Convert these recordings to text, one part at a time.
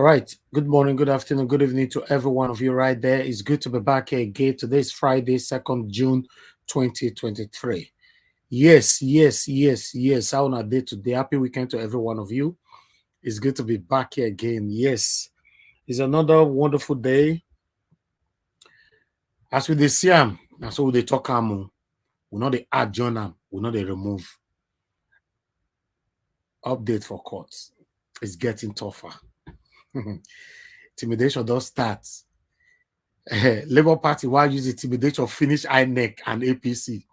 All right. Good morning, good afternoon, good evening to every one of you right there. It's good to be back here again. Today is Friday, 2nd June 2023. Yes. How on a day today? Happy weekend to every one of you. It's good to be back here again. Yes. It's another wonderful day. As we see them, and so they talk we know they add join them, we know they remove. Update for courts. It's getting tougher. Intimidation does start. Labour Party while use intimidation finish INEC and APC.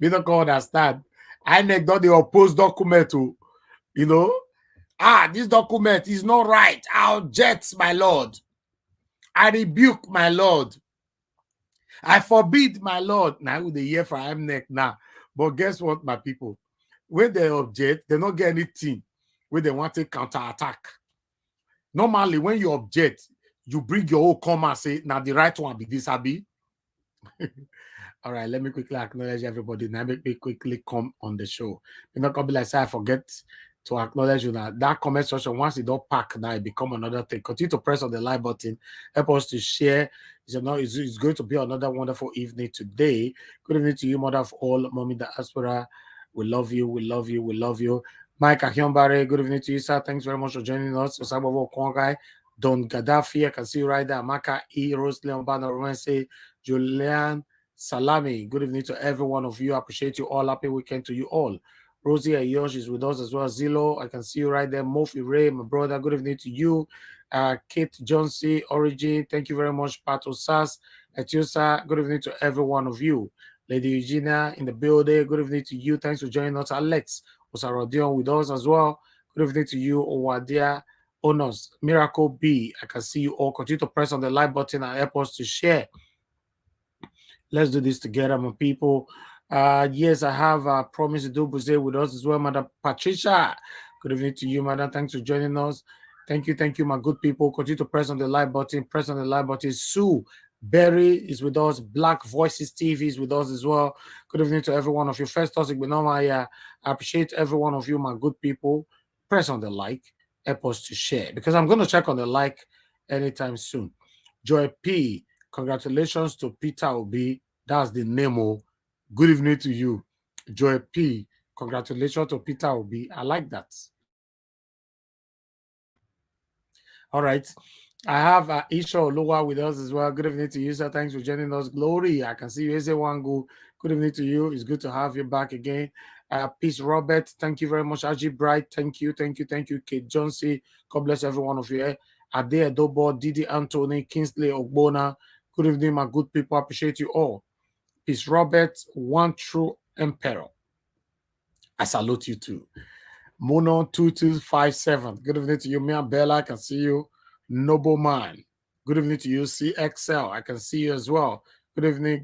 Me not understand. INEC don't they oppose document to, this document is not right. I object, my lord. I rebuke, my lord. I forbid, my lord. Now they hear from INEC now. But guess what, my people? When they object, they don't get anything when they want to counterattack. Normally, when you object, you bring your own come and say, now the right one be this, Abi. All right, let me quickly acknowledge everybody. Now make me quickly come on the show. You're not gonna be like, say, I forget to acknowledge you now. That comment section, once it don't pack, now it become another thing. Continue to press on the like button. Help us to share. It's going to be another wonderful evening today. Good evening to you, mother of all, mommy diaspora. We love you. We love you. We love you. Mike Ahiombare, good evening to you, sir. Thanks very much for joining us. Osababo Kwangai, Don Gaddafi, I can see you right there. Maka E. Rose Leon Banner, Wednesday, Julian Salami, good evening to every one of you. I appreciate you all. Happy weekend to you all. Rosie Ayosh is with us as well. Zillow, I can see you right there. Mofi Ray, my brother, good evening to you. Kate Johnson, Origin, thank you very much. Pato Sass, Etiosa, good evening to every one of you. Lady Eugenia in the building, good evening to you. Thanks for joining us. Alex Osarodion with us as well. Good evening to you. Owadia Honors, Miracle B, I can see you all. Continue to press on the like button and help us to share. Let's do this together, my people. Yes, I have promised to do Buze with us as well, Madam Patricia. Good evening to you, Madam. Thanks for joining us. Thank you, my good people. Continue to press on the like button. Press on the like button. Sue Berry is with us. Black Voices TV is with us as well. Good evening to every one of you. First, I appreciate every one of you, my good people. Press on the like. Help us to share because I'm going to check on the like anytime soon. Joy P. Congratulations to Peter Obi. That's the name. Good evening to you. Joy P. Congratulations to Peter Obi. I like that. All right. I have Isha Oluwa with us as well. Good evening to you, sir. Thanks for joining us. Glory. I can see you. Eze Wangu. Good evening to you. It's good to have you back again. Peace Robert. Thank you very much. Aji Bright. Thank you. Kate Johnson. God bless every one of you. Ade Adobo, Didi Anthony, Kingsley Ogbona. Good evening, my good people. I appreciate you all. Peace, Robert, one true emperor. I salute you too. Mono 2257. Good evening to you, Mia Bella. I can see you. Noble Man. Good evening to you, CXL. I can see you as well. Good evening,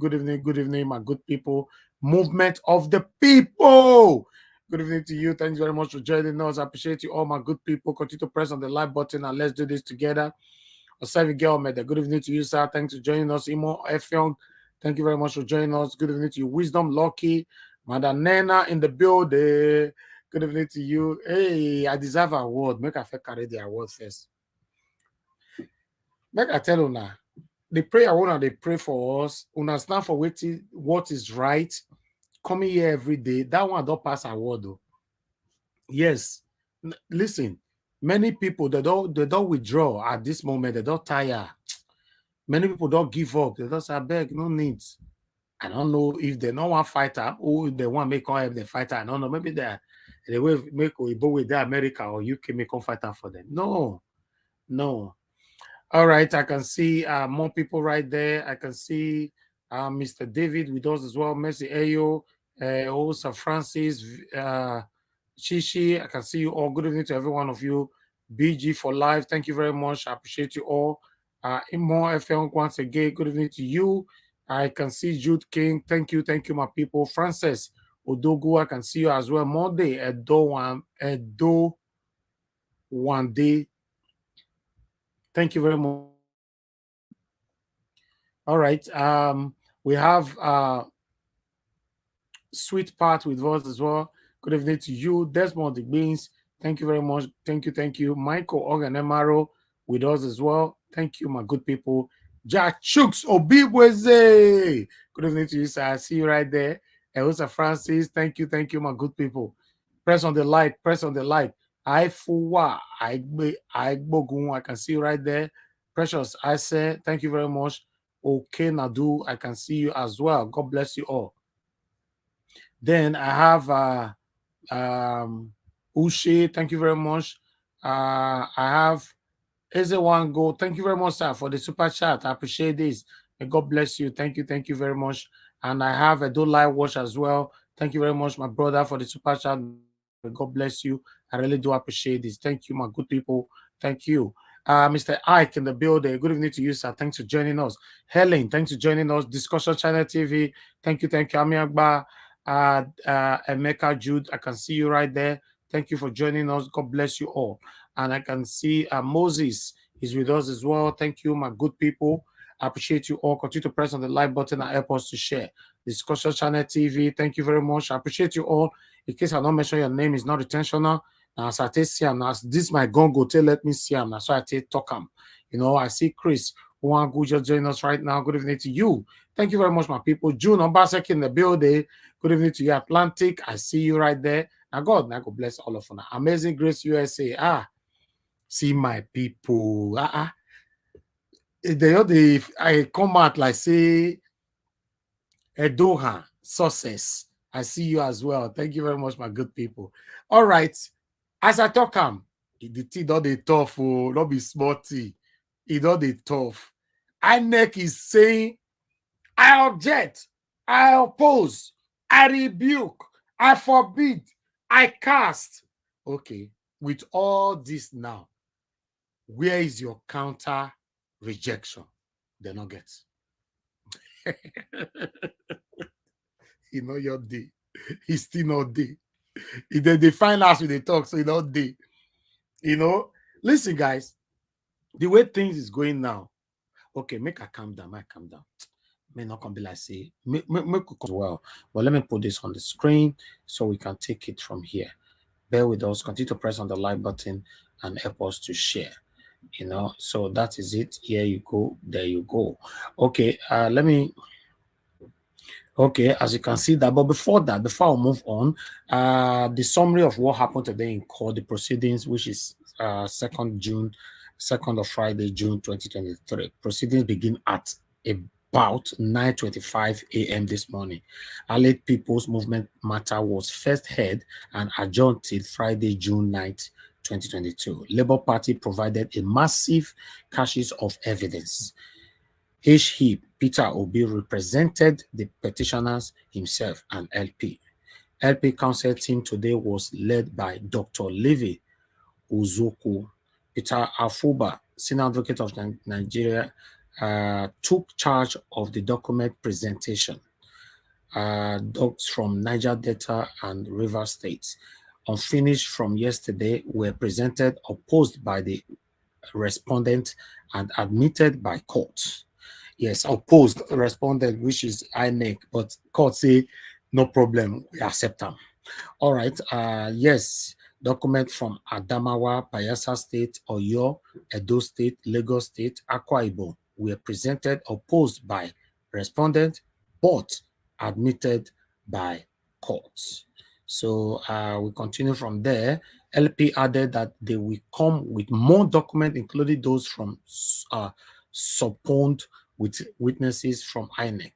my good people. Movement of the people. Good evening to you. Thanks very much for joining us. I appreciate you all, my good people. Continue to press on the like button and let's do this together. Good evening to you, sir. Thanks for joining us. Imo Effiong, thank you very much for joining us. Good evening to you. Wisdom Lucky, Madam Nena in the building. Good evening to you. Hey, I deserve an award. Make I carry the award first. Make I tell you now, the prayer one they pray for us. Understand for what is right. Coming here every day. That one don't pass award though. Yes. Listen. Many people they don't withdraw at this moment. They don't tire. Many people don't give up. They don't say, beg, no needs. I don't know if they don't want fighter or if they want to make them the fighter. I don't know. Maybe they will make Oibo with America or UK make them fighter for them. No. All right. I can see more people right there. I can see Mr. David with us as well. Mercy Ayo, also Francis, Shishi. I can see you all. Good evening to every one of you. BG for life. Thank you very much. I appreciate you all. Imo FM once again. Good evening to you. I can see Jude King. Thank you, my people. Francis Odogu, I can see you as well. Monday, Edo one day. Thank you very much. All right. We have Sweet Part with us as well. Good evening to you. Desmond the Beans. Thank you very much. Thank you. Michael Oganemaro with us as well. Thank you, my good people. Jack Chooks Obibweze. Good evening to you, sir. I see you right there. Elsa Francis. Thank you, my good people. Press on the like, press on the like. I Fuwa, I Bogun. I can see you right there. Precious, I say thank you very much. Okay, Nadu, I can see you as well. God bless you all. Then I have Uche, thank you very much. I have Eze Go. Thank you very much, sir, for the super chat. I appreciate this. And God bless you. Thank you very much. And I have a Do Live Watch as well. Thank you very much, my brother, for the super chat. God bless you. I really do appreciate this. Thank you, my good people. Thank you. Mr. Ike in the building. Good evening to you, sir. Thanks for joining us. Helen, thanks for joining us. Discussion Channel TV. Thank you. Ami Agba. Emeka Jude, I can see you right there. Thank you for joining us. God bless you all. And I can see Moses is with us as well. Thank you, my good people. I appreciate you all. Continue to press on the like button and help us to share. Discussion Channel TV. Thank you very much. I appreciate you all. In case I don't mention your name, is not intentional. Now, as I see him, now this my gun go tell let me see him. Now, so I take talk him. You know, I see Chris who just join us right now. Good evening to you. Thank you very much, my people. June Obasek in the building. Good evening to you, Atlantic. I see you right there. Now, God bless all of you. Amazing Grace USA. See my people. I come out like say Edoha success. I see you as well. Thank you very much, my good people. All right. As I talk, the tea don't they tough, oh, not be small tea. It don't they tough. INEC is saying, I object, I oppose, I rebuke, I forbid, I cast. Okay, with all this now, where is your counter rejection? They not get. You know your day. He's still not day. They find us with the talk, so he not day. You know, listen, guys, the way things is going now. Okay, make a calm down. May not come be like say make as well. But let me put this on the screen so we can take it from here. Bear with us. Continue to press on the like button and help us to share. You know, so that is it. Here you go. There you go. Okay, let me. Okay, as you can see that, but before that, before I move on, the summary of what happened today in court, the proceedings, which is 2nd of Friday, June 2023. Proceedings begin at about 9:25 a.m. this morning. Allied People's Movement matter was first heard and adjourned till Friday, June 9th, 2022. Labour Party provided a massive caches of evidence. H. Peter Obi represented the petitioners himself and LP. LP counsel team today was led by Dr. Levi Uzoku. Peter Afuba, senior advocate of Nigeria, took charge of the document presentation. Docs from Niger Delta and River States, unfinished from yesterday, were presented, opposed by the respondent, and admitted by court. Yes, opposed respondent, which is INEC, but court say no problem, we accept them. All right. Yes, document from Adamawa, Bayelsa State, Oyo, Edo State, Lagos State, Akwa Ibom were presented, opposed by respondent, but admitted by courts. So we continue from there. LP added that they will come with more documents, including those from subpoenaed with witnesses from INEC.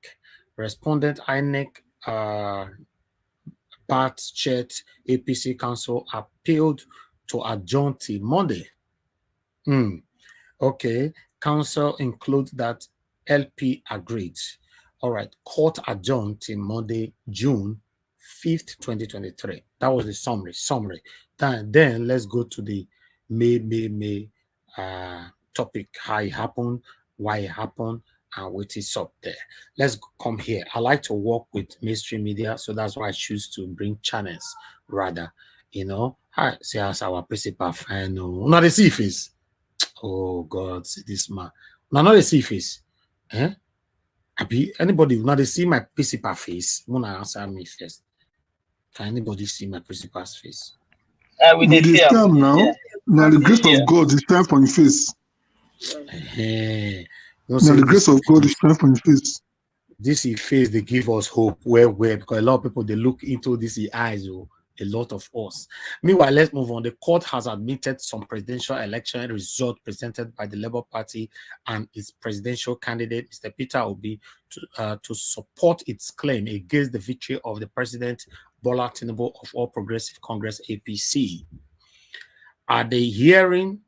Respondent INEC Pat Chet APC Council appealed to adjourn till Monday. Okay, council includes that LP agreed. All right, court adjourned till Monday, June 5th, 2023. That was the summary. Then let's go to the May topic, how it happened, why it happened, and what is up there. Let's come here. I like to work with mainstream media, so that's why I choose to bring channels rather. You know, hi, see as our principal fan. Not the see face. Oh God, see this man. Now not the see face. Eh? Anybody not they see my principal face? Wanna answer me first. Can anybody see my principal's face? with the scam now. yeah. Now the grace of God is time for your face. Now the grace of God is time for your face. This face they give us hope where because a lot of people they look into this eyes a lot of us. Meanwhile, let's move on. The court has admitted some presidential election result presented by the Labour Party and its presidential candidate, Mr. Peter Obi, to support its claim against the victory of the president, Bola Tinubu of All Progressive Congress, APC. At the hearing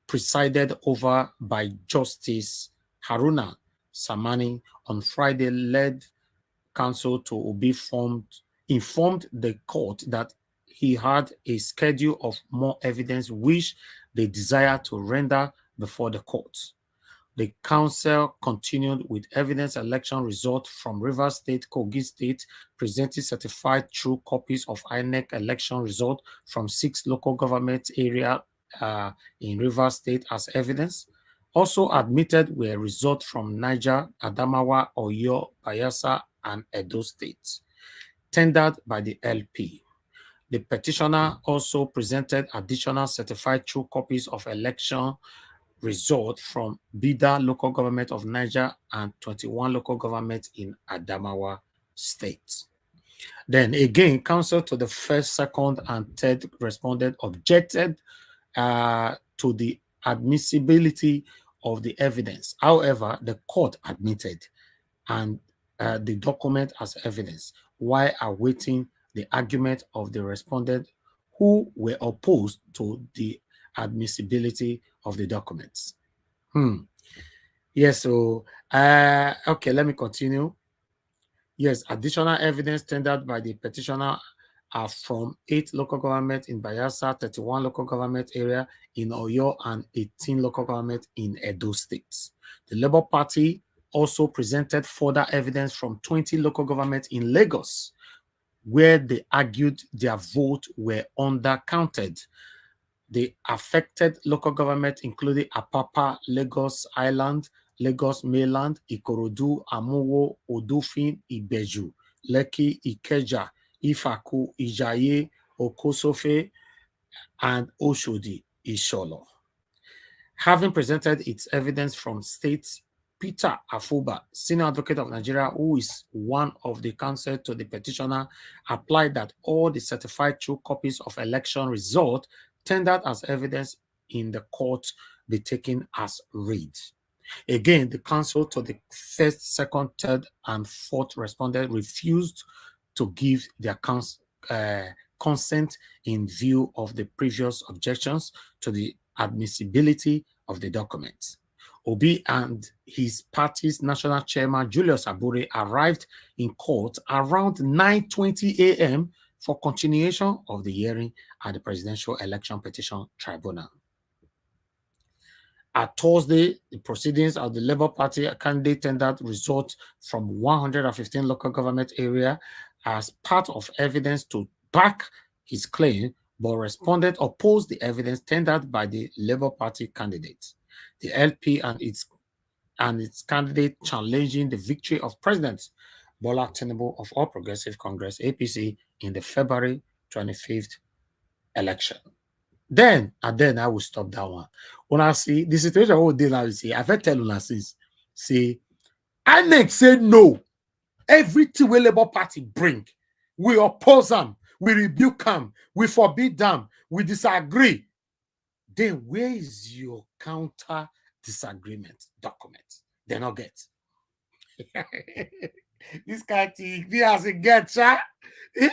presided over by Justice Haruna Samani on Friday, led counsel to Obi informed the court that he had a schedule of more evidence which they desire to render before the court. The counsel continued with evidence election results from Rivers State, Kogi State, presenting certified true copies of INEC election result from 6 local government areas in Rivers State as evidence. Also admitted were results from Niger, Adamawa, Oyo, Bayelsa, and Edo States, tendered by the LP. The petitioner also presented additional certified true copies of election result from Bida local government of Niger and 21 local governments in Adamawa State. Then again, counsel to the first, second, and third respondent objected to the admissibility of the evidence. However, the court admitted and the document as evidence while awaiting the argument of the respondent who were opposed to the admissibility of the documents. Yes, so okay, let me continue. Yes, additional evidence tendered by the petitioner are from 8 local governments in Bayelsa, 31 local government area in Oyo, and 18 local governments in Edo states. The Labour Party also presented further evidence from 20 local governments in Lagos, where they argued their vote were undercounted. The affected local government included Apapa, Lagos Island, Lagos Mainland, Ikorodu, Amuwo, Odofin, Ibeju, Lekki, Ikeja, Ifaku, Ijaye, Okosofe, and Oshodi, Isholo. Having presented its evidence from states, Peter Afuba, senior advocate of Nigeria, who is one of the counsel to the petitioner, applied that all the certified true copies of election result tendered as evidence in the court be taken as read. Again, the counsel to the first, second, third, and fourth respondent refused to give their consent in view of the previous objections to the admissibility of the documents. Obi and his party's national chairman, Julius Abure, arrived in court around 9:20 a.m. for continuation of the hearing at the Presidential Election Petition Tribunal. At Thursday, the proceedings of the Labour Party candidate tendered results from 115 local government areas as part of evidence to back his claim, but respondent opposed the evidence tendered by the Labour Party candidate. The LP and its candidate challenging the victory of President Bola Tinubu of All Progressive Congress, APC, in the February 25th election. Then I will stop that one. When I see the situation what they now say, I've tell you since say INEC say no. Everything we Labour Party bring, we oppose them, we rebuke them, we forbid them, we disagree. Then where is your counter disagreement document? They not get. This kind of thing, be as a get, you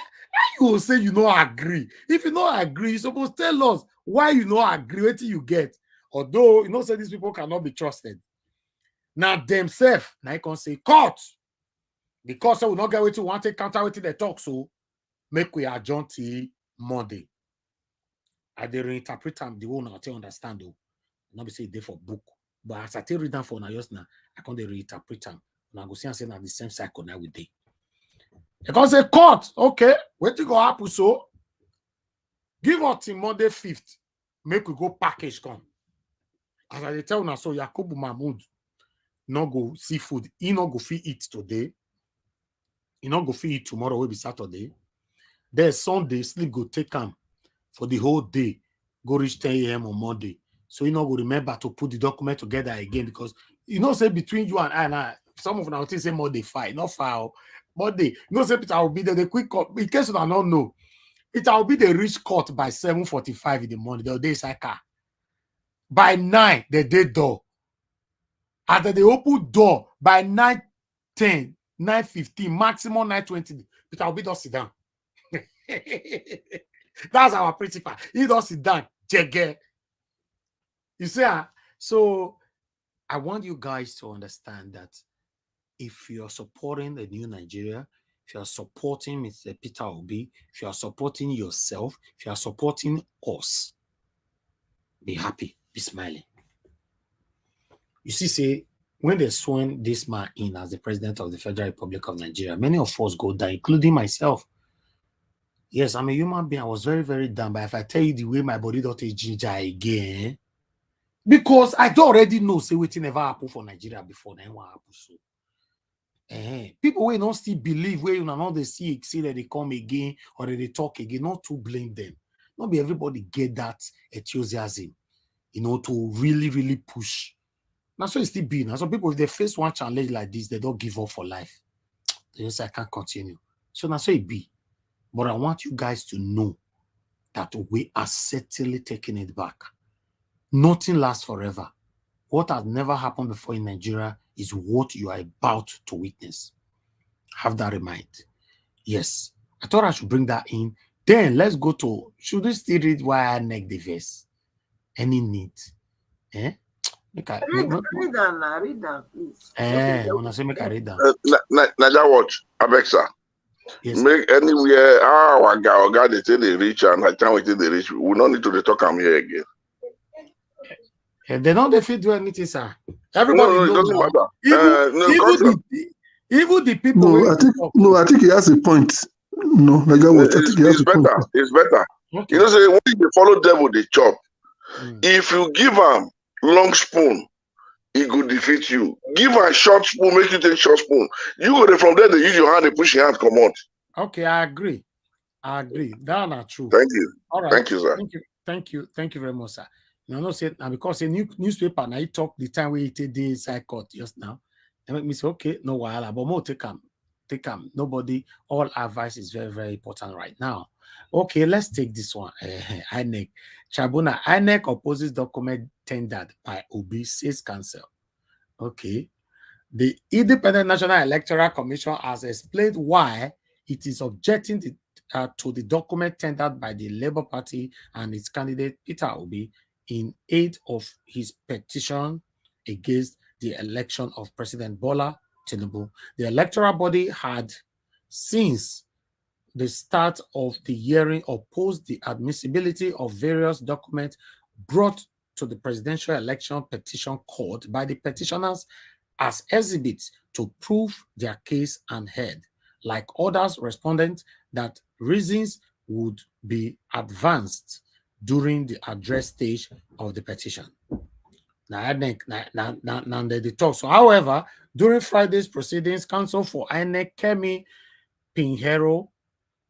will say you don't agree. If you don't agree, you're supposed to tell us why you don't agree until you get. Although, say these people cannot be trusted. Now, themselves, now you can say, court. Because we not get what you want to counter what they talk, so make we adjourn till Monday. I they reinterpret them the one I understand, though. Not be say they for book. But as I read them for now, just now, I can't reinterpret them. Now go see and say now the same cycle now with day. You can say court, okay, what you go happen so? Give us till Monday 5th. Make we go package come. As I tell now, so Yakubu Mahmoud not go see food. He not go feed eat today. He not go feed eat tomorrow will be Saturday. Then Sunday sleep go take him. for the whole day, go reach 10 a.m. on Monday. So you know, go remember to put the document together again, because you know, say between you and I, some of our things say more they fight, not file. Monday, you know, say Peter will be there, the quick court. In case you don't know, it will be the reach court by 7:45 in the morning. The day is like by 9, the day door. After the open door by 9:10, 9:15, maximum 9:20, Peter will be just sit down. That's our principal. He does sit down. Jege. You see, so I want you guys to understand that if you're supporting the new Nigeria, if you're supporting Mr. Peter Obi, if you're supporting yourself, if you're supporting us, be happy, be smiling. You see, say, when they sworn this man in as the president of the Federal Republic of Nigeria, many of us go down, including myself. Yes, I'm a human being. I was very, very down. But if I tell you the way my body don't take ginger again, because I don't already know, say, what never happened for Nigeria before, then what happened. So, people will not still believe where you know they see that they come again or that they talk again, not to blame them. Not be everybody get that enthusiasm, you know, to really, really push. Now, so it's still be. Now, some people, if they face one challenge like this, they don't give up for life. They just say, I can't continue. So now, so it be. But I want you guys to know that we are certainly taking it back. Nothing lasts forever. What has never happened before in Nigeria is what you are about to witness. Have that in mind. Yes, I thought I should bring that in. Then let's go to, should we still read why INEC the verse? Any need? Read down, please. When I say make I read down. Naja watch, Abexa. Yes, make anywhere our guy they say they reach and I can't wait till they reach. We don't need to talk am here again. They don't defeat do anything, sir. Everybody no, it doesn't matter. Even the people. I think he has a point. No, Naja watch. I think he has a point. It's better. Okay. You know, say when you follow devil, they chop. If you give him long spoon, he could defeat you. Give a short spoon, make you take short spoon. You go there from there, they use your hand, they push your hand, come out. Okay, I agree. That's not true. Thank you. All right. Thank you, sir. Thank you very much, sir. You know, say now because a newspaper now he talk the time we did the side court just now. They make me say, okay, no while, but more take them. Nobody, all advice is very, very important right now. Okay, let's take this one. INEC. Tribunal. INEC opposes document tendered by Obi, says cancel. Okay. The Independent National Electoral Commission has explained why it is objecting to the document tendered by the Labour Party and its candidate Peter Obi in aid of his petition against the election of President Bola Tinubu. The electoral body had, since the start of the hearing, opposed the admissibility of various documents brought to the Presidential Election Petition Court by the petitioners as exhibits to prove their case and heard, like others respondents, that reasons would be advanced during the address stage of the petition. Now they talk. So, however, during Friday's proceedings, counsel for INEC, Kemi Pinheiro,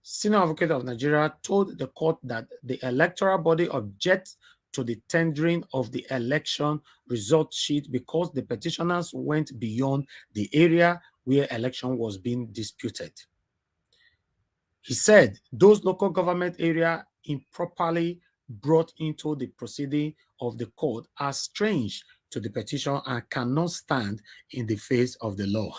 Senior Advocate of Nigeria, told the court that the electoral body objects to the tendering of the election result sheet because the petitioners went beyond the area where election was being disputed. He said those local government areas improperly brought into the proceeding of the court are strange to the petition and cannot stand in the face of the law.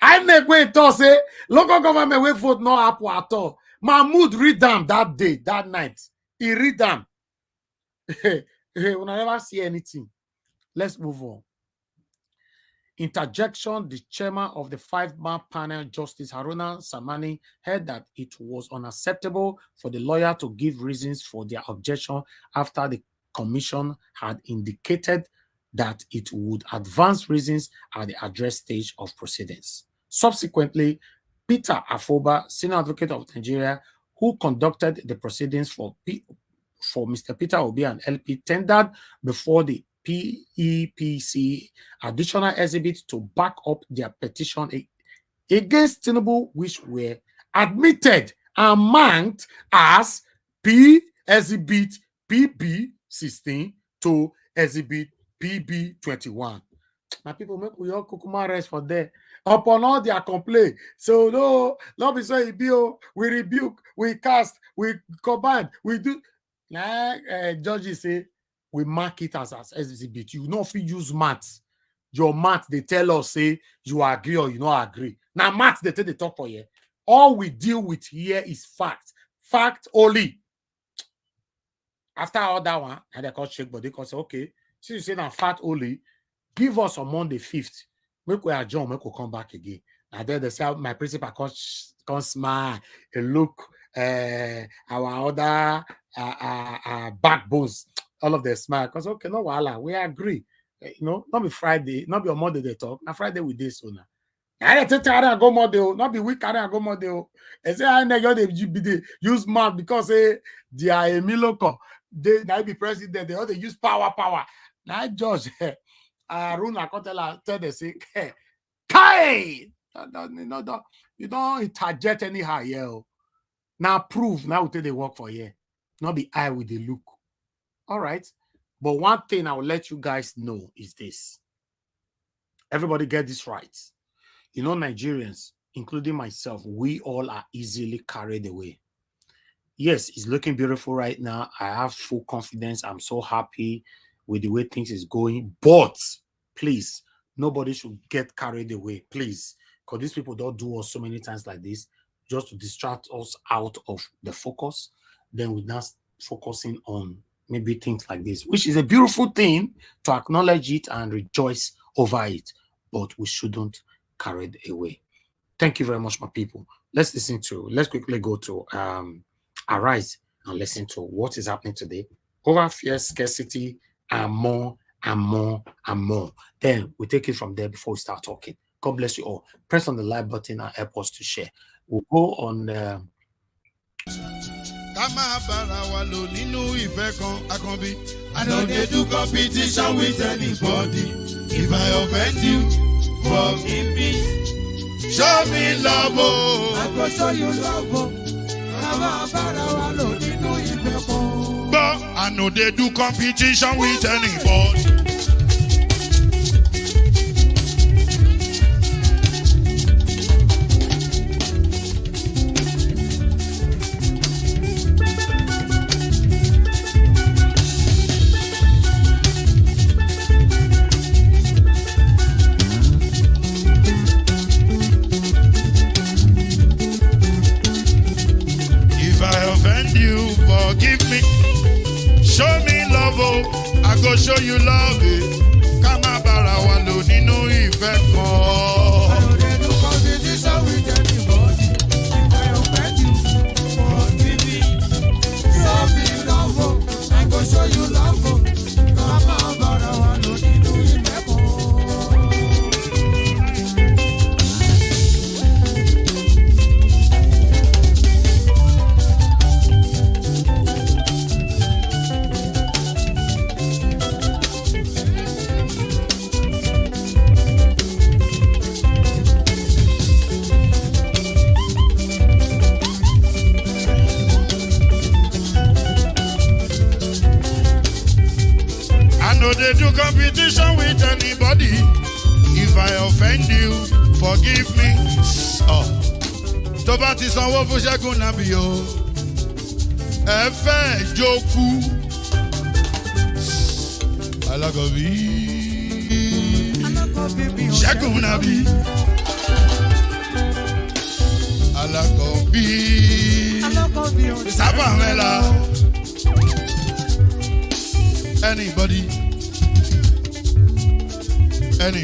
I make way to say local government will vote no happen at all. Mahmoud read them that day, that night. He read them. We'll never see anything. Let's move on. Interjection, the chairman of the 5-man panel, Justice Haruna Samani, heard that it was unacceptable for the lawyer to give reasons for their objection after the commission had indicated that it would advance reasons at the address stage of proceedings. Subsequently, Peter Afoba, Senior Advocate of Nigeria, who conducted the proceedings for Mr. Peter Obi and LP, tendered before the PEPC additional exhibits to back up their petition against Tinubu, which were admitted and marked as P exhibit PB 16 to exhibit PB 21. My people, make we all kukuma rest for there. Upon all their complaint. So no be so we rebuke, we cast, we combine, we do. Like judges say, we mark it as exhibit. You know if you use maths. Your math, they tell us, say, you agree or you not agree. Now, math, they tell the talk for you. All we deal with here is fact. Fact only. After all that one, and they call check, but they can say, okay, since you say now fact only, give us on Monday 5th. Make we adjourn, make we come back again. And then they say, my principal can smile and look our other backbones. All of them smile. Because, okay, no, voila, we agree. Not be Friday, not be on Monday they talk. Now Friday with this so now. I take carry and go Monday, not be week carry and go Monday. And say I they use math because they are a miloko. They now be president, they all they use power. Now George Aruna tell they say, hey, you don't interject anyhow here. Now prove now we take the work for here. Not be eye with the look. All right. But one thing I will let you guys know is this. Everybody get this right. Nigerians, including myself, we all are easily carried away. Yes, it's looking beautiful right now. I have full confidence. I'm so happy with the way things is going. But please, nobody should get carried away. Please. Because these people don't do us so many times like this just to distract us out of the focus. Then we're not focusing on maybe things like this, which is a beautiful thing to acknowledge it and rejoice over it, but we shouldn't carry it away. Thank you very much, my people. Let's quickly go to Arise and listen to what is happening today. Over fear, scarcity, and more and more and more. Then we take it from there before we start talking. God bless you all. Press on the like button and help us to share. We'll go on I don't get to competition with anybody. If I offend you, forgive me. Show me love, oh. I go show you love, oh. But I know they do competition with anybody. Forgive me, show me love, oh, I go show you love, eh. Kama bara wa lo nínú ìfẹ́ kan. I don't need to competition with anybody. If I offend you, forgive me. Show me love, oh, I go show you love, oh. Kama bara wa lo nínú ìfẹ́ kan. They do competition with anybody. If I offend you, forgive me. Oh, tó bá ti sanwó fún Ṣẹ́gun Nàbí o, ẹ fẹ́ jókù. Alákọ̀bí Ṣẹ́gun Nàbí. Alákọ̀bí Sábà Mẹ́la. Anybody? Any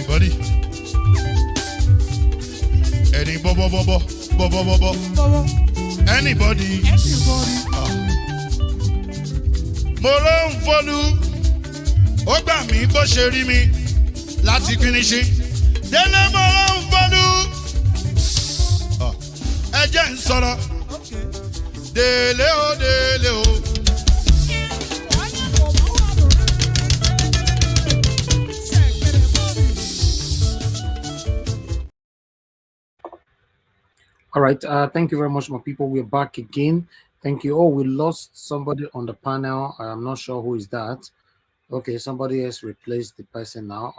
bobo. Anybody. Mo ló ń fọlú, ó gbà mí bó ṣe rí mi láti kíníṣí. Délé mo ló ń fọlú, ẹ jẹ́ ń sọ̀rọ̀. Délé o. All right. Thank you very much, my people. We're back again. Thank you. Oh, we lost somebody on the panel. I'm not sure who is that. Okay, somebody else replaced the person now.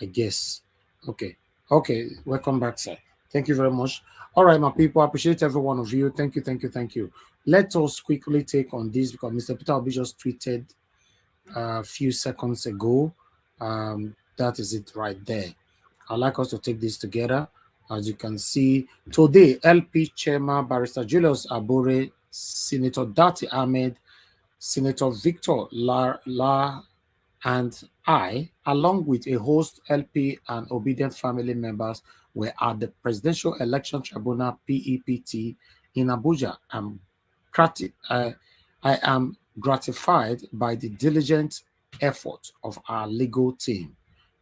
I guess. Okay. Okay. Welcome back, sir. Thank you very much. All right, my people. I appreciate every one of you. Thank you. Thank you. Thank you. Let us quickly take on this because Mr. Peter Obi just tweeted a few seconds ago. That is it right there. I'd like us to take this together. As you can see, today, LP Chairman Barrister Julius Abure, Senator Dati Ahmed, Senator Victor La and I, along with a host LP and obedient family members, were at the Presidential Election Tribunal PEPT in Abuja. I am gratified by the diligent effort of our legal team.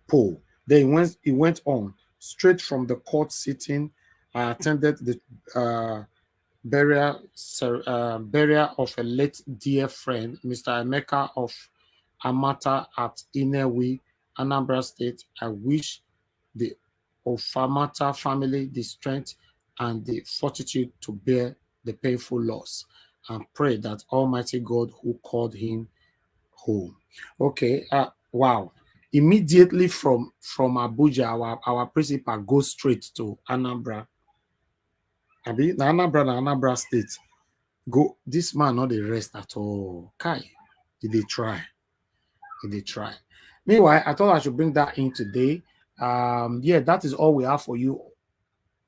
Paul. Then he went on straight from the court sitting. I attended the burial of a late dear friend, Mr. Emeka of Amata at INEC, Anambra State. I wish the Ofamata family the strength and the fortitude to bear the painful loss and pray that Almighty God who called him home. Okay, wow. Immediately from Abuja, our principal goes straight to Anambra. Anambra State. Go. This man not the rest at all. Kai, did they try? Did they try? Meanwhile, I thought I should bring that in today. Yeah, that is all we have for you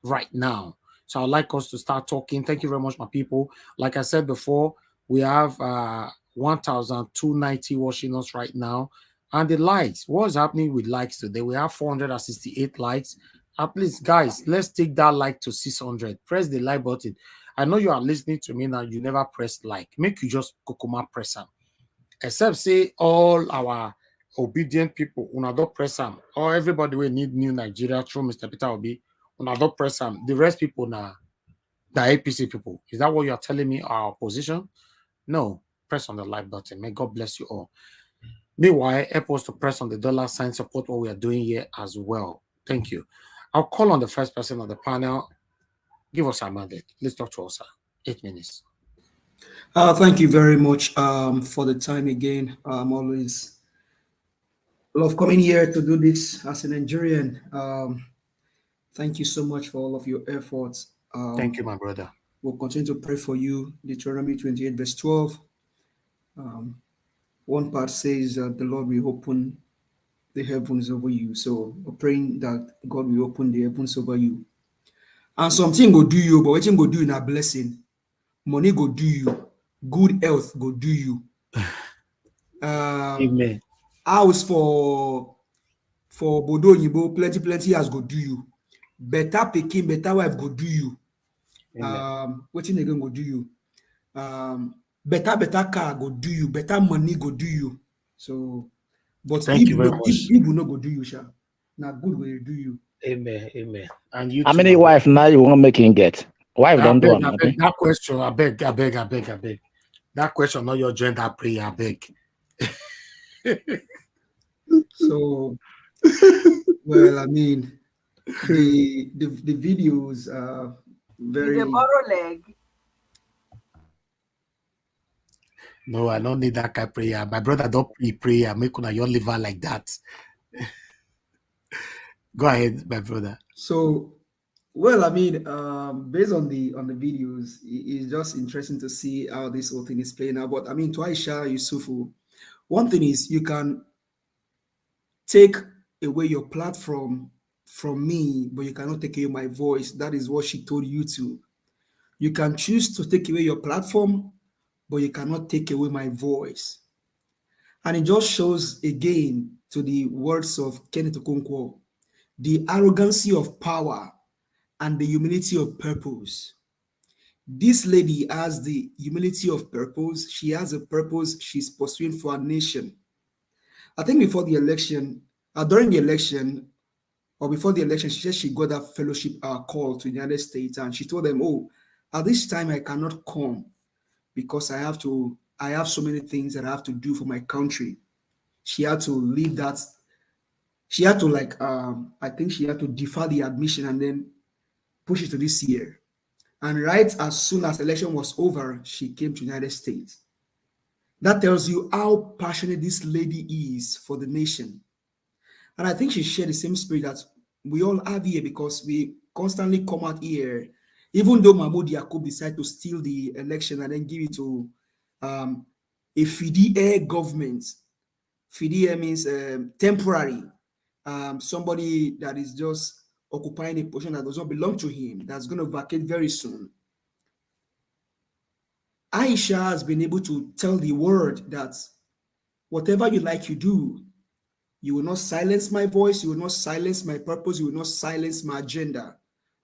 right now. So I'd like us to start talking. Thank you very much, my people. Like I said before, we have 1,290 watching us right now. And the likes, what's happening with likes today? We have 468 likes. At least, guys, let's take that like to 600. Press the like button. I know you are listening to me now. You never press like. Make you just kokoma press them. Except say all our obedient people, don't press them. Or everybody will need new Nigeria through Mr. Peter Obi. Don't press them. The rest people now, the APC people. Is that what you are telling me? Our position? No. Press on the like button. May God bless you all. Meanwhile, help us to press on the dollar sign, support what we are doing here as well. Thank you. I'll call on the first person on the panel. Give us a mandate. Let's talk to us, sir. 8 minutes. Thank you very much for the time again. I'm always love coming here to do this as a Nigerian. Thank you so much for all of your efforts. Thank you, my brother. We'll continue to pray for you. Deuteronomy 28, verse 12. One part says that the Lord will open the heavens over you. So we're praying that God will open the heavens over you. And something go do you, but what go do in a blessing. Money go do you. Good health go do you. Amen. House for Bodo Yibo, plenty has go do you. Better picking, better wife go do you. What you again go do you? Better car go do you. Better money go do you. So, but thank you very much. If will not go do you, sha. Now good will do you. Amen. Amen. And you. How many wife now you want make him get? Wife don't do I beg that question. I beg. That question, not your gender prayer. I beg. So, well, I mean, the videos are very. The borrow leg. No, I don't need that kind of prayer. My brother don't pray prayer. Make una your liver like that. Go ahead, my brother. So, well, I mean, based on the videos, it's just interesting to see how this whole thing is playing out. But I mean, to Aisha Yusufu, one thing is you can take away your platform from me, but you cannot take away my voice. That is what she told you to. You can choose to take away your platform, but you cannot take away my voice. And it just shows again to the words of Kenneth Okonkwo, the arrogancy of power and the humility of purpose. This lady has the humility of purpose. She has a purpose she's pursuing for our nation. I think before the election, during the election, or before the election, she said she got that fellowship call to the United States, and she told them, "Oh, at this time I cannot come because I have so many things that I have to do for my country." She had to leave that. She had to I think she had to defer the admission and then push it to this year. And right as soon as election was over, she came to United States. That tells you how passionate this lady is for the nation. And I think she shared the same spirit that we all have here, because we constantly come out here, even though Mahmoud Yakub decided to steal the election and then give it to a FIDE government. FIDE means temporary, somebody that is just occupying a position that does not belong to him, that's going to vacate very soon. Aisha has been able to tell the world that whatever you like, you do. You will not silence my voice. You will not silence my purpose. You will not silence my agenda.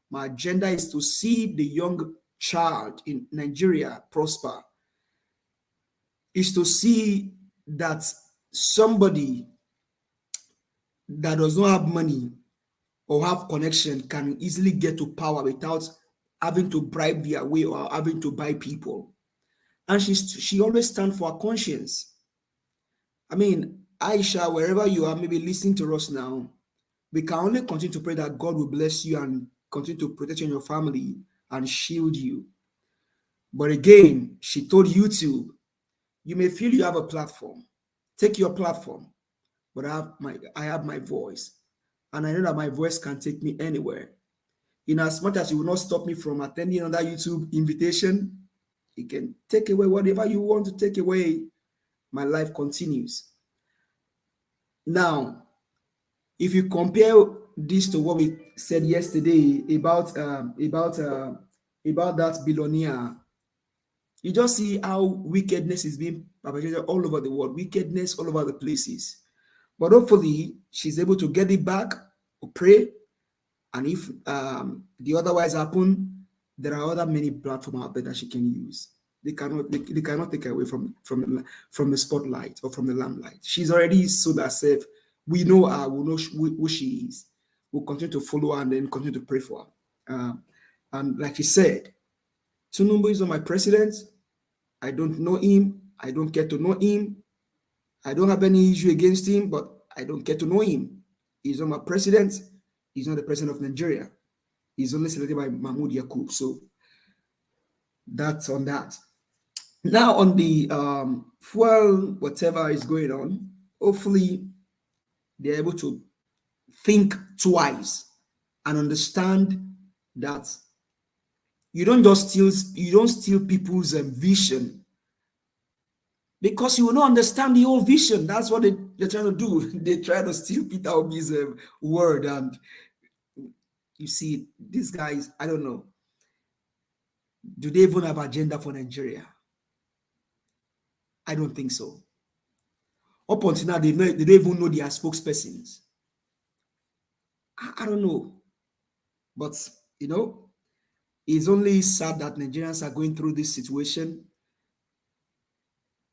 My agenda is to see the young child in Nigeria prosper. Is to see that somebody that does not have money or have connection can easily get to power without having to bribe their way or having to buy people. And she always stands for her conscience. I mean, Aisha, wherever you are, maybe listening to us now, we can only continue to pray that God will bless you and continue to protect you and your family and shield you. But again, she told YouTube, you may feel you have a platform. Take your platform. But I have my voice. And I know that my voice can take me anywhere. In as much as you will not stop me from attending another YouTube invitation, you can take away whatever you want to take away. My life continues. Now, if you compare this to what we said yesterday about that billionaire, you just see how wickedness is being perpetrated all over the world, wickedness all over the places. But hopefully, she's able to get it back or pray. And if the otherwise happen, there are other many platforms out there that she can use. They cannot take her away from the spotlight or from the limelight. She's already sold herself. We know her. We know who she is. We'll continue to follow her and then continue to pray for her. And like he said, Tinubu is not my president. I don't know him. I don't care to know him. I don't have any issue against him, but I don't care to know him. He's not my president. He's not the president of Nigeria. He's only selected by Mahmoud Yakub. So that's on that. Now on the fuel, whatever is going on, hopefully they're able to think twice and understand that you don't steal people's vision, because you will not understand the whole vision. That's what they're trying to do. They try to steal Peter Obi's word, and you see these guys, I don't know, do they even have agenda for Nigeria? I don't think so. Up until now, they don't even know their spokespersons. I don't know. But, it's only sad that Nigerians are going through this situation.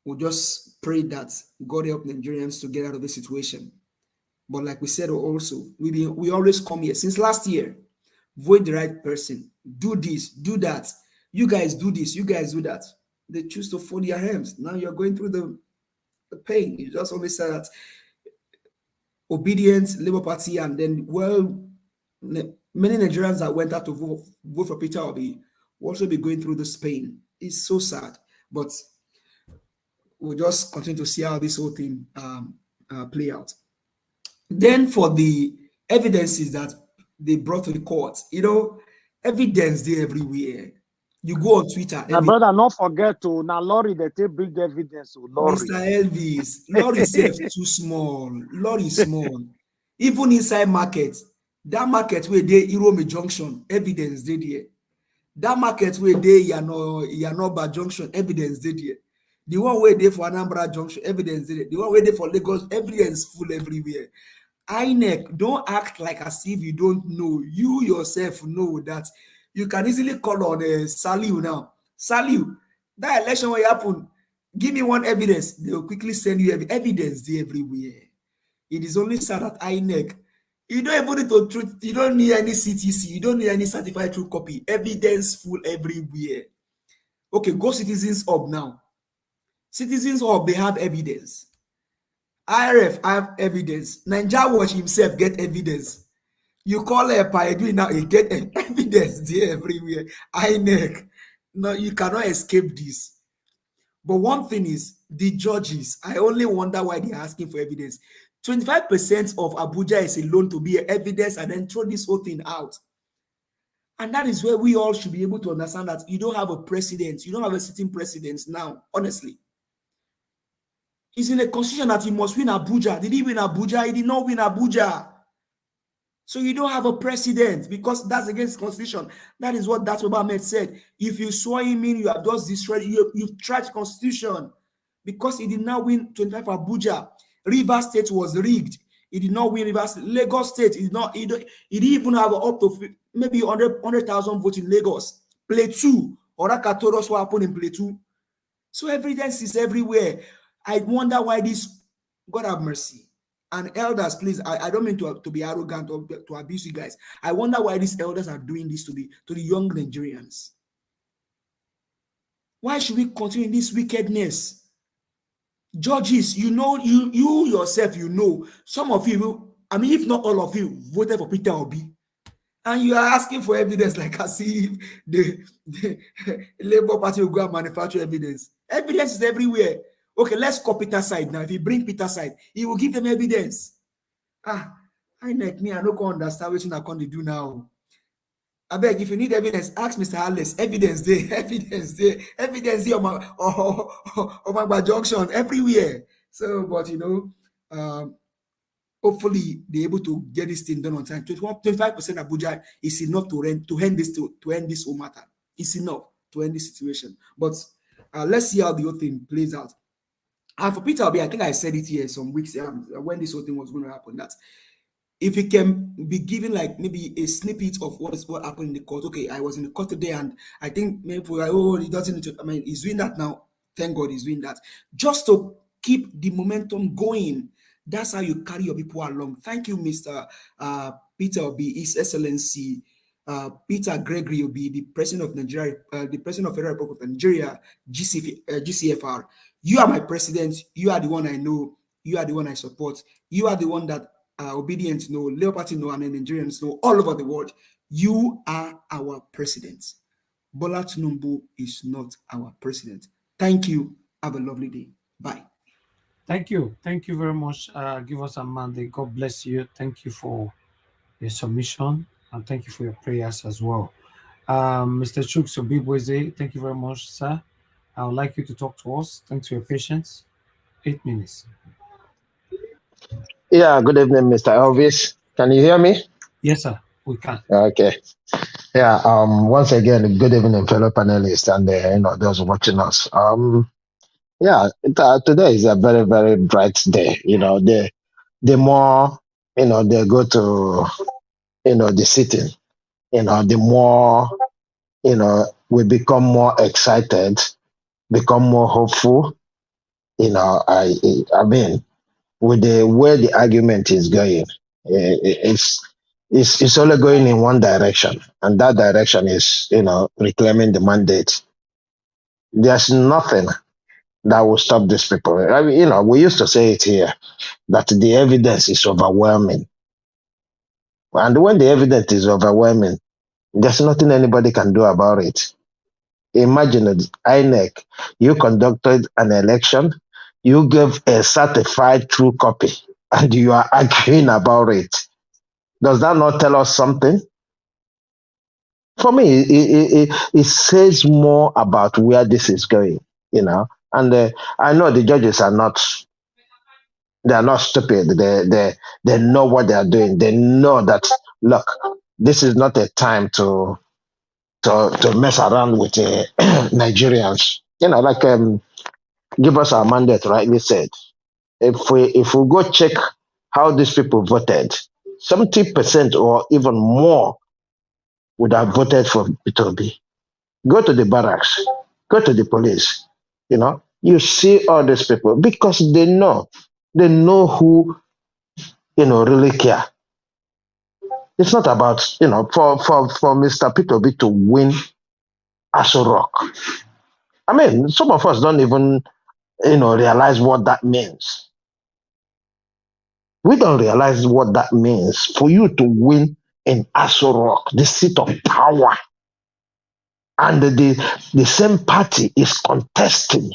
We'll just pray that God help Nigerians to get out of this situation. But like we said also, we always come here since last year. Vote the right person. Do this, do that. You guys do this, you guys do that. They choose to fold their hands. Now you're going through the pain. You just always say that obedience, Labour Party, and then, many Nigerians that went out to vote for Peter Obi will also be going through this pain. It's so sad. But we'll just continue to see how this whole thing play out. Then for the evidences that they brought to the court, evidence there everywhere. You go on Twitter. My brother, not forget to now Lorry, they take big evidence. Lorry. Mr. Elvis, Lorry is too small. Lorry is small. Even inside market, that market where they Irome Junction, evidence they there. That market where they Yanoba Junction, evidence they there. The one where they for Anambra Junction, evidence there. The one where they for Lagos, evidence full everywhere. INEC, don't act like as if you don't know. You yourself know that you can easily call on Saliu now. Saliu, that election will happen. Give me one evidence. They will quickly send you evidence there everywhere. It is only sad that INEC, you don't even need to truth. You don't need any CTC. You don't need any certified true copy. Evidence full everywhere. Okay, go Citizens Hub now. Citizens Hub, they have evidence. IRF have evidence. Ninja Watch himself get evidence. You call a Paidu now, you get evidence there everywhere. INEC. No, you cannot escape this. But one thing is, the judges, I only wonder why they're asking for evidence. 25% of Abuja is alone to be evidence and then throw this whole thing out. And that is where we all should be able to understand that you don't have a president. You don't have a sitting president now, honestly. It's in the constitution that he must win Abuja. Did he win Abuja? He did not win Abuja. So you don't have a president because that's against the constitution. That is what that Obama said. If you swear him in, you have just destroyed, you've trashed the constitution because he did not win 25 Abuja. Rivers State was rigged. He did not win Rivers State. Lagos State, he didn't even have up to maybe 100,000 votes in Lagos. Plateau, or that told us what happened in Plateau. So evidence is everywhere. I wonder why this, God have mercy. And elders, please, I don't mean to be arrogant or to abuse you guys. I wonder why these elders are doing this to the young Nigerians. Why should we continue this wickedness? Judges, you know, you yourself, you know, some of you, I mean, if not all of you, voted for Peter Obi. And you are asking for evidence like as if the Labour Party will go and manufacture evidence. Evidence is everywhere. Okay, let's call Peter's side now. If you bring Peter's side, he will give them evidence. I like me, I don't understand what I can do now. I beg, if you need evidence, ask Mr. Harless. Evidence there, evidence there on my junction, everywhere. So, but you know, hopefully they're able to get this thing done on time. 25% Abuja is enough to end this whole matter. It's enough to end this situation. But let's see how the whole thing plays out. And for Peter Obi, I think I said it here some weeks when this whole thing was going to happen, that if he can be given like maybe a snippet of what happened in the court. Okay, I was in the court today, and I think maybe he doesn't need to. I mean, he's doing that now. Thank God he's doing that. Just to keep the momentum going. That's how you carry your people along. Thank you, Mr. Peter Obi, His Excellency Peter Gregory Obi, the President of Nigeria, the President of Federal Republic of Nigeria, GCFR. You are my president. You are the one I know. You are the one I support. You are the one that Obedience know, Labour Party know, and Nigerians know all over the world. You are our president. Bola Tinubu is not our president. Thank you. Have a lovely day. Bye. Thank you. Thank you very much. Give us a mandate. God bless you. Thank you for your submission, and thank you for your prayers as well. Mr. Chuks Obibweze, thank you very much, sir. I would like you to talk to us. Thanks for your patience. 8 minutes. Yeah, good evening, Mr. Elvis. Can you hear me? Yes, sir. We can. Okay. Yeah. Once again, good evening, fellow panelists, and those watching us. Yeah. Today is a very, very bright day. The more they go to the sitting, the more we become more excited, become more hopeful. I mean, with the way the argument is going, it's only going in one direction, and that direction is reclaiming the mandate. There's nothing that will stop these people. I mean, we used to say it here that the evidence is overwhelming, and when the evidence is overwhelming, there's nothing anybody can do about it. Imagine it, INEC, you conducted an election, you gave a certified true copy, and you are arguing about it. Does that not tell us something? For me, it says more about where this is going, And I know the judges are not stupid. They know what they are doing. They know that, look, this is not a time to mess around with Nigerians. Give us our mandate, rightly said. If we go check how these people voted, 70% or even more would have voted for Peter Obi. Go to the barracks, go to the police. You see all these people because they know who really care. It's not about for Mr. Peter Obi to win Aso Rock. I mean, some of us don't even realize what that means. We don't realize what that means for you to win in Aso Rock, the seat of power, and the same party is contesting.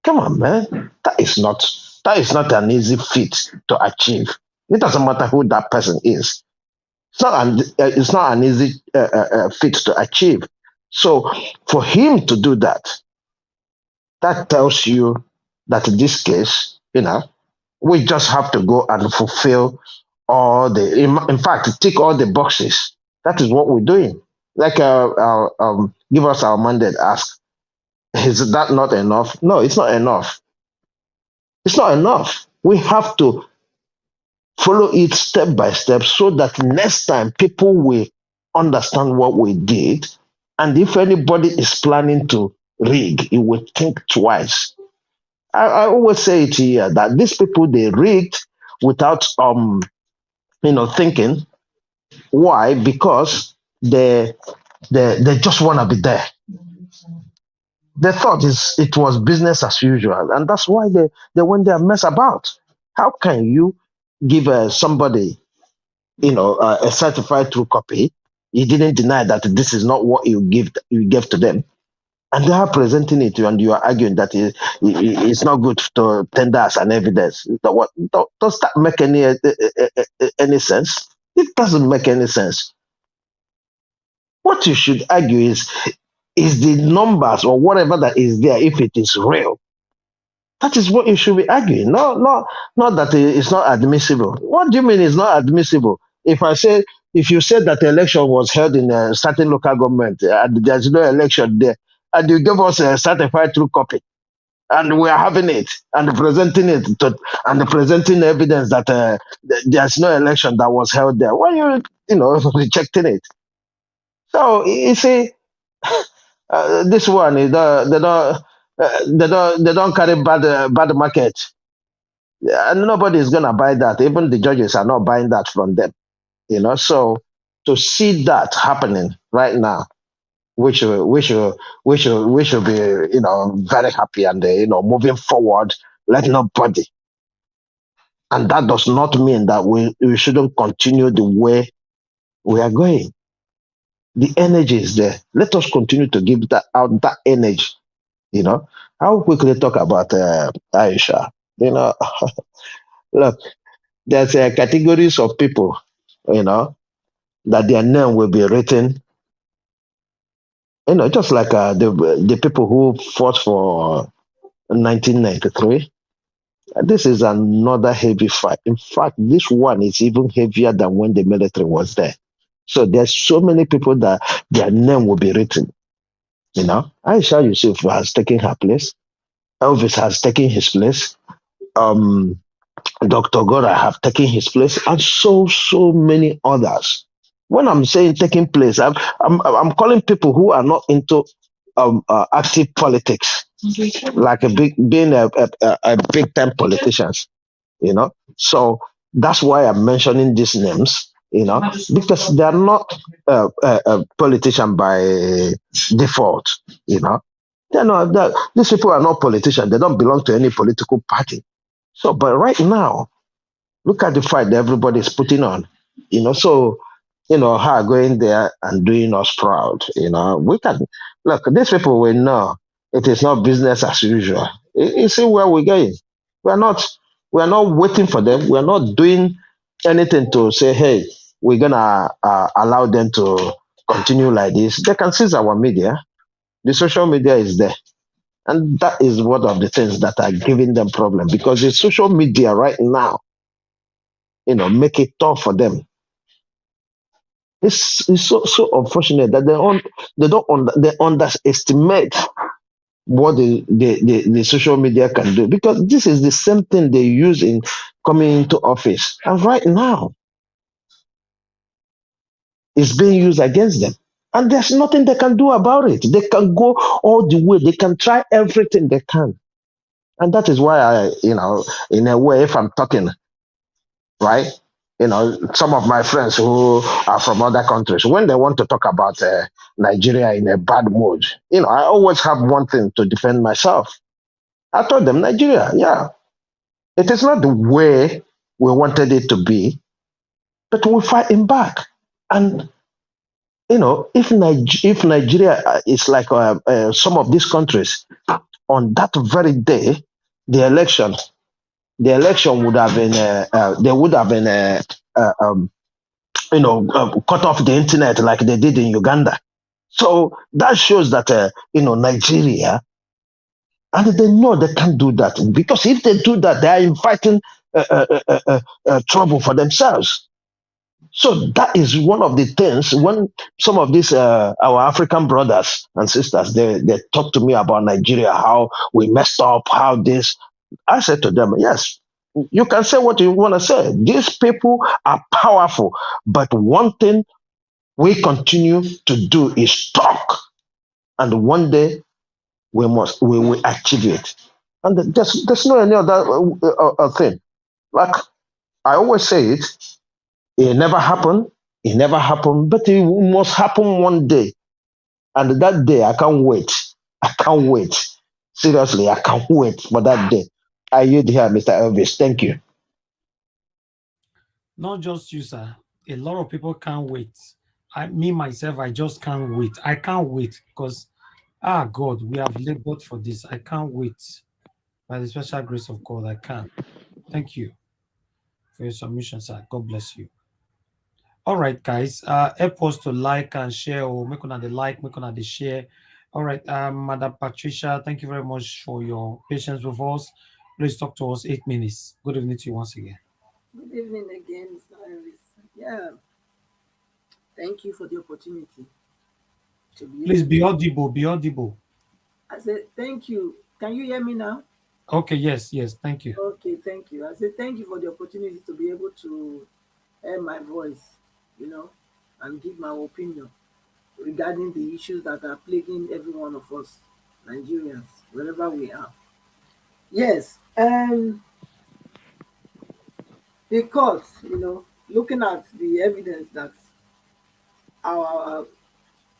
Come on, man. That is not an easy feat to achieve. It doesn't matter who that person is. It's not an easy feat to achieve. So for him to do that, that tells you that in this case, we just have to go and fulfill in fact, tick all the boxes. That is what we're doing. Like give us our mandate, ask, is that not enough? No, it's not enough. It's not enough. We have to follow it step by step so that next time people will understand what we did. And if anybody is planning to rig, it will think twice. I always say it here that these people, they rigged without thinking. Why? Because they just want to be there. They thought it was business as usual, and that's why they went there and mess about. How can you give somebody a certified true copy? You didn't deny that this is not what you gave to them, and they are presenting it to you, and you are arguing that it's not good to tender as an evidence. Does that make any sense? It doesn't make any sense. What you should argue is the numbers or whatever that is there, if it is real. That is what you should be arguing. Not that it's not admissible. What do you mean it's not admissible? If you said that the election was held in a certain local government and there's no election there, and you give us a certified true copy, and we are having it and presenting presenting evidence that there's no election that was held there, why are you rejecting it? So you see, this one they don't carry bad market, and nobody is gonna buy that. Even the judges are not buying that from them. So to see that happening right now, we should be very happy and moving forward. Let nobody, and that does not mean that we shouldn't continue the way we are going. The energy is there. Let us continue to give that energy. I'll quickly talk about Aisha. Look, there's categories of people, that their name will be written. Just like the people who fought for 1993. This is another heavy fight. In fact, this one is even heavier than when the military was there. So there's so many people that their name will be written. Aisha Yusuf has taken her place. Elvis has taken his place. Dr. Gora have taken his place, and so many others. When I'm saying taking place, I'm calling people who are not into active politics, like being a big time politicians. So that's why I'm mentioning these names. Because they are not a politician by default. These people are not politicians. They don't belong to any political party. So, but right now, look at the fight that everybody is putting on. Her going there and doing us proud. We can look. These people will know it is not business as usual. You see where we're going. We're not waiting for them. We're not doing anything to say, hey, we're gonna allow them to continue like this. They can seize our media. The social media is there. And that is one of the things that are giving them problem, because the social media right now, make it tough for them. It's so unfortunate that they underestimate what the social media can do, because this is the same thing they use in coming into office, and right now it's being used against them. And there's nothing they can do about it. They can go all the way. They can try everything they can. And that is why I, in a way, if I'm talking, right, some of my friends who are from other countries, when they want to talk about Nigeria in a bad mood, I always have one thing to defend myself. I told them, Nigeria, yeah, it is not the way we wanted it to be, but we're fighting back. And if Nigeria is like some of these countries, on that very day, the election would have been they would have been cut off the internet like they did in Uganda. So that shows that Nigeria, and they know they can't do that, because if they do that, they are inviting trouble for themselves. So that is one of the things when some of these our African brothers and sisters they talk to me about Nigeria, how we messed up, how this. I said to them, yes, you can say what you want to say. These people are powerful, but one thing we continue to do is talk, and one day we will achieve it. And there's no any other thing. Like I always say it. It never happened. It never happened, but it must happen one day. And that day, I can't wait. I can't wait. Seriously, I can't wait for that day. I yield here, Mr. Elvis. Thank you. Not just you, sir. A lot of people can't wait. Myself, I just can't wait. I can't wait because, God, we have labored for this. I can't wait. By the special grace of God, I can't. Thank you for your submission, sir. God bless you. All right, guys. Help us to like and share, or make on the like, make on the share. All right, Madam Patricia, thank you very much for your patience with us. Please talk to us 8 minutes. Good evening to you once again. Good evening again, Mr. Elvis. Yeah. Thank you for the opportunity. Please be audible, be audible. I said thank you. Can you hear me now? Okay, yes, thank you. Okay, thank you. I said thank you for the opportunity to be able to hear my voice, and give my opinion regarding the issues that are plaguing every one of us, Nigerians, wherever we are. Yes, because, looking at the evidence that our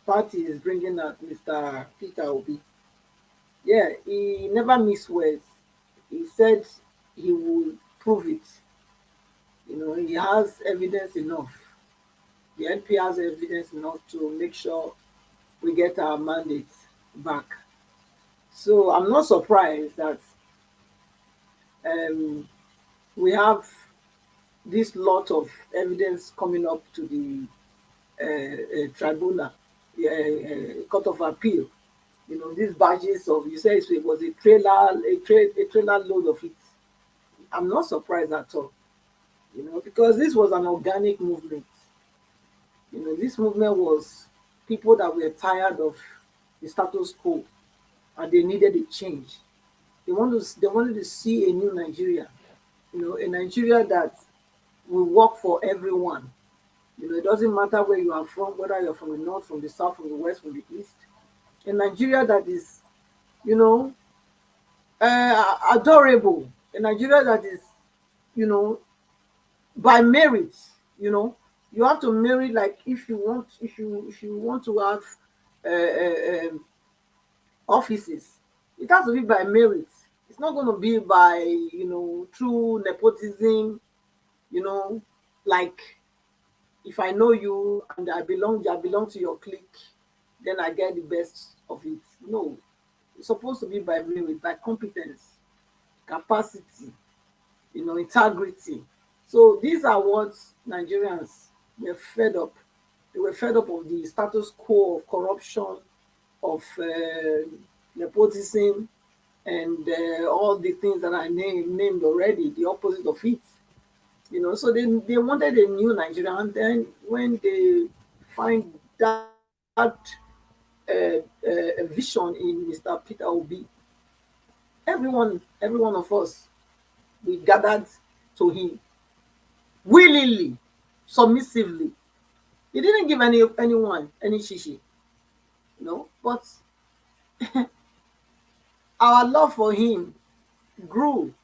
party is bringing at Mr. Peter Obi, yeah, he never missed words. He said he would prove it. He has evidence enough. The NP has evidence enough to make sure we get our mandate back. So I'm not surprised that we have this lot of evidence coming up to the tribunal, court of appeal. These badges of, you say it was a trailer load of it. I'm not surprised at all, because this was an organic movement. This movement was people that were tired of the status quo and they needed a change. They wanted to see a new Nigeria, a Nigeria that will work for everyone. It doesn't matter where you are from, whether you're from the north, from the south, from the west, from the east. A Nigeria that is, adorable. A Nigeria that is, by merit. You have to merit, like if you want to have offices, it has to be by merit. It's not going to be by through nepotism. Like if I know you and I belong to your clique, then I get the best of it. No, it's supposed to be by merit, by competence, capacity, integrity. So these are what Nigerians were fed up. They were fed up of the status quo of corruption, of nepotism, and all the things that I named already, the opposite of it. So they wanted a new Nigeria, and then when they find that vision in Mr. Peter Obi, every one of us, we gathered to him willingly, submissively. He didn't give anyone any shishi, but our love for him grew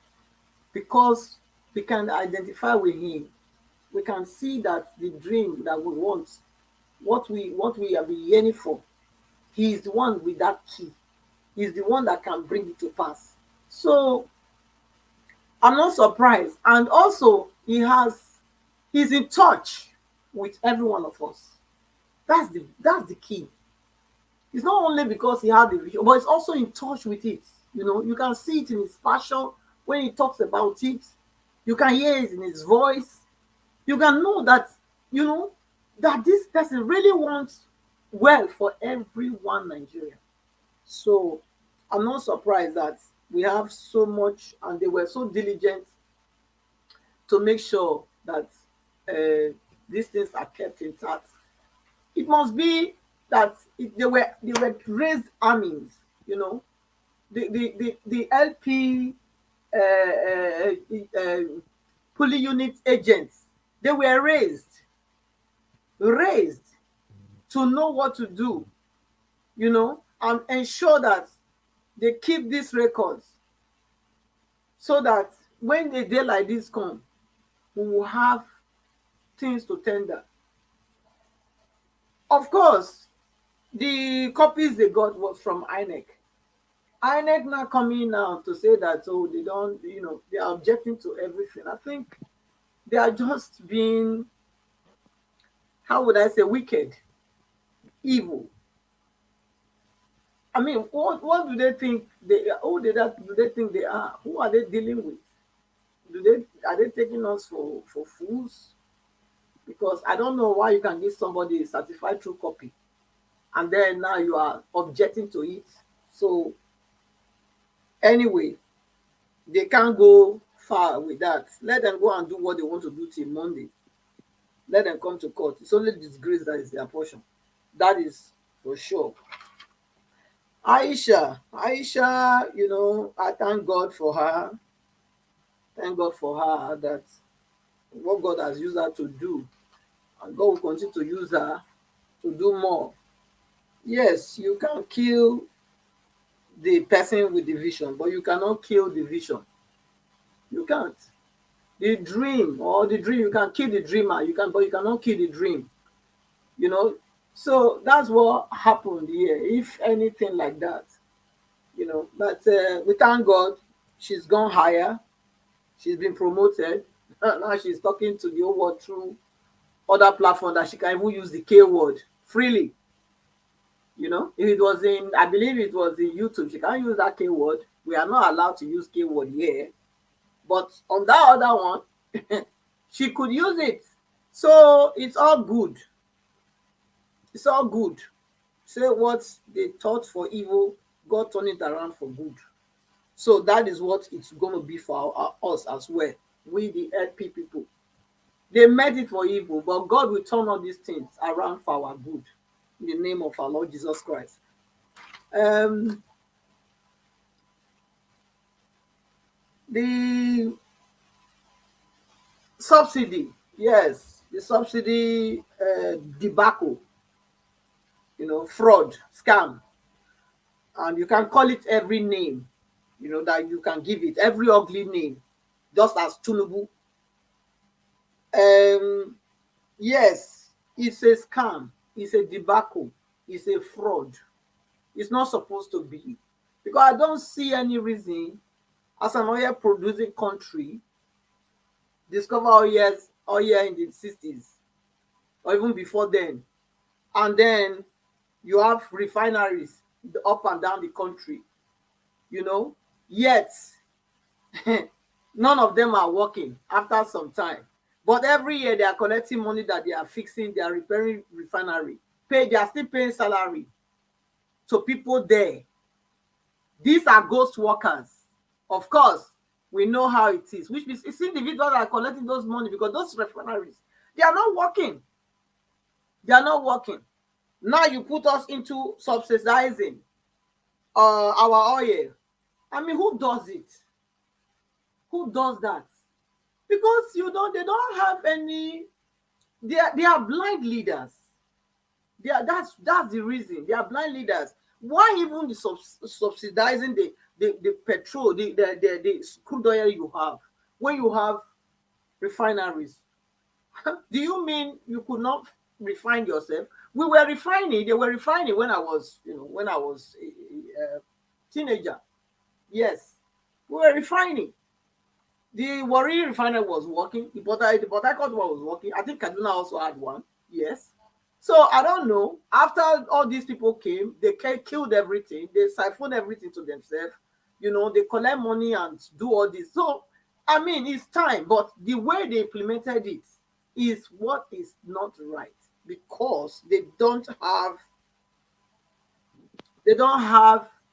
because we can identify with him. We can see that the dream that we want, what we have been yearning for, he is the one with that key. He's the one that can bring it to pass. So I'm not surprised. And also he has He's in touch with every one of us. That's the key. It's not only because he had the vision, but it's also in touch with it. You know, you can see it in his passion when he talks about it. You can hear it in his voice. You can know that, you know, that this person really wants well for everyone Nigerian. So I'm not surprised that we have so much, and they were so diligent to make sure that these things are kept intact. It must be that they were raised armies, you know. The LP police unit agents, they were raised to know what to do, you know, and ensure that they keep these records so that when a day like this come, we will have things to tender. Of course, the copies they got was from INEC. INEC now coming now to say that, oh, they don't, you know, they are objecting to everything. I think they are just being, how would I say, wicked, evil. I mean, what do they think they are? Who do they think they are? Who are they dealing with? Are they taking us for fools? Because I don't know why you can give somebody a certified true copy and then now you are objecting to it. So anyway, they can't go far with that. Let them go and do what they want to do till Monday. Let them come to court. It's only disgrace that is their portion. That is for sure. Aisha, you know, I thank God for her. Thank God for her that what God has used her to do. And God will continue to use her to do more. Yes, you can kill the person with the vision, but you cannot kill the vision. You can't. The dream, you can kill the dreamer, but you cannot kill the dream. You know, so that's what happened here. If anything like that, you know, but we thank God she's gone higher. She's been promoted. Now she's talking to the whole world through other platforms that she can even use the K word freely. You know, if it was in, I believe it was in YouTube, she can't use that K word. We are not allowed to use K word here. But on that other one, she could use it. So it's all good. It's all good. Say what they thought for evil, God turned it around for good. So that is what it's going to be for us as well. We, the LP people. They meant it for evil, but God will turn all these things around for our good. In the name of our Lord Jesus Christ. The subsidy, yes, the subsidy debacle, you know, fraud, scam. And you can call it every name, you know, that you can give it, every ugly name, just as Tunubu. Yes, it's a scam, it's a debacle, it's a fraud. It's not supposed to be. Because I don't see any reason as an oil producing country discover oil in the 60s or even before then. And then you have refineries up and down the country, you know, yet none of them are working after some time. But every year they are collecting money that they are fixing, they are repairing refinery. They are still paying salary to people there. These are ghost workers. Of course, we know how it is, which means it's individuals that are collecting those money because those refineries, they are not working. They are not working. Now you put us into subsidizing our oil. I mean, who does it? Who does that? Because they don't have any. They are blind leaders. That's the reason. They are blind leaders. Why even the subsidizing the petrol, the crude oil you have when you have refineries? Do you mean you could not refine yourself? We were refining. They were refining when I was a teenager. Yes, we were refining. The Warri refinery was working. The Port Harcourt one was working. I think Kaduna also had one. Yes. So I don't know. After all these people came, they killed everything. They siphoned everything to themselves. You know, they collect money and do all this. So, I mean, it's time. But the way they implemented it is what is not right, because they don't have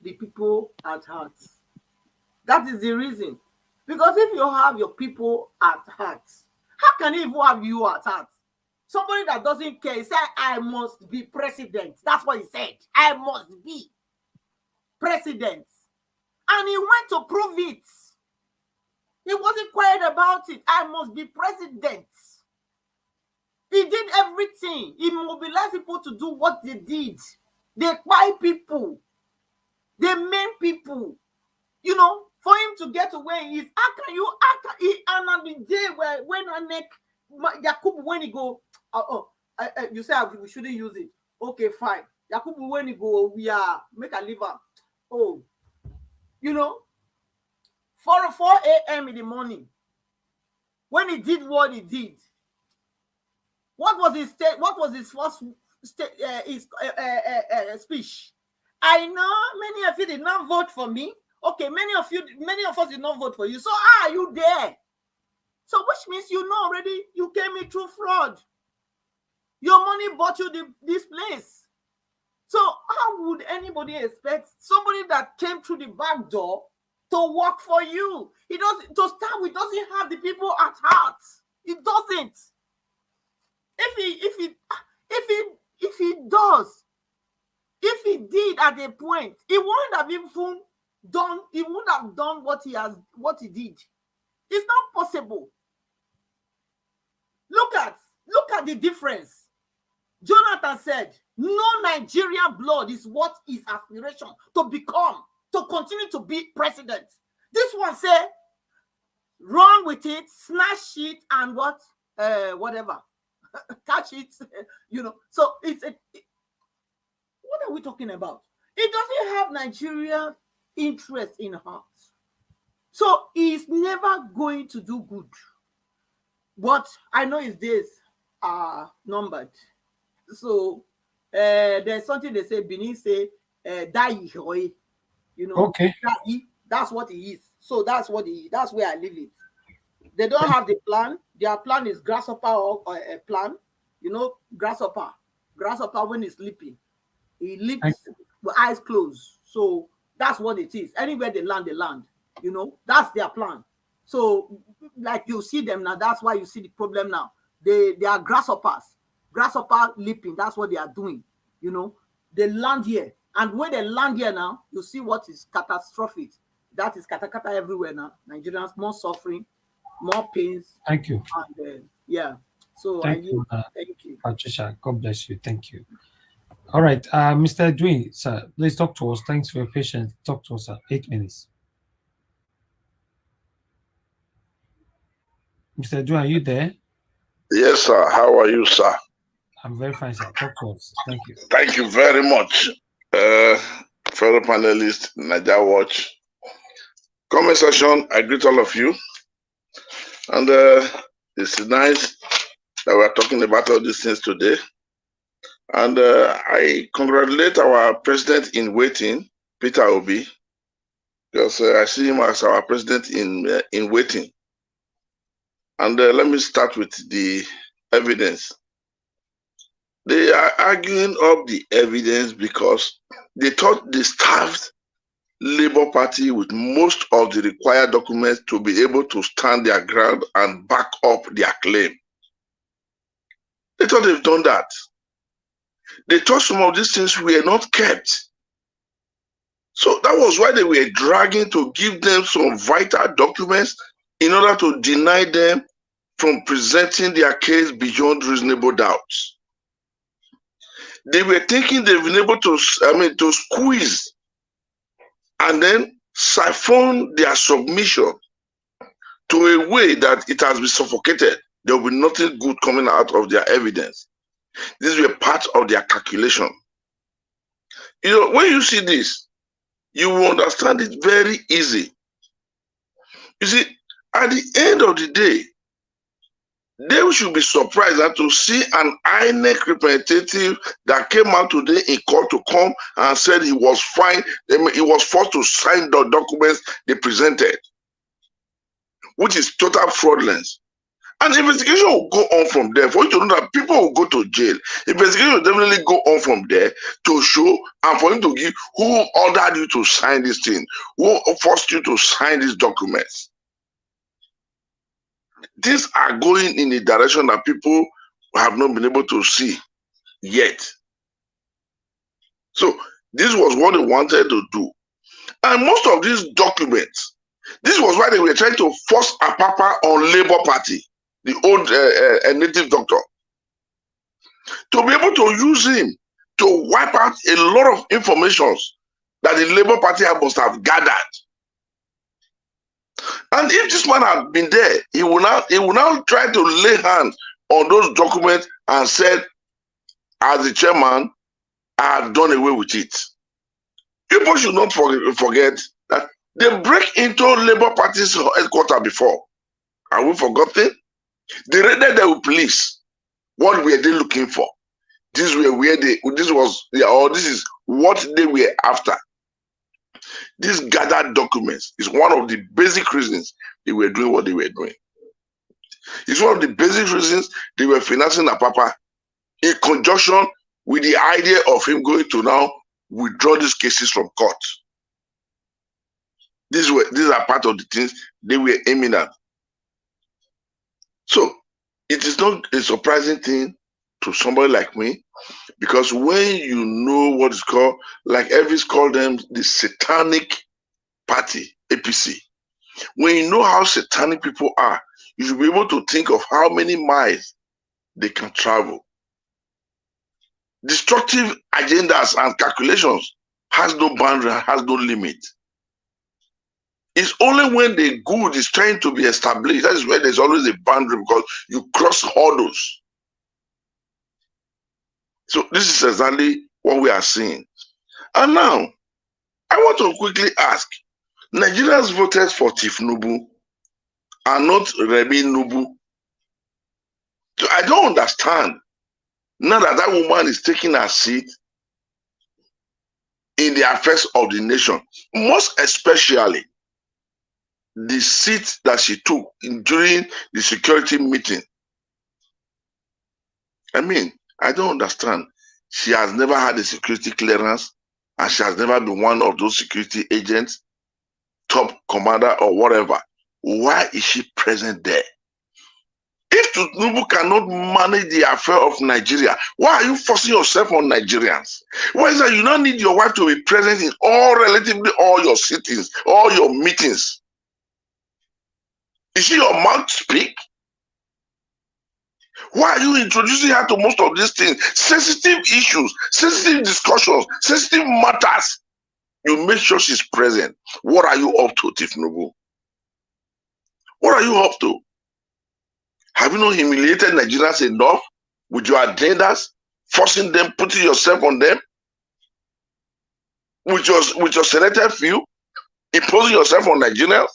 the people at heart. That is the reason. Because if you have your people at heart, how can he even have you at heart? Somebody that doesn't care, he said, I must be president. That's what he said. I must be president. And he went to prove it. He wasn't quiet about it. I must be president. He did everything. He mobilized people to do what they did. They buy people. They maim people. You know, for him to get to where he is, how can you act? And on the day when INEC, Yakubu, when he go, you say we shouldn't use it. Okay, fine. Yakubu, when he go, we are make a liver. Oh, you know, 4 a.m. in the morning, when he did what he did, what was his first speech? I know many of you did not vote for me. Okay, many of us did not vote for you. So are you there? So which means you know already you came in through fraud. Your money bought you this place. So how would anybody expect somebody that came through the back door to work for you? He doesn't. To start with, doesn't have the people at heart. It doesn't. If he did at a point, he wouldn't have even done. He wouldn't have done what he did. It's not possible. Look at the difference. Jonathan said, no Nigerian blood is what his aspiration to continue to be president. This one said, run with it, snatch it, and whatever. Catch it, you know. So what are we talking about? It doesn't have Nigeria interest in heart. So he's never going to do good. But I know his days are numbered. So there's something they say, Benin say, die, you know. Okay. That's what he is. So that's where I leave it. They don't have the plan. Their plan is grasshopper or a plan. You know, grasshopper when he's sleeping. He leaps with eyes closed. So that's what it is. Anywhere they land, You know, that's their plan. So, like you see them now, that's why you see the problem now. They are grasshoppers. Grasshopper leaping, that's what they are doing. You know, they land here. And when they land here now, you see what is catastrophic. That is katakata everywhere now. Nigerians, more suffering, more pains. Thank you. And yeah. So thank you, Patricia. God bless you. Thank you. All right, Mr. Edwin, sir, please talk to us. Thanks for your patience. Talk to us, sir. 8 minutes. Mr. Edwin, are you there? Yes, sir. How are you, sir? I'm very fine, sir. Talk to us. Thank you. Thank you very much, fellow panelists, Niger Watch. Comment section, I greet all of you. And it's nice that we're talking about all these things today. And I congratulate our president in waiting, Peter Obi, because I see him as our president in waiting. And let me start with the evidence. They are arguing up the evidence because they thought they staffed Labour Party with most of the required documents to be able to stand their ground and back up their claim. They thought they've done that. They thought some of these things were not kept. So that was why they were dragging to give them some vital documents in order to deny them from presenting their case beyond reasonable doubts. They were thinking they've been able to, to squeeze and then siphon their submission to a way that it has been suffocated. There will be nothing good coming out of their evidence. These were part of their calculation. You know, when you see this, you will understand it very easy. You see, At the end of the day, they should be surprised that to see an INEC representative that came out today in court to come and said he was fine, he was forced to sign the documents they presented, which is total fraudulence. And investigation will go on from there. For you to know that people will go to jail, investigation will definitely go on from there to show and for him to give who ordered you to sign this thing, who forced you to sign these documents. These are going in a direction that people have not been able to see yet. So this was what they wanted to do. And most of these documents, this was why they were trying to force a papa on Labour Party, the old native doctor, to be able to use him to wipe out a lot of information that the Labour Party must have gathered. And if this man had been there, he will now try to lay hands on those documents and said, as the chairman, I have done away with it. People should not forget that they break into Labour Party's headquarters before. Have we forgotten? They raided them with police. What were they looking for? This is what they were after. These gathered documents is one of the basic reasons they were doing what they were doing. It's one of the basic reasons they were financing Apapa in conjunction with the idea of him going to now withdraw these cases from court. These are part of the things they were aiming at. So it is not a surprising thing to somebody like me, because when you know what is called, like Elvis called them, the satanic party, APC, when you know how satanic people are, you should be able to think of how many miles they can travel. Destructive agendas and calculations has no boundary, has no limit. It's only when the good is trying to be established, that is where there's always a boundary, because you cross hurdles. So this is exactly what we are seeing. And now, I want to quickly ask, Nigerians voted for Tifnubu and not Remi Nubu. So I don't understand, now that that woman is taking her seat in the affairs of the nation, most especially the seat that she took during the security meeting. I mean, I don't understand. She has never had a security clearance, and she has never been one of those security agents, top commander or whatever. Why is she present there? If Tinubu cannot manage the affair of Nigeria, why are you forcing yourself on Nigerians? Why is that you don't need your wife to be present in relatively all your sittings, all your meetings? Is she your mouth speak? Why are you introducing her to most of these things? Sensitive issues, sensitive discussions, sensitive matters. You make sure she's present. What are you up to, Tifnubu? What are you up to? Have you not humiliated Nigerians enough with your agendas, forcing them, putting yourself on them? With your selected few, imposing yourself on Nigerians?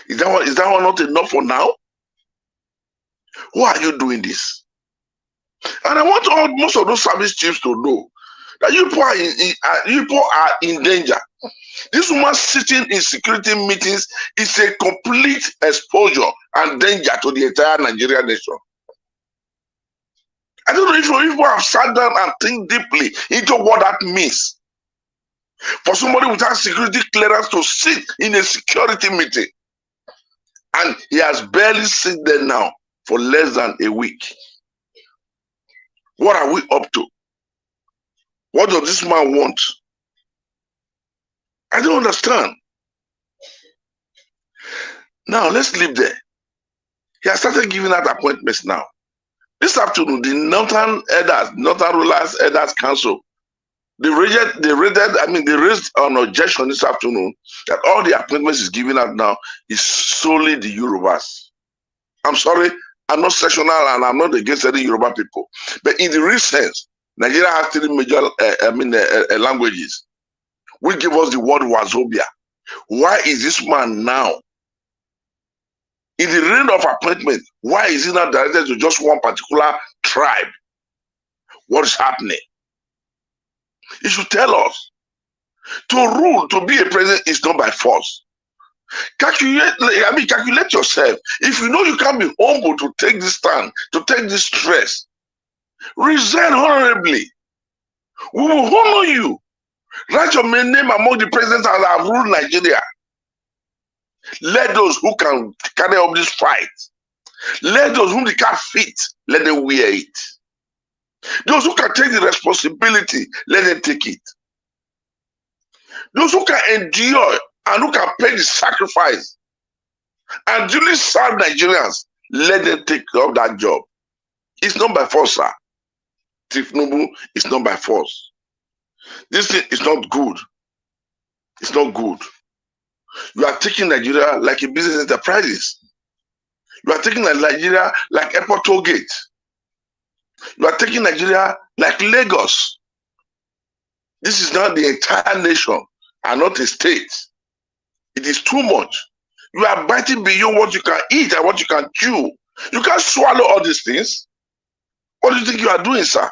Is that one not enough for now? Why are you doing this? And I want most of those service chiefs to know that you people are in danger. This woman sitting in security meetings is a complete exposure and danger to the entire Nigerian nation. I don't know if people have sat down and think deeply into what that means. For somebody without security clearance to sit in a security meeting, and he has barely sit there now for less than a week. What are we up to? What does this man want? I don't understand. Now, let's leave there. He has started giving out appointments now. This afternoon, the Northern Rulers Elders Council, they raised an objection this afternoon that all the appointments is given out now is solely the Yorubas. I'm sorry, I'm not sectional and I'm not against any Yoruba people. But in the real sense, Nigeria has 3 major languages, which give us the word Wazobia. Why is this man now in the reign of appointment, why is it not directed to just one particular tribe? What is happening? He should tell us. To rule, to be a president is not by force. Calculate yourself. If you know you can't be humble to take this stand, to take this stress, resign honorably. We will honor you. Write your name among the presidents that have ruled Nigeria. Let those who can carry up this fight, let those whom they can't fit, let them wear it. Those who can take the responsibility, let them take it. Those who can endure and who can pay the sacrifice and duly serve Nigerians, let them take up that job. It's not by force, sir. Tifnubu, it's not by force. This thing is not good. It's not good. You are taking Nigeria like a business enterprise. You are taking Nigeria like airport toll gate. You are taking Nigeria like Lagos. This is not the entire nation and not a state. It is too much. You are biting beyond what you can eat and what you can chew. You can't swallow all these things. What do you think you are doing, sir?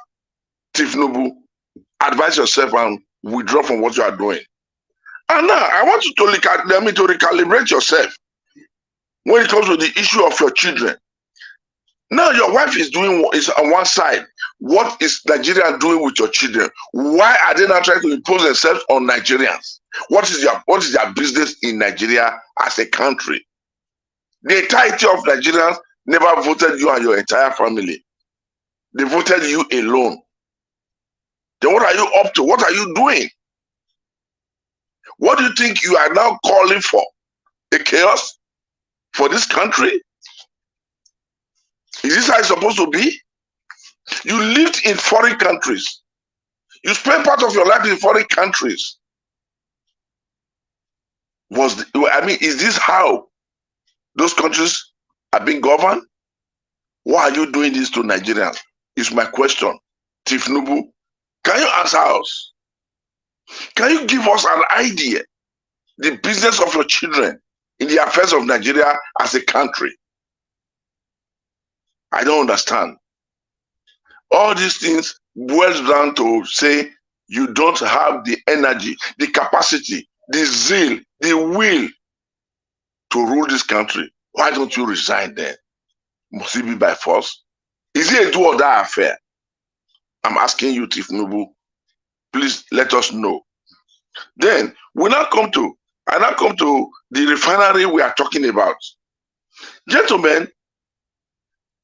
Tifnubu, advise yourself and withdraw from what you are doing. And now, I want you to recalibrate yourself when it comes to the issue of your children. Now, your wife is on one side. What is Nigeria doing with your children? Why are they not trying to impose themselves on Nigerians? What is their business in Nigeria as a country? The entirety of Nigerians never voted you and your entire family. They voted you alone. Then what are you up to? What are you doing? What do you think you are now calling for? A chaos for this country? Is this how it's supposed to be? You lived in foreign countries. You spent part of your life in foreign countries. Is this how those countries are being governed? Why are you doing this to Nigerians? Is my question. Tifnubu, can you answer us? Can you give us an idea, the business of your children in the affairs of Nigeria as a country? I don't understand. All these things boils down to say you don't have the energy, the capacity, the zeal, the will to rule this country. Why don't you resign then? Must it be by force? Is it a do or die affair? I'm asking you, Tifnubu. Please let us know. Then I now come to the refinery we are talking about. Gentlemen,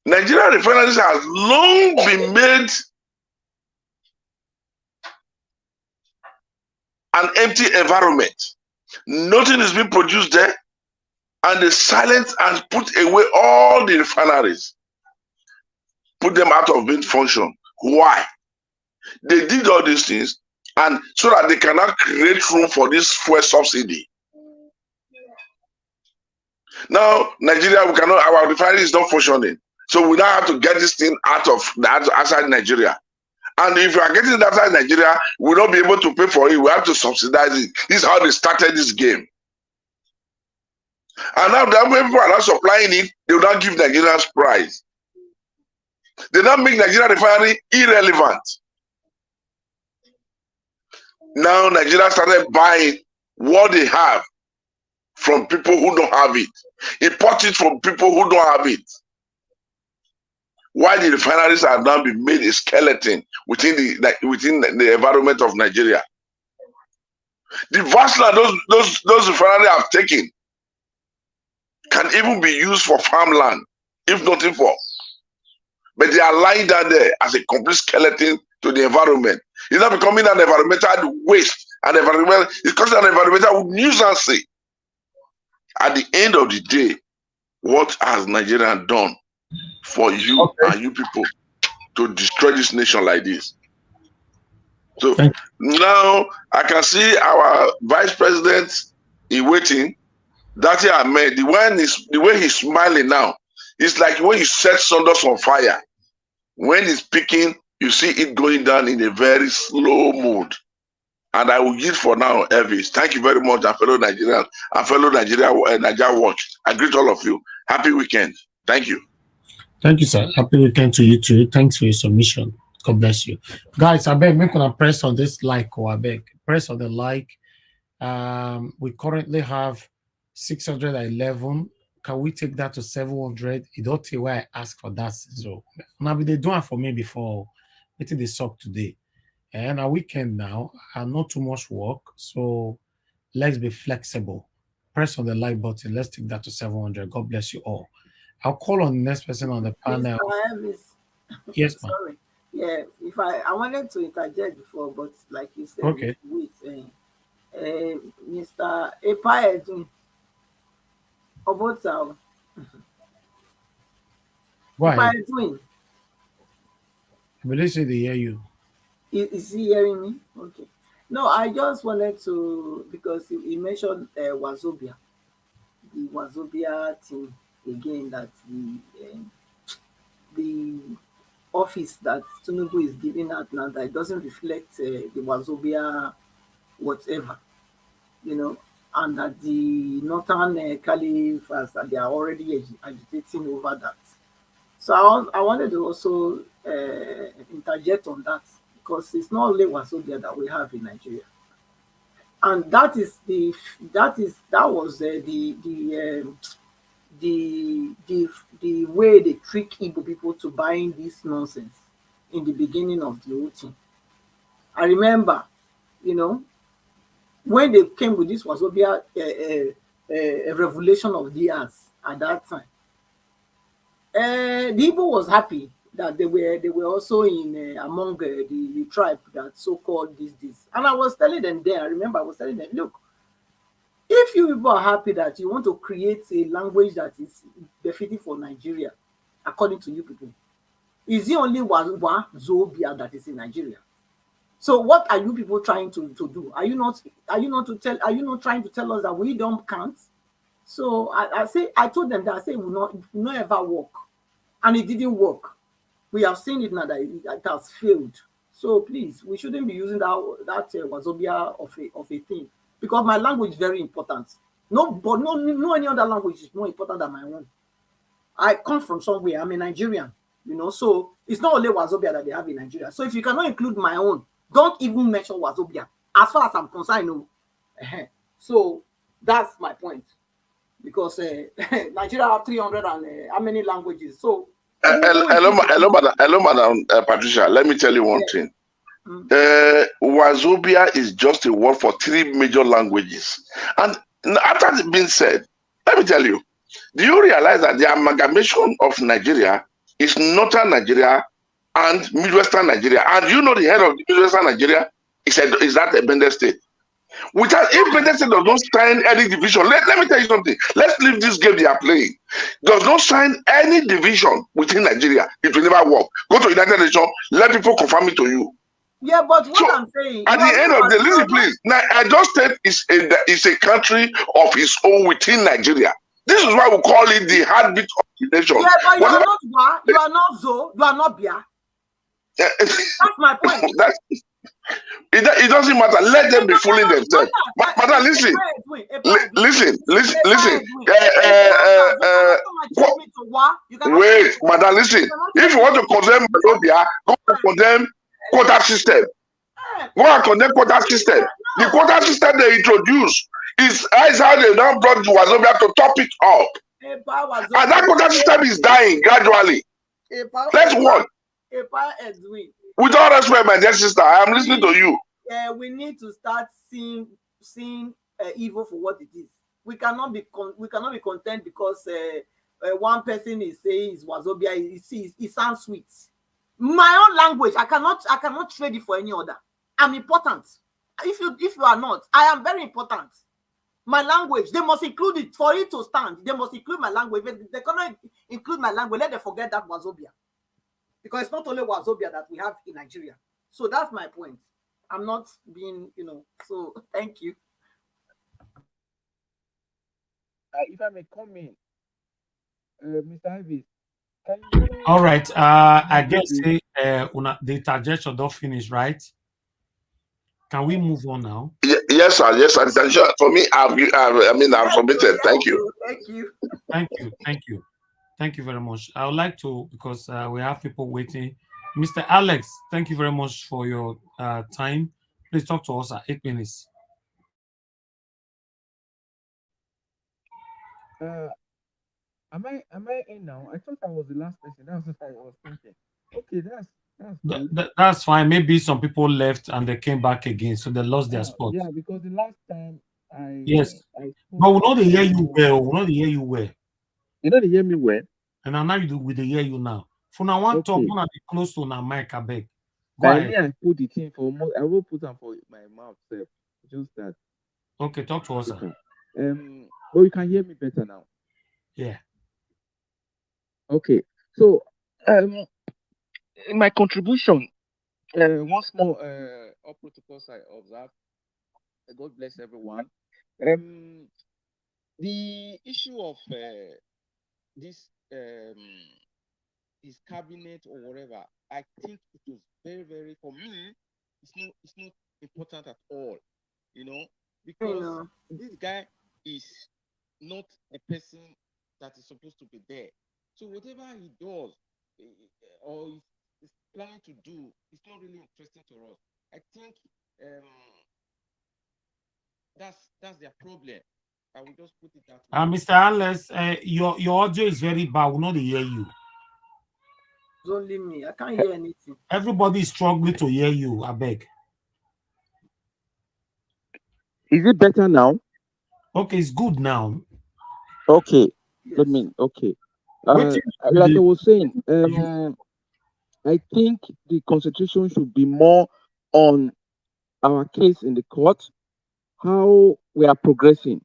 Nigerian refineries have long been made an empty environment. Nothing is being produced there, and they silence and put away all the refineries, put them out of being function. Why? They did all these things, and so that they cannot create room for this fuel subsidy. Now, Nigeria, our refinery is not functioning. So we now have to get this thing outside Nigeria. And if you are getting it outside Nigeria, we will not be able to pay for it. We have to subsidize it. This is how they started this game. And now that when people are not supplying it, they will not give Nigerians price. They now make Nigeria refinery irrelevant. Now Nigeria started buying what they have from people who don't have it. Import it from people who don't have it. Why the refineries have now been made a skeleton within the environment of Nigeria. The vast land those refineries have taken can even be used for farmland, if nothing for. But they are lying down there as a complete skeleton to the environment. It's not becoming an environmental waste, it's causing an environmental nuisance. At the end of the day, what has Nigeria done for you and you people to destroy this nation like this? So now I can see our vice president in waiting, Dati Ahmed, the way he's smiling now, it's like when you set sawdust on fire. When it's picking, you see it going down in a very slow mood. And I will yield for now, Elvis. Thank you very much, and fellow Nigerians and fellow Nigeria Watch. I greet all of you. Happy weekend. Thank you. Thank you, sir. Happy weekend to you too. Thanks for your submission. God bless you. Guys, I beg, make gonna press on this like, or I beg. Press on the like. We currently have 611. Can we take that to 700? It don't tell why I ask for that. So now they do it for me before. It is the sub today. And a weekend now, not too much work. So let's be flexible. Press on the like button. Let's take that to 700. God bless you all. I'll call on the next person on the panel. Yes, ma'am. Sorry. Yeah, if I wanted to interject before, but like you said, okay. With Mr. Epa Obotao. Go ahead. I believe they hear you. Is he hearing me? Okay. No, I just wanted to, because he mentioned Wazobia, the Wazobia thing again, that the office that Tinubu is giving out now, that it doesn't reflect the Wazobia whatever, and that the Northern Caliphs, they are already agitating over that. So I wanted to also interject on that, because it's not only Wazobia that we have in Nigeria, and that was the way they trick Igbo people to buying this nonsense in the beginning of the whole thing. I remember, when they came with this Wazobia revelation of theirs at that time, the Igbo was happy that they were also in among the tribe that so-called this. And I was telling them there, I remember I was telling them, look, if you people are happy that you want to create a language that is befitting for Nigeria, according to you people, is it only Wazobia that is in Nigeria? So what are you people trying to do? Are you not trying to tell us that we don't count? So I told them that I said it will not ever work. And it didn't work. We have seen it now that it has failed. So please, we shouldn't be using that Wazobia of a thing, because my language is very important. No any other language is more important than my own. I come from somewhere. I'm a Nigerian, so it's not only Wazobia that they have in Nigeria. So if you cannot include my own, don't even mention Wazobia. As far as I'm concerned, no. So that's my point. Because Nigeria have 300 and how many languages? So hello, Madam Patricia. Let me tell you one thing. Wazobia is just a word for 3 major languages. And after it being said, let me tell you, do you realize that the amalgamation of Nigeria is Northern Nigeria and Midwestern Nigeria? And the head of Midwestern Nigeria is that a Bendel state? If Bendel state does not sign any division, let me tell you something. Let's leave this game they are playing. Does not sign any division within Nigeria, it will never work. Go to United Nations, let people confirm it to you. Yeah, but what I'm saying, at the end of the day, listen, please. Now, I just said it's a country of its own within Nigeria. This is why we call it the heartbeat of the nation. Yeah, but you are not Wa, you are not Zo, you are not Bia. That's my point. It doesn't matter. Let them be fooling themselves. Madam, listen. Wait, madam, listen. If you want to condemn Bolivia, go and condemn quota system. Go and condemn quota system. The quota system they introduced is how they now brought Wazobia to top it up. And that quota system is dying gradually. Let's work. With all respect, my dear sister, I am listening to you. We need to start seeing evil for what it is. We cannot be content because one person is saying is Wazobia. It sounds sweet. My own language, I cannot trade it for any other. I'm important. If you are not, I am very important. My language, they must include it for it to stand. They must include my language. If they cannot include my language, let them forget that Wazobia. Because it's not only Wazobia that we have in Nigeria. So that's my point. I'm not being, so thank you. If I may come in, Mr. Harvey. All right. I guess the interjection don't finish, right? Can we move on now? Yes, sir. Yes, sir. For me, I've submitted. Thank you. Thank you. Thank you. Thank you. Thank you very much. I would like to, because we have people waiting. Mr. Alex, thank you very much for your time. Please talk to us at 8 minutes. Am I in now? I thought I was the last person. That's what I was thinking. Okay, that's good. That's fine. Maybe some people left and they came back again, so they lost their spot. Yeah, because the last time Yes, I but we know they hear you well. We know they hear you well. You know they hear me well. And now you do with the hear you now. For now, one talk, Okay. one be close to now mic, I beg. Go I ahead. put the thing for I will put them for my mouth self. Just that. Okay, talk to us. Sir. But you can hear me better now. Yeah. Okay. So in my contribution, once more all protocols I observed. God bless everyone. The issue of this cabinet or whatever, I think it was very, very, for me, it's not important at all, because this guy is not a person that is supposed to be there. So whatever he does or is planning to do, it's not really interesting to us. I think that's their problem. I will just put it that way. Mr. Alex, your audio is very bad. We not hear you. It's only me. I can't hear anything. Everybody is struggling to hear you. I beg. Is it better now? Okay, it's good now. Okay. Yes. Okay. Like I was saying, I think the concentration should be more on our case in the court, how we are progressing.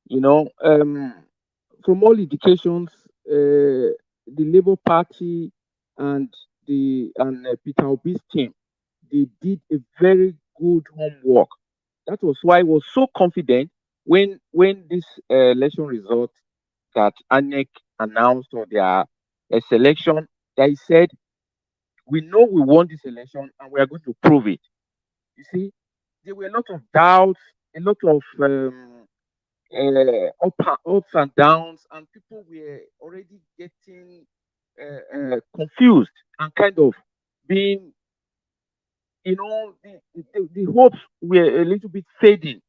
From all indications, the Labour Party and Peter Obi's team, they did a very good homework. That was why I was so confident when this election result that INEC announced or their selection, they said, we know we won this election and we are going to prove it. You see, there were a lot of doubts, a lot of ups and downs, and people were already getting confused and kind of being, the hopes were a little bit fading.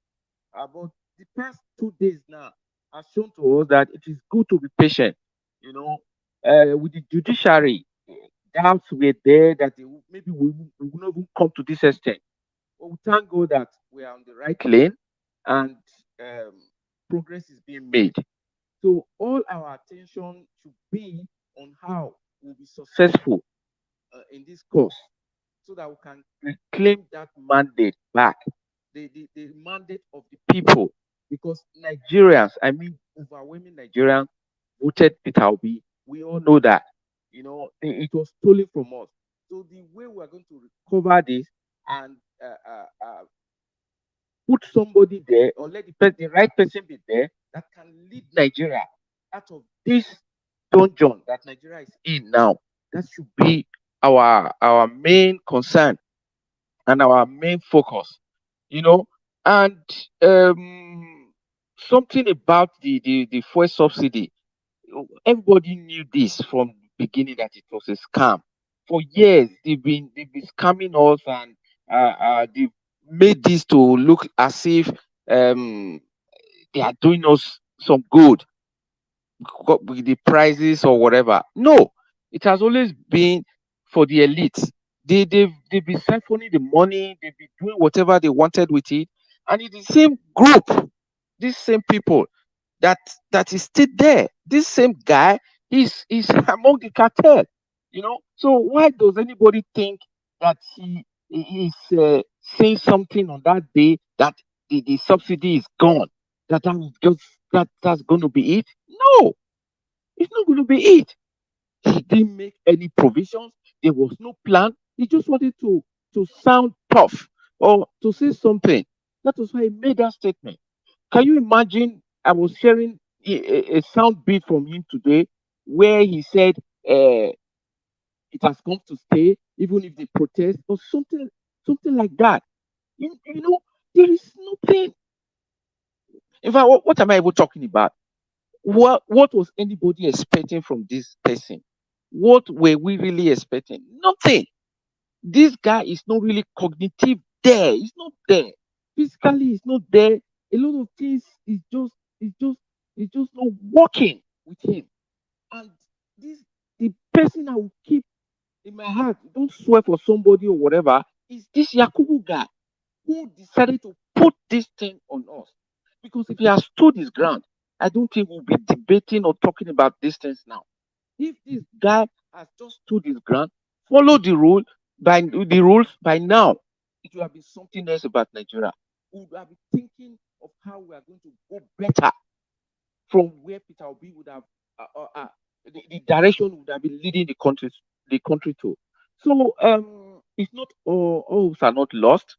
But the past 2 days now has shown to us that it is good to be patient. With the judiciary, doubts were there that maybe we will not even come to this extent. But we thank God that we are on the right lane and progress is being made. So all our attention should be on how we'll be successful in this course so that we can reclaim that mandate back, the mandate of the people. Because Nigerians, overwhelming Nigerians voted Peter Obi. We all know that. It was stolen from us. So the way we are going to recover this and put somebody there or let the right person be there that can lead Nigeria out of this dungeon that Nigeria is in now. That should be our main concern and our main focus. And something about the fuel subsidy. Everybody knew this from the beginning that it was a scam. For years they've been scamming us and they've made this to look as if they are doing us some good with the prices or whatever. No, it has always been for the elites. They've been siphoning the money, they've been doing whatever they wanted with it, and it's the same group, these same people that is still there. This same guy is among the cartel, So why does anybody think that he is saying something on that day that the subsidy is gone? That's going to be it? No, it's not going to be it. He didn't make any provisions. There was no plan. He just wanted to sound tough or to say something. That was why he made that statement. Can you imagine? I was hearing a sound bit from him today where he said it has come to stay, even if they protest or something like that. You know, there is nothing. In fact, what am I even talking about? What was anybody expecting from this person? What were we really expecting? Nothing. This guy is not really cognitive there. He's not there. Physically, he's not there. A lot of things is just not working with him. And this the person I will keep in my heart, don't swear for somebody or whatever, is this Yakubu guy who decided to put this thing on us. Because if he has stood his ground, I don't think we'll be debating or talking about these things now. If this guy has just stood his ground, follow the rules by now, it will have been something else about Nigeria. We would have been thinking of how we are going to go better from where Peter Obi would have the direction would have been leading the country to. So it's not all hopes are not lost.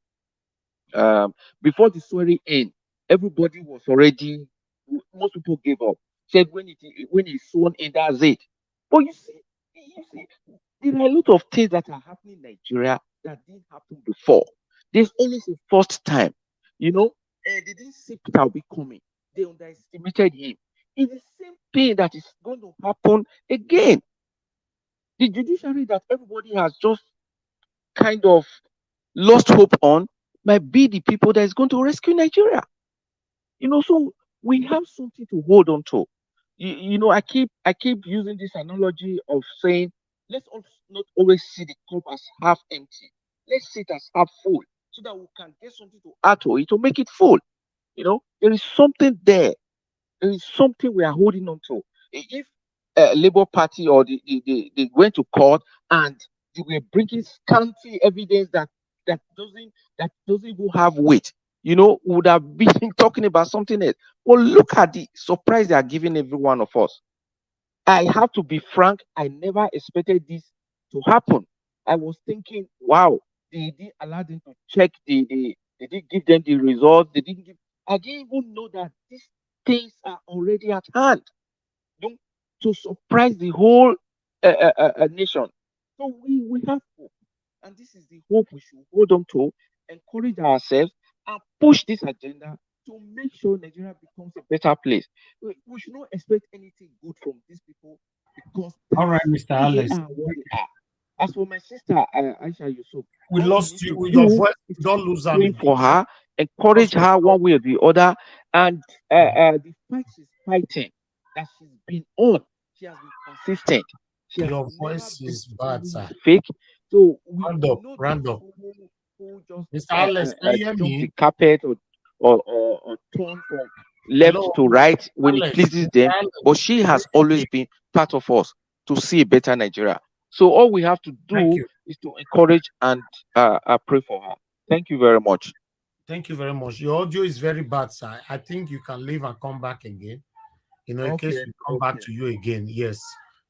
Before the swearing in, everybody was already most people gave up. Said when he's sworn in, that's it. But you see, there are a lot of things that are happening in Nigeria that didn't happen before. There's always a first time. You know, they didn't see Peter Obi coming. They underestimated him. It's the same thing that is going to happen again. The judiciary that everybody has just kind of lost hope on might be the people that is going to rescue Nigeria. So we have something to hold on to. I keep using this analogy of saying, let's not always see the cup as half empty. Let's see it as half full, so that we can get something to add to it to make it full. There is something there. There is something we are holding on to. If Labour Party or they went to court and they were bringing scanty evidence that doesn't even have weight, would have been talking about something else. But look at the surprise they are giving every one of us. I have to be frank, I never expected this to happen. I was thinking, wow, they didn't allow them to check they didn't give them the results, I didn't even know that these things are already at hand. You know, to surprise the whole nation. So we have hope. And this is the hope we should hold on to, encourage ourselves, and push this agenda to make sure Nigeria becomes a better place. We should not expect anything good from these people because All right, Mr. they Alex. are what they are. As for my sister, Aisha Yusuf, We all lost need you. to Your do voice, is to don't keep lose her praying again. for her, encourage Just her one way or the other, and the fight she's fighting, that she's been on, she has been consistent. She has your never voice been is bad, somebody sir. who's fake. So we Round up, know round those up. who just Mr. Alex, can you hear jump the me? carpet or turn from left Hello, to Mr. right when it Alex. pleases Mr. them. But Alex. she has always been part of us to see a better Nigeria. So all we have to Thank do you. is to encourage and pray for her. Thank you very much. Thank you very much. Your audio is very bad, sir. I think you can leave and come back again. In case Okay. we come back to you again. Yes.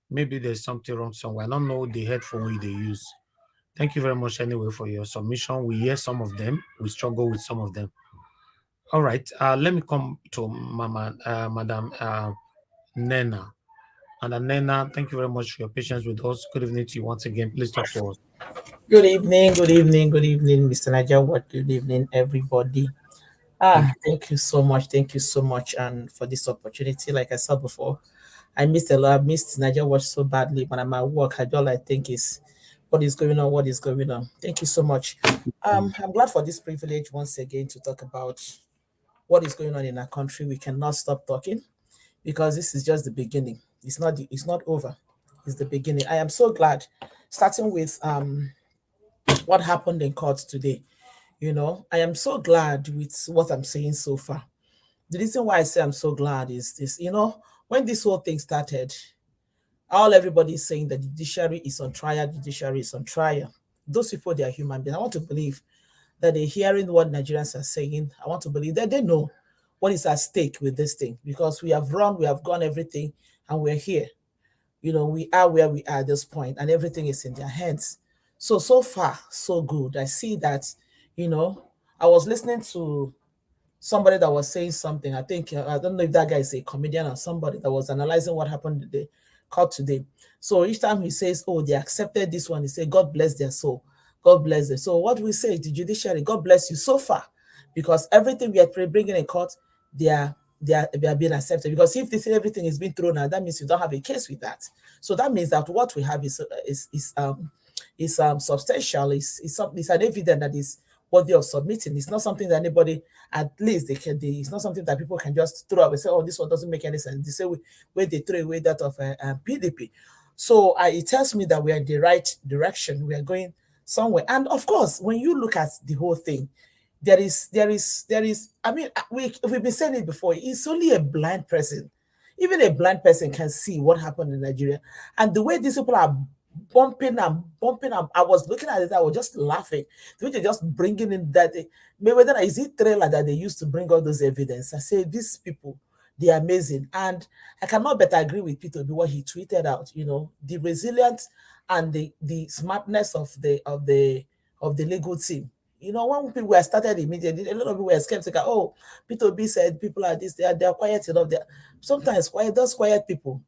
Maybe there's something wrong somewhere. I don't know the headphone they use. Thank you very much anyway for your submission. We hear some of them. We struggle with some of them. All right. Let me come to Madam Nena. Madam Nena, thank you very much for your patience with us. Good evening to you once again. Please talk to us. Good evening, good evening, good evening, Mr. Niger. What good evening, everybody. Thank you. Thank you so much. Thank you so much, and for this opportunity. Like I said before, I missed a lot. I missed Niger Watch so badly when I'm at work. I just like think is what is going on, what is going on. Thank you so much. I'm glad for this privilege once again to talk about what is going on in our country. We cannot stop talking because this is just the beginning. It's not over. It's the beginning. I am so glad, starting with what happened in court today. I am so glad with what I'm saying so far. The reason why I say I'm so glad is this, when this whole thing started, all everybody is saying that the judiciary is on trial, judiciary is on trial. Those people, they are human beings. I want to believe that they're hearing what Nigerians are saying. I want to believe that they know what is at stake with this thing because we have run, we have gone everything, and we're here. We are where we are at this point, and everything is in their hands. So far, so good. I see that, I was listening to somebody that was saying something. I think, I don't know if that guy is a comedian or somebody that was analyzing what happened court today. So each time he says, oh, they accepted this one, he said, God bless their soul. God bless them. So what we say, the judiciary, God bless you so far, because everything we are bringing in court, they are being accepted. Because if this everything is being thrown out, that means you don't have a case with that. So that means that what we have is substantial. It's an evidence that is worthy of submitting. It's not something that anybody, at least it's not something that people can just throw away and say, oh, this one doesn't make any sense. They say where they throw away that of PDP. So it tells me that we are in the right direction. We are going somewhere. And of course, when you look at the whole thing, there is, I mean, we've been saying it before, it's only a blind person. Even a blind person can see what happened in Nigeria. And the way these people are bumping and I was looking at it, I was just laughing. The way they're just bringing in that, maybe whether is it trailer that they used to bring all those evidence. I say, these people, they're amazing. And I cannot better agree with Peter what he tweeted out, the resilience and the smartness of the legal team. When people were started immediately, a lot of people were skeptical. Oh, Peter B said people are this, they are quiet enough. Sometimes those quiet people,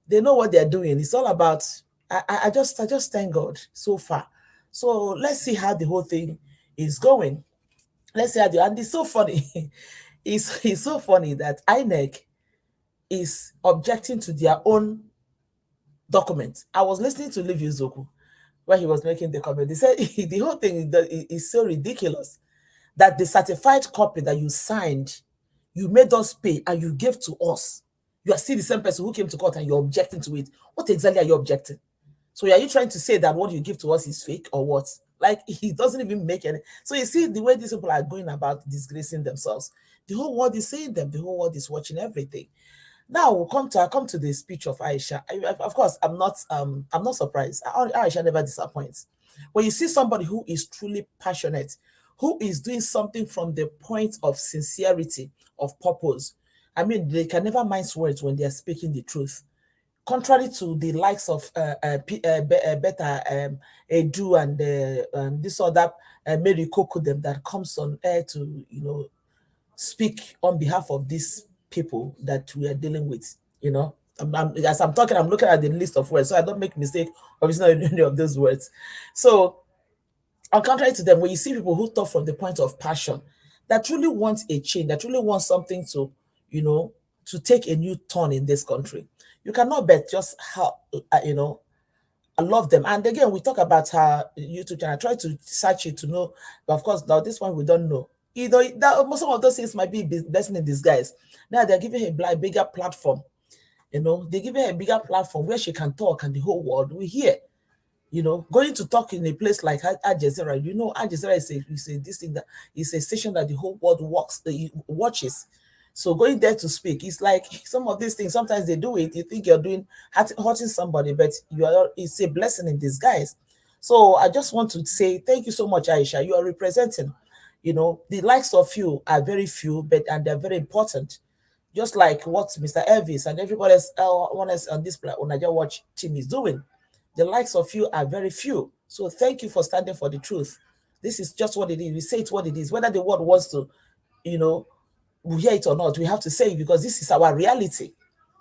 they know what they're doing. It's all about, I just thank God so far. So let's see how the whole thing is going. Let's see and it's so funny. It's so funny that INEC is objecting to their own document. I was listening to Liviu Zoku when he was making the comment. He said the whole thing is so ridiculous that the certified copy that you signed, you made us pay and you gave to us. You are still the same person who came to court and you're objecting to it. What exactly are you objecting? So are you trying to say that what you give to us is fake or what? Like, he doesn't even make any. So you see the way these people are going about disgracing themselves. The whole world is saying them. The whole world is watching everything. Now we'll come to the speech of Aisha. Of course, I'm not surprised. Aisha never disappoints. When you see somebody who is truly passionate, who is doing something from the point of sincerity, of purpose, I mean, they can never mince words when they are speaking the truth. Contrary to the likes of Beta Edu and this other Mary Coco them that comes on air to speak on behalf of these people that we are dealing with. As I'm talking, I'm looking at the list of words, so I don't make mistake of using any of those words. So, on contrary to them, when you see people who talk from the point of passion, that truly wants a change, that truly wants something to, to take a new turn in this country, you cannot bet just how, I love them. And again, we talk about her YouTube channel. I try to search it to know, but of course, now this one we don't know. Some of those things might be blessing in disguise. Now they're giving her a bigger platform. They give her a bigger platform where she can talk and the whole world will hear. Going to talk in a place like Al Jazeera. Al Jazeera is a station that the whole world watches. So going there to speak, it's like some of these things, sometimes they do it, you think you're hurting somebody, but it's a blessing in disguise. So I just want to say thank you so much, Aisha. You are representing, the likes of you are very few, and they're very important. Just like what Mr. Elvis and everybody else on this Nigeria Watch team is doing. The likes of you are very few. So thank you for standing for the truth. This is just what it is. We say it what it is. Whether the world wants to, we hear it or not, we have to say it because this is our reality.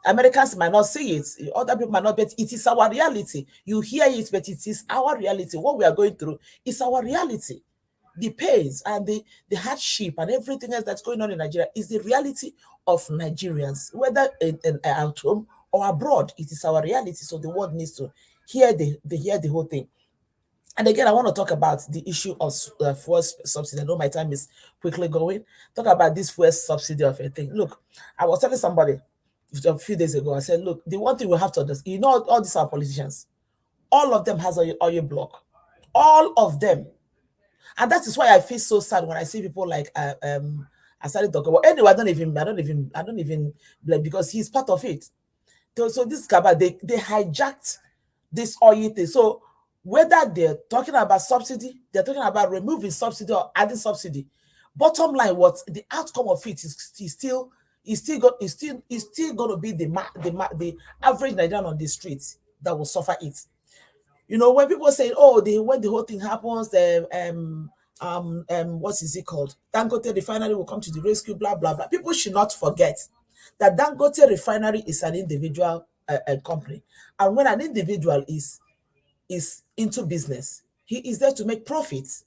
Americans might not see it, other people might not, but it is our reality. You hear it, but it is our reality. What we are going through is our reality. The pains and the hardship and everything else that's going on in Nigeria is the reality of Nigerians, whether at home or abroad. It is our reality. So the world needs to hear the whole thing. And again, I want to talk about the issue of fuel subsidy. I know my time is quickly going. Talk about this fuel subsidy of a thing. Look, I was telling somebody a few days ago, I said, look, the one thing we have to understand, all these are politicians. All of them has oil block. All of them. And that is why I feel so sad when I see people like I started talking about. Anyway, I don't even blame because he's part of it. So this Gaba, they hijacked this oil thing. So whether they're talking about subsidy, they're talking about removing subsidy or adding subsidy. Bottom line, what the outcome of it is still going to be the average Nigerian on the streets that will suffer it. When people say, oh, when the whole thing happens, what is it called? Dangote Refinery will come to the rescue, blah, blah, blah. People should not forget that Dangote Refinery is an individual company. And when an individual is into business, He is there to make profits.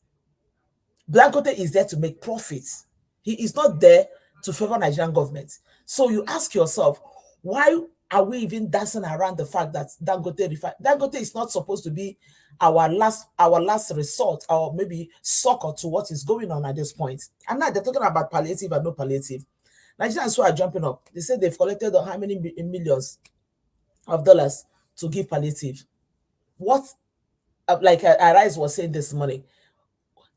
Dangote is there to make profits. He is not there to favor Nigerian government. So you ask yourself, why are we even dancing around the fact that Dangote is not supposed to be our last resort, or maybe succor to what is going on at this point? And now they're talking about palliative and no palliative. Nigerians who are jumping up, they say they've collected how many millions of dollars to give palliative. What, like Arise was saying this morning,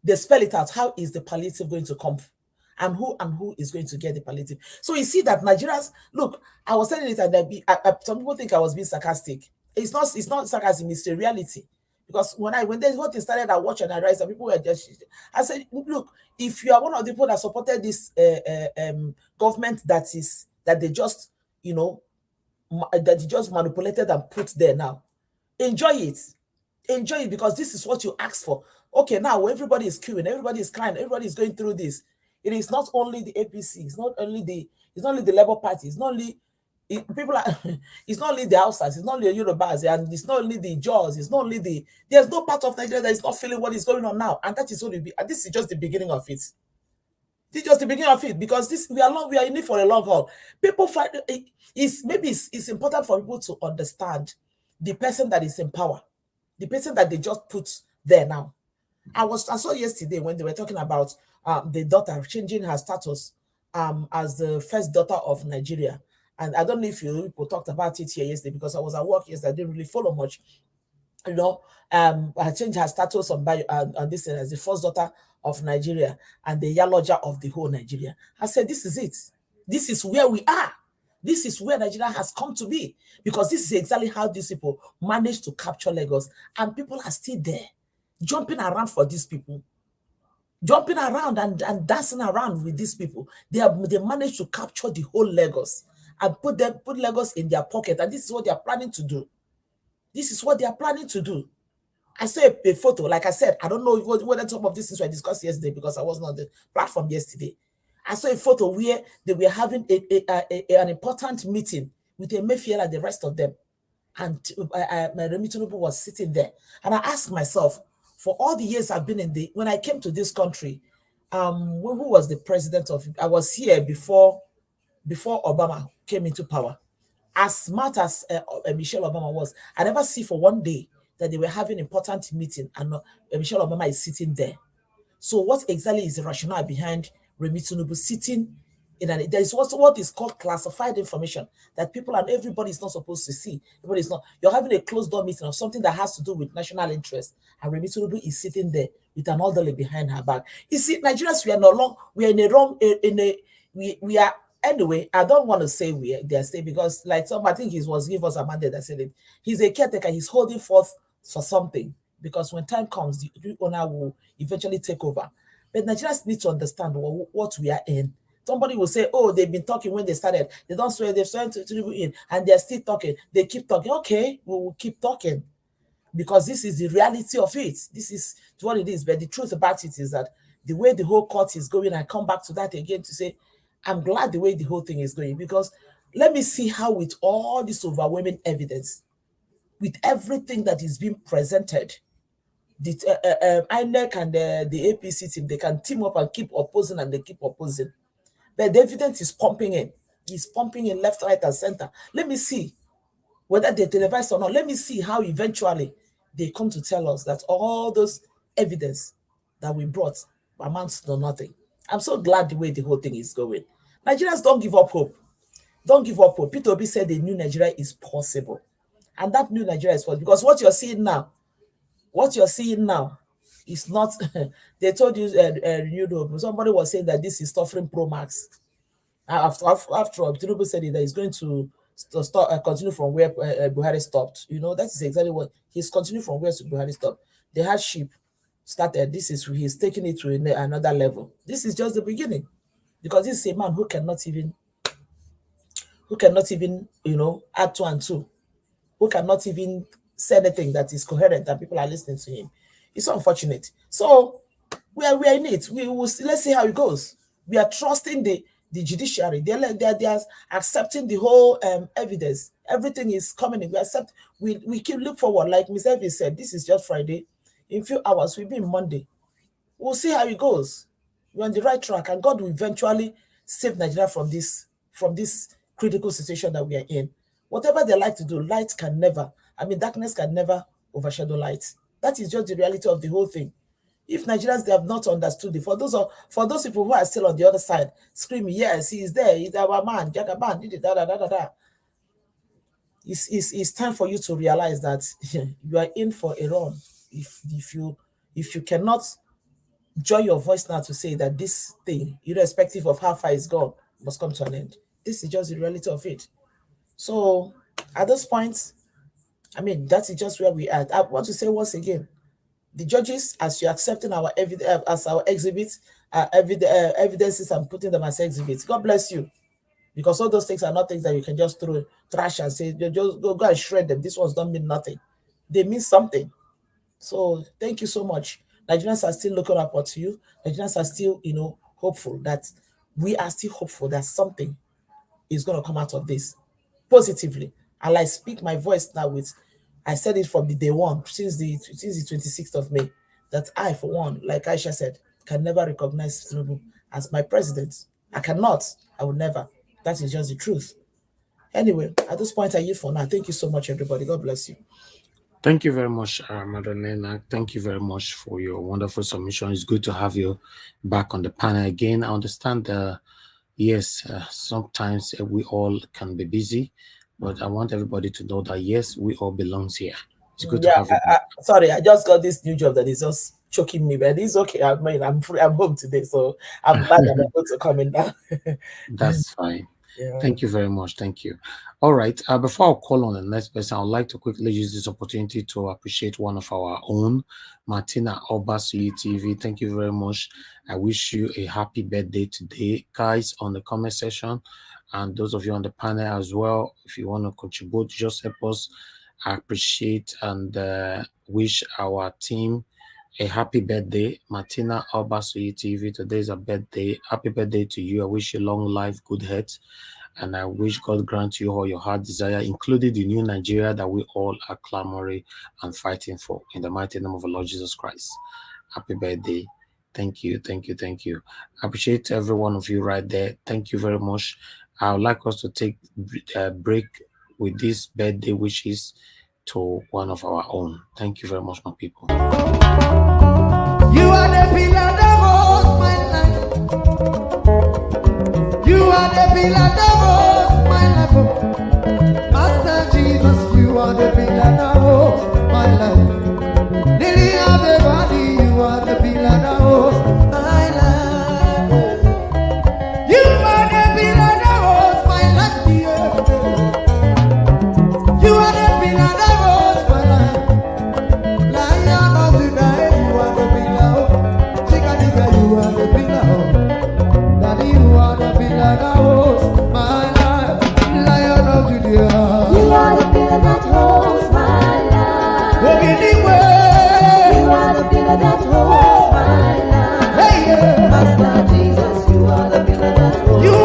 they spell it out. How is the palliative going to come? And who is going to get the palliative? So you see that Nigerians, look, I was telling it, and some people think I was being sarcastic. It's not sarcasm, it's the reality. Because when this whole thing started, I watched and I realized that people were just, I said, look, if you are one of the people that supported this government that they just, that you just manipulated and put there now, enjoy it. Enjoy it, because this is what you asked for. Okay, now everybody is queuing, everybody is crying, everybody is going through this. It is not only the APC, it's not only the Labour Party, it's not only it's not only the Hausas, it's not only the Yorubas, and it's not only the Jaws, it's not only there's no part of Nigeria that is not feeling what is going on now, and that is what it be. And this is just the beginning of it. This is just the beginning of it, because we are in it for a long haul. People find it's important for people to understand the person that is in power, the person that they just put there now. I saw yesterday when they were talking about the daughter changing her status as the first daughter of Nigeria. And I don't know if you people talked about it here yesterday, because I was at work yesterday. I didn't really follow much. I changed her status on this as the first daughter of Nigeria and the Yaloja of the whole Nigeria. I said, this is it. This is where we are. This is where Nigeria has come to be, because this is exactly how these people managed to capture Lagos, and people are still there, jumping around for these people, jumping around and dancing around with these people. They managed to capture the whole Lagos and put Lagos in their pocket, and this is what they are planning to do. This is what they are planning to do. I saw a photo, like I said, I don't know whether some of these things were discussed yesterday, because I wasn't on the platform yesterday. I saw a photo where they were having an important meeting with Emefiele and the rest of them. And Remi Tinubu was sitting there. And I asked myself, for all the years I've been when I came to this country, who was the president of it? I was here before Obama came into power. As smart as Michelle Obama was, I never see for one day that they were having an important meeting and Michelle Obama is sitting there. So what exactly is the rationale behind Remi Tinubu sitting in there is also what is called classified information that people and everybody is not supposed to see. Everybody is not. You're having a closed door meeting of something that has to do with national interest, and Remi Tinubu is sitting there with an orderly behind her back. You see, Nigerians, we are anyway. I don't want to say they are staying, because like I think he was give us a mandate that said it. He's a caretaker. He's holding forth for something, because when time comes, the new owner will eventually take over. But Nigerians need to understand what we are in. Somebody will say, oh, they've been talking when they started. They don't swear, they've sworn to in, and they're still talking. They keep talking. Okay, we will keep talking, because this is the reality of it. This is what it is. But the truth about it is that the way the whole court is going, I come back to that again to say, I'm glad the way the whole thing is going, because let me see how, with all this overwhelming evidence, with everything that is being presented, the INEC and the APC team, they can team up and keep opposing, and they keep opposing. But the evidence is pumping in. He's pumping in left, right, and center. Let me see whether they televised or not. Let me see how eventually they come to tell us that all those evidence that we brought amounts to nothing. I'm so glad the way the whole thing is going. Nigerians, don't give up hope. Don't give up hope. Peter Obi said the new Nigeria is possible. And that new Nigeria is possible. Because what you're seeing now is not, they told you, somebody was saying that this is Suffering Pro Max. After all, Tinubu said that he's going to continue from where Buhari stopped. That is exactly what he's continuing from where Buhari stopped. The hardship started. He's taking it to another level. This is just the beginning, because this is a man who cannot even add 2 and 2, who cannot even say anything that is coherent and people are listening to him. It's unfortunate. So we are in it. Let's see how it goes. We are trusting the judiciary. They are accepting the whole evidence. Everything is coming in. We accept. We keep look forward. Like Ms. Evie said, this is just Friday. In few hours, we'll be in Monday. We'll see how it goes. We're on the right track, and God will eventually save Nigeria from this critical situation that we are in. Whatever they like to do, darkness can never overshadow light. That is just the reality of the whole thing. If Nigerians, they have not understood it, for those people who are still on the other side screaming, yes, he is there, he's our man, Jagaban, it's time for you to realize that you are in for a run. If you cannot join your voice now to say that this thing, irrespective of how far it's gone, must come to an end. This is just the reality of it. So at this point, that is just where we are. I want to say once again, the judges, as you're accepting our evidence as our exhibits, evidences, and putting them as exhibits, God bless you, because all those things are not things that you can just throw trash and say just go and shred them. These ones don't mean nothing; they mean something. So thank you so much. Nigerians are still looking up to you. Nigerians are still, hopeful that we are still hopeful that something is going to come out of this positively. And I speak my voice now I said it from the day one, since the 26th of May, that I, for one, like Aisha said, can never recognize Tinubu as my president. I cannot. I will never. That is just the truth. Anyway, at this point, I yield for now. Thank you so much, everybody. God bless you. Thank you very much, Madam Nena. Thank you very much for your wonderful submission. It's good to have you back on the panel again. I understand, yes, sometimes we all can be busy, but I want everybody to know that, yes, we all belong here. It's good to have you back. Sorry, I just got this new job that is just choking me, but it's okay. I'm free. I'm home today, so I'm glad I'm able to come in now. That's fine. Yeah. Thank you very much. Thank you. All right. Before I call on the next person, I'd like to quickly use this opportunity to appreciate one of our own, Martina Obasuyi TV. Thank you very much. I wish you a happy birthday today, guys, on the comment section. And those of you on the panel as well, if you want to contribute, just help us. I appreciate and wish our team a happy birthday. Martina Obasuyi TV, today is a birthday. Happy birthday to you. I wish you long life, good health, and I wish God grant you all your heart desire, including the new Nigeria that we all are clamoring and fighting for, in the mighty name of the Lord Jesus Christ. Happy birthday. Thank you, thank you, thank you. I appreciate every one of you right there. Thank you very much. I would like us to take a break with this birthday wishes to one of our own. Thank you very much, my people. You are the pillar that holds my life. You are the pillar that holds my life. Master Jesus, you are the pillar that holds my life. Lily of the valley, you are the pillar that holds my life. You are the pillar that holds my life. You are the pillar that holds my life. Lion of the night, you are the pillar. Chickadee, you are the pillar. Daddy, you are the pillar that holds my life. Lion of Judea, you are the pillar that holds my life. Walk in the way. You are the pillar that holds my life. Hey, yeah. Master Jesus, you are the pillar that holds You my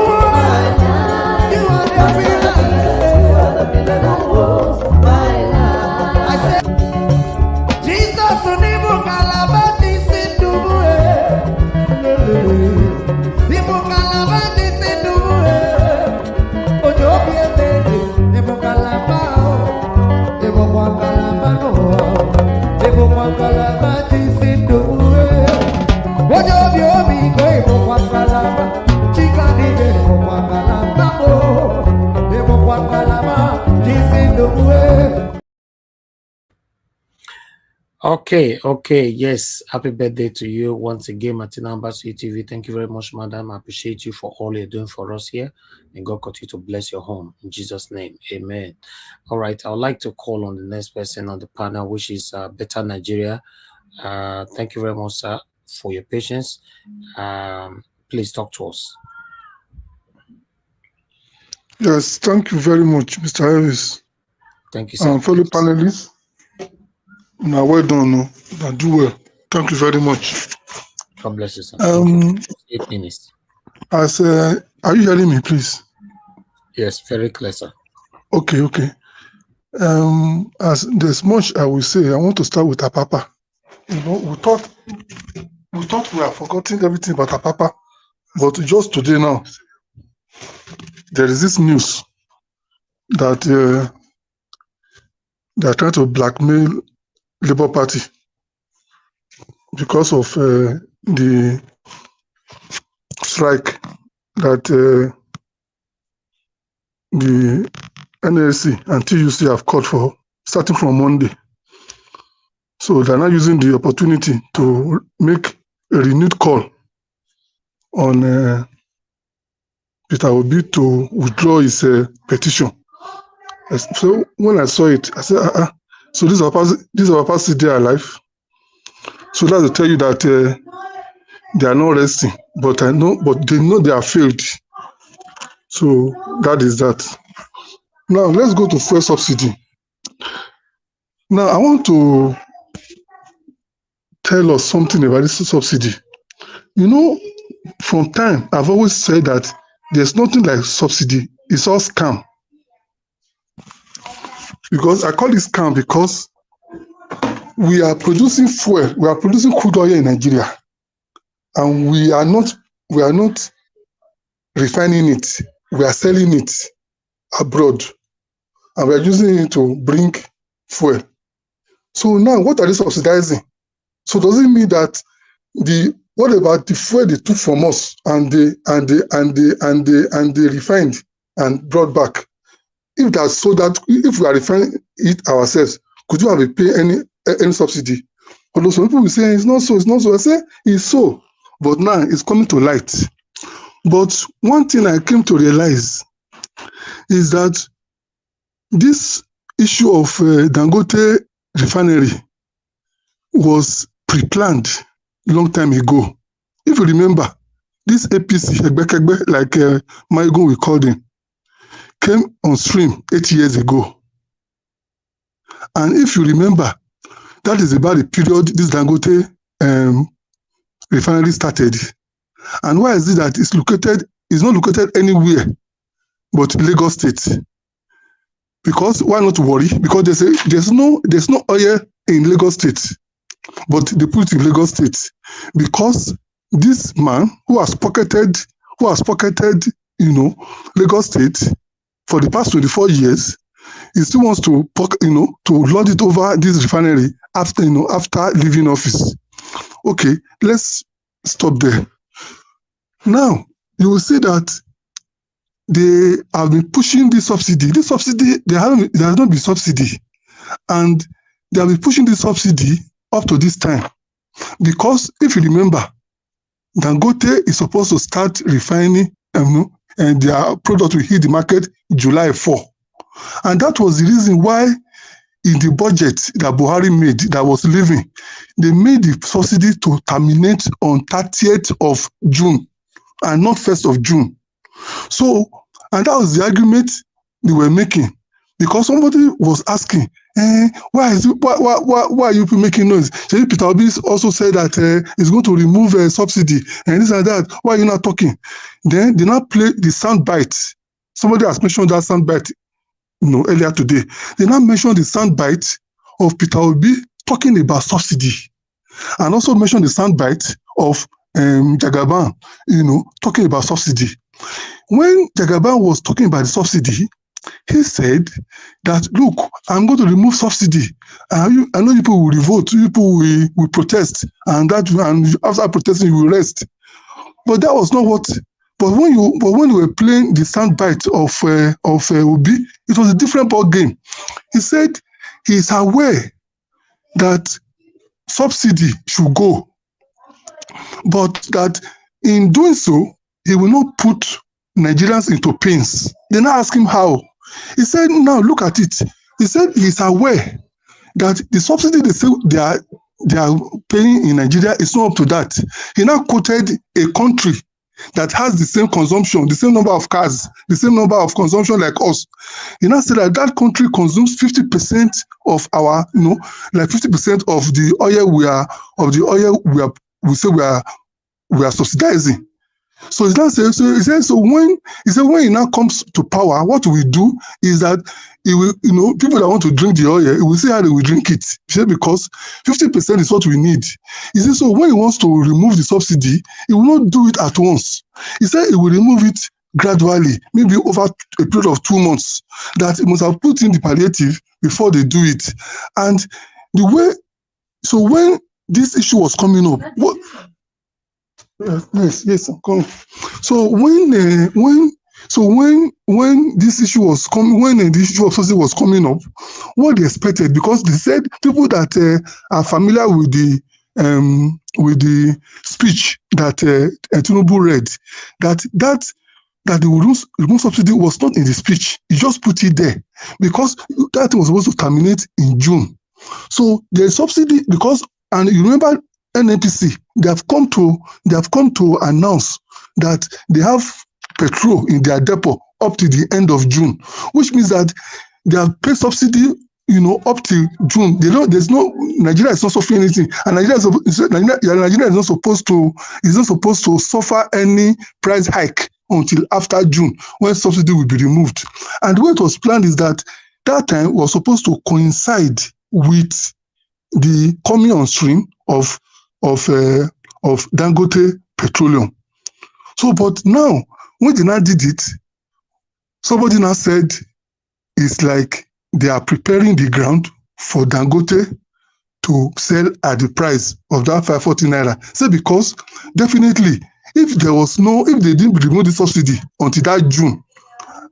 are, life. you are the Master pillar. Jesus, you are the pillar that holds my life. I said, Jesus, unibu kalabati sinduwe. Nibu kalabati sinduwe. Ojo biende, nibu kalabao. Nibu kwa kalabano. Nibu kwa kalabati sinduwe. Ojo biobi ko nibu kwa kalaba. Chikani nibu kwa kalabamo. Nibu kwa kalabati sinduwe. Okay, yes. Happy birthday to you once again, Martina Obasuyi TV. Thank you very much, madam. I appreciate you for all you're doing for us here. And God continue to bless your home. In Jesus' name, amen. All right, I would like to call on the next person on the panel, which is Better Nigeria. Thank you very much, sir, for your patience. Please talk to us. Yes, thank you very much, Mr. Harris. Thank you, sir. Fellow panelists, now well done. No? Now do well. Thank you very much. God bless you, sir. 8 minutes. Are you hearing me, please? Yes, very clear, sir. Okay. As there's much I will say, I want to start with Apapa. You know, we thought we have forgotten everything about our Papa, but just today now, there is this news that they are trying to blackmail Labour Party because of the strike that the NLC and TUC have called for starting from Monday. So they're now using the opportunity to make a renewed call on Peter Obi to withdraw his petition. So when I saw it, I said, so these are past they are alive. So that's to tell you that they are not resting, but they know they are failed. So that is that. Now let's go to fuel subsidy. Now I want to tell us something about this subsidy. You know, from time I've always said that there's nothing like subsidy. It's all scam. Because I call it scam because we are producing fuel, we are producing crude oil in Nigeria, and we are not refining it. We are selling it abroad, and we are using it to bring fuel. So now, what are they subsidizing? So does it mean that what about the fuel they took from us and they refined and brought back? If that's so that if we are refining it ourselves, could you have to pay any subsidy? Although some people will say it's not so, it's not so. I say it's so, but now it's coming to light. But one thing I came to realize is that this issue of Dangote refinery was pre-planned a long time ago. If you remember, this APC, like Maigo we called him, came on stream 8 years ago. And if you remember, that is about the period this Dangote refinery started. And why is it that it's not located anywhere but Lagos State? Because why not worry? Because they say there's no oil in Lagos State, but they put it in Lagos State because this man who has pocketed, Lagos State for the past 24 years, he still wants to lord it over this refinery after leaving office. Okay, let's stop there. Now you will see that they have been pushing this subsidy. This subsidy, there has not been subsidy, and they have been pushing this subsidy up to this time because if you remember, Dangote is supposed to start refining, and their product will hit the market July 4. And that was the reason why in the budget that Buhari made that was leaving, they made the subsidy to terminate on 30th of June and not 1st of June. So, and that was the argument they were making because somebody was asking, why are you making noise? Peter Obi also said that he's going to remove a subsidy and this and that. Why are you not talking? Then they now play the sound bite. Somebody has mentioned that sound bite earlier today. They now mentioned the sound bite of Peter Obi talking about subsidy, and also mentioned the sound bite of Jagaban, talking about subsidy. When Jagaban was talking about the subsidy, he said that, look, I'm going to remove subsidy. I know people will revolt, people will protest, and after protesting, you will rest. But that was not what. But when you were playing the soundbite of Obi, it was a different ball game. He said he is aware that subsidy should go, but that in doing so, he will not put Nigerians into pains. They now ask him how. He said, now look at it. He said he is aware that the subsidy they say they are paying in Nigeria is not up to that. He now quoted a country that has the same consumption, the same number of cars, the same number of consumption like us. He now said that country consumes 50% of our, like 50% of the oil we are subsidizing. So he said, so when he now comes to power, what we do is that he will, people that want to drink the oil, he will see how they will drink it. He said, because 50% is what we need. He said, so when he wants to remove the subsidy, he will not do it at once. He said he will remove it gradually, maybe over a period of 2 months, that he must have put in the palliative before they do it. And so when this issue was coming up, Yes, I'm coming. So when this issue was coming, when the issue of subsidy was coming up, what they expected, because they said people that are familiar with the speech that Tinubu read, that the remove subsidy was not in the speech. He just put it there because that was supposed to terminate in June. So the subsidy, and you remember NNPC, they have come to announce that they have petrol in their depot up to the end of June, which means that they have paid subsidy, up to June. Nigeria is not suffering anything, and Nigeria is not supposed to suffer any price hike until after June, when subsidy will be removed. And the way it was planned is that time was supposed to coincide with the coming on stream of Dangote Petroleum. So, but now, when they now did it, somebody now said it's like they are preparing the ground for Dangote to sell at the price of that 540 naira. So, because definitely, if they didn't remove the subsidy until that June,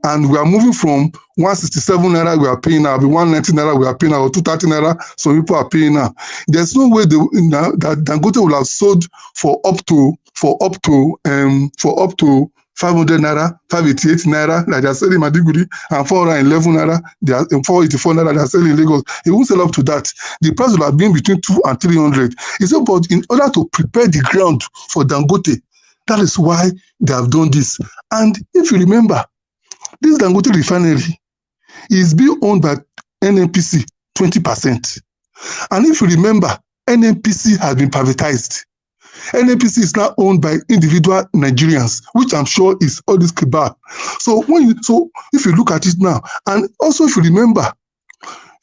and we are moving from 167 naira we are paying now, 190 naira we are paying now, or 230 naira some people are paying now. There's no way that Dangote will have sold for up to 500 naira, 588 naira, like they are selling in Maiduguri, and 411 naira, 484 naira they are selling in Lagos. He won't sell up to that. The price will have been between 200 and 300. He said, but in order to prepare the ground for Dangote, that is why they have done this. And if you remember, this Dangote refinery is being owned by NNPC 20%. And if you remember, NNPC has been privatized. NNPC is now owned by individual Nigerians, which I'm sure is all this kebab. So if you look at it now, and also if you remember,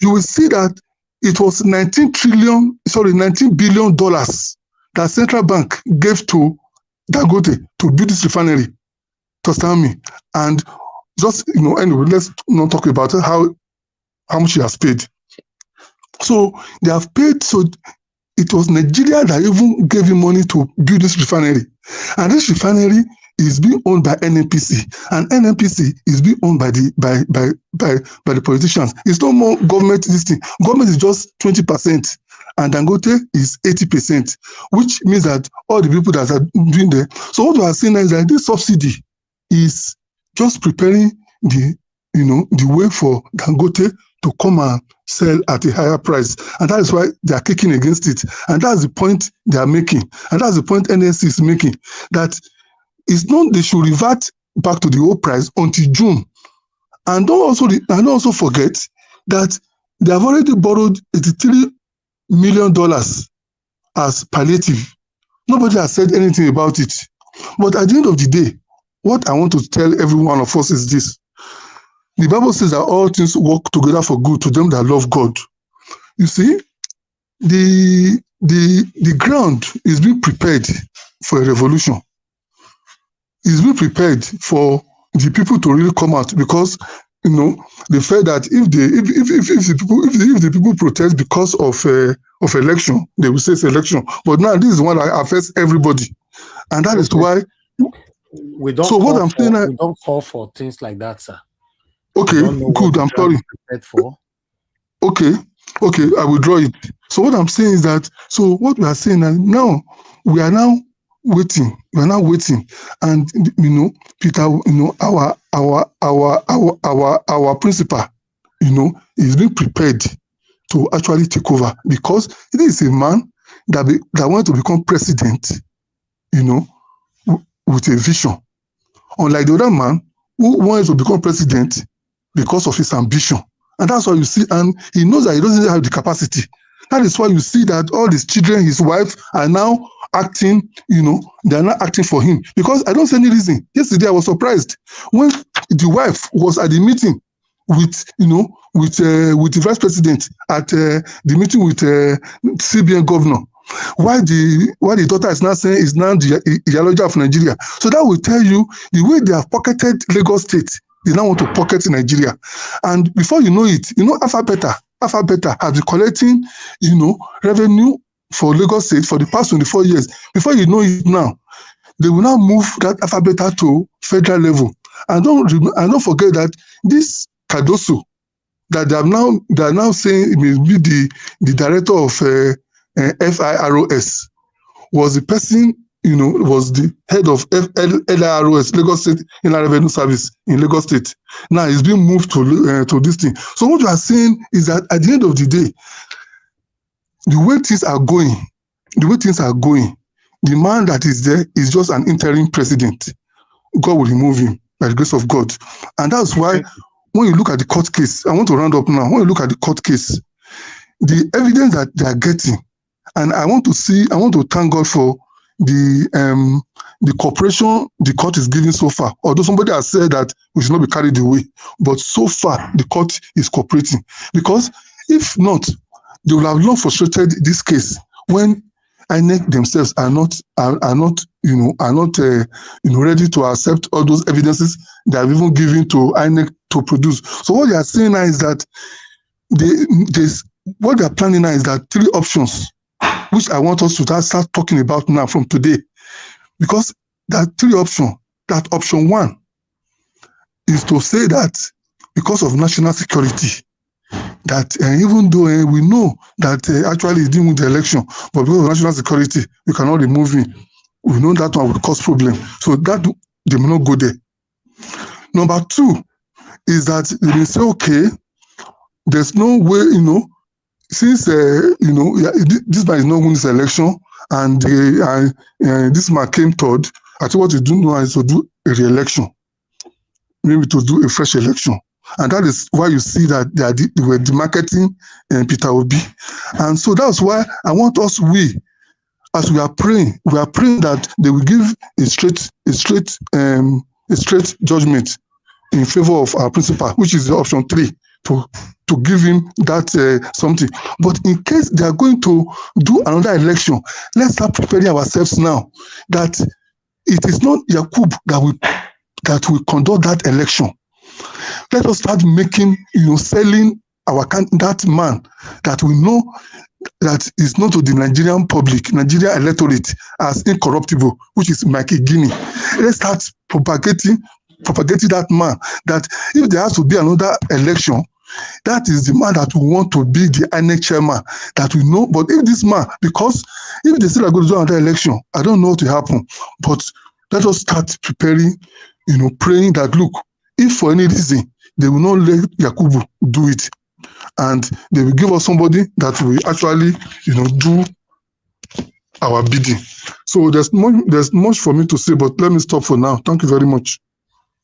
you will see that it was $19 billion that central bank gave to Dangote to build this refinery. Trust me. And just, anyway, let's not talk about how much he has paid. So they have paid, so it was Nigeria that even gave him money to build this refinery. And this refinery is being owned by NNPC, and NNPC is being owned by the politicians. It's no more government this thing. Government is just 20%, and Dangote is 80%, which means that all the people that are doing there. So what we are saying is that this subsidy is just preparing the way for Dangote to come and sell at a higher price. And that is why they are kicking against it. And that's the point they are making. And that's the point NSC is making, that it's not they should revert back to the old price until June. And don't also forget that they have already borrowed $83 million as palliative. Nobody has said anything about it. But at the end of the day, what I want to tell every one of us is this. The Bible says that all things work together for good to them that love God. You see, the ground is being prepared for a revolution. It's being prepared for the people to really come out, because they felt that if the people protest because of election, they will say it's election. But now this is one that affects everybody, and that is why. We don't. So what I'm saying, we don't call for things like that, sir. Okay, good. I'm sorry. Okay, I will draw it. So what I'm saying is that. So what we are saying now, we are now waiting. We are now waiting, and Peter, our principal, is being prepared to actually take over, because it is a man that wants to become president, with a vision. Unlike the other man who wants to become president because of his ambition. And that's why you see, and he knows that he doesn't have the capacity. That is why you see that all his children, his wife, are now acting, they are not acting for him. Because I don't see any reason. Yesterday I was surprised when the wife was at the meeting with the vice president at the meeting with CBN governor. Why the daughter is now saying is now the ideology of Nigeria. So that will tell you the way they have pocketed Lagos State, they now want to pocket Nigeria. And before you know it, Alpha Beta has been collecting, revenue for Lagos State for the past 24 years. Before you know it now, they will now move that Alpha Beta to federal level. And don't forget that this Cardoso that they are now saying it will be the director of FIROS was the person, was the head of LIROS, Lagos State Inland Revenue Service in Lagos State. Now he's being moved to this thing. So what you are saying is that at the end of the day, the way things are going, the man that is there is just an interim president. God will remove him by the grace of God. And that's why when you look at the court case, I want to round up now. When you look at the court case, the evidence that they are getting, and I want to thank God for the cooperation the court is giving so far. Although somebody has said that we should not be carried away, but so far the court is cooperating. Because if not, they will have long frustrated this case when INEC themselves are not ready to accept all those evidences they have even given to INEC to produce. So what they are saying now is that what they are planning now is that 3 options, which I want us to start talking about now from today, because that 3 options. That option 1 is to say that because of national security, that even though we know that actually he didn't win the election, but because of national security, we cannot remove him. We know that one will cause problem. So that they may not go there. Number 2 is that they say, okay, there's no way, since this man is not winning this election, and this man came third, I think what you do now is to do a re-election, maybe to do a fresh election. And that is why you see that they were demarketing Peter Obi. And so that's why I want us, as we are praying that they will give a straight judgment in favor of our principal, which is the option 3, to give him that something. But in case they are going to do another election, let's start preparing ourselves now that it is not Yakub that will conduct that election. Let us start making, selling that man that we know that is known to the Nigerian public, Nigerian electorate as incorruptible, which is Mike Guinea. Let's start propagating that man, that if there has to be another election, that is the man that we want to be the INEC chairman, that we know. But if this man, because if they still are going to do another election, I don't know what will happen. But let us start preparing, praying that, look, if for any reason they will not let Yakubu do it, and they will give us somebody that will actually, do our bidding. So there's much for me to say, but let me stop for now. Thank you very much.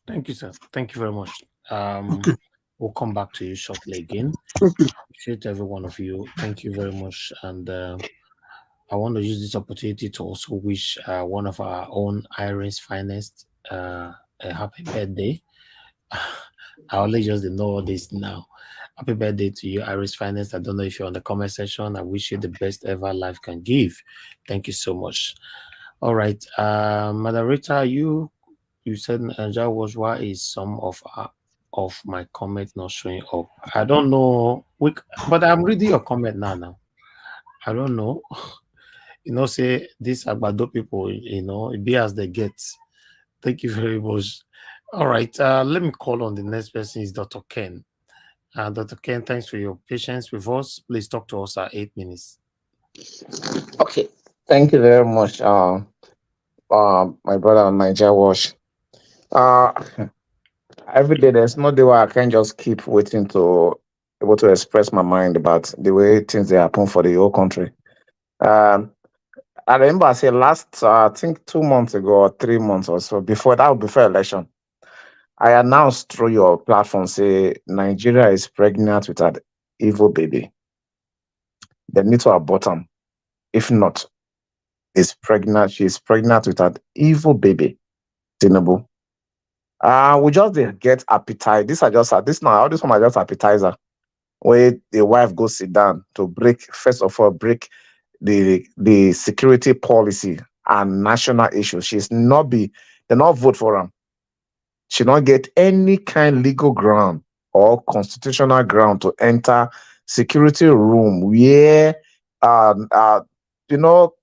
Thank you, sir. Thank you very much. Okay. We'll come back to you shortly again. Okay. Appreciate every one of you. Thank you very much. And I want to use this opportunity to also wish one of our own Iris finest a happy birthday. I only just know all this now. Happy birthday to you, Iris Finance. I don't know if you're on the comment section. I wish you the best ever life can give. Thank you so much. All right. Moderator, you said why is some of my comment not showing up? I don't know. But I'm reading your comment now. I don't know. Say these Agbado people, it be as they get. Thank you very much. All right, let me call on the next person. Is Dr. Ken. Dr. Ken, thanks for your patience with us. Please talk to us at 8 minutes. Okay, thank you very much, my brother Niger Wash. Every day there's no day where I can just keep waiting to able to express my mind about the way things they happen for the whole country. I remember I said last, I think 2 months ago or 3 months or so, before election, I announced through your platform, say Nigeria is pregnant with an evil baby. They need to abort them. If not, is pregnant. She's pregnant with an evil baby, Tinubu. We just dey get appetite. This are just this now. All this one are just appetizer. Where the wife goes sit down to break, first of all, break the security policy and national issues. They not vote for him. She not get any kind legal ground or constitutional ground to enter security room where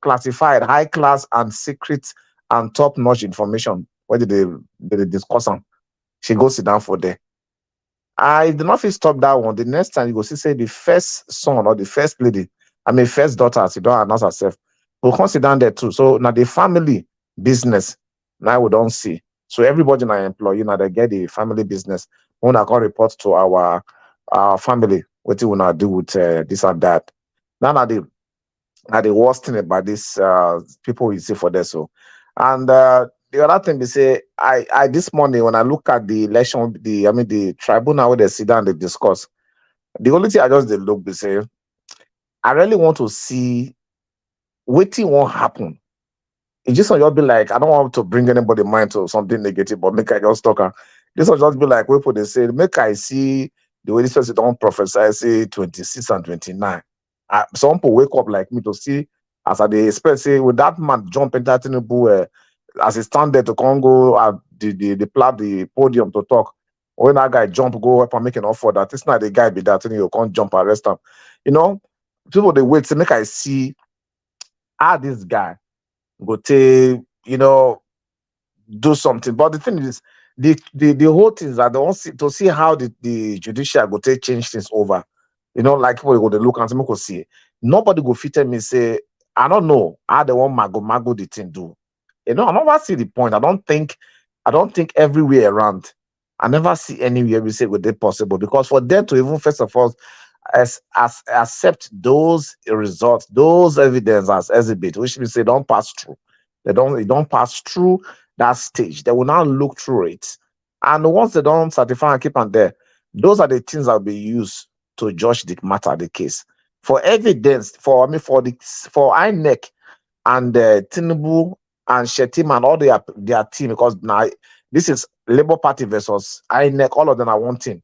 classified high class and secret and top-notch information where they discuss them. She goes sit down for there. I do not fit stop that one. The next time you go see say the first son or the first lady, first daughter, as she don't announce herself, will come sit down there too. So now the family business, now we don't see. So everybody now employee, now they get the family business. When I can report to our family, what you wanna do with this and that. Now the worst thing about this people you see for this. So and the other thing they say, I this morning when I look at the election, the tribunal where they sit down and they discuss, the only thing I just they look, they say, I really want to see what won't happen. It just will be like, I don't want to bring anybody mind to something negative, but make I just talk. This will just be like people they say, make I see the way this person don't prophesy, say 26 and 29. Some people wake up like me to see, as they expect, say, with that man jump into Tinubu, as he stand there to Congo at the podium to talk. When that guy jump, go up and make an offer that it's not the guy be that you can't jump arrest him. People they wait to make I see how this guy go to do something. But the thing is, the whole thing is that they want to see how the judiciary go to change things over. Like people go to look and go see. Nobody go fit me say, I don't know how they want mago the thing do. I never see the point. I don't think everywhere around. I never see anywhere we say would they possible, because for them to even first of all as accept those results, those evidence as exhibit, which means they don't pass through. They don't pass through that stage. They will now look through it. And once they don't certify and keep on there, those are the things that will be used to judge the matter, the case. For evidence, for INEC and Tinubu and Shetima and all their team, because now this is Labour Party versus INEC, all of them are one team.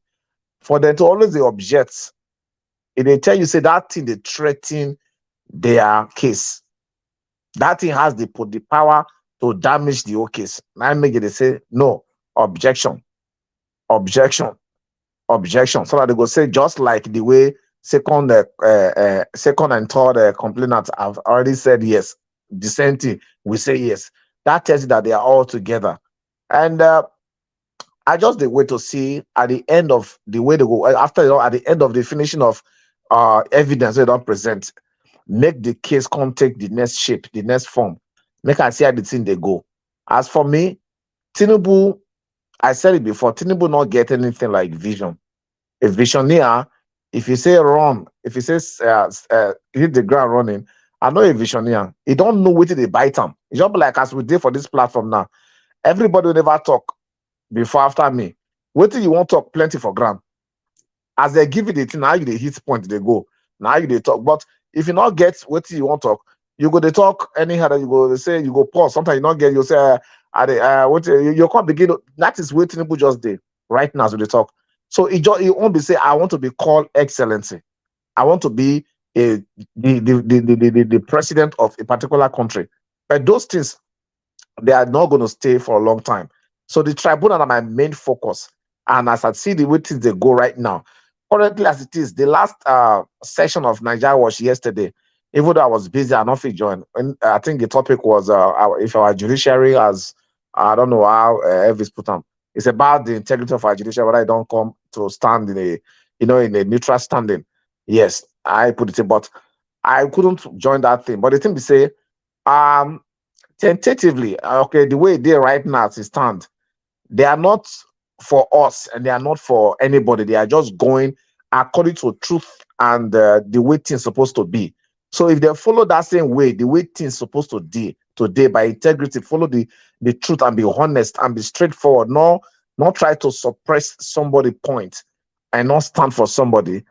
For them to always object, if they tell you, say that thing they threaten their case. That thing has the power to damage the whole case. Now make it they say no, objection. So that they go say just like the way second and third complainants have already said yes. Dissenting, we say yes. That tells you that they are all together. And I just wait to see at the end of the way they go, after at the end of the finishing of evidence they don't present, make the case come take the next shape, the next form. Make I see how the thing they go. As for me, Tinubu, I said it before, Tinubu not get anything like vision. A visioneer, if you say run, if you say hit the ground running, I know a visioneer. He don't know what they bite him. It's just like as we did for this platform now. Everybody will never talk before after me. What do you want to talk plenty for ground? As they give you the thing, now you the hit point, they go. Now you they talk. But if you not get what you want to talk, you go to talk anyhow that you go say you go pause. Sometimes you not get, you say you can't begin. That is what Tinubu just did right now as we talk. So it won't be say I want to be called excellency. I want to be the president of a particular country. But those things, they are not going to stay for a long time. So the tribunal are my main focus. And as I see the way things they go right now, currently as it is, the last session of Nigeria was yesterday. Even though I was busy, I not fit join. And I think the topic was if our judiciary has, I don't know how Elvis put on. It's about the integrity of our judiciary, whether I don't come to stand in a neutral standing. Yes, I put it in, but I couldn't join that thing. But the thing we say, tentatively, okay, the way they're right now as it stand, they are not for us and they are not for anybody. They are just going according to truth and the way things supposed to be. So if they follow that same way, the way things supposed to be today by integrity, follow the truth and be honest and be straightforward, not try to suppress somebody's point and not stand for somebody.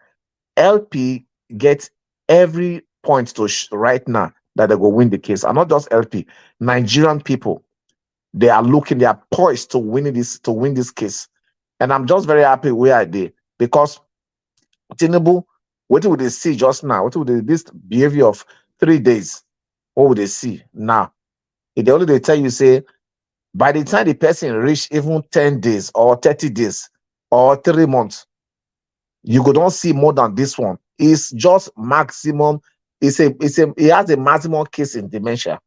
LP gets every point to right now that they go win the case. And not just LP, Nigerian people, they are poised to win this case. And I'm just very happy where I did, because Tinubu, what would they see just now? What would this behavior of 3 days? What would they see now? If they tell you, say, by the time the person reach even 10 days or 30 days or 3 months, you go don't see more than this one. It's just maximum. It has a maximum case in dementia.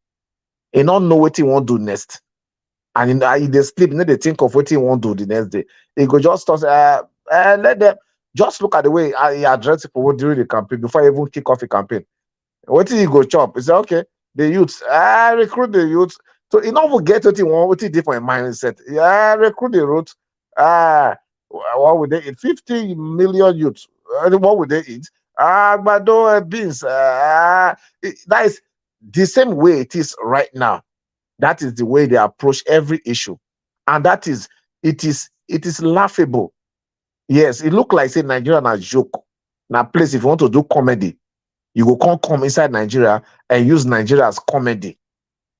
He don't know what he want to do next. And in they sleep, they think of what he want to do the next day. He go just let them just look at the way he address people during the campaign before he even kick off the campaign. What did he go chop? He say, okay, the youths, recruit the youths. So he don't forget what he want, what he did for a mindset. Yeah, recruit the youth. What would they eat? 50 million youths. What would they eat? But beans. That is the same way it is right now. That is the way they approach every issue, and it is laughable. Yes, it look like say Nigeria na joke. Now, place if you want to do comedy, you go come inside Nigeria and use Nigeria as comedy.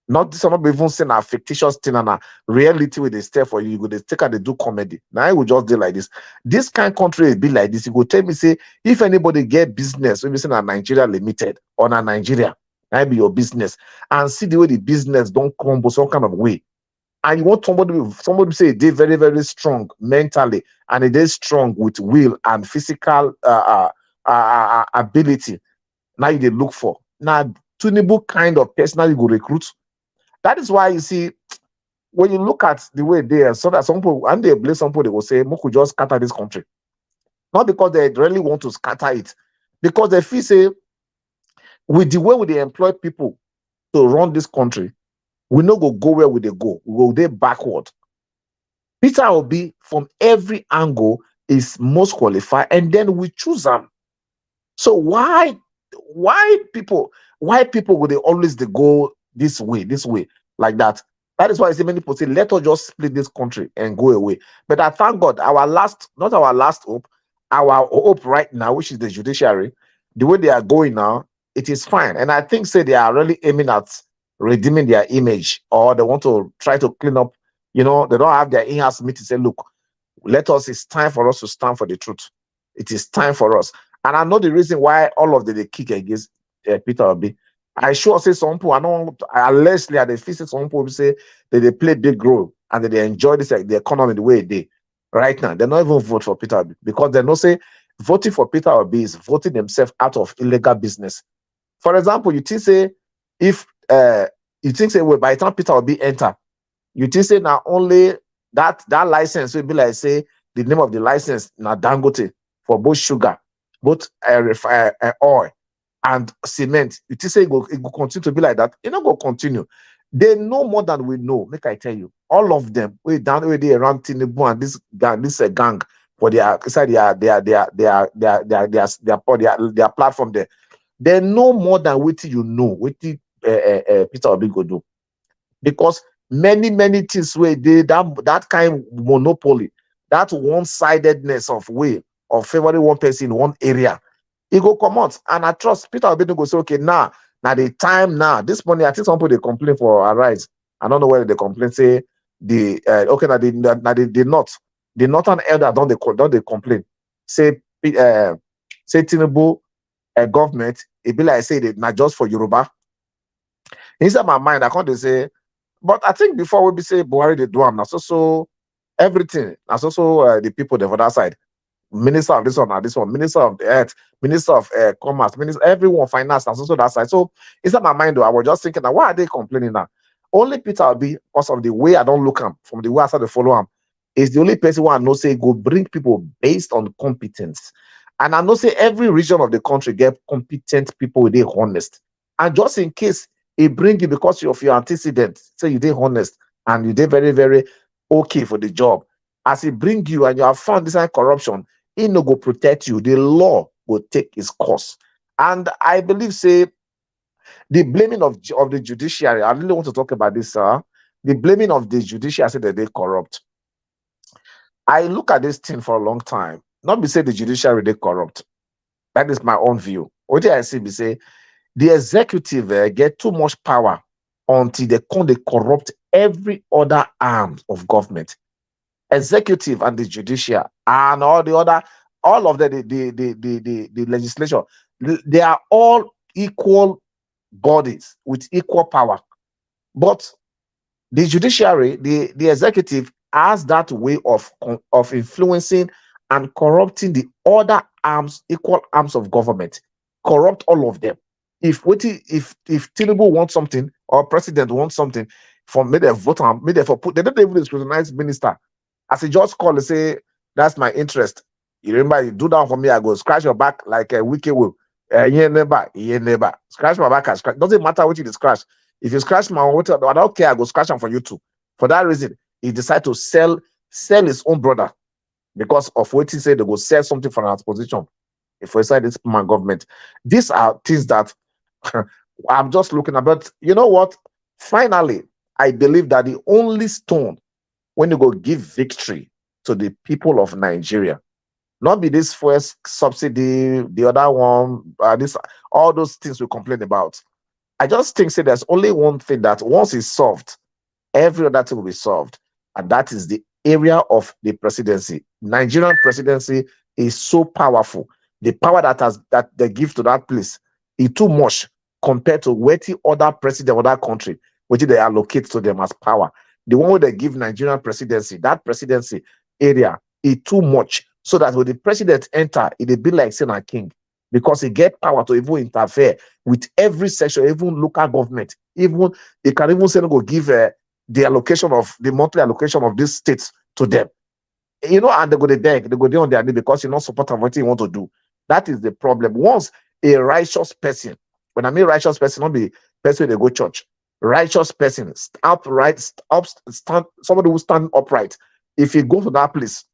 Not this, not even saying a fictitious thing and a reality with the step for you. You go they take and they do comedy. Now I will just do like this. This kind of country be like this. You go tell me, say, if anybody get business, maybe say a Nigeria Limited or a Nigeria, that be your business, and see the way the business don't crumble some kind of way. And you want somebody say they very, very strong mentally, and it is strong with will and physical ability. Now you they look for. Now, tunable kind of person you go recruit. That is why you see, when you look at the way they are, so that some people, and they blame some people, they will say, Moku just scatter this country. Not because they really want to scatter it, because they feel, say, with the way they employ people to run this country, we no go where we they go. We go there backward. Peter Obi, from every angle, is most qualified, and then we choose them. So why people would they always they go this way, like that? That is why I say many people say, let us just split this country and go away. But I thank God, not our last hope, our hope right now, which is the judiciary, the way they are going now, it is fine. And I think say they are really aiming at redeeming their image, or they want to try to clean up, they don't have their in-house meeting, say, look, it's time for us to stand for the truth. It is time for us. And I know the reason why all of them they kick against Peter Obi. I sure say some people, allegedly, they feel some people say that they play big role and that they enjoy this, the economy the way they right now. They don't even vote for Peter Obi, because they know say voting for Peter Obi is voting themselves out of illegal business. For example, you think say if well, by the time Peter Obi enter, you think say now only that license will be like say the name of the license now Dangote for both sugar, both oil and cement. You think say it go continue to be like that? It not go continue. They know more than we know. Make I tell you, all of them way down where they around Tinubu and this gang for their platform there. They know more than what you know. What Peter Obi go do, because many things where they that kind of monopoly, that one-sidedness of way of favoring one person in one area, it go come out. And I trust Peter Obi go say, okay, now the time now. This morning, I think some people they complain for Arise. I don't know whether they complain, say the northern elder don't they complain. Say Tinubu government, it be like say they not just for Yoruba. Inside my mind, I can't say, but I think before we be say Buhari they do am so everything. That's also the people the other side. Minister of this one, Minister of the Earth, Minister of Commerce, Minister, everyone, finance, and also that side. So inside my mind, though, I was just thinking, now, why are they complaining now? Only Peter Obi, because of the way I don't look him, from the way I started to follow him, is the only person who I know say go bring people based on competence. And I know say every region of the country get competent people with they honest. And just in case it bring you because of your antecedent, say you did honest and you did very, very okay for the job. As it bring you and you have found this kind of corruption, it no go protect you. The law will take its course. And I believe, say, the blaming of the judiciary, I really want to talk about this, sir. The blaming of the judiciary, say that they corrupt. I look at this thing for a long time. Not be say the judiciary they corrupt. That is my own view. What did I say? Be say the executive get too much power until they corrupt every other arm of government. Executive and the judiciary and all of the legislation, they are all equal bodies with equal power. But the judiciary, the executive has that way of influencing and corrupting the other arms, equal arms of government, corrupt all of them. If Tinubu wants something or president wants something, from may they vote on, may they for put, they don't even scrutinize minister. As he just call and say, that's my interest. You remember, you do that for me, I go scratch your back like a wicked will. Yeah, neighbor. Scratch my back, I scratch. Doesn't matter what you scratch. If you scratch my water, I don't care, I go scratch them for you too. For that reason, he decided to sell his own brother because of what he said they go sell something from our position. If we say this my government, these are things that I'm just looking at. But you know what? Finally, I believe that the only stone when you go give victory to the people of Nigeria, not be this first subsidy, the other one, all those things we complain about. I just think there's only one thing that once it's solved, every other thing will be solved, and that is the area of the presidency. Nigerian presidency is so powerful. The power that they give to that place is too much compared to what the other president of that country, which they allocate to them as power. The one where they give Nigerian presidency, that presidency area is too much. So that when the president enter, it will be like saying a king, because he get power to even interfere with every section, even local government. Even he can even say go give the monthly allocation of these states to them. You know, and they go to beg, they go there on their knee because you not support what you want to do. That is the problem. Once a righteous person, when I mean righteous person, not the person they go church, righteous person, somebody who stand upright. If you go to that place,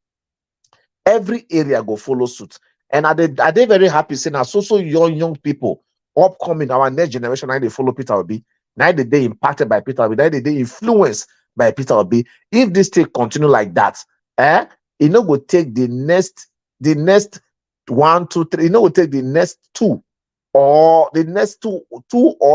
every area go follow suit. And are they very happy saying that so young people upcoming, our next generation, now they follow Peter Obi, now they impacted by Peter Obi, now they influenced by Peter Obi. If this thing continue like that, it no go take the next 1, 2, 3, it no go take the next two or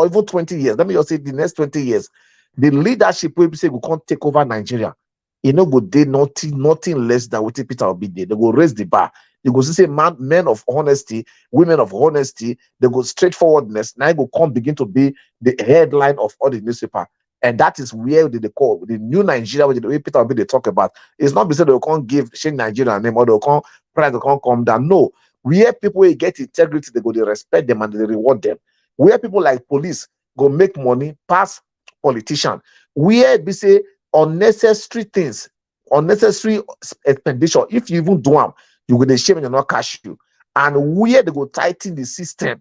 even 20 years. Let me just say the next 20 years. The leadership will say we can't take over Nigeria. You know, go do nothing less than what Peter Obi did. They go raise the bar. They go say men of honesty, women of honesty. They go straightforwardness. Now go come begin to be the headline of all the newspaper, and that is where they call the new Nigeria. Which the way Peter Obi they talk about, it's not because they can't give change Nigeria name or they can't price, they can't come down. No, where people will get integrity, they go they respect them and they reward them. Where people like police go make money pass politician. Where they say unnecessary things, unnecessary expenditure. If you even do them, you go to shame and you're not cash you. And where they go tighten the system,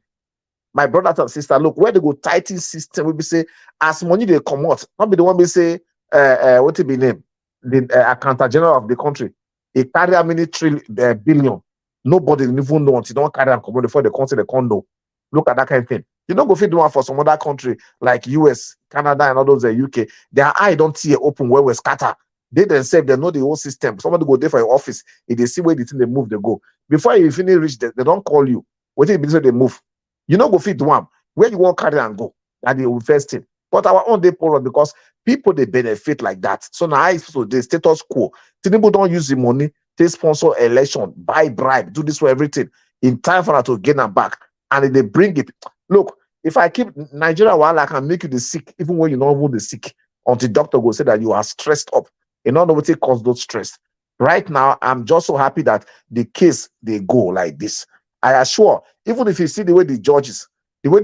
my brothers and sisters, look, where they go tighten system, we be say as money they come out, not be the one we say what it be name, the accountant general of the country. He carry how many billion. Nobody even know until don't carry them come before the country they can't know. Look at that kind of thing. You don't go fit do one for some other country like US, Canada, and all those UK. Their eye don't see it open where we scatter. They themselves, they know the whole system. Somebody go there for your office. If they see where the thing they move, they go. Before you finish reach there, they don't call you. What if they move? You know go fit one. Where you want carry and go. That the first thing. But our own day poor because people they benefit like that. So now so the status quo. People don't use the money, they sponsor election, buy bribe, do this for everything. In time for her to gain them back. And they bring it. Look, if I keep Nigeria while I can make you the sick, even when you don't want the sick, until doctor will say that you are stressed up. You don't know what it cause those stress. Right now, I'm just so happy that the case they go like this. I assure, even if you see the way the judges even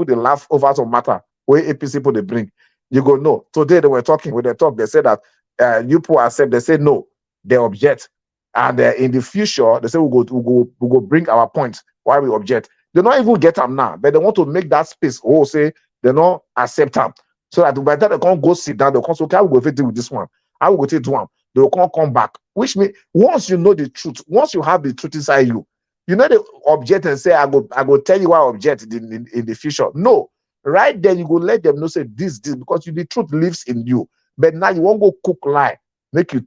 they laugh over some matter where APC people they bring, you go no. Today they were talking when they talk, they said that you people accept, they say no, they object. And in the future, they say we go bring our point why we object. They don't even get them now, but they want to make that space. Oh, say they don't accept them. So that by the time they can't go sit down, they can't say, okay, I will go deal with this one. I will go take one. They can't come back. Which means once you know the truth, once you have the truth inside you, you know the object and say, I go tell you why I object in the future. No. Right then you go let them know say this because the truth lives in you. But now you won't go cook lie, make you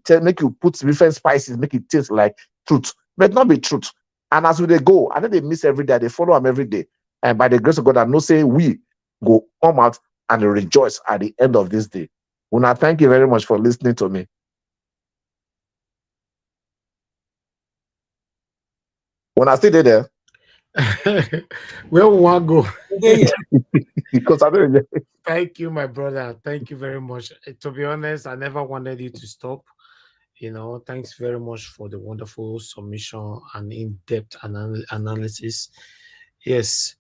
put different spices, make it taste like truth, but not be truth. And as they go, and then they miss every day, they follow them every day. And by the grace of God, I know say we go come out and rejoice at the end of this day. Una, thank you very much for listening to me. When I stay there, where we want to go? because I don't. Thank you, my brother. Thank you very much. To be honest, I never wanted you to stop. Thanks very much for the wonderful submission and in-depth analysis. Yes,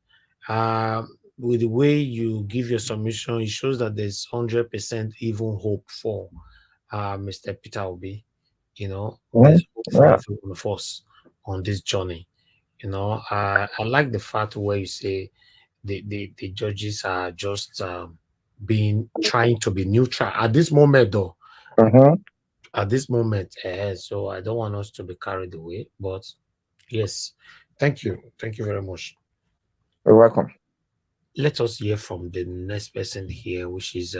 with the way you give your submission, it shows that there's 100% even hope for Mr. Peter Obi. There's hope for every one of us on this journey. I like the fact where you say the judges are just trying to be neutral at this moment, though. At this moment, so I don't want us to be carried away. But yes, thank you very much. You're welcome. Let us hear from the next person here, which is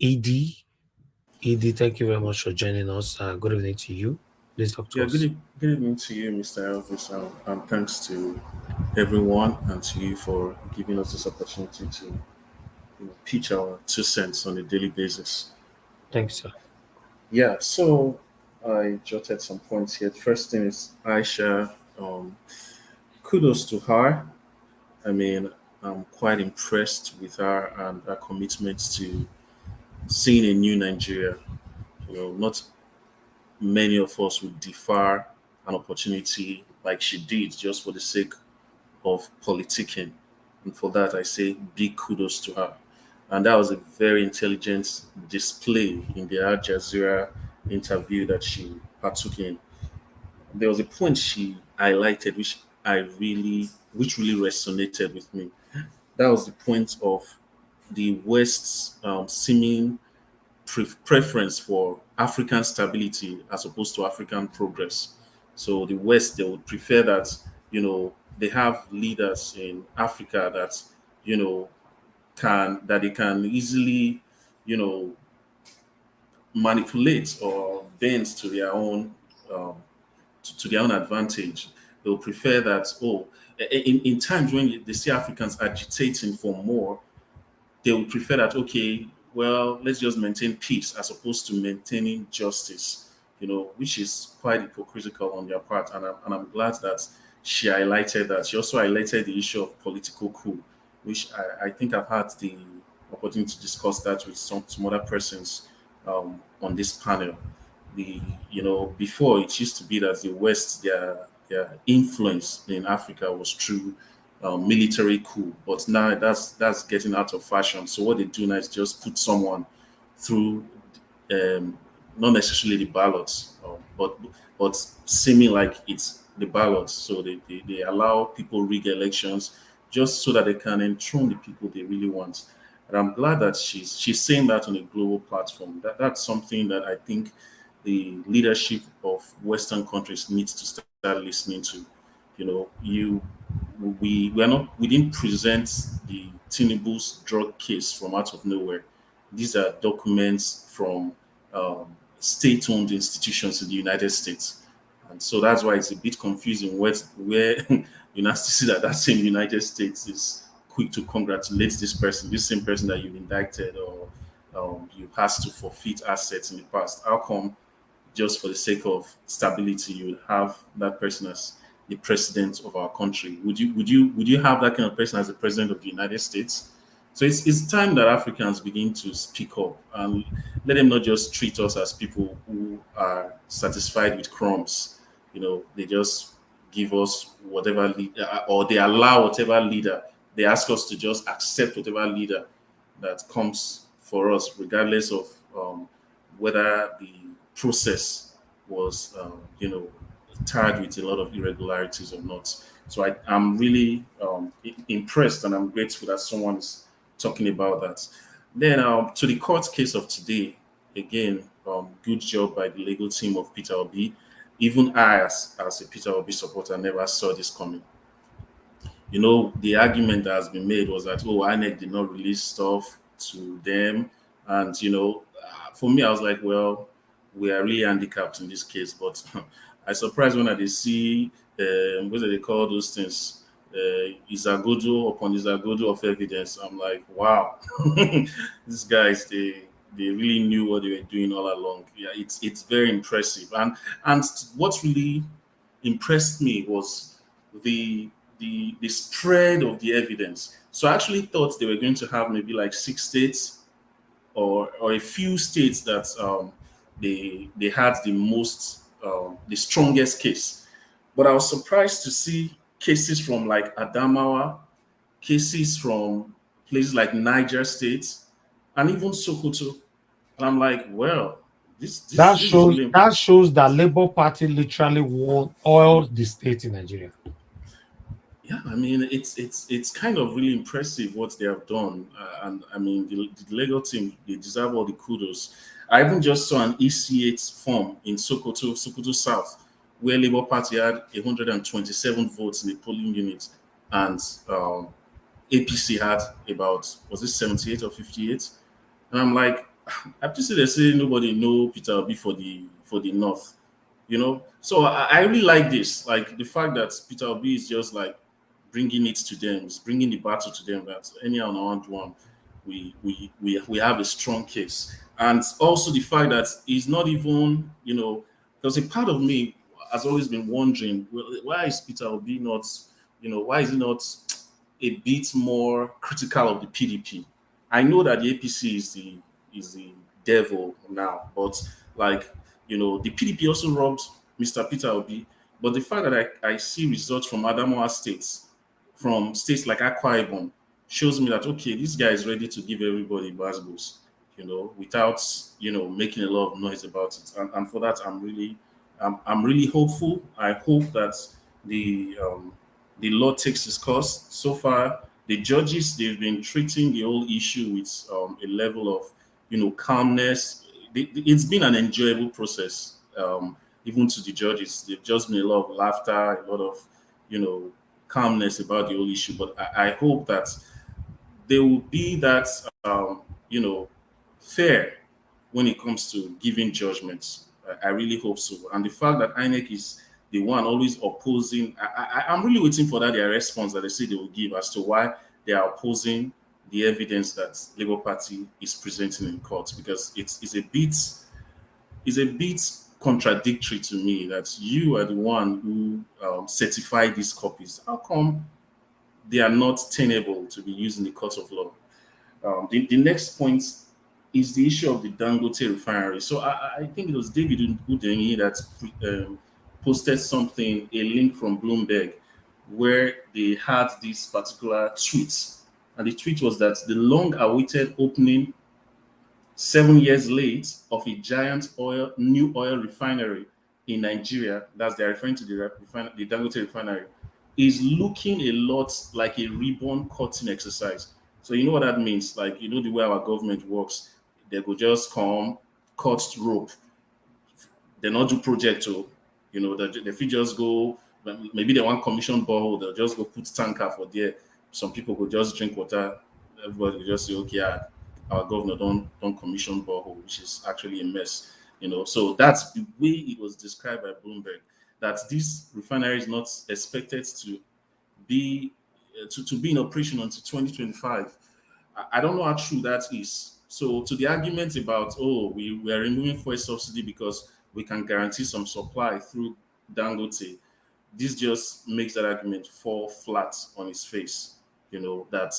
Edie. Edie, thank you very much for joining us. Good evening to you. Please talk to us. Good evening to you, Mr. Elvis, and thanks to everyone and to you for giving us this opportunity to pitch our 2 cents on a daily basis. Thanks, sir. Yeah, so I jotted some points here. First thing is Aisha. Kudos to her. I mean, I'm quite impressed with her and her commitment to seeing a new Nigeria. Not many of us would defer an opportunity like she did just for the sake of politicking. And for that, I say big kudos to her. And that was a very intelligent display in the Al Jazeera interview that she partook in. There was a point she highlighted which really resonated with me. That was the point of the West's seeming preference for African stability as opposed to African progress. So the West, they would prefer that, they have leaders in Africa that, they can easily, manipulate or bend to their own advantage. They'll prefer that, in times when they see Africans agitating for more, they would prefer that, okay, well, let's just maintain peace as opposed to maintaining justice, which is quite hypocritical on their part. And I'm glad that she highlighted that. She also highlighted the issue of political coup, which I think I've had the opportunity to discuss that with some other persons on this panel. Before it used to be that the West, their influence in Africa was through military coup, but now that's getting out of fashion. So what they do now is just put someone through, not necessarily the ballots, but seeming like it's the ballots. So they allow people rig elections just so that they can enthrone the people they really want. And I'm glad that she's saying that on a global platform. That's something that I think the leadership of Western countries needs to start listening to. We didn't present the Tinubu's drug case from out of nowhere. These are documents from state-owned institutions in the United States. And so that's why it's a bit confusing where you now see that same United States is quick to congratulate this same person that you've indicted or you've asked to forfeit assets in the past. How come just for the sake of stability you would have that person as the president of our country? Would you have that kind of person as the president of the United States? So it's time that Africans begin to speak up and let them not just treat us as people who are satisfied with crumbs. They just give us whatever leader, or they allow whatever leader. They ask us to just accept whatever leader that comes for us, regardless of whether the process was, tarred with a lot of irregularities or not. So I'm really impressed, and I'm grateful that someone is talking about that. Then to the court case of today, again, good job by the legal team of Peter Obi. Even I, as a Peter Obi supporter, never saw this coming. The argument that has been made was that, INEC did not release stuff to them. And, for me, I was like, well, we are really handicapped in this case. But I surprised when I did see, what do they call those things? Izagodo upon Izagodo of evidence. I'm like, wow, these guys, they really knew what they were doing all along. Yeah, it's very impressive. And what really impressed me was the the spread of the evidence. So I actually thought they were going to have maybe like 6 states or a few states that they had the most the strongest case. But I was surprised to see cases from like Adamawa, cases from places like Niger State, and even Sokoto. And I'm like, well, this is really That shows that Labour Party literally won all the states in Nigeria. yeah. I mean, it's kind of really impressive what they have done, and I mean the Lego team, they deserve all the kudos. I even just saw an EC8 form in Sokoto South, where Labour Party had 127 votes in the polling unit, and APC had about, was it 78 or 58? And I'm like, I have to say they say nobody know Peter Obi for the North, you know. So I really like this, like the fact that Peter Obi is just like bringing it to them, is bringing the battle to them. That any on one, we have a strong case, and also the fact that he's not even, you know, because a part of me has always been wondering, well, why is Peter Obi not, you know, why is he not a bit more critical of the PDP? I know that the APC is the devil now, but like, you know, the PDP also robbed Mr. Peter Obi. But the fact that I see results from Adamawa states, from states like Akwa Ibom, shows me that okay, this guy is ready to give everybody basbos, you know, without, you know, making a lot of noise about it. And for that, I'm really hopeful. I hope that the law takes its course. So far, the judges, they've been treating the whole issue with a level of, you know, calmness. It's been an enjoyable process. Even to the judges, they've just been a lot of laughter, a lot of, you know, calmness about the whole issue. But I hope that there will be that, you know, fair when it comes to giving judgments. I really hope so. And the fact that INEC is the one always opposing, I'm really waiting for that their response that they say they will give as to why they are opposing the evidence that Labour Party is presenting in court, because it's a bit contradictory to me that you are the one who certified these copies. How come they are not tenable to be used in the court of law? The next point is the issue of the Dangote refinery. So I think it was David Udeni that posted something, a link from Bloomberg, where they had this particular tweet. And the tweet was that the long awaited opening 7 years late of a giant new oil refinery in Nigeria, that's they're referring to the Dangote refinery, is looking a lot like a ribbon cutting exercise. So you know what that means? Like, you know, the way our government works, they could just come, cut rope. They not do project, oh, you know, they fit just go, maybe they want commission borehole, they'll just go put tanker for there. Some people could just drink water. Everybody will just say, okay, our governor don't commission borehole, which is actually a mess, you know. So that's the way it was described by Bloomberg, that this refinery is not expected to be to be in operation until 2025. I don't know how true that is. So to the argument about, oh, we are removing fuel subsidy because we can guarantee some supply through Dangote, this just makes that argument fall flat on its face. You know, that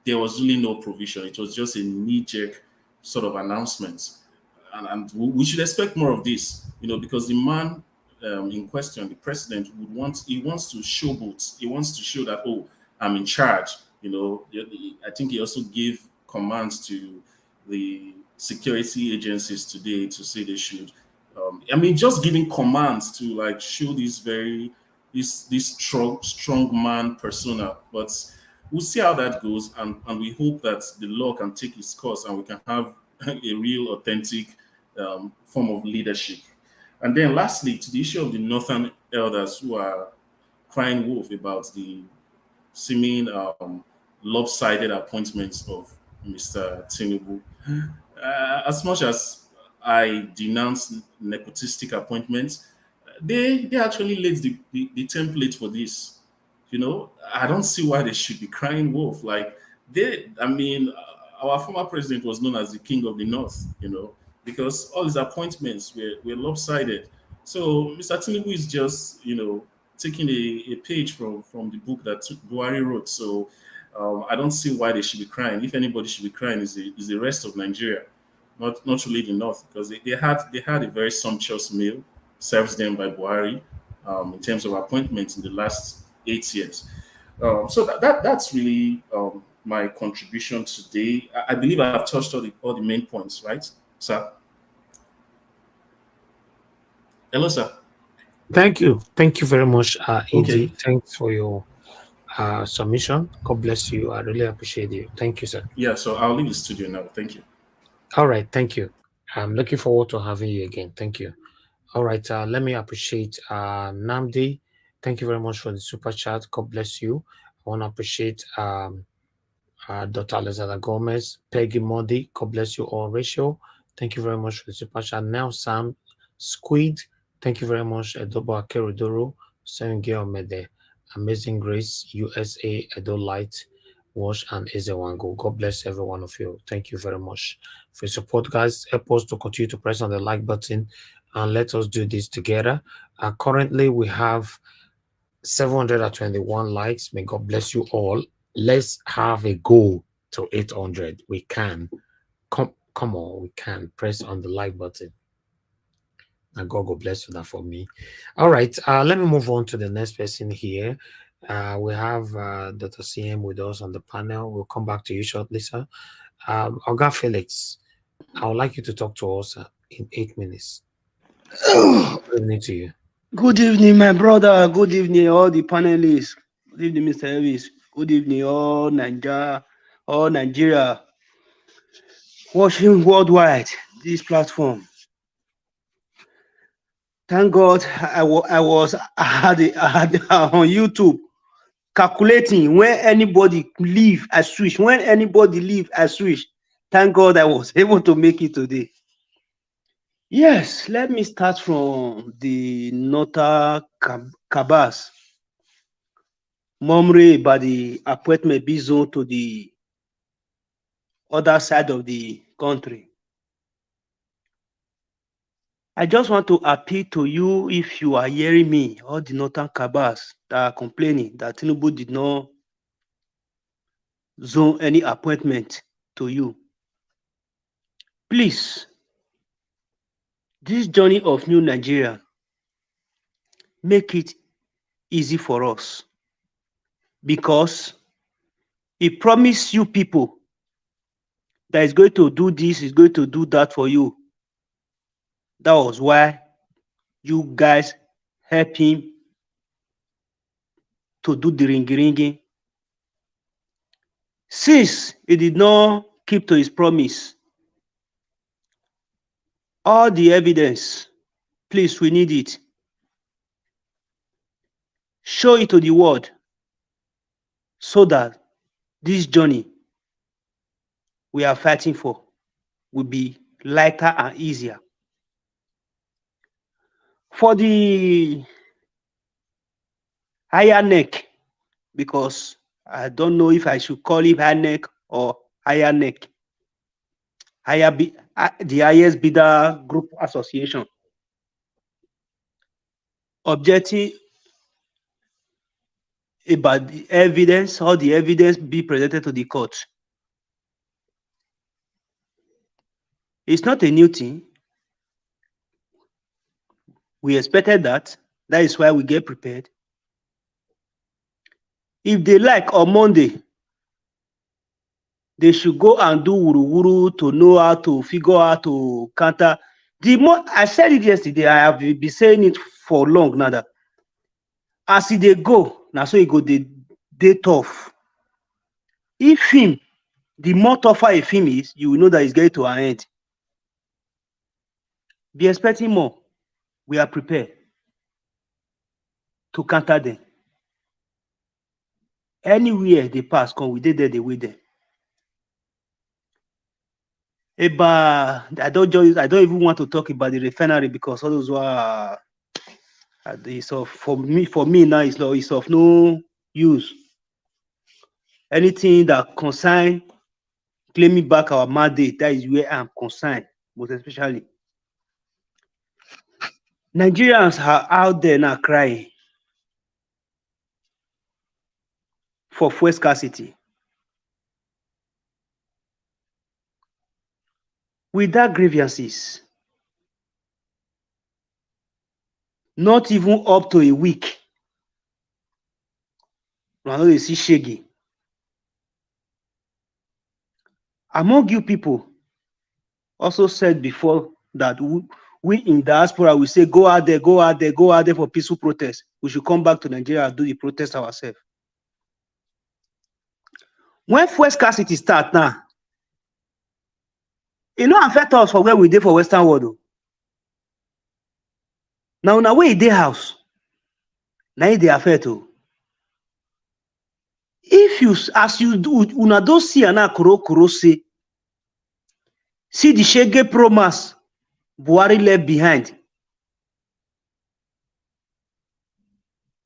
there was really no provision. It was just a knee-jerk sort of announcement. And we should expect more of this, you know, because the man in question, the president, he wants to showboat. He wants to show that, oh, I'm in charge. You know, I think he also gave commands to the security agencies today to say they should. I mean, just giving commands to like show this strong man persona. But we'll see how that goes, and we hope that the law can take its course and we can have a real, authentic form of leadership. And then, lastly, to the issue of the Northern elders who are crying wolf about the seeming lopsided appointments of Mr. Tinubu. As much as I denounce nepotistic appointments, they actually laid the template for this. You know, I don't see why they should be crying wolf. Like our former president was known as the king of the north, you know, because all his appointments were lopsided. So Mr. Tinubu is just, you know, taking a page from the book that Buhari wrote. So I don't see why they should be crying. If anybody should be crying, is the rest of Nigeria, not really the north, because they had a very sumptuous meal served them by Buhari in terms of appointments in the last 8 years. So that's really my contribution today. I believe I've touched all the main points, right, sir? Hello, sir. Thank you very much, Okay. Eddie. Thanks for your submission. God bless you. I really appreciate you. Thank you, sir. Yeah, so I'll leave the studio now. Thank you. All right, thank you. I'm looking forward to having you again. Thank you. All right, let me appreciate Namdi. Thank you very much for the super chat. God bless you. I want to appreciate Dr. Alexander Gomez, Peggy Modi. God bless you all. Ratio. Thank you very much for the super chat. Now, Sam Squid. Thank you very much. Edobo Akerodoro, Senge Omede, Amazing Grace, USA, Edo Light, Wash, and Ezewango. God bless every one of you. Thank you very much for your support, guys. Help us to continue to press on the like button and let us do this together. Currently, we have 721 likes. May God bless you all. Let's have a goal to 800. We can. Come on, we can. Press on the like button. And God bless you that for me. All right, let me move on to the next person here. We have Dr. CM with us on the panel. We'll come back to you shortly, sir. Oga Felix, I would like you to talk to us in 8 minutes. Good evening to you. Good evening, my brother. Good evening, all the panelists. Good evening, Mr. Elvis. Good evening, all Nigeria. Watching worldwide this platform. Thank God I was on YouTube calculating when anybody leave, I switch. When anybody leave, I switch. Thank God I was able to make it today. Yes, let me start from the Nota Cabas. Murmuring about the appointment be zone to the other side of the country. I just want to appeal to you, if you are hearing me, all the Northern Cabas that are complaining that Tinubu did not zone any appointment to you. Please, this journey of new Nigeria, make it easy for us, because he promised you people that is going to do this, is going to do that for you. That was why you guys help him to do the ringy. Since he did not keep to his promise, all the evidence, please, we need it. Show it to the world so that this journey we are fighting for will be lighter and easier. For the INEC, because I don't know if I should call it INEC or INEC, the highest bidder group association, objecting about the evidence, all the evidence be presented to the court. It's not a new thing. We expected that. That is why we get prepared. If they like, on Monday, they should go and do wuru to know how to figure out to counter. I said it yesterday, I have been saying it for long now, that as they go, now so it go they tough. If the more tougher a film is, you will know that it's going to an end. Be expecting more. We are prepared to counter them. Anywhere they pass, come, we did there, they wait there. I don't even want to talk about the refinery, because all those who are for me now, it's of no use. Anything that concern claiming back our mandate, that is where I'm concerned, most especially. Nigerians are out there now crying for fuel scarcity. Without grievances, not even up to a week, I know they see shaggy. Among you people also said before that we in diaspora, we say go out there for peaceful protest. We should come back to Nigeria and do the protest ourselves. When fuel scarcity start now, it no affect us for where we dey for Western world. Now where e dey house, now e dey affect o. If you, as you do, una don see ana koro say, see the shege promise Buhari left behind.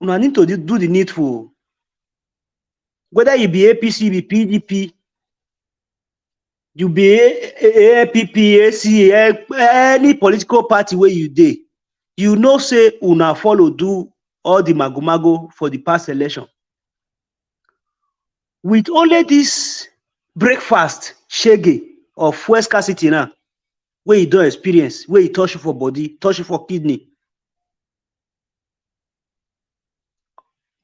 Una need to do the needful. Whether you be APC, you be PDP, you be APP, AC, any political party where you dey, you know say una follow do all the mago for the past election. With only this breakfast shege of fuel scarcity now, where you don't experience, where you touch you for body, touch you for kidney.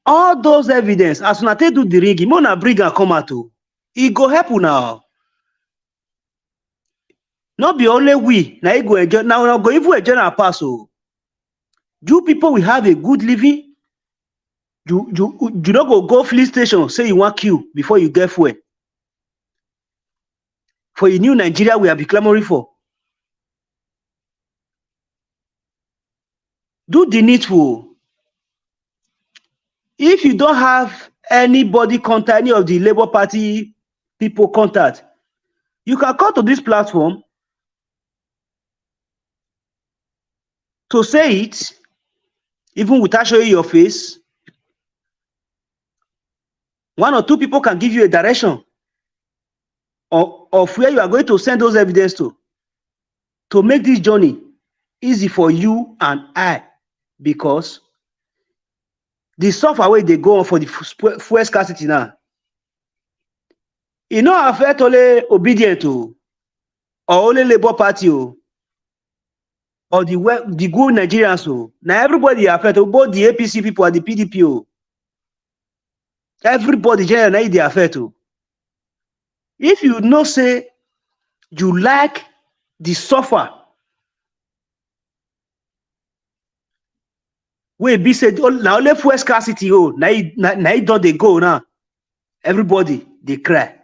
All those evidence, as una take do the ring, una bring and come out, it go help now. Not be only we, now you go enjoy, now we go even enjoy our pass. You people will have a good living. You don't go filling station, say you want queue before you get fuel. For a new Nigeria, we have been clamoring for. Do the needful. If you don't have anybody contact, any of the Labour Party people contact, you can come to this platform to say it, even without showing your face. One or two people can give you a direction of where you are going to send those evidence to make this journey easy for you and I, because the software way they go on for the fuel scarcity now, it not affect only obedient or only Labour Party or the good Nigerians. Now everybody affect, both the APC people and the PDP. Everybody generally they affect. If you know say you like the suffer, we be said now only fuel scarcity. Now it don't they go now. Everybody they cry.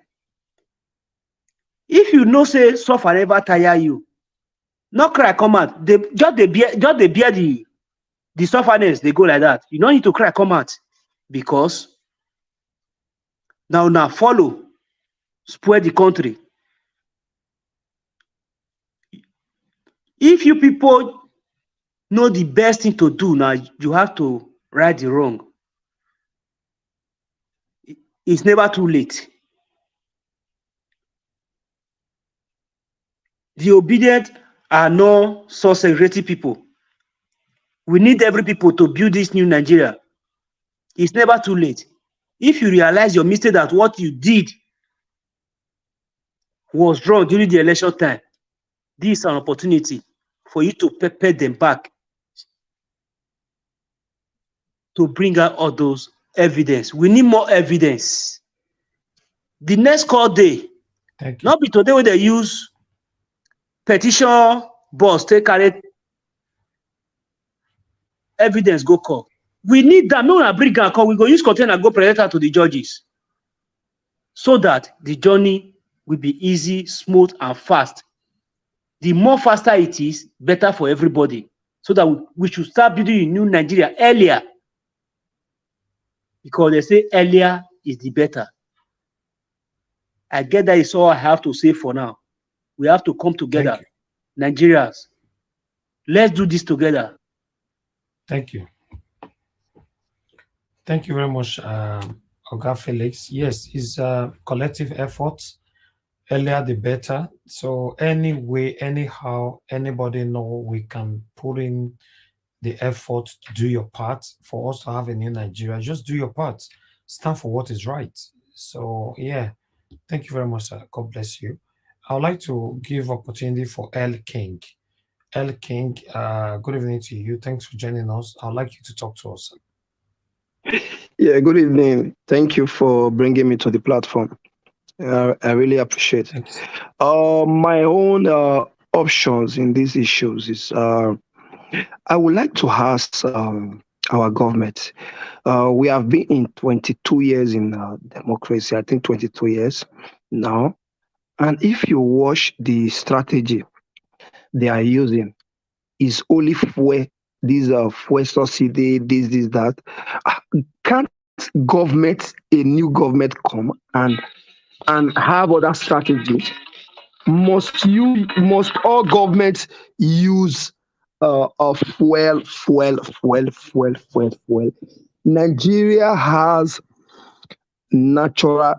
If you know say suffer never tire you, no cry come out. They just they bear the sufferness. They go like that. You don't need to cry come out, because now follow spoil the country. If you people know the best thing to do now, you have to right the wrong. It's never too late. The obedient are no so segregated people. We need every people to build this new Nigeria. It's never too late. If you realize your mistake, that what you did was wrong during the election time, this is an opportunity for you to pay them back, to bring out all those evidence. We need more evidence. The next court day, not be today when they use petition boss take carry evidence go court. We need that. No one bring and call. We go use container go present her to the judges, so that the journey will be easy, smooth, and fast. The more faster it is, better for everybody. So that we should start building a new Nigeria earlier, because they say earlier is the better. I get that is all I have to say for now. We have to come together, Nigerians. Let's do this together. Thank you. Thank you very much, Oga Felix. Yes, it's a collective effort. Earlier the better. So anyway, anyhow, anybody know we can put in the effort to do your part for us to have a new Nigeria. Just do your part. Stand for what is right. So yeah, thank you very much, sir. God bless you. I would like to give opportunity for L King. L King, good evening to you. Thanks for joining us. I'd like you to talk to us. Yeah, good evening. Thank you for bringing me to the platform. I really appreciate it. My own options in these issues is I would like to ask our government. We have been in 22 years in democracy, I think 22 years now. And if you watch the strategy they are using, is only fuel, these are fuel subsidy, this, that. Can't government, a new government come and have other strategies? Must all governments use fuel? Nigeria has natural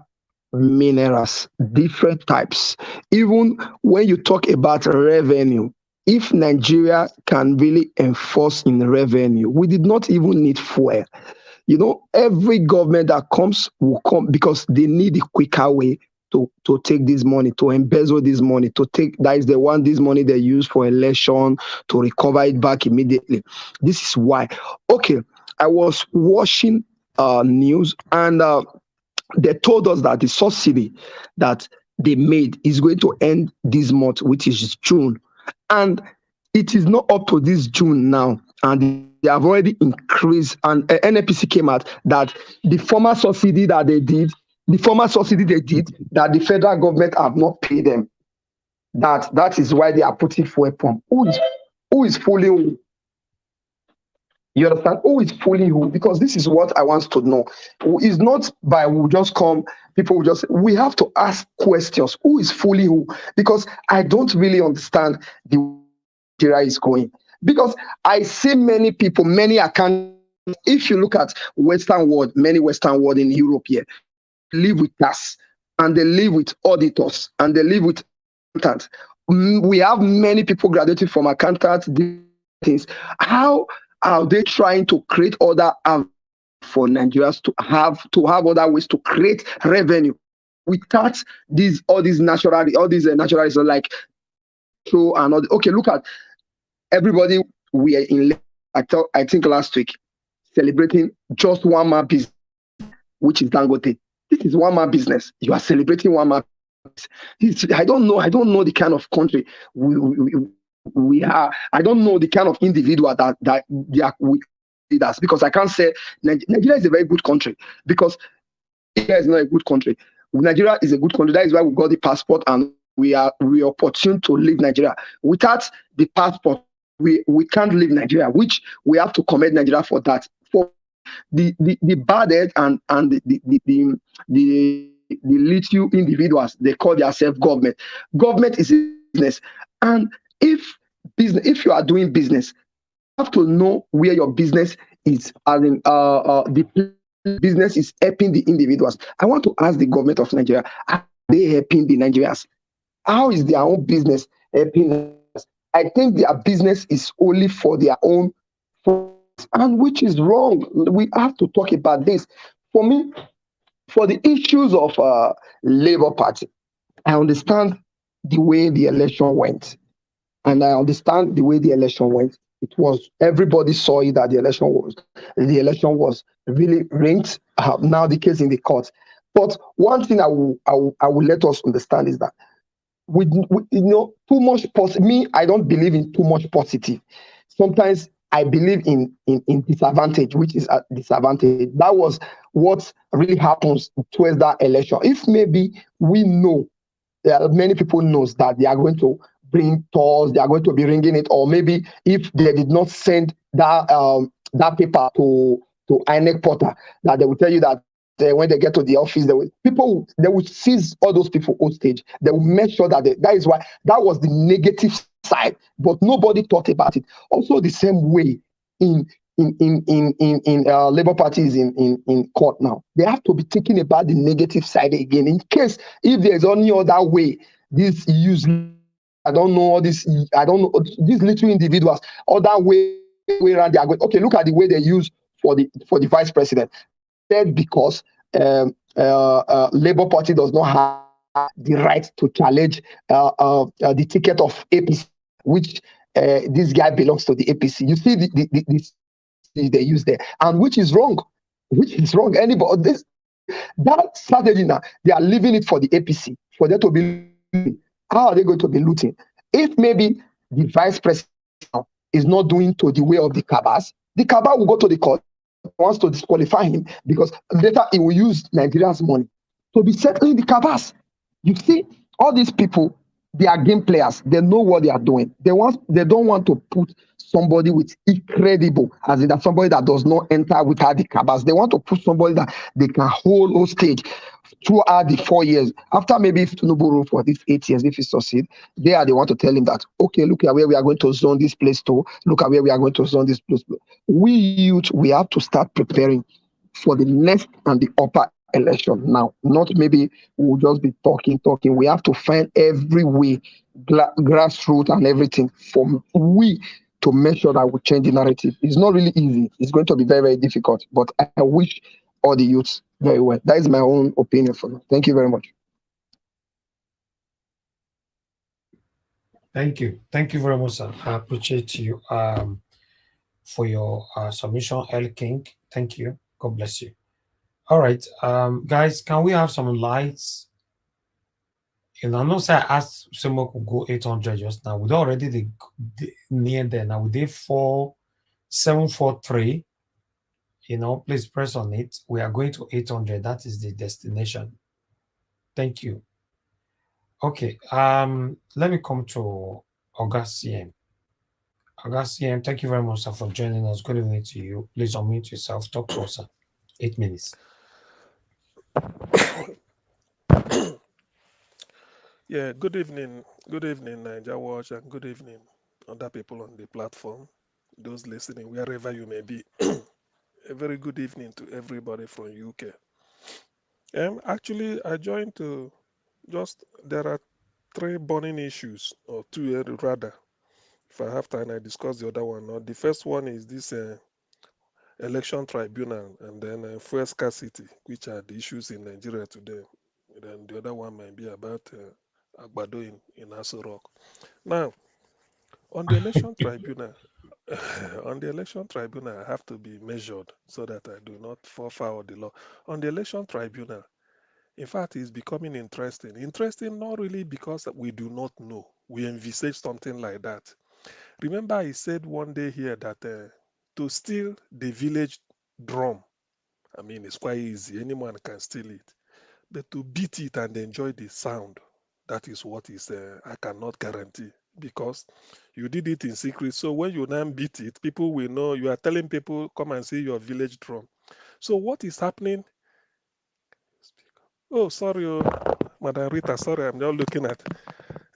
minerals, different types. Even when you talk about revenue, if Nigeria can really enforce in revenue, we did not even need fuel. You know, every government that comes will come because they need a quicker way to take this money, to embezzle this money, to take, that is the one, this money they use for election, to recover it back immediately. This is why. Okay, I was watching news and they told us that the subsidy that they made is going to end this month, which is June. And it is not up to this June now. And they have already increased. And NNPC came out that the former subsidy that they did, that the federal government have not paid them. That is why they are putting fuel pump. Who is fooling who? You understand? Who is fooling who? Because this is what I want to know. It's not by we'll just come, people will just, we have to ask questions. Who is fooling who? Because I don't really understand the way Nigeria is going. Because I see many people, many accounts. If you look at Western world, many Western world in Europe here, live with us and they live with auditors and they live with accountants. We have many people graduating from accountants, things. How are they trying to create other for Nigerians to have other ways to create revenue without all these naturalists like true and all? Okay, look at everybody. We are in. I think last week celebrating just one man business, which is Dangote. This is one man business. You are celebrating one man. I don't know the kind of country we are. I don't know the kind of individual that they are with us, because I can't say Nigeria is a very good country, because Nigeria is not a good country. Nigeria is a good country. That is why we got the passport and we are opportune to leave Nigeria. Without the passport, we can't leave Nigeria, which we have to commend Nigeria for that. For the bad head and the little individuals, they call themselves government. Government is a business, and if you are doing business, you have to know where your business is. As in, the business is helping the individuals. I want to ask the government of Nigeria: are they helping the Nigerians? How is their own business helping us? I think their business is only for their own, and which is wrong. We have to talk about this. For me, for the issues of Labour Party, I understand the way the election went. And I understand the way the election went. It was, everybody saw it that the election was really rigged. Now the case in the court. But one thing I will let us understand is that with too much me, I don't believe in too much positive. Sometimes I believe in disadvantage, which is a disadvantage. That was what really happens towards that election. If maybe we know, many people knows that they are going to bring tolls, they are going to be ringing it, or maybe if they did not send that paper to INEC portal, that they will tell you that when they get to the office, they will seize all those people hostage. They will make sure that that is why that was the negative side, but nobody thought about it. Also, the same way in Labour Party is in court now. They have to be thinking about the negative side again in case if there's any other way this use. I don't know all this. I don't know these little individuals. Other way around they are going. Okay, look at the way they use for the vice president. Said because Labour Party does not have the right to challenge the ticket of APC, which this guy belongs to the APC. You see the they use there, and which is wrong. Which is wrong. Anybody that strategy now they are leaving it for the APC for them to be. How are they going to be looting? If maybe the vice president is not doing to the way of the cabal will go to the court, wants to disqualify him because later he will use Nigeria's money to be settling the cabals. You see, all these people, they are game players. They know what they are doing. They don't want to put somebody with incredible, as in that somebody that does not enter without the cabals. They want to put somebody that they can hold hostage throughout the 4 years. After maybe if Tinubu rule for these 8 years, if he succeed, they want to tell him that, okay, look at where we are going to zone this place to. Look at where we are going to zone this place. We youth, we have to start preparing for the next and the upper election now. Not maybe we'll just be talking. We have to find every way, grassroots and everything for we to make sure that we change the narrative. It's not really easy. It's going to be very, very difficult. But I wish all the youths very well. That is my own opinion for now. Thank you very much. Thank you. Thank you very much, sir. I appreciate you for your submission, El King. Thank you. God bless you. All right, guys, can we have some lights? You know, I know say I asked someone could go 800 just now. We already the near there now. We did 4743. You know, please press on it. We are going to 800. That is the destination. Thank you. Okay. Let me come to August CM. August CM, thank you very much, sir, for joining us. Good evening to you. Please unmute yourself. Talk to us, sir. 8 minutes. Yeah, good evening, Niger Watch, and good evening, other people on the platform, those listening, wherever you may be. A very good evening to everybody from UK. Actually, I joined to there are 3 burning issues, or 2 rather. If I have time, I discuss the other one. Now, the first one is this election tribunal, and then fuel scarcity, which are the issues in Nigeria today. Then the other one might be about Agbado in Aso Rock. Now, on the election tribunal, I have to be measured so that I do not fall foul of the law. On the election tribunal, in fact, it's becoming interesting. Interesting not really because we do not know. We envisage something like that. Remember, I said one day here that to steal the village drum, I mean, it's quite easy. Anyone can steal it. But to beat it and enjoy the sound, that is what is I cannot guarantee, because you did it in secret. So when you now beat it, people will know. You are telling people, come and see your village drum. So what is happening? Oh, sorry, Madam Rita, sorry, I'm just looking at.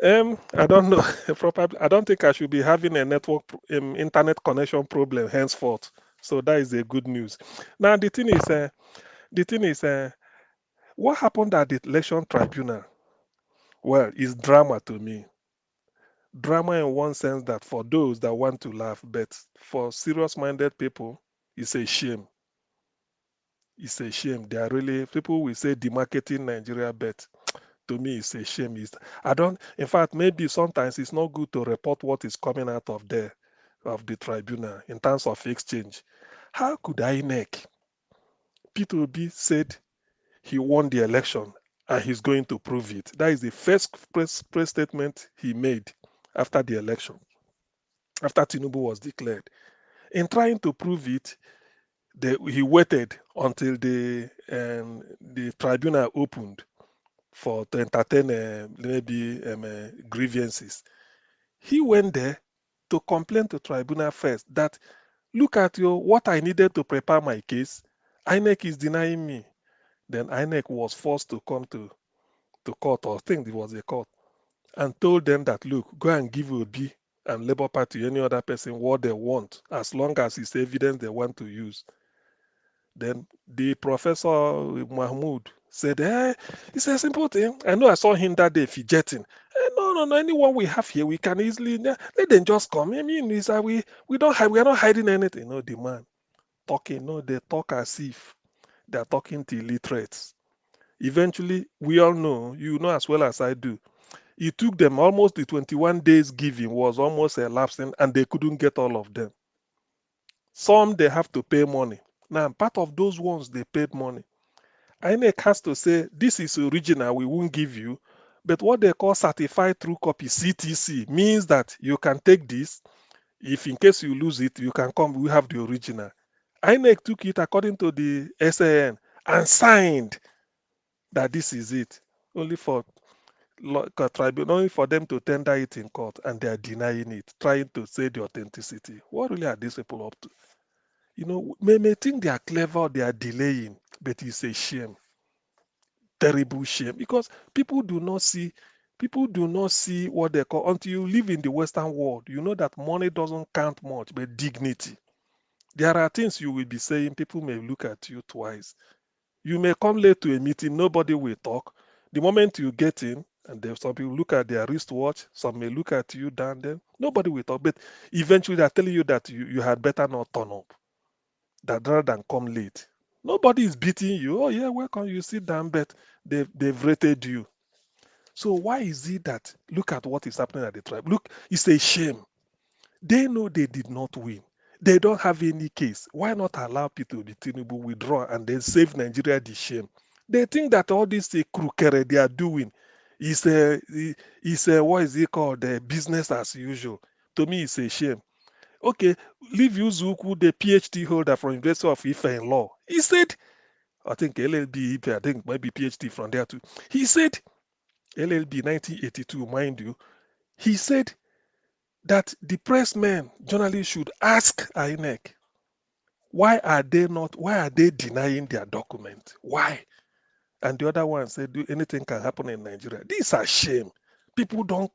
I don't know. Probably, I don't think I should be having a network internet connection problem henceforth. So that is the good news. Now the thing is, what happened at the election tribunal? Well, it's drama to me. Drama in one sense that for those that want to laugh, but for serious-minded people, it's a shame. It's a shame. They are really, people will say demarketing Nigeria, but to me, it's a shame. In fact, maybe sometimes it's not good to report what is coming out of the tribunal in terms of exchange. How could INEC, P2B said he won the election and he's going to prove it? That is the first press statement he made after the election, after Tinubu was declared. In trying to prove it, he waited until the tribunal opened to entertain maybe grievances. He went there to complain to tribunal first that, look at what I needed to prepare my case. INEC is denying me. Then INEC was forced to come to court, or I think it was a court, and told them that, look, go and give Obi and Labour Party, any other person, what they want, as long as it's evidence they want to use. Then the Professor Mahmoud said, hey, it's a simple thing. I know I saw him that day fidgeting. No, anyone we have here, we can easily, let them just come. I mean, it's that we don't hide, we are not hiding anything. No, the man talking, no, they talk as if they're talking to illiterates. Eventually, we all know, you know as well as I do, it took them almost the 21 days giving was almost elapsing and they couldn't get all of them. Some they have to pay money. Now, part of those ones they paid money. INEC has to say, this is original, we won't give you. But what they call certified true copy, CTC, means that you can take this. If in case you lose it, you can come, we have the original. INEC took it according to the SAN and signed that this is it. Only for tribunal, only for them to tender it in court, and they are denying it, trying to say the authenticity. What really are these people up to? You know, may think they are clever, they are delaying, but it's a shame, terrible shame, because people do not see what they call, until you live in the Western world, you know that money doesn't count much, but dignity. There are things you will be saying, people may look at you twice. You may come late to a meeting, nobody will talk. The moment you get in, and then some people look at their wristwatch, some may look at you down there, nobody will talk. But eventually they're telling you that you had better not turn up, that rather than come late. Nobody is beating you. Oh yeah, welcome, you sit down, but they've rated you. So why is it that, look at what is happening at the tribe. Look, it's a shame. They know they did not win. They don't have any case. Why not allow Peter Tinubu withdraw and then save Nigeria the shame? They think that all this crookere they are doing is what is it called? Business as usual. To me, it's a shame. Okay, leave Uzuku, the PhD holder from University of Ife in law. He said, I think LLB, I think maybe PhD from there too. He said, LLB 1982, mind you, he said that the pressmen, journalists should ask INEC, why are they denying their document? Why? And the other one said, anything can happen in Nigeria. This is a shame. People don't,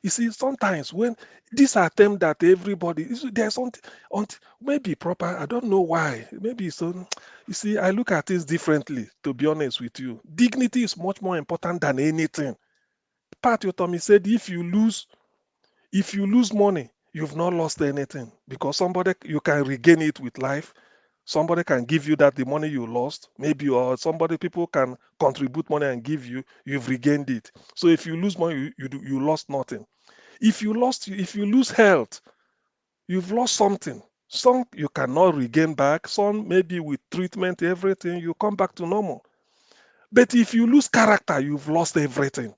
you see, sometimes when these attempt that everybody, there's something, maybe proper, I don't know why, maybe so, you see, I look at things differently, to be honest with you. Dignity is much more important than anything. Pat Yotomi said, if you lose money, you've not lost anything, because somebody, you can regain it with life. Somebody can give you the money you lost, maybe, or people can contribute money and give you, you've regained it. So if you lose money, you lost nothing. If you lose health, you've lost something. Some you cannot regain back, some maybe with treatment, everything, you come back to normal. But if you lose character, you've lost everything.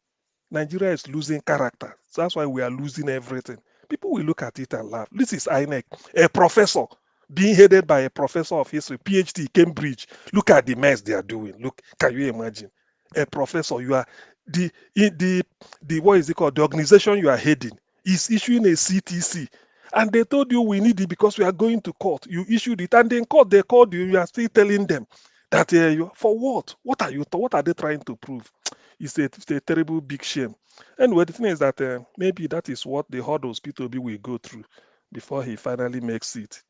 Nigeria is losing character. So that's why we are losing everything. People will look at it and laugh. This is INEC, a professor being headed by a professor of history, PhD, Cambridge. Look at the mess they are doing. Look, can you imagine? A professor, you are the what is it called? The organization you are heading is issuing a CTC. And they told you we need it because we are going to court. You issued it, and in court they called you. You are still telling them that for what? What are they trying to prove? It's a terrible big shame. Anyway, the thing is that maybe that is what the hurdles P2B will go through before he finally makes it,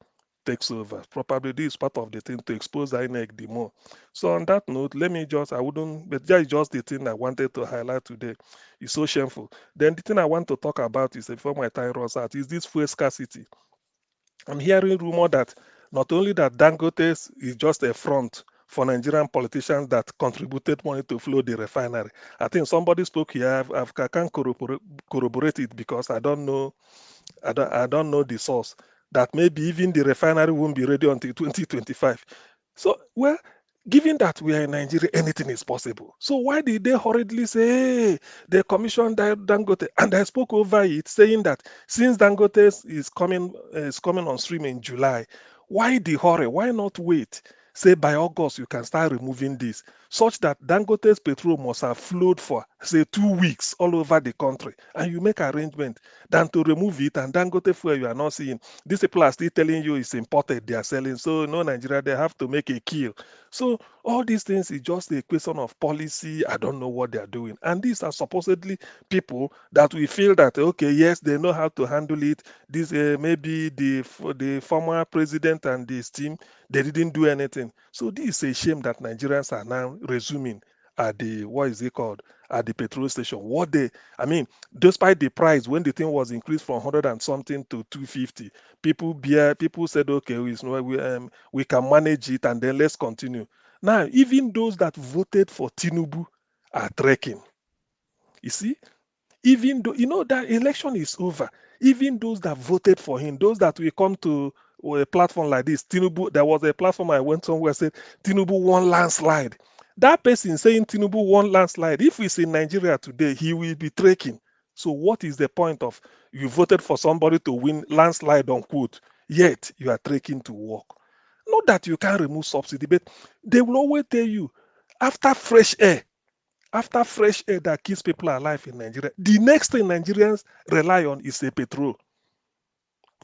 takes over. Probably this is part of the thing to expose INEC the more. So on that note, but that is just the thing I wanted to highlight today. It's so shameful. Then the thing I want to talk about is, before my time runs out, is this fuel scarcity. I'm hearing rumor that not only that Dangote is just a front for Nigerian politicians that contributed money to flood the refinery. I think somebody spoke here. I can't corroborate it because I don't know the source. That maybe even the refinery won't be ready until 2025. So, well, given that we are in Nigeria, anything is possible. So why did they hurriedly say, hey, they commissioned Dangote? And I spoke over it, saying that since Dangote is coming on stream in July, why the hurry? Why not wait? Say by August you can start removing this, such that Dangote's petrol must have flowed for say 2 weeks all over the country, and you make arrangement than to remove it and then go to fuel you are not seeing. These people are still telling you it's imported, they are selling. So no, Nigeria, they have to make a kill. So all these things is just a question of policy. I don't know what they are doing. And these are supposedly people that we feel that, okay, yes, they know how to handle it. This maybe the former president and his team, they didn't do anything. So this is a shame that Nigerians are now resuming at the, what is it called, at the petrol station. What they, I mean, despite the price, when the thing was increased from 100 and something to 250, people said, okay, we can manage it, and then let's continue. Now, even those that voted for Tinubu are trekking. You see, even though, you know, that election is over, even those that voted for him, those that will come to a platform like this, Tinubu, there was a platform I went somewhere said Tinubu won landslide. That person saying Tinubu won landslide, if it's in Nigeria today, he will be trekking. So what is the point of you voted for somebody to win landslide, unquote, yet you are trekking to work? Not that you can't remove subsidy, but they will always tell you, after fresh air that keeps people alive in Nigeria, the next thing Nigerians rely on is a petrol.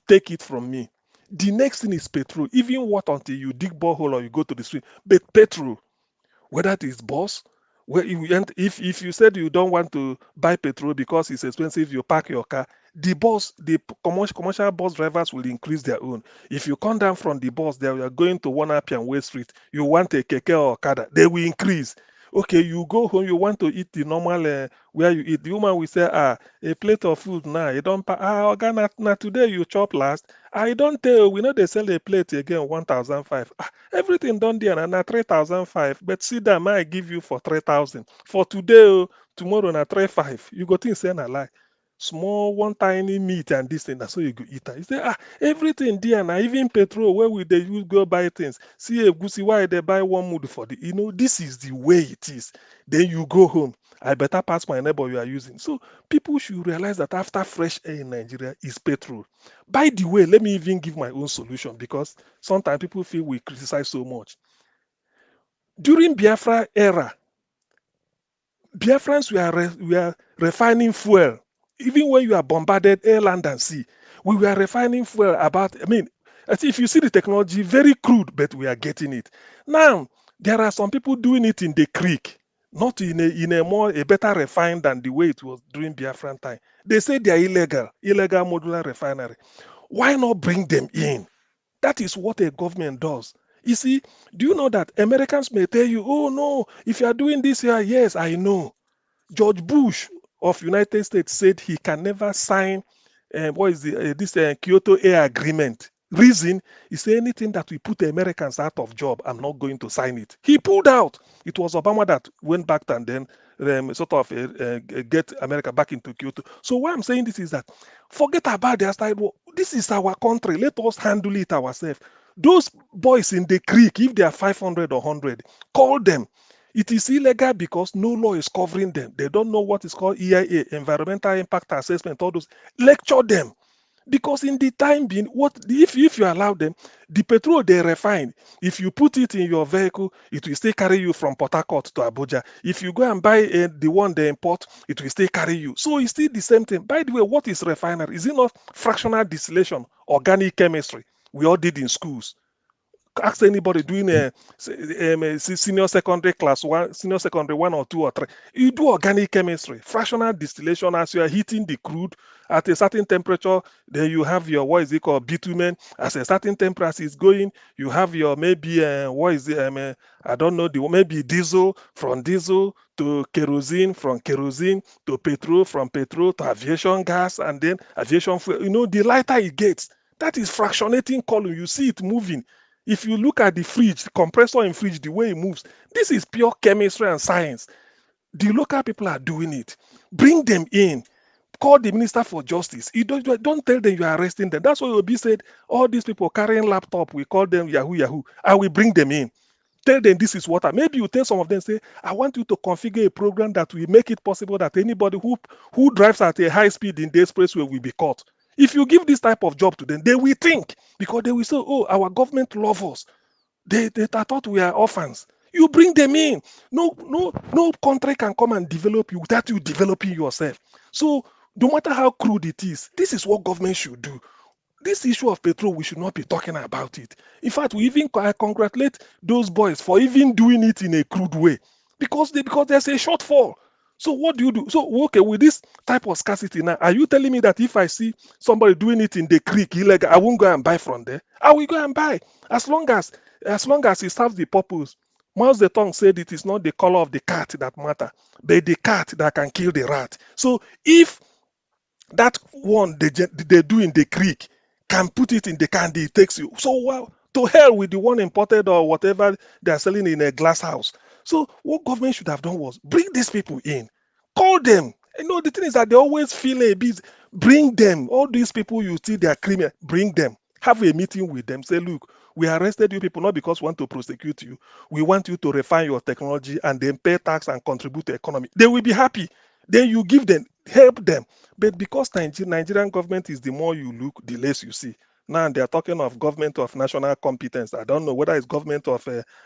Take it from me. The next thing is petrol. Even what until you dig borehole or you go to the street, but petrol. Whether it is bus, where if you said you don't want to buy petrol because it's expensive, you park your car. The commercial bus drivers will increase their own. If you come down from the bus, they are going to one up and West Street. You want a keke or okada, they will increase. Okay, you go home, you want to eat the normal where you eat. The woman will say, a plate of food now, you don't organ na today you chop last. I don't tell, we know they sell a plate again 1,500. Everything done there and na 3,500. But see that I give you for 3,000. For today, tomorrow na 3,500. You go think say na lie. Small one tiny meat and this thing, that's so you go eat it. You say, everything there now, even petrol, where will they use go buy things? See a goosey, why they buy one mood for the, this is the way it is. Then you go home. I better pass my neighbor you are using. So people should realize that after fresh air in Nigeria is petrol. By the way, let me even give my own solution, because sometimes people feel we criticize so much. During Biafra era, Biafrans were refining fuel. Even when you are bombarded air, land, and sea, we were refining fuel about, if you see the technology, very crude, but we are getting it. Now, there are some people doing it in the creek, not in a better refined than the way it was during Biafran time. They say they are illegal modular refinery. Why not bring them in? That is what a government does. You see, do you know that Americans may tell you, oh no, if you are doing this here, yes, I know. George Bush of United States said he can never sign this Kyoto Air Agreement. Reason, he said anything that will put the Americans out of job, I'm not going to sign it. He pulled out. It was Obama that went back and then get America back into Kyoto. So why I'm saying this is that forget about their side war. This is our country. Let us handle it ourselves. Those boys in the creek, if they are 500 or 100, call them. It is illegal because no law is covering them. They don't know what is called EIA, Environmental Impact Assessment, all those. Lecture them. Because in the time being, if you allow them, the petrol they refine, if you put it in your vehicle, it will still carry you from Port Harcourt to Abuja. If you go and buy the one they import, it will still carry you. So it's still the same thing. By the way, what is refinery? Is it not fractional distillation, organic chemistry? We all did in schools. Ask anybody doing a senior secondary class 1, senior secondary 1 or 2 or 3. You do organic chemistry, fractional distillation. As you are heating the crude at a certain temperature, then you have your, what is it called, bitumen. As a certain temperature is going, you have your maybe I don't know, maybe diesel, from diesel to kerosene, from kerosene to petrol, from petrol to aviation gas, and then aviation fuel. The lighter it gets, that is fractionating column. You see it moving. If you look at the fridge, the compressor in fridge, the way it moves, this is pure chemistry and science. The local people are doing it. Bring them in. Call the Minister for Justice. You don't tell them you are arresting them. That's why Obi said, all these people carrying laptop, we call them Yahoo. I will bring them in. Tell them this is what maybe you tell some of them, say, I want you to configure a program that will make it possible that anybody who drives at a high speed in the expressway will be caught. If you give this type of job to them, they will think, because they will say, oh, our government loves us. They thought we are orphans. You bring them in. No country can come and develop you without you developing yourself. So no matter how crude it is, this is what government should do. This issue of petrol, we should not be talking about it. In fact, we even congratulate those boys for even doing it in a crude way because there's a shortfall. So what do you do? So okay, with this type of scarcity now, are you telling me that if I see somebody doing it in the creek illegal, I won't go and buy from there? I will go and buy as long as it serves the purpose. Mao Zedong said it is not the color of the cat that matter, but the cat that can kill the rat. So if that one they do in the creek can put it in the candy, it takes you. So well, to hell with the one imported or whatever they are selling in a glass house. So what government should have done was bring these people in, call them. You know, the thing is that they always feel a bit. Bring them. All these people you see they are criminal. Bring them. Have a meeting with them. Say, look, we arrested you people not because we want to prosecute you. We want you to refine your technology and then pay tax and contribute to the economy. They will be happy. Then you give them, help them. But because Nigerian government is the more you look, the less you see. Now they are talking of government of national competence. I don't know whether it's government of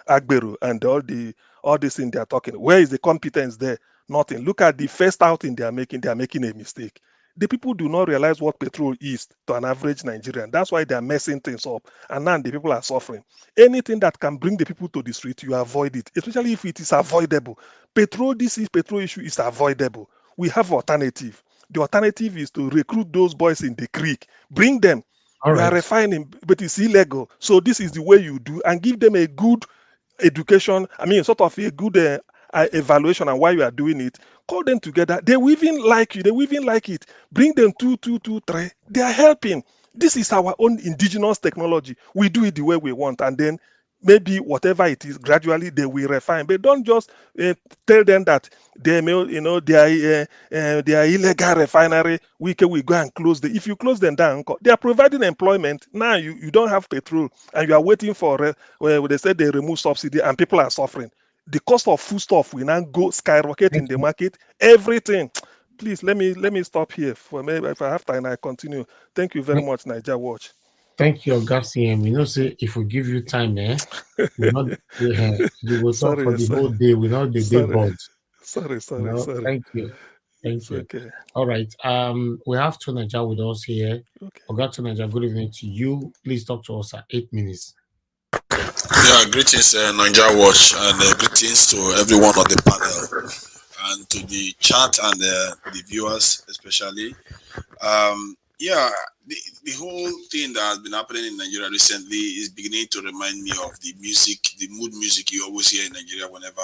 Agberu and all this thing they are talking. Where is the competence there? Nothing. Look at the first outing they are making. They are making a mistake. The people do not realize what petrol is to an average Nigerian. That's why they are messing things up. And now the people are suffering. Anything that can bring the people to the street, you avoid it, especially if it is avoidable. Petrol issue is avoidable. We have alternative. The alternative is to recruit those boys in the creek, bring them. All You are right. refining, but it's illegal. So this is the way you do, and give them a good education. I mean, sort of a good evaluation on why you are doing it. Call them together. They will even like you. They will even like it. Bring them 2, 2, 2, 3. They are helping. This is our own indigenous technology. We do it the way we want, and then maybe whatever it is, gradually they will refine. But don't just tell them that they may, they are illegal refinery. We go and close them. If you close them down, they are providing employment. Now you don't have petrol, and you are waiting for where they said they remove subsidy, and people are suffering. The cost of foodstuff will now go skyrocket in the market. Everything. Please let me stop here. For maybe if I have time, I continue. Thank you very much, Niger Watch. Thank you, Augustine. You know, say if we give you time, you will talk for the whole day without the day board. Sorry. Thank you. Thank you. Okay. All right. We have Tunaja with us here. Okay. Tunaja, good evening to you. Please talk to us at 8 minutes. Yeah, greetings, Niger Watch, and greetings to everyone on the panel, and to the chat and the viewers, especially. The whole thing that has been happening in Nigeria recently is beginning to remind me of the mood music you always hear in Nigeria whenever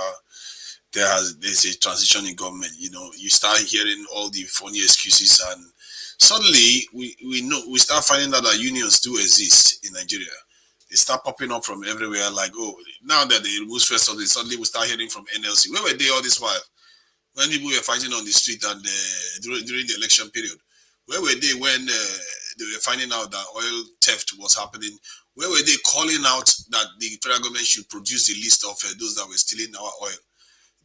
there's a transition in government. You know, you start hearing all the funny excuses, and suddenly we start finding out that unions do exist in Nigeria. They start popping up from everywhere, like, oh, now that they remove first of suddenly we start hearing from NLC. Where were they all this while? When people were fighting on the street and during the election period? Where were they when they were finding out that oil theft was happening? Where were they calling out that the federal government should produce a list of those that were stealing our oil?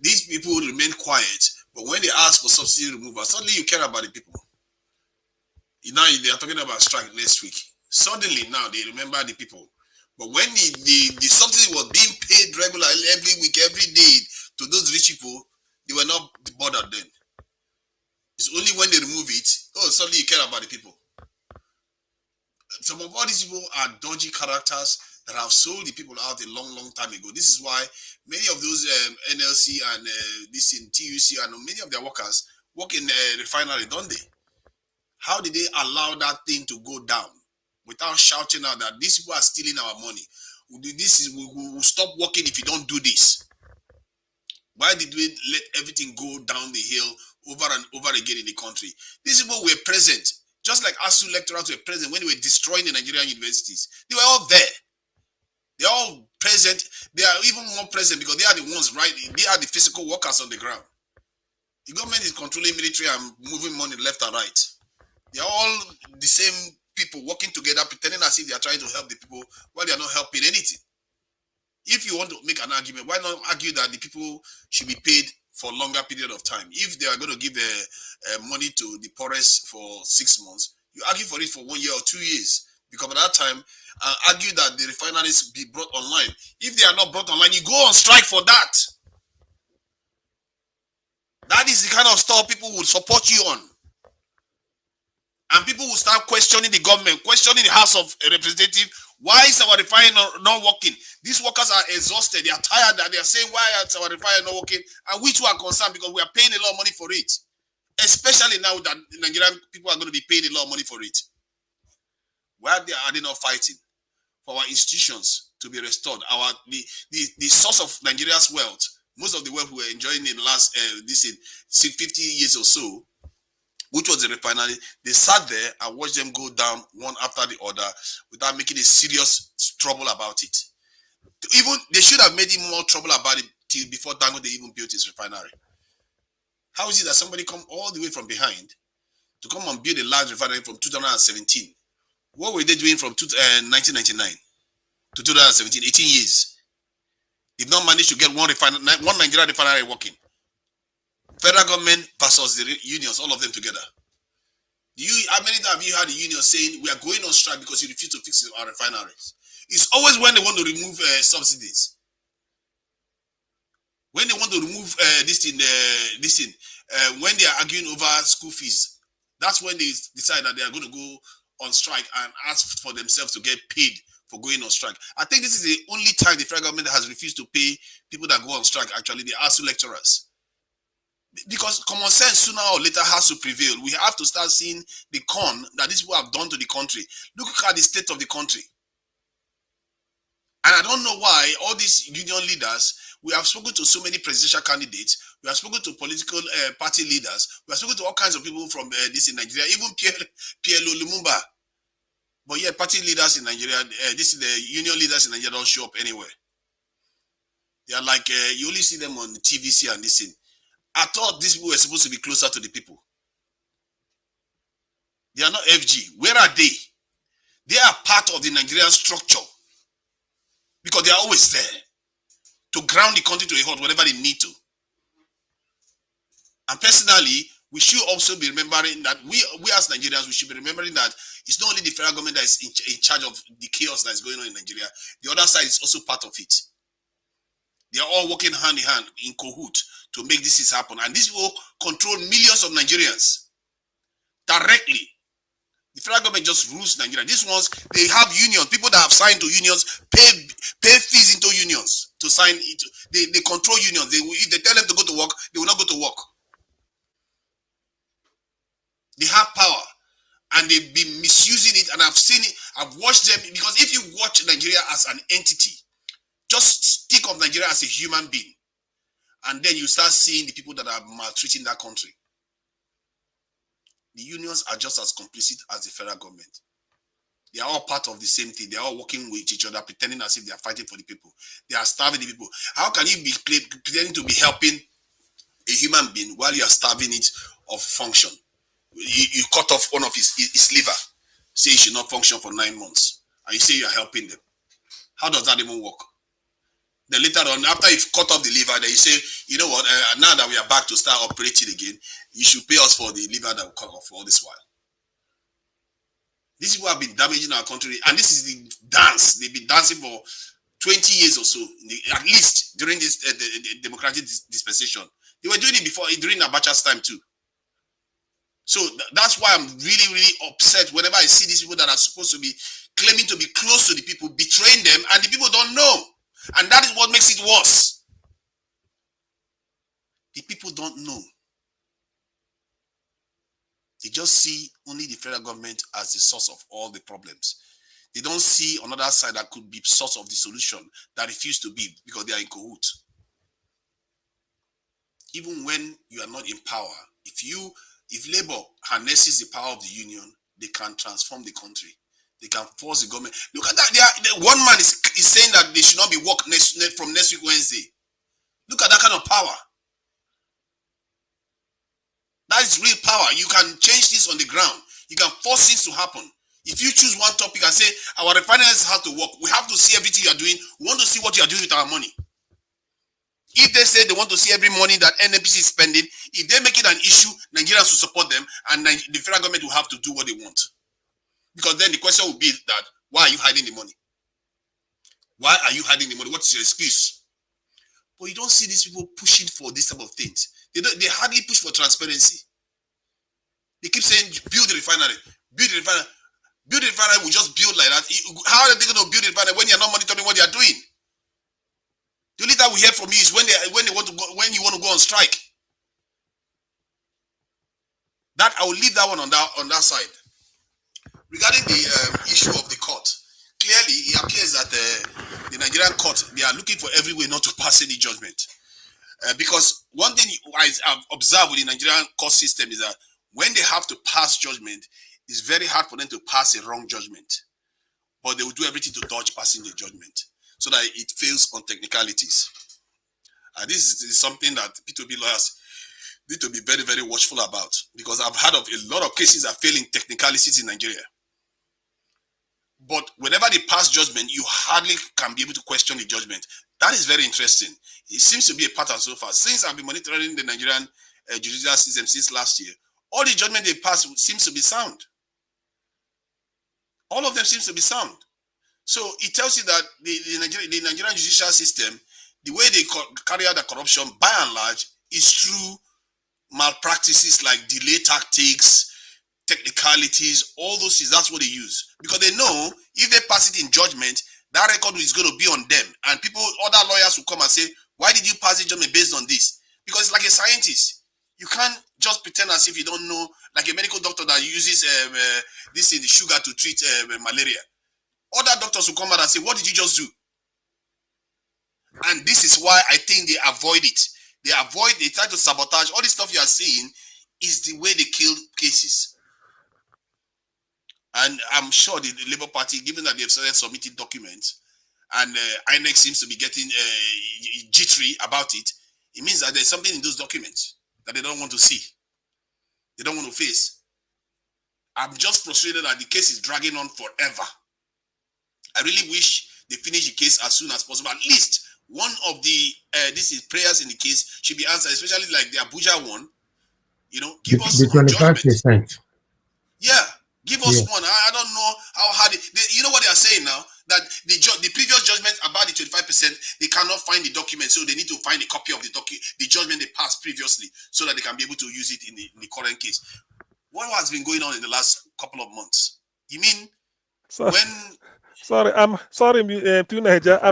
These people remain quiet, but when they ask for subsidy removal, suddenly you care about the people. Now they are talking about strike next week. Suddenly now they remember the people. But when the subsidy was being paid regularly every week, every day to those rich people, they were not bothered then. It's only when they remove it, suddenly you care about the people. Some of all these people are dodgy characters that have sold the people out a long, long time ago. This is why many of those NLC and this in TUC and many of their workers work in refinery, don't they? How did they allow that thing to go down without shouting out that these people are stealing our money? We will stop working if you don't do this. Why did we let everything go down the hill over and over again in the country? These people were present, just like ASU lecturers were present when they were destroying the Nigerian universities. They were all there. They're all present. They are even more present because they are the ones, right? They are the physical workers on the ground. The government is controlling military and moving money left and right. They are all the same people working together, pretending as if they are trying to help the people while they are not helping anything. If you want to make an argument, why not argue that the people should be paid for a longer period of time? If they are going to give money to the poorest for 6 months, you argue for it for 1 year or 2 years. because by that time, argue that the refineries be brought online. If they are not brought online, you go on strike for that. That is the kind of stuff people will support you on. And people will start questioning the government, questioning the House of Representatives. Why is our refinery not working? These workers are exhausted. They are tired. They are saying, why is our refinery not working? And we too are concerned because we are paying a lot of money for it. Especially now that Nigerian people are going to be paying a lot of money for it. Why are they not fighting for our institutions to be restored? The source of Nigeria's wealth, most of the wealth we were enjoying in the last 50 years or so, which was the refinery, they sat there and watched them go down one after the other without making a serious trouble about it. Even they should have made it more trouble about it till before Dangote even built his refinery. How is it that somebody come all the way from behind to come and build a large refinery from 2017? What were they doing from 1999 to 2017? 18 years. They've not managed to get one Nigerian refinery working. Federal government versus the unions, all of them together. How many times have you heard the union saying we are going on strike because you refuse to fix our refineries? It's always when they want to remove subsidies. When they want to remove when they are arguing over school fees, that's when they decide that they are going to go on strike and ask for themselves to get paid for going on strike. I think this is the only time the federal government has refused to pay people that go on strike. Actually, they ASU lecturers. Because common sense sooner or later has to prevail. We have to start seeing the con that these people have done to the country. Look at the state of the country. And I don't know why all these union leaders, we have spoken to so many presidential candidates, we have spoken to political party leaders, we have spoken to all kinds of people from this in Nigeria, even Pierre Lumumba. But yet party leaders in Nigeria, the union leaders in Nigeria don't show up anywhere. They are like, you only see them on the TVC and this thing. I thought these people were supposed to be closer to the people. They are not FG. Where are they? They are part of the Nigerian structure because they are always there to ground the country to a halt whenever they need to. And personally, we should also be remembering that we as Nigerians, we should be remembering that it's not only the federal government that is in charge of the chaos that is going on in Nigeria. The other side is also part of it. They are all working hand in hand in cahoot to make this happen. And this will control millions of Nigerians directly. The federal government just rules Nigeria. These ones, they have unions. People that have signed to unions pay fees into unions to sign it. They control unions. If they tell them to go to work, they will not go to work. They have power and they've been misusing it. And I've seen it. I've watched them, because if you watch Nigeria as an entity, just think of Nigeria as a human being, and then you start seeing the people that are maltreating that country. The unions are just as complicit as the federal government. They are all part of the same thing. They are all working with each other, pretending as if they are fighting for the people. They are starving the people. How can you be pretending to be helping a human being while you are starving it of function? You cut off one of his liver, say it should not function for 9 months, and you say you are helping them. How does that even work? Then later on, after you've cut off the liver, then you say, you know what, now that we are back to start operating again, you should pay us for the liver that we cut off all this while. These people have been damaging our country, and this is the dance. They've been dancing for 20 years or so, at least during this the democratic dispensation. They were doing it before, during Abacha's time too. So that's why I'm really, really upset whenever I see these people that are supposed to be claiming to be close to the people, betraying them, and the people don't know. And that is what makes it worse. The people don't know. They just see only the federal government as the source of all the problems. They don't see another side that could be source of the solution that refuse to be, because they are in cahoot. Even when you are not in power, if Labour harnesses the power of the union, they can transform the country. They can force the government. Look at that. One man is saying that they should not be work from next week Wednesday. Look at that kind of power. That is real power. You can change this on the ground. You can force things to happen. If you choose one topic and say, our refineries have to work, we have to see everything you are doing. We want to see what you are doing with our money. If they say they want to see every money that NNPC is spending, if they make it an issue, Nigerians will support them, and the federal government will have to do what they want. Because then the question will be that, why are you hiding the money? Why are you hiding the money? What is your excuse? But you don't see these people pushing for this type of things. They hardly push for transparency. They keep saying, build the refinery, build the refinery. Build the refinery will just build like that. How are they going to build the refinery when you're not monitoring what they are doing? The only time we hear from you is when you want to go on strike. That I will leave that one on that side. Regarding the issue of the court, clearly it appears that the Nigerian court, they are looking for every way not to pass any judgment. Because one thing I've observed with the Nigerian court system is that when they have to pass judgment, it's very hard for them to pass a wrong judgment. But they will do everything to dodge passing the judgment so that it fails on technicalities. And this is something that P2B lawyers need to be very, very watchful about, because I've heard of a lot of cases that fail in technicalities in Nigeria. But whenever they pass judgment, you hardly can be able to question the judgment. That is very interesting. It seems to be a pattern so far. Since I've been monitoring the Nigerian judicial system since last year, all the judgment they pass seems to be sound. All of them seems to be sound. So it tells you that the Nigerian judicial system, the way they carry out the corruption, by and large, is through malpractices like delay tactics, technicalities, all those things. That's what they use. Because they know if they pass it in judgment, that record is going to be on them. And other lawyers will come and say, why did you pass the judgment based on this? Because it's like a scientist. You can't just pretend as if you don't know, like a medical doctor that uses this in the sugar to treat malaria. Other doctors will come out and say, what did you just do? And this is why I think they avoid it. They try to sabotage. All this stuff you are seeing is the way they kill cases. And I'm sure the Labour Party, given that they've started submitting documents, and INEC seems to be getting jittery about it, it means that there's something in those documents that they don't want to see. They don't want to face. I'm just frustrated that the case is dragging on forever. I really wish they finish the case as soon as possible. At least one of the prayers in the case should be answered, especially like the Abuja one. You know, give us the 25%. Yeah, give us one. I don't know how hard you know what they are saying now, that the previous judgment about the 25%, they cannot find the document, so they need to find a copy of the judgment they passed previously, so that they can be able to use it in the current case. What has been going on in the last couple of months? You mean when? Sorry, I'm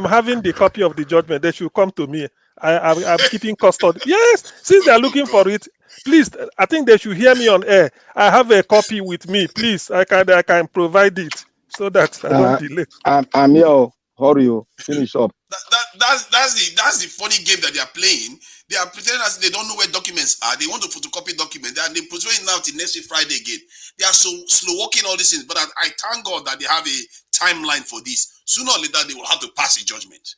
having the copy of the judgment. They should come to me. I'm keeping custody. Yes, since they're looking for it, please. I think they should hear me on air. I have a copy with me. Please, I can provide it so that I don't delay. I'm here. Hurry, finish up. That's the funny game that they are playing. They are pretending as they don't know where documents are. They want to photocopy documents, and they put it now till next week Friday again. They are so slow walking all these things. But I thank God that they have a timeline for this. Sooner or later, they will have to pass a judgment,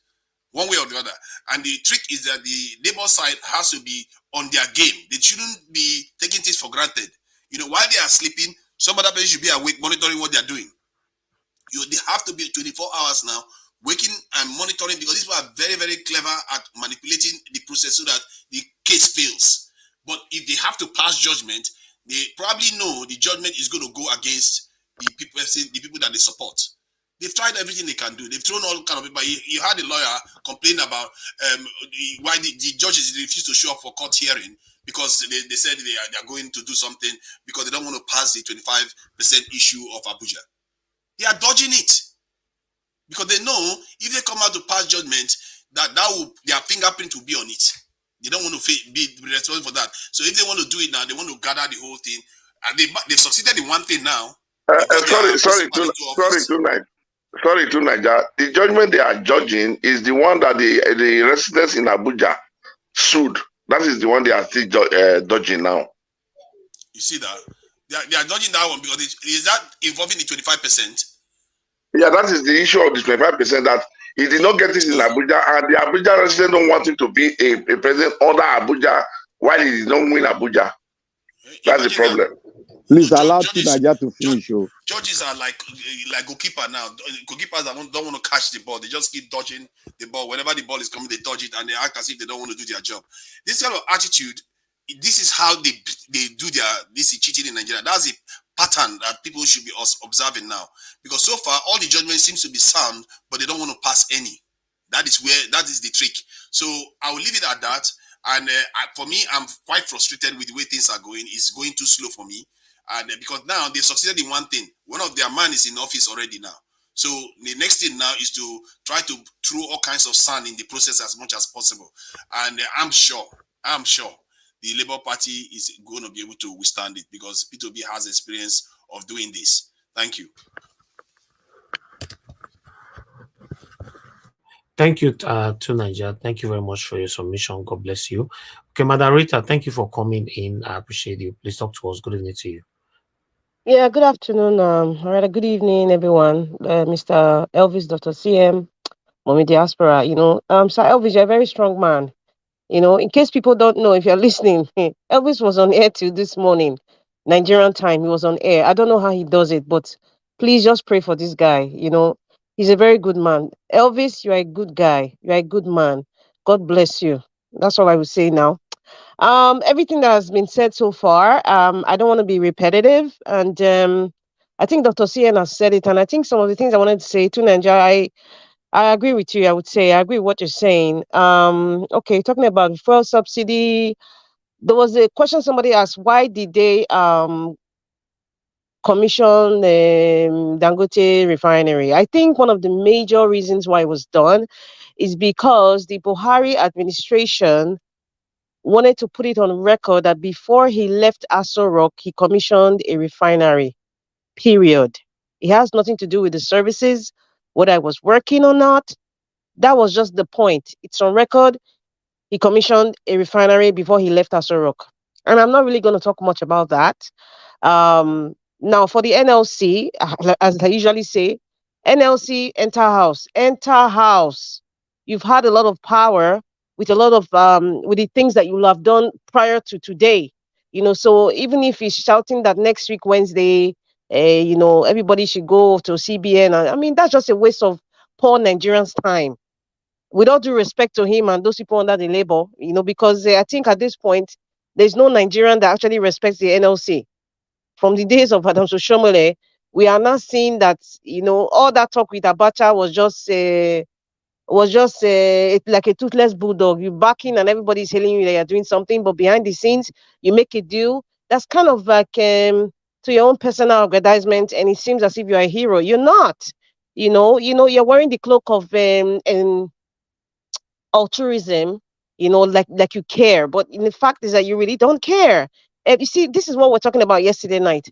one way or the other. And the trick is that the Labour side has to be on their game. They shouldn't be taking things for granted. You know, while they are sleeping, some other person should be awake monitoring what they are doing. They have to be 24 hours now, waking and monitoring, because these people are very, very clever at manipulating the process so that the case fails. But if they have to pass judgment, they probably know the judgment is going to go against the people that they support. They've tried everything they can do. They've thrown all kind of people. You had a lawyer complain about why the judges refuse to show up for court hearing, because they said they are going to do something because they don't want to pass the 25% issue of Abuja. They are dodging it because they know if they come out to pass judgment, their fingerprint will be on it. They don't want to be responsible for that. So if they want to do it now, they want to gather the whole thing, and they've succeeded in one thing now. Sorry, tonight. The judgment they are judging is the one that the residents in Abuja sued. That is the one they are still dodging now. You see that? They are dodging that one because is that involving the 25%? Yeah, that is the issue of the 25%, that he did not get it in Abuja, and the Abuja residents don't want him to be a president under Abuja while he did not win Abuja. That's the problem. Please allow Naija to finish. Judges are like goalkeeper now. Goalkeepers don't want to catch the ball. They just keep dodging the ball. Whenever the ball is coming, they dodge it, and they act as if they don't want to do their job. This kind of attitude, this is how they do this cheating in Nigeria. That's a pattern that people should be observing now. Because so far, all the judgment seems to be sound, but they don't want to pass any. That is the trick. So I will leave it at that. And for me, I'm quite frustrated with the way things are going. It's going too slow for me. And because now they succeeded in one thing. One of their man is in office already now. So the next thing now is to try to throw all kinds of sand in the process as much as possible. And I'm sure the Labour Party is going to be able to withstand it because P2B has experience of doing this. Thank you. Thank you to Nigeria. Thank you very much for your submission. God bless you. Okay, Madam Rita, thank you for coming in. I appreciate you. Please talk to us. Good evening to you. Yeah, good afternoon. All right, good evening, everyone. Mr. Elvis, Dr. CM, Mommy Diaspora. Sir Elvis, you're a very strong man. In case people don't know, if you're listening, Elvis was on air till this morning, Nigerian time. He was on air. I don't know how he does it, but please just pray for this guy. He's a very good man. Elvis, you're a good guy. You're a good man. God bless you. That's all I would say now. Everything that has been said so far, I don't want to be repetitive, and I think Dr. CN has said it, and I think some of the things I wanted to say to Nigeria, I agree with you. I would say I agree with what you're saying. Okay, talking about fuel subsidy, there was a question somebody asked: why did they commission Dangote refinery? I think one of the major reasons why it was done is because the Buhari administration wanted to put it on record that before he left Aso Rock, he commissioned a refinery, period. It has nothing to do with the services, whether I was working or not. That was just the point. It's on record. He commissioned a refinery before he left Aso Rock. And I'm not really going to talk much about that. Now, for the NLC, as I usually say, NLC, enter house. Enter house. You've had a lot of power with a lot of with the things that you will have done prior to today. So even if he's shouting that next week Wednesday, everybody should go to CBN, I mean that's just a waste of poor Nigerians' time. With all due respect to him and those people under the label, because I think at this point there's no Nigerian that actually respects the NLC. From the days of Adam Soshomole, we are now seeing that all that talk with Abacha was just like a toothless bulldog. You backing and everybody's telling you that you're doing something, but behind the scenes, you make a deal. That's kind of like to your own personal aggrandizement, and it seems as if you're a hero. You're not. You're wearing the cloak of altruism, like you care, but in the fact is that you really don't care. And you see, this is what we're talking about yesterday night.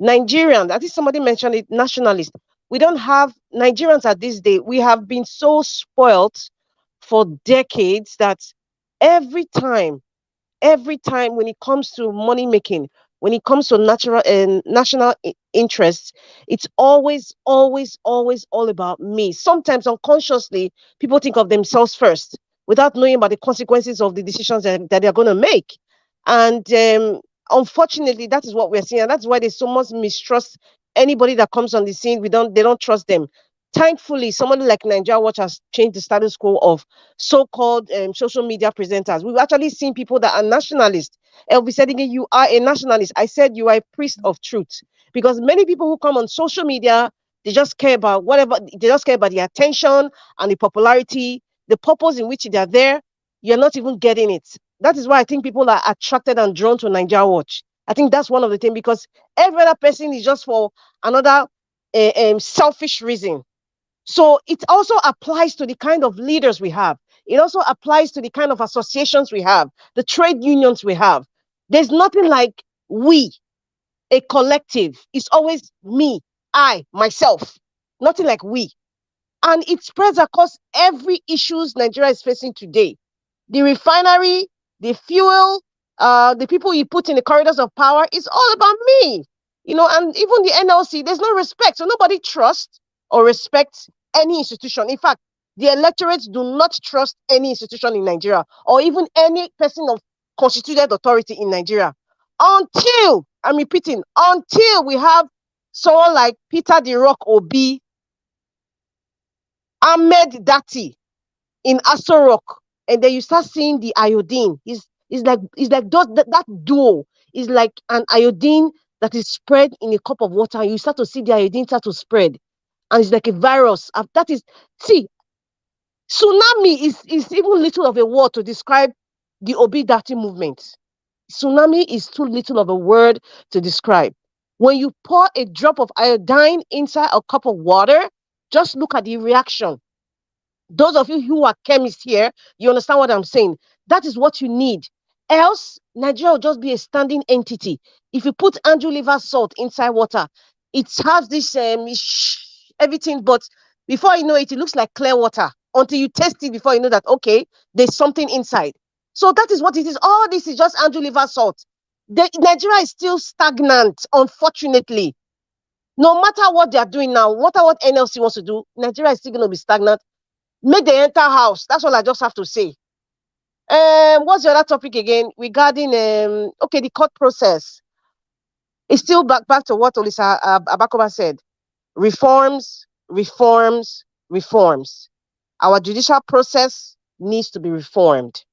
Nigerians, I think somebody mentioned it, nationalists. We don't have Nigerians at this day. We have been so spoilt for decades that every time when it comes to money making, when it comes to national interests, it's always all about me. Sometimes unconsciously, people think of themselves first without knowing about the consequences of the decisions that they're going to make. And unfortunately, that is what we're seeing, and that's why there's so much mistrust. Anybody that comes on the scene, they don't trust them. Thankfully, somebody like Nigeria Watch has changed the status quo of so-called social media presenters. We've actually seen people that are nationalists. Elvis said again, you are a nationalist. I said you are a priest of truth. Because many people who come on social media, they just care about whatever, they just care about the attention and the popularity, the purpose in which they are there. You're not even getting it. That is why I think people are attracted and drawn to Nigeria Watch. I think that's one of the things, because every other person is just for another selfish reason. So it also applies to the kind of leaders we have. It also applies to the kind of associations we have, the trade unions we have. There's nothing like we, a collective. It's always me, I, myself. Nothing like we. And it spreads across every issues Nigeria is facing today. The refinery, the fuel, the people you put in the corridors of power, it's all about me. And even the NLC, there's no respect. So nobody trusts or respects any institution. In fact, the electorates do not trust any institution in Nigeria or even any person of constituted authority in Nigeria until, I'm repeating, until we have someone like Peter the Rock Obi, Ahmed Dati in Aso Rock, and then you start seeing the iodine. It's like that duo is like an iodine that is spread in a cup of water, and you start to see the iodine start to spread, and it's like a virus. That is, see, tsunami is even little of a word to describe the Obi-Dati movement. Tsunami is too little of a word to describe. When you pour a drop of iodine inside a cup of water, just look at the reaction. Those of you who are chemists here, you understand what I'm saying. That is what you need. Else, Nigeria will just be a standing entity. If you put Andrew liver salt inside water, it has this everything, but before you know it, it looks like clear water until you taste it before you know that, okay, there's something inside. So that is what it is. All this is just Andrew liver salt. Nigeria is still stagnant, unfortunately. No matter what they are doing now, no matter what NLC wants to do, Nigeria is still going to be stagnant. Make the enter house. That's all I just have to say. What's the other topic again regarding okay, the court process? It's still back to what Olisa Abakova said. Reforms, reforms, reforms. Our judicial process needs to be reformed.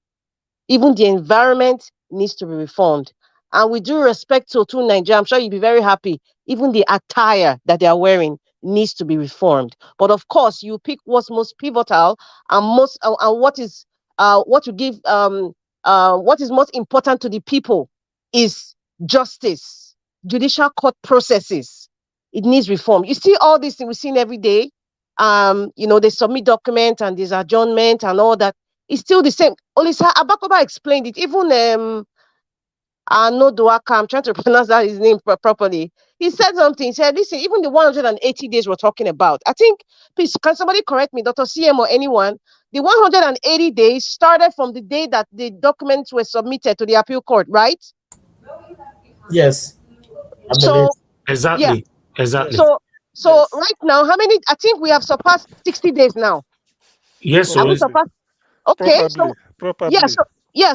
Even the environment needs to be reformed. And with due respect to Nigeria, I'm sure you'll be very happy. Even the attire that they are wearing needs to be reformed. But of course, you pick what's most pivotal and most and what is what is most important to the people is justice, judicial court processes. It needs reform. You see all these things we're seeing every day. You know, they submit documents and there's adjournment and all that. It's still the same. Olisa Abakoba explained it. Even no Duaka, I'm trying to pronounce that his name properly. He said something. He said, listen, even the 180 days we're talking about, I think, please, can somebody correct me, Dr. CM or anyone? The 180 days started from the day that the documents were submitted to the appeal court, right? Yes. So exactly. Yeah. Exactly. So right now, how many? I think we have surpassed 60 days now. Yes, Have we so surpassed? Okay, so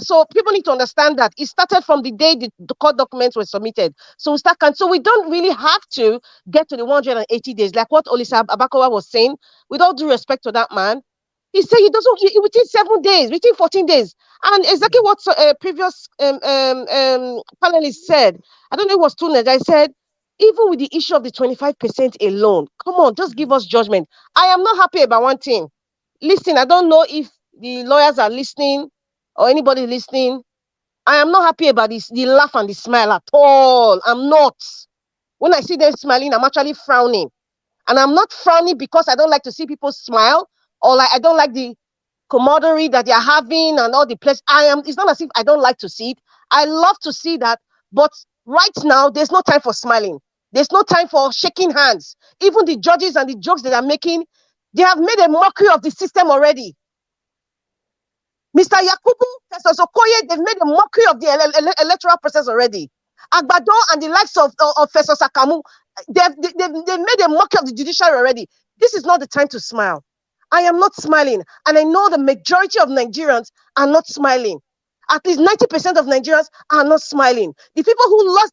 so people need to understand that it started from the day the court documents were submitted. So so we don't really have to get to the 180 days, like what Olisa Abakowa was saying. With all due respect to that man, he said he doesn't within 7 days, within 14 days, and exactly what previous panelist said. I don't know, it was Tunes. I said, even with the issue of the 25% alone, come on, just give us judgment. I am not happy about one thing. Listen, I don't know if the lawyers are listening or anybody listening. I am not happy about this, the laugh and the smile at all. I'm not. When I see them smiling, I'm actually frowning. And I'm not frowning because I don't like to see people smile, or like I don't like the camaraderie that they're having and all the place. It's not as if I don't like to see it. I love to see that. But right now, there's no time for smiling. There's no time for shaking hands. Even the judges and the jokes that they're making, they have made a mockery of the system already. Mr. Yakubu, Professor Okoye, they've made a mockery of the electoral process already. Agbado and the likes of Professor Sakamu, they've made a mockery of the judiciary already. This is not the time to smile. I am not smiling. And I know the majority of Nigerians are not smiling. At least 90% of Nigerians are not smiling. The people who lost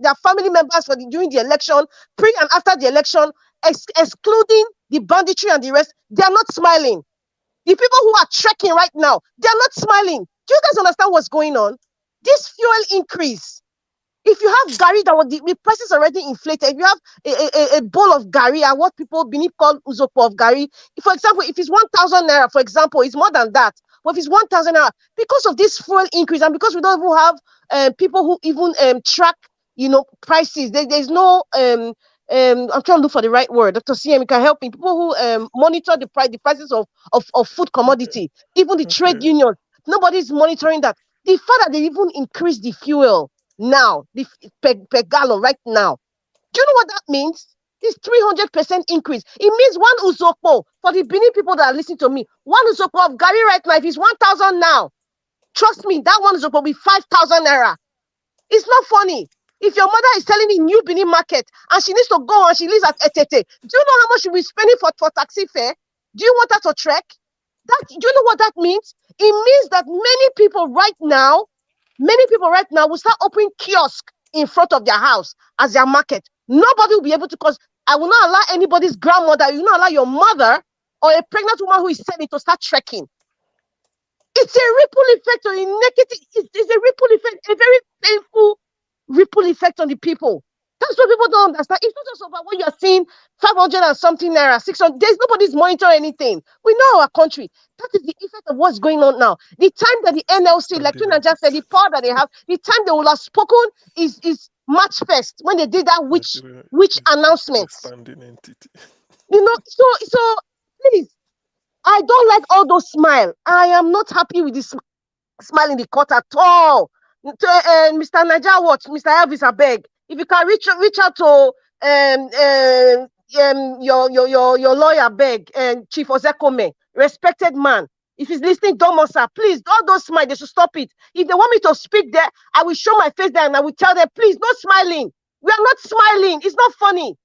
their family members during the election, pre and after the election, excluding the banditry and the rest, they are not smiling. The people who are trekking right now, they are not smiling. Do you guys understand what's going on? This fuel increase. If you have Gary, the price is already inflated. If you have a bowl of Gary, and what people beneath call Uzopo of Gary, for example, if it's 1,000 naira, for example, it's more than that. But if it's 1,000 naira, because of this fuel increase, and because we don't even have people who even track, prices, there's no I'm trying to look for the right word. Dr. CM, you can help me. People who monitor the prices of food commodity, even the trade union, nobody's monitoring that. The fact that they even increase the fuel now, per gallon right now, do you know what that means? This 300% increase. It means one uzopo, for the Benin people that are listening to me, one uzopo of Gary right now, if it's 1,000 now, trust me, that one uzopo will be 5,000 naira. It's not funny. If your mother is selling in New Benin market and she needs to go and she lives at Etete, do you know how much she'll be spending for taxi fare? Do you want her to trek? Do you know what that means? It means that many people right now will start opening kiosk in front of their house as their market. Nobody will be able to, because I will not allow anybody's grandmother, you will not allow your mother or a pregnant woman who is selling to start trekking. It's a ripple effect on the negative. It's a ripple effect, a very painful ripple effect on the people. That's what people don't understand. It's not just about what you're seeing, 500 and something naira, 600. There's nobody's monitoring anything. We know our country. That is the effect of what's going on now. The time that the NLC, like Tuna just said, the power that they have, the time they will have spoken is March 1st when they did that which announcement. You know, so please, I don't like all those smile. I am not happy with this smile in the court at all. Mr. Naija Watch, Mr. Elvis, I beg, if you can reach out to your lawyer, beg, and Chief Ozekome, respected man. If he's listening, Domosa, please, all those smile, they should stop it. If they want me to speak there, I will show my face there and I will tell them, please, no smiling. We are not smiling. It's not funny.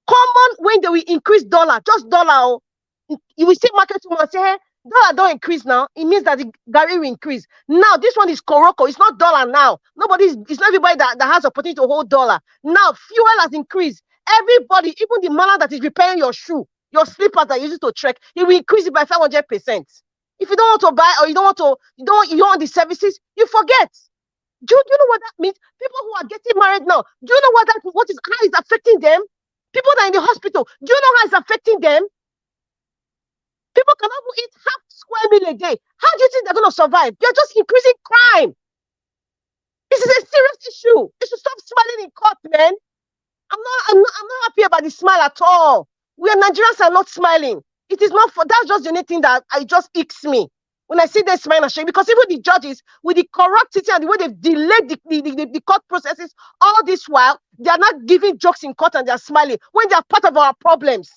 Common when they will increase dollar, just dollar. You will see market woman say, hey, dollar don't increase now. It means that the Gary will increase. Now, this one is Koroko. It's not dollar now. It's not everybody that has a opportunity to hold dollar. Now, fuel has increased. Everybody, even the man that is repairing your shoe, your slippers that you use to trek, he will increase it by 500%. If you don't want to buy or you don't want the services, you forget. Do you know what that means? People who are getting married now, do you know how it's affecting them? People that are in the hospital, do you know how it's affecting them? People cannot eat half square meal a day. How do you think they're going to survive? You're just increasing crime. This is a serious issue. You should stop smiling in court, man. I'm not happy about the smile at all. We are Nigerians are not smiling. It is not that's just the only thing that just icks me. When I see them smile and shake, because even the judges, with the corruptity and the way they've delayed the court processes all this while, they are not giving jokes in court and they are smiling when they are part of our problems.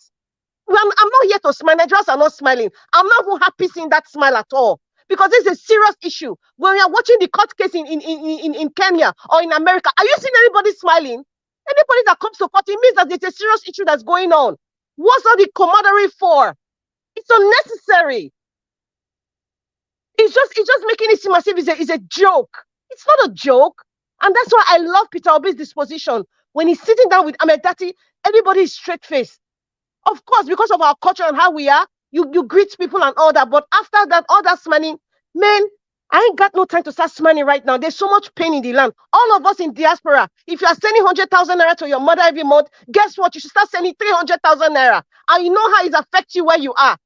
I'm not here to smile. Nigerians are not smiling. I'm not even happy seeing that smile at all. Because this is a serious issue. When we are watching the court case in Kenya or in America, are you seeing anybody smiling? Anybody that comes to court, it means that there's a serious issue that's going on. What's all the camaraderie for? It's unnecessary. It's just making it seem as if it's a joke. It's not a joke. And that's why I love Peter Obi's disposition. When he's sitting down with Ahmed Dati, everybody is straight-faced. Of course, because of our culture and how we are, you greet people and all that. But after that, all that smiling, man, I ain't got no time to start smiling right now. There's so much pain in the land. All of us in diaspora, if you are sending 100,000 naira to your mother every month, guess what? You should start sending 300,000 naira. And you know how it affects you where you are.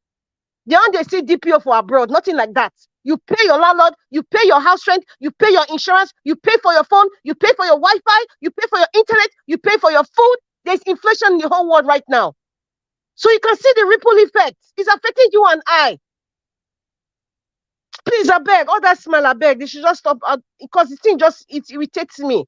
They only see DPO for abroad, nothing like that. You pay your landlord, you pay your house rent, you pay your insurance, you pay for your phone, you pay for your Wi-Fi, you pay for your internet, you pay for your food. There's inflation in the whole world right now. So you can see the ripple effect. It's affecting you and I. Please, I beg, all that smile, I beg, they should just stop because the thing it irritates me.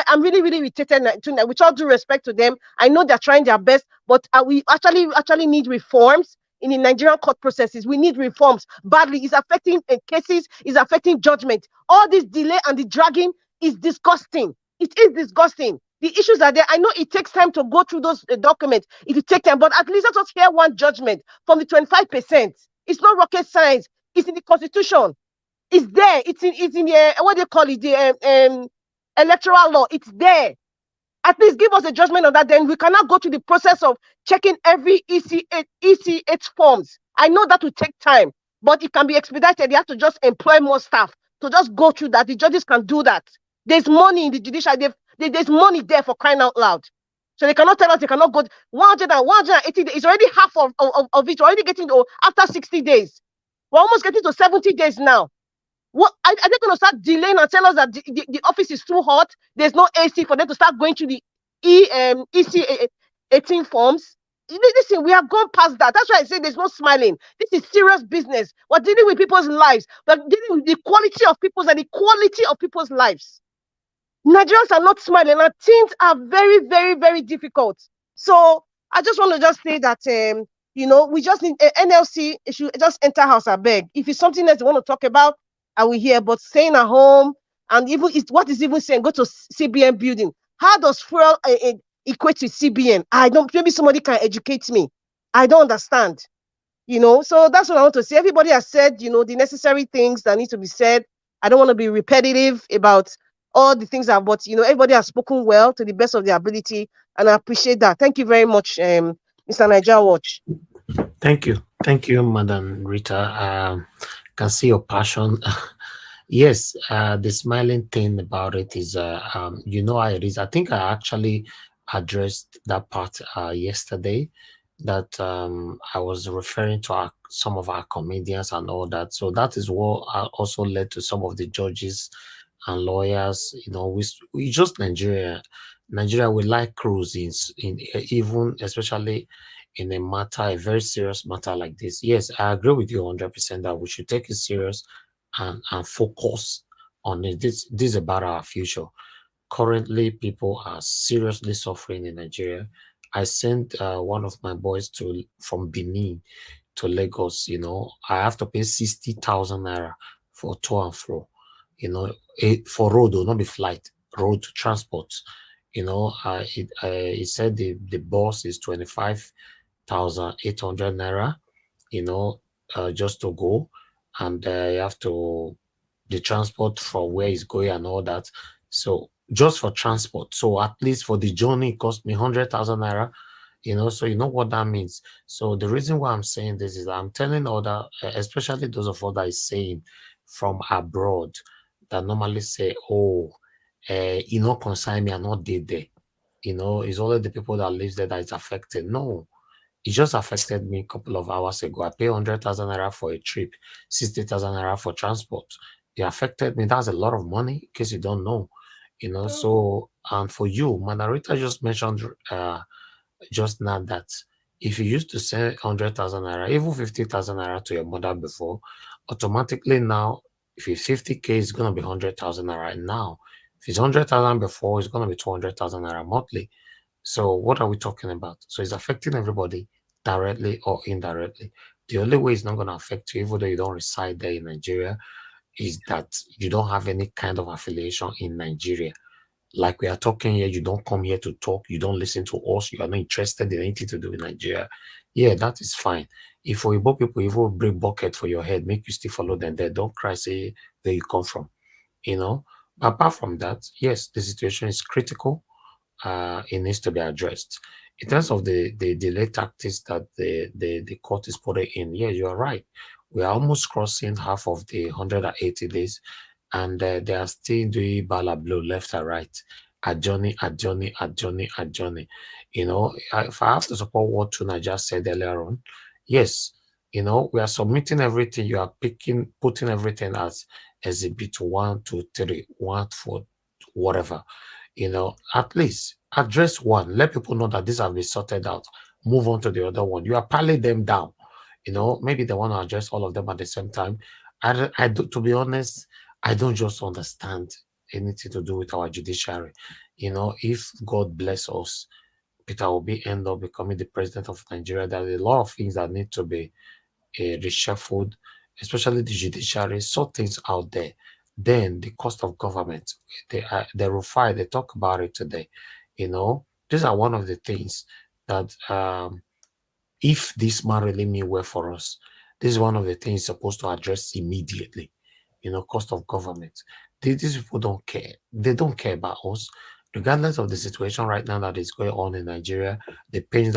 I'm really, really irritated tonight. With all due respect to them, I know they're trying their best, but we actually need reforms in the Nigerian court processes. We need reforms badly. It's affecting cases, it's affecting judgment. All this delay and the dragging is disgusting. It is disgusting. The issues are there. I know it takes time to go through those documents. It will take time, but at least let us hear one judgment from the 25%. It's not rocket science. It's in the Constitution. It's there. It's in the what do you call it? The electoral law. It's there. At least give us a judgment on that. Then we cannot go through the process of checking every EC8 forms. I know that will take time, but it can be expedited. You have to just employ more staff to just go through that. The judges can do that. There's money in the judiciary. There's money there for crying out loud. So they cannot tell us they cannot go 180 days. It's already half of it. We're already getting to after 60 days. We're almost getting to 70 days now. What are they going to start delaying and tell us that the office is too hot? There's no AC for them to start going to the EC 18 forms. Listen, we have gone past that. That's why I say there's no smiling. This is serious business. We're dealing with people's lives. We're dealing with the quality of people's and the quality of people's lives. Nigerians are not smiling, and things are very, very, very difficult. So I just want to say that we just need NLC. It should just enter house. I beg. If it's something else they want to talk about, I will hear. But staying at home and even what is even saying go to CBN building. How does fuel equate to CBN? I don't. Maybe somebody can educate me. I don't understand. So that's what I want to say. Everybody has said the necessary things that need to be said. I don't want to be repetitive about all the things but everybody has spoken well to the best of their ability, and I appreciate that. Thank you very much, Mr. Naija Watch. Thank you, Madam Rita. Can see your passion. Yes, the smiling thing about it is, you know how it is. I think I actually addressed that part yesterday, that I was referring to some of our comedians and all that. So that is what also led to some of the judges and lawyers. You know, we just Nigeria, we like cruising in even especially in a very serious matter like this. Yes, I agree with you 100% that we should take it serious and focus on it. This is about our future. Currently, people are seriously suffering in Nigeria. I sent one of my boys from Benin to Lagos. You know, I have to pay 60,000 naira for to and fro. You know, for road, or not be flight, road transport. You know, he said the bus is 25,800 naira. You know, just to go, and you have to the transport from where he's going and all that. So just for transport, so at least for the journey, it cost me 100,000 naira. You know, so you know what that means. So the reason why I'm saying this is I'm telling other, especially those of us that is saying from abroad, that normally say, "Oh, you know, consign me, I'm not dead there." You know, it's only the people that lives there that is affected. No, it just affected me a couple of hours ago. I pay 100,000 naira for a trip, 60,000 naira for transport. It affected me. That's a lot of money, in case you don't know. You know, so, and for you, Manarita just mentioned just now that if you used to send 100,000 naira, even 50,000 naira to your mother before, automatically now, if it's 50K, it's going to be 100,000 naira now. If it's 100,000 before, it's going to be 200,000 naira monthly. So what are we talking about? So it's affecting everybody directly or indirectly. The only way it's not going to affect you, even though you don't reside there in Nigeria, is that you don't have any kind of affiliation in Nigeria. Like we are talking here, you don't come here to talk, you don't listen to us, you are not interested in anything to do with Nigeria. Yeah, that is fine. If for Igbo people, even bring bucket for your head, make you still follow them there. Don't cry, say where you come from, you know. But apart from that, yes, the situation is critical. It needs to be addressed. In terms of the delay tactics that the court is putting in, yeah, you are right. We are almost crossing half of the 180 days, and they are still doing balablo left and right, adjourning, adjourning, adjourning, adjourning. You know, if I have to support what Tuna just said earlier on, yes, you know, we are submitting everything. You are putting everything as exhibit 1, 2, 3, 1, 4, whatever. You know, at least address one, let people know that this has been sorted out, move on to the other one. You are piling them down. You know, maybe they want to address all of them at the same time. To be honest, I don't just understand anything to do with our judiciary. You know, if God bless us, Peter Obi end up becoming the president of Nigeria, there are a lot of things that need to be reshuffled, especially the judiciary, sort things out there. Then the cost of government, they refine, they talk about it today. You know, these are one of the things that if this man really mean well for us, this is one of the things supposed to address immediately. You know, cost of government. These people don't care. They don't care about us, regardless of the situation right now that is going on in Nigeria. The pains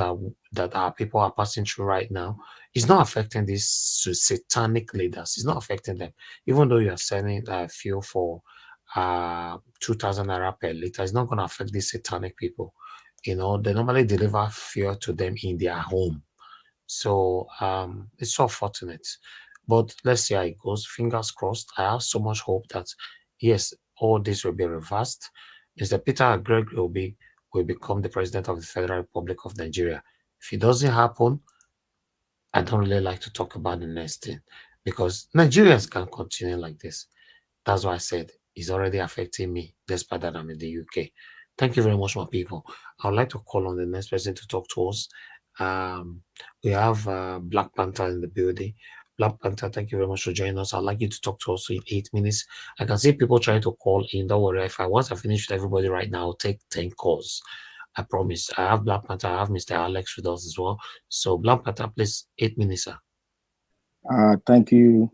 that our people are passing through right now is not affecting these satanic leaders. It's not affecting them, even though you are selling fuel for 2,000 naira per liter. It's not going to affect these satanic people. You know, they normally deliver fuel to them in their home. So it's so fortunate. But let's see how it goes. Fingers crossed. I have so much hope that yes, all this will be reversed. Mr. Peter Agreg will become the president of the Federal Republic of Nigeria. If it doesn't happen, I don't really like to talk about the next thing because Nigerians can't continue like this. That's why I said it's already affecting me, despite that I'm in the UK. Thank you very much, my people. I would like to call on the next person to talk to us. We have Black Panther in the building. Black Panther, thank you very much for joining us. I'd like you to talk to us in 8 minutes. I can see people trying to call in. Don't worry. Once I finish with everybody right now, I'll take 10 calls. I promise. I have Black Panther. I have Mr. Alex with us as well. So Black Panther, please, 8 minutes, sir. Thank you,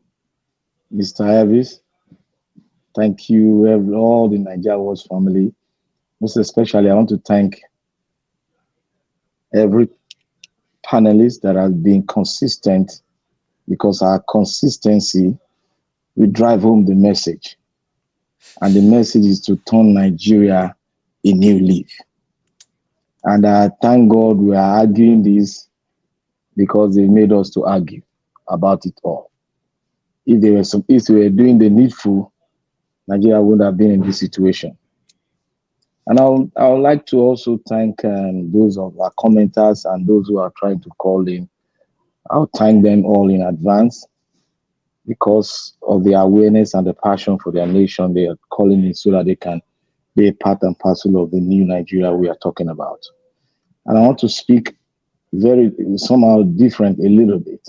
Mr. Elvis. Thank you, all the Nigeria Watch family. Most especially, I want to thank every panelist that has been consistent, because our consistency we drive home the message. And the message is to turn Nigeria a new leaf. And thank God we are arguing this because they made us to argue about it all. If they were doing the needful, Nigeria would have been in this situation. And I would like to also thank those of our commenters and those who are trying to call in. I'll thank them all in advance because of the awareness and the passion for their nation. They are calling in so that they can be a part and parcel of the new Nigeria we are talking about. And I want to speak somehow different a little bit.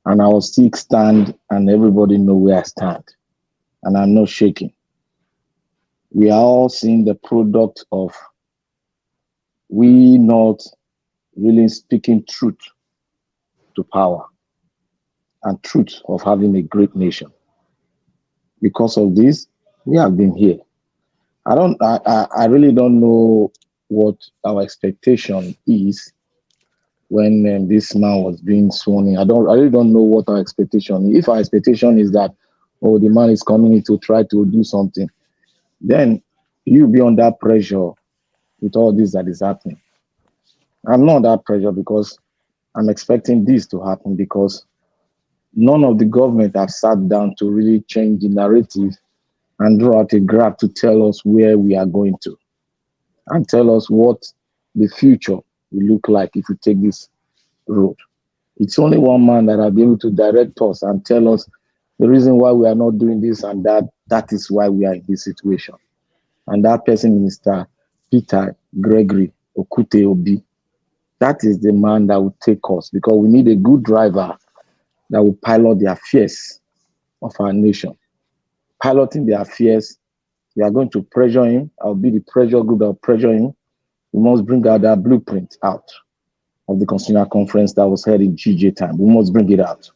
And I will still stand and everybody know where I stand. And I'm not shaking. We are all seeing the product of we not really speaking truth to power and truth of having a great nation. Because of this, we have been here. I really don't know what our expectation is when this man was being sworn in. I really don't know what our expectation is. If our expectation is that, oh, the man is coming in to try to do something, then you'll be under pressure with all this that is happening. I'm not under pressure because I'm expecting this to happen because none of the government have sat down to really change the narrative and draw out a graph to tell us where we are going to and tell us what the future will look like if we take this road. It's only one man that will be able to direct us and tell us the reason why we are not doing this and that. That is why we are in this situation. And that person is Mr. Peter Gregory Okute Obi. That is the man that will take us because we need a good driver that will pilot the affairs of our nation. Piloting the affairs, we are going to pressure him. I'll be the pressure group that will pressure him. We must bring out that blueprint out of the constitutional conference that was held in GJ time. We must bring it out.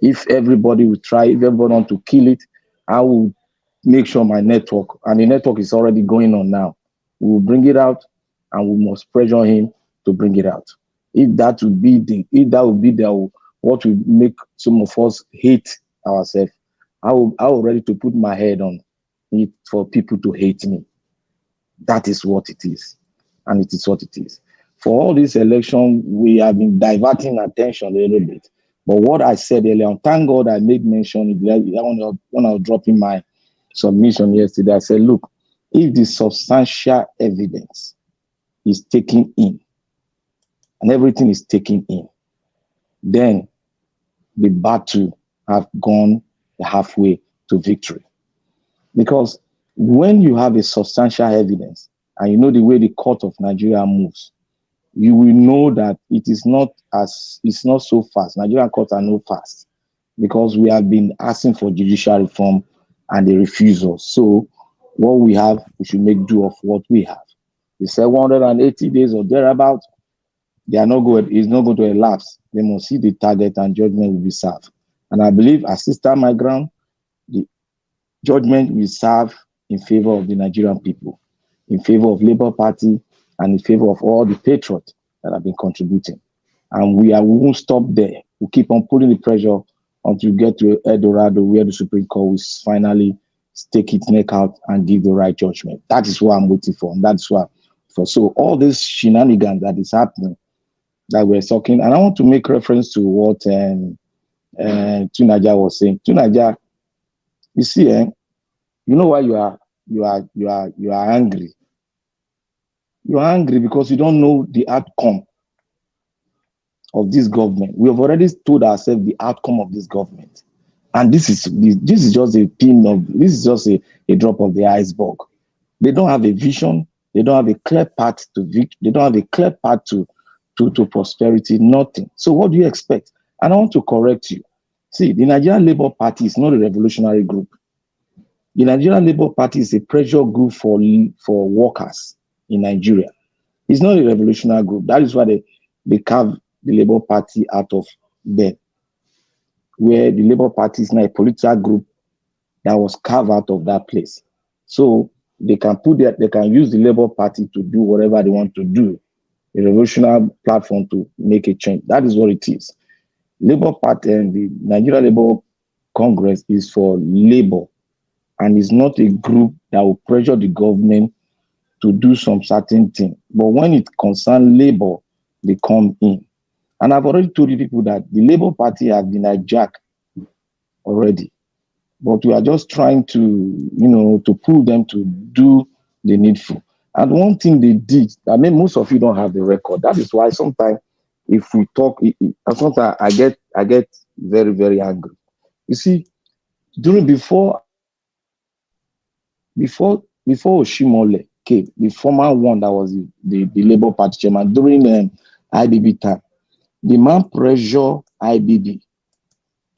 If everybody will try, if everybody want to kill it, I will make sure my network, and the network is already going on now, we will bring it out and we must pressure him to bring it out. If that would be what will make some of us hate ourselves, I will ready to put my head on it for people to hate me. That is what it is. And it is what it is. For all this election, we have been diverting attention a little bit. But what I said earlier, thank God I made mention when I was dropping my submission yesterday. I said, look, if the substantial evidence is taken in and everything is taken in, then the battle have gone halfway to victory. Because when you have a substantial evidence and you know the way the court of Nigeria moves, you will know that it's not so fast. Nigerian courts are not fast because we have been asking for judicial reform and they refuse us. So what we have, we should make do of what we have. They say 180 days or thereabout, it's not going to elapse. They must see the target and judgment will be served. And I believe, as Sister my ground, the judgment will serve in favor of the Nigerian people, in favor of Labour Party, and in favor of all the patriots that have been contributing. And we won't stop there. We'll keep on putting the pressure until we get to El Dorado, where the Supreme Court will finally stake its neck out and give the right judgment. That is what I'm waiting for. And that's what so all this shenanigans that is happening that we're talking, and I want to make reference to what Tunaja was saying. Tunaja, you see, you know why you are angry. You are angry because you don't know the outcome of this government. We have already told ourselves the outcome of this government, and this is just a drop of the iceberg. They don't have a vision. They don't have a clear path to victory. They don't have a clear path to prosperity. Nothing. So what do you expect? And I want to correct you. See, the Nigerian Labour Party is not a revolutionary group. The Nigerian Labour Party is a pressure group for workers in Nigeria. It's not a revolutionary group. That is why they carved the Labour Party out of them, where the Labour Party is now a political group that was carved out of that place. So they can use the Labour Party to do whatever they want to do, a revolutionary platform to make a change. That is what it is. Labour Party and the Nigerian Labour Congress is for labor, and it's not a group that will pressure the government to do some certain thing. But when it concerns labor, they come in. And I've already told you people that the Labour Party has been hijacked already. But we are just trying to, to pull them to do the needful. And one thing they did, I mean, most of you don't have the record. That is why sometimes if we talk, sometimes I get very, very angry. You see, before Oshimole came, the former one that was the Labour Party chairman during IBB time, the man pressure IBB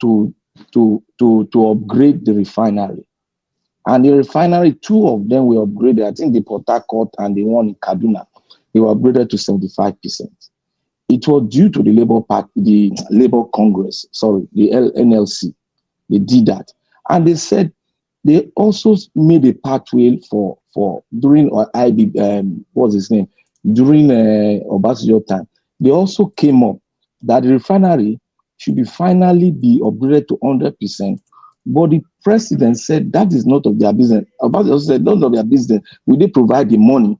to upgrade the refinery. And the refinery, two of them were upgraded. I think the Port Harcourt and the one in Kaduna, they were upgraded to 75%. It was due to the Labour Party, the Labour Congress, the NLC. They did that. And they said they also made a pathway for during IB, what's his name? During Obasanjo time. They also came up that the refinery should finally be upgraded to 100%. But the president said that is not of their business. Obasanjo said, none of their business. Will they provide the money?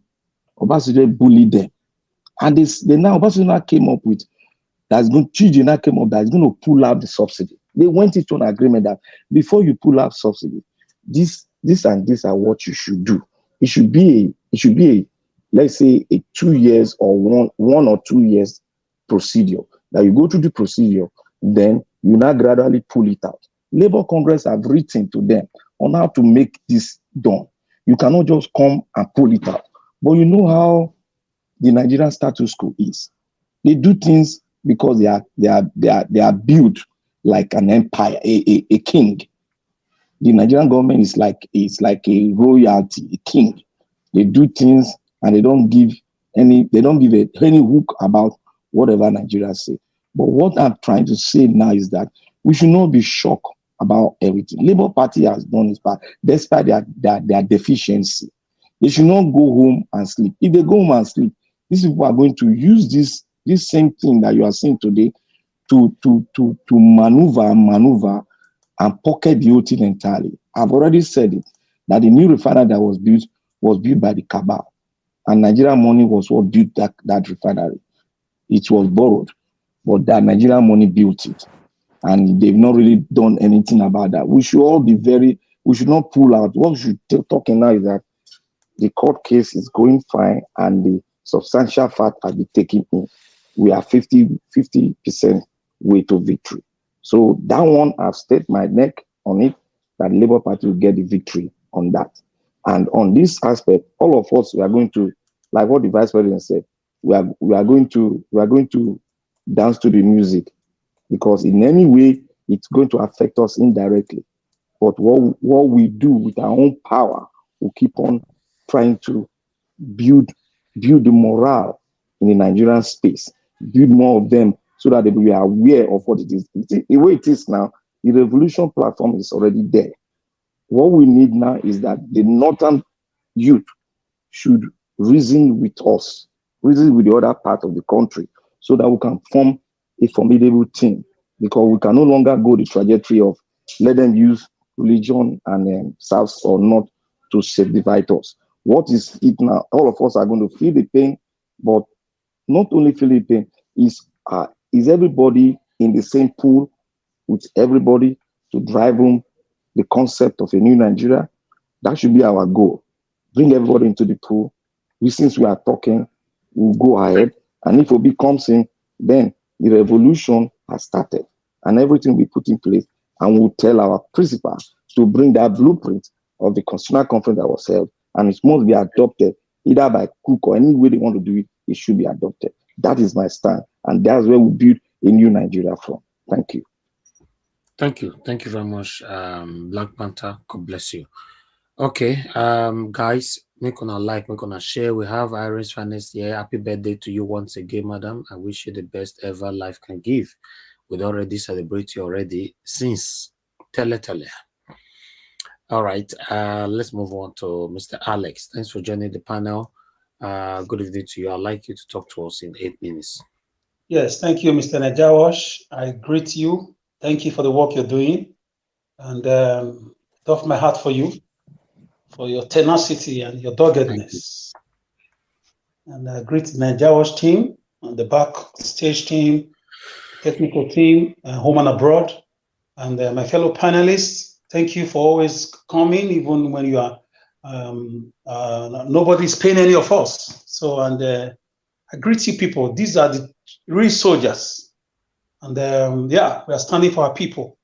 Obasanjo bullied them. And they now, Obasanjo came up with, Chiji now came up that is going to pull out the subsidy. They went into an agreement that before you pull out subsidy, this and this are what you should do. It should be a let's say a 2 years or one or 2 years procedure. Now you go through the procedure, then you now gradually pull it out. Labour Congress have written to them on how to make this done. You cannot just come and pull it out. But you know how the Nigerian status quo is. They do things because they are built like an empire, a king. The Nigerian government is like a royalty, a king. They do things and they don't give any hook about whatever Nigeria say. But what I'm trying to say now is that we should not be shocked about everything. Labour Party has done its part, despite their deficiency. They should not go home and sleep. If they go home and sleep, these people are going to use this same thing that you are seeing today to maneuver and pocket the whole thing entirely. I've already said it, that the new refinery that was built by the cabal. And Nigerian money was what built that refinery. It was borrowed, but that Nigerian money built it. And they've not really done anything about that. We should not pull out. What we should talking now is that the court case is going fine and the substantial fact has been taken in. We are 50% way to victory. So that one, I've staked my neck on it, that the Labour Party will get the victory on that. And on this aspect, all of us, we are going to, like what the Vice President said, we are going to dance to the music, because in any way, it's going to affect us indirectly. But what we do with our own power, we keep on trying to build the morale in the Nigerian space, build more of them so that they will be aware of what it is. The way it is now, the revolution platform is already there. What we need now is that the northern youth should reason with us, reason with the other part of the country, so that we can form a formidable team, because we can no longer go the trajectory of let them use religion and south or north to divide us. What is it now? All of us are going to feel the pain, but not only feel the pain, is everybody in the same pool with everybody to drive home the concept of a new Nigeria? That should be our goal. Bring everybody into the pool. Since we are talking, we'll go ahead. And if Obi comes in, then the revolution has started. And everything we put in place, and we'll tell our principal to bring that blueprint of the constitutional conference that was held, and it must be adopted either by Cook or any way they want to do it. It should be adopted. That is my stand, and that's where we build a new Nigeria from. Thank you. Thank you very much, Black Panther. God bless you. Okay, guys, make on a like, make on a share. We have Iris Finance here. Happy birthday to you once again, madam. I wish you the best ever life can give. We'd already celebrate you already since Tele. All right, let's move on to Mr. Alex. Thanks for joining the panel. Good evening to you. I'd like you to talk to us in 8 minutes. Yes, thank you, Mr. Najawash. I greet you. Thank you for the work you're doing. And off my heart for you, for your tenacity and your doggedness. And I greet the Nigeria Watch team, and the backstage team, technical team, home and abroad, and my fellow panelists. Thank you for always coming, even when you are nobody's paying any of us. So, and I greet you people. These are the real soldiers, and yeah, we are standing for our people.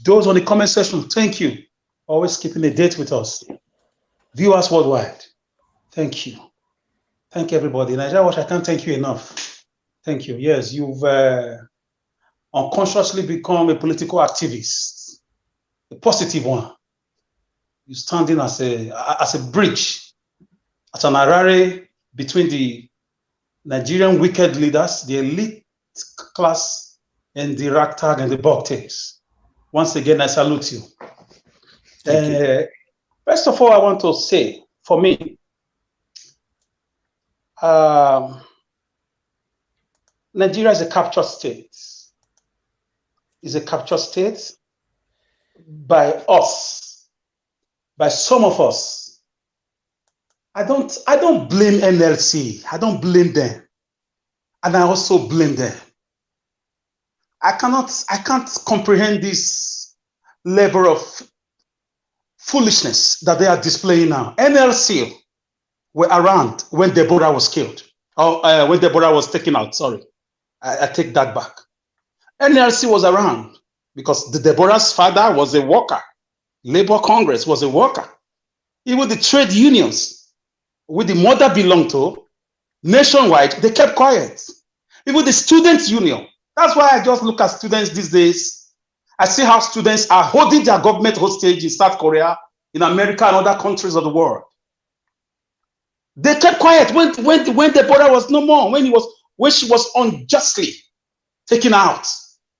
Those on the comment section, thank you. Always keeping a date with us. Viewers worldwide, thank you. Thank everybody. Nigeria Watch, I can't thank you enough. Thank you. Yes, you've unconsciously become a political activist, a positive one. You're standing as a bridge, as an array between the Nigerian wicked leaders, the elite class, and the ragtag and the bobtails. Once again, I salute you. First of all, I want to say, for me, Nigeria is a captured state. It's a captured state by us, by some of us. I don't blame NLC. I don't blame them. And I also blame them. I can't comprehend this level of foolishness that they are displaying now. NLC were around when Deborah was killed, or when Deborah was taken out. Sorry, I take that back. NLC was around because Deborah's father was a worker. Labor Congress was a worker. Even the trade unions, which the mother belonged to, nationwide, they kept quiet. Even the students' union. That's why I just look at students these days. I see how students are holding their government hostage in South Korea, in America, and other countries of the world. They kept quiet when Deborah was no more, when she was unjustly taken out,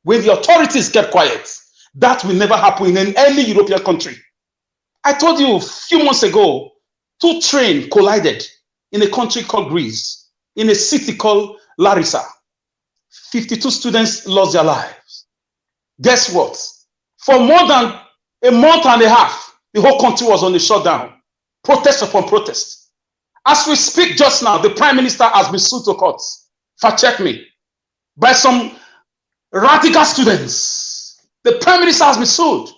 when the authorities kept quiet. That will never happen in any European country. I told you a few months ago, 2 trains collided in a country called Greece, in a city called Larissa. 52 students lost their lives. Guess what? For more than a month and a half, the whole country was on a shutdown. Protest upon protest. As we speak just now, the Prime Minister has been sued to court, fact check me, by some radical students. The Prime Minister has been sued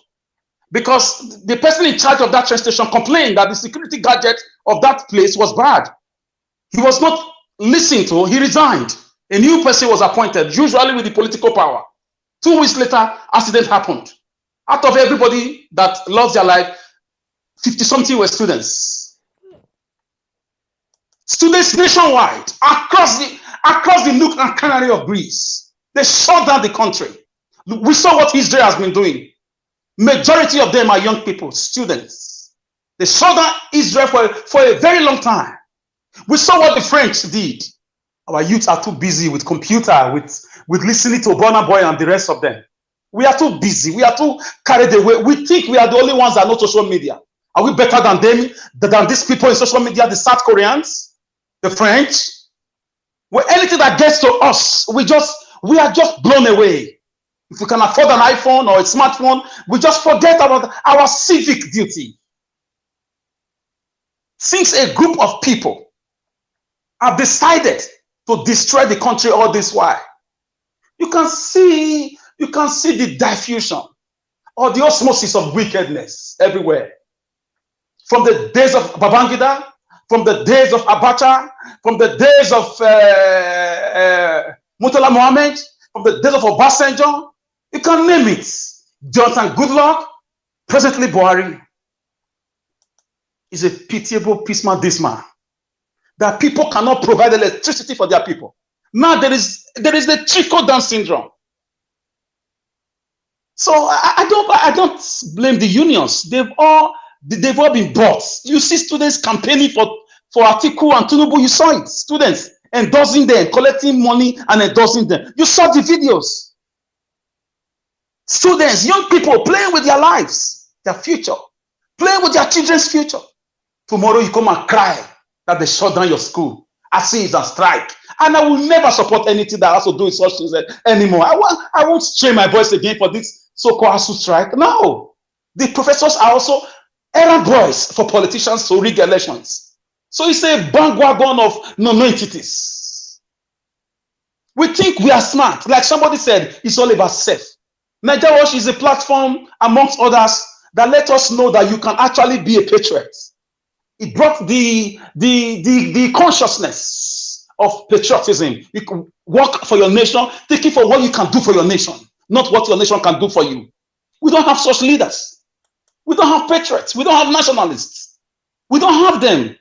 because the person in charge of that train station complained that the security gadget of that place was bad. He was not listened to, he resigned. A new person was appointed, usually with the political power. 2 weeks later, accident happened. Out of everybody that lost their life, 50-something were students. Students nationwide, across the nook and cranny of Greece, they shut down the country. We saw what Israel has been doing. Majority of them are young people, students. They shut down Israel for a very long time. We saw what the French did. Our youth are too busy with computer, with listening to Burna Boy and the rest of them. We are too busy. We are too carried away. We think we are the only ones that know social media. Are we better than them, than these people in social media, the South Koreans, the French? Well, anything that gets to us, we are just blown away. If we can afford an iPhone or a smartphone, we just forget about our civic duty. Since a group of people have decided to destroy the country all this while, you can see the diffusion or the osmosis of wickedness everywhere. From the days of Babangida, from the days of Abacha, from the days of Murtala Mohammed, from the days of Obasanjo, you can name it. Jonathan Goodluck, presently Buhari, is a pitiable pisma disma. That people cannot provide electricity for their people. Now there is the trickle-down syndrome. So I don't blame the unions. They've all been bought. You see students campaigning for Atiku and Tinubu. You saw it. Students endorsing them, collecting money and endorsing them. You saw the videos. Students, young people playing with their lives, their future, playing with their children's future. Tomorrow you come and cry that they shut down your school. I see it's a strike. And I will never support anything that has to do with such things anymore. I won't strain my voice again for this so-called ASU strike. No. The professors are also errand boys for politicians to rig elections. So it's a bandwagon of non-entities. We think we are smart. Like somebody said, it's all about self. Nigeria Watch is a platform, amongst others, that let us know that you can actually be a patriot. It brought the consciousness of patriotism. You can work for your nation, thinking for what you can do for your nation, not what your nation can do for you. We don't have such leaders. We don't have patriots. We don't have nationalists. We don't have them.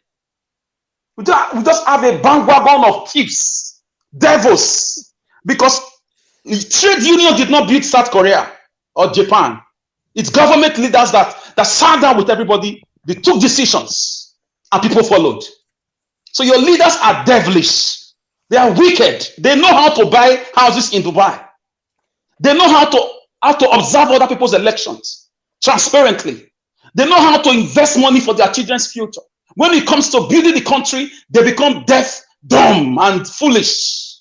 We just have a bandwagon of thieves, devils, because trade union did not build South Korea or Japan. It's government leaders that sat down with everybody. They took decisions and people followed. So your leaders are devilish. They are wicked. They know how to buy houses in Dubai. They know how to observe other people's elections transparently. They know how to invest money for their children's future. When it comes to building the country, they become deaf, dumb, and foolish.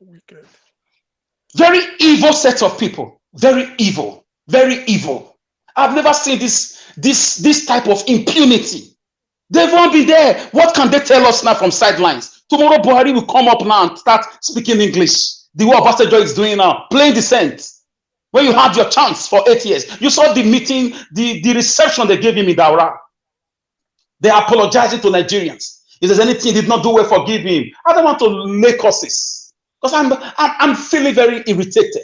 Wicked. Very evil set of people. Very evil. Very evil. I've never seen this type of impunity. They won't be there. What can they tell us now from sidelines? Tomorrow Buhari will come up now and start speaking English. The way Obasanjo is doing now, playing the saint. When you had your chance for 8 years, you saw the meeting, the reception they gave him in Daura. They are apologizing to Nigerians. If there's anything he did not do well, forgive him. I don't want to lay curses because I'm feeling very irritated.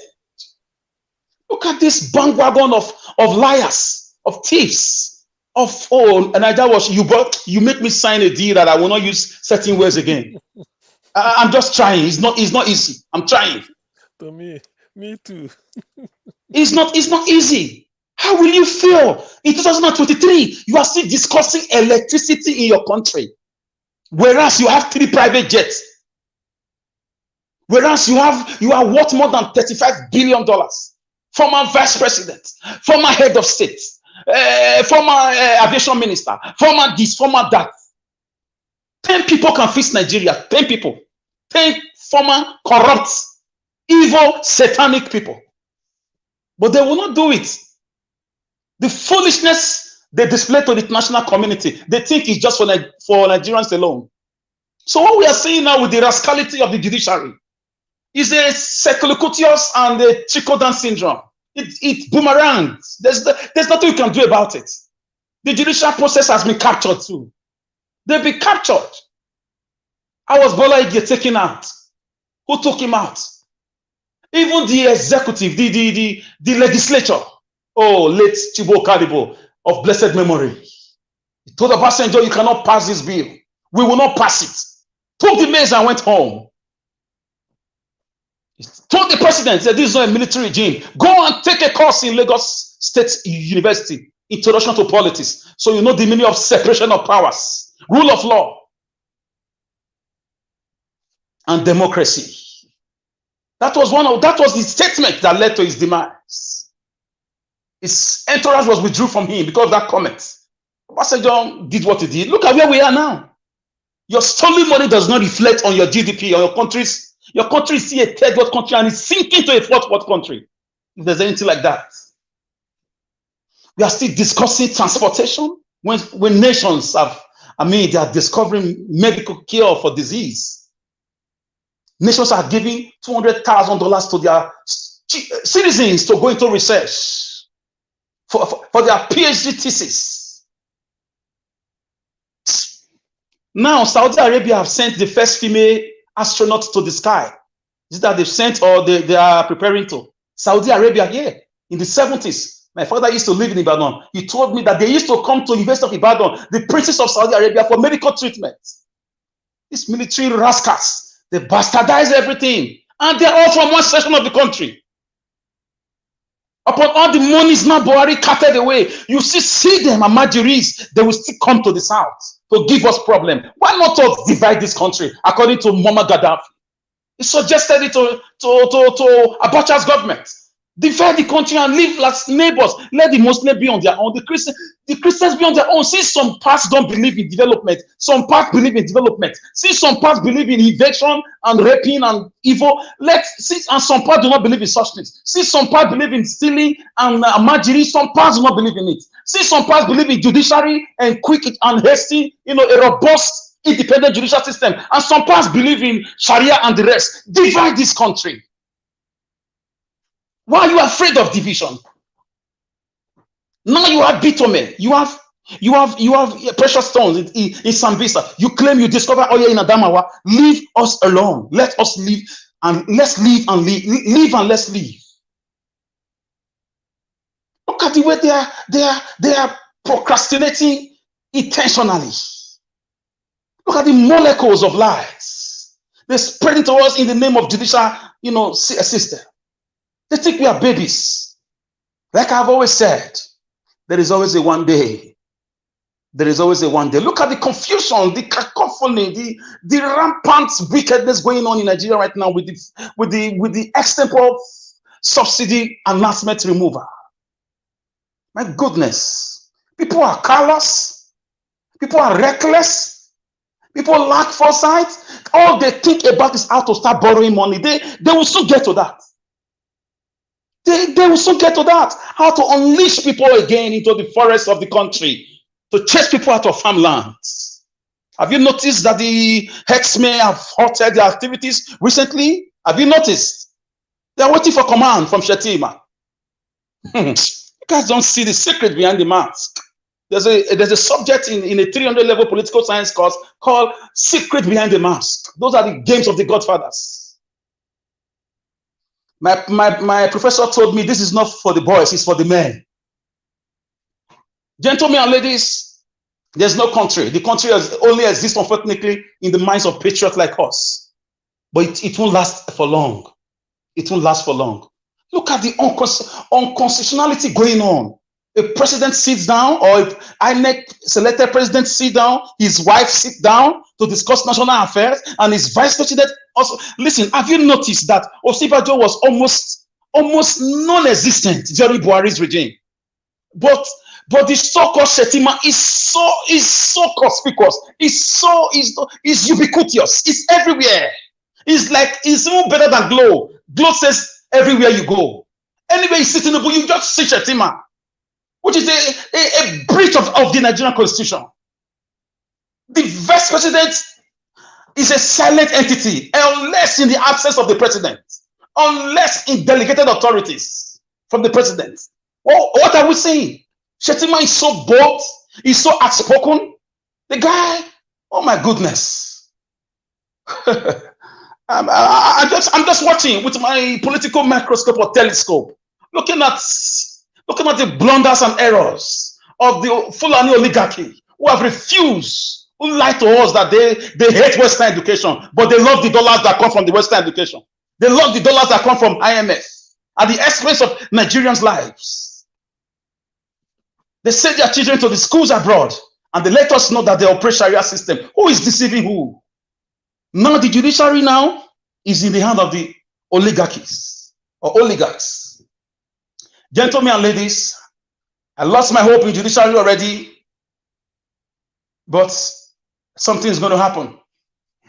Look at this bandwagon of liars, of thieves, of Nigeria Watch. You make me sign a deal that I will not use certain words again. I'm just trying. It's not easy. I'm trying. To me too. It's not easy. How will you feel in 2023? You are still discussing electricity in your country, whereas you have 3 private jets. Whereas you are worth more than $35 billion. Former vice president, former head of state, former aviation minister, former this, former that. 10 people can fix Nigeria. 10 people. 10 former corrupt, evil, satanic people. But they will not do it. The foolishness they display to the international community, they think it's just for Nigerians alone. So what we are seeing now with the rascality of the judiciary is a circuitous and a trickle-down syndrome. It boomerangs. There's nothing you can do about it. The judicial process has been captured too. They've been captured. How was Bola Ige taken out? Who took him out? Even the executive, the legislature. Oh, late Chibo Kadibo of blessed memory. He told the passenger, you cannot pass this bill. We will not pass it. Took the maze and went home. He told the president that this is not a military regime. Go and take a course in Lagos State University, Introduction to Politics, so you know the meaning of separation of powers, rule of law, and democracy. That was the statement that led to his demise. His entourage was withdrew from him because of that comment. Obasanjo did what he did. Look at where we are now. Your stolen money does not reflect on your GDP or your country's. Your country is still a third world country and it's sinking to a fourth world country. If there's anything like that. We are still discussing transportation when nations they are discovering medical cure for disease. Nations are giving $200,000 to their citizens to go into research for their PhD thesis. Now, Saudi Arabia have sent the first female astronaut to the sky. Is it that they've sent or they are preparing to? Saudi Arabia here in the 70s. My father used to live in Ibadan. He told me that they used to come to University of Ibadan, the princes of Saudi Arabia, for medical treatment. These military rascals, they bastardize everything. And they're all from one section of the country. Upon all the monies now Buhari carted away, you see them, Amajiris, they will still come to the south to give us problem. Why not us divide this country according to Muammar Gaddafi? He suggested it to Abacha's government. Divide the country and live as neighbors. Let the Muslims be on their own. The Christians be on their own. See, some parts don't believe in development. Some parts believe in development. See, some parts believe in eviction and raping and evil. And some parts do not believe in such things. See, some parts believe in stealing and martyrdom. Some parts do not believe in it. See, some parts believe in judiciary and quick and hasty, a robust, independent judicial system. And some parts believe in Sharia and the rest. Divide this country. Why are you afraid of division? Now you have bitumen, you have precious stones in Sambisa. You claim you discover oil in Adamawa. Leave us alone. Let us live and let's live and live and let's live. Look at the way they are procrastinating intentionally. Look at the molecules of lies. They're spreading to us in the name of judicial, system. They think we are babies. Like I've always said, there is always a one day. There is always a one day. Look at the confusion, the cacophony, the rampant wickedness going on in Nigeria right now with the extemporary subsidy announcement removal. My goodness. People are callous. People are reckless. People lack foresight. All they think about is how to start borrowing money. They will soon get to that. They will soon get to that. How to unleash people again into the forests of the country, to chase people out of farmlands. Have you noticed that the X-Men have halted their activities recently? Have you noticed? They are waiting for command from Shetima. You guys don't see the secret behind the mask. There's a subject in a 300 level political science course called Secret Behind the Mask. Those are the games of the Godfathers. My professor told me this is not for the boys, it's for the men. Gentlemen and ladies, there's no country. The country only exists, unfortunately, in the minds of patriots like us. But it won't last for long. It won't last for long. Look at the unconstitutionality going on. A president sits down, or if INEC selected president sits down, his wife sits down to discuss national affairs, and his vice president also. Listen, have you noticed that Osibajo was almost non-existent during Buhari's regime? But the so-called Shetima is so conspicuous. It's ubiquitous. It's everywhere. It's even better than Glow. Glow says everywhere you go. Anywhere you sit in the book, you just see Shetima, which is a breach of the Nigerian constitution. The vice president is a silent entity, unless in the absence of the president, unless in delegated authorities from the president. Well, what are we saying? Shetima is so bold, he's so outspoken. The guy, oh my goodness. I'm just watching with my political microscope or telescope, looking at the blunders and errors of the Fulani oligarchy, who have refused, who lied to us that they hate Western education, but they love the dollars that come from the Western education. They love the dollars that come from IMF at the expense of Nigerians' lives. They send their children to the schools abroad, and they let us know that they operate Sharia system. Who is deceiving who? Now the judiciary now is in the hand of the oligarchies or oligarchs. Gentlemen and ladies, I lost my hope in judiciary already, but something is going to happen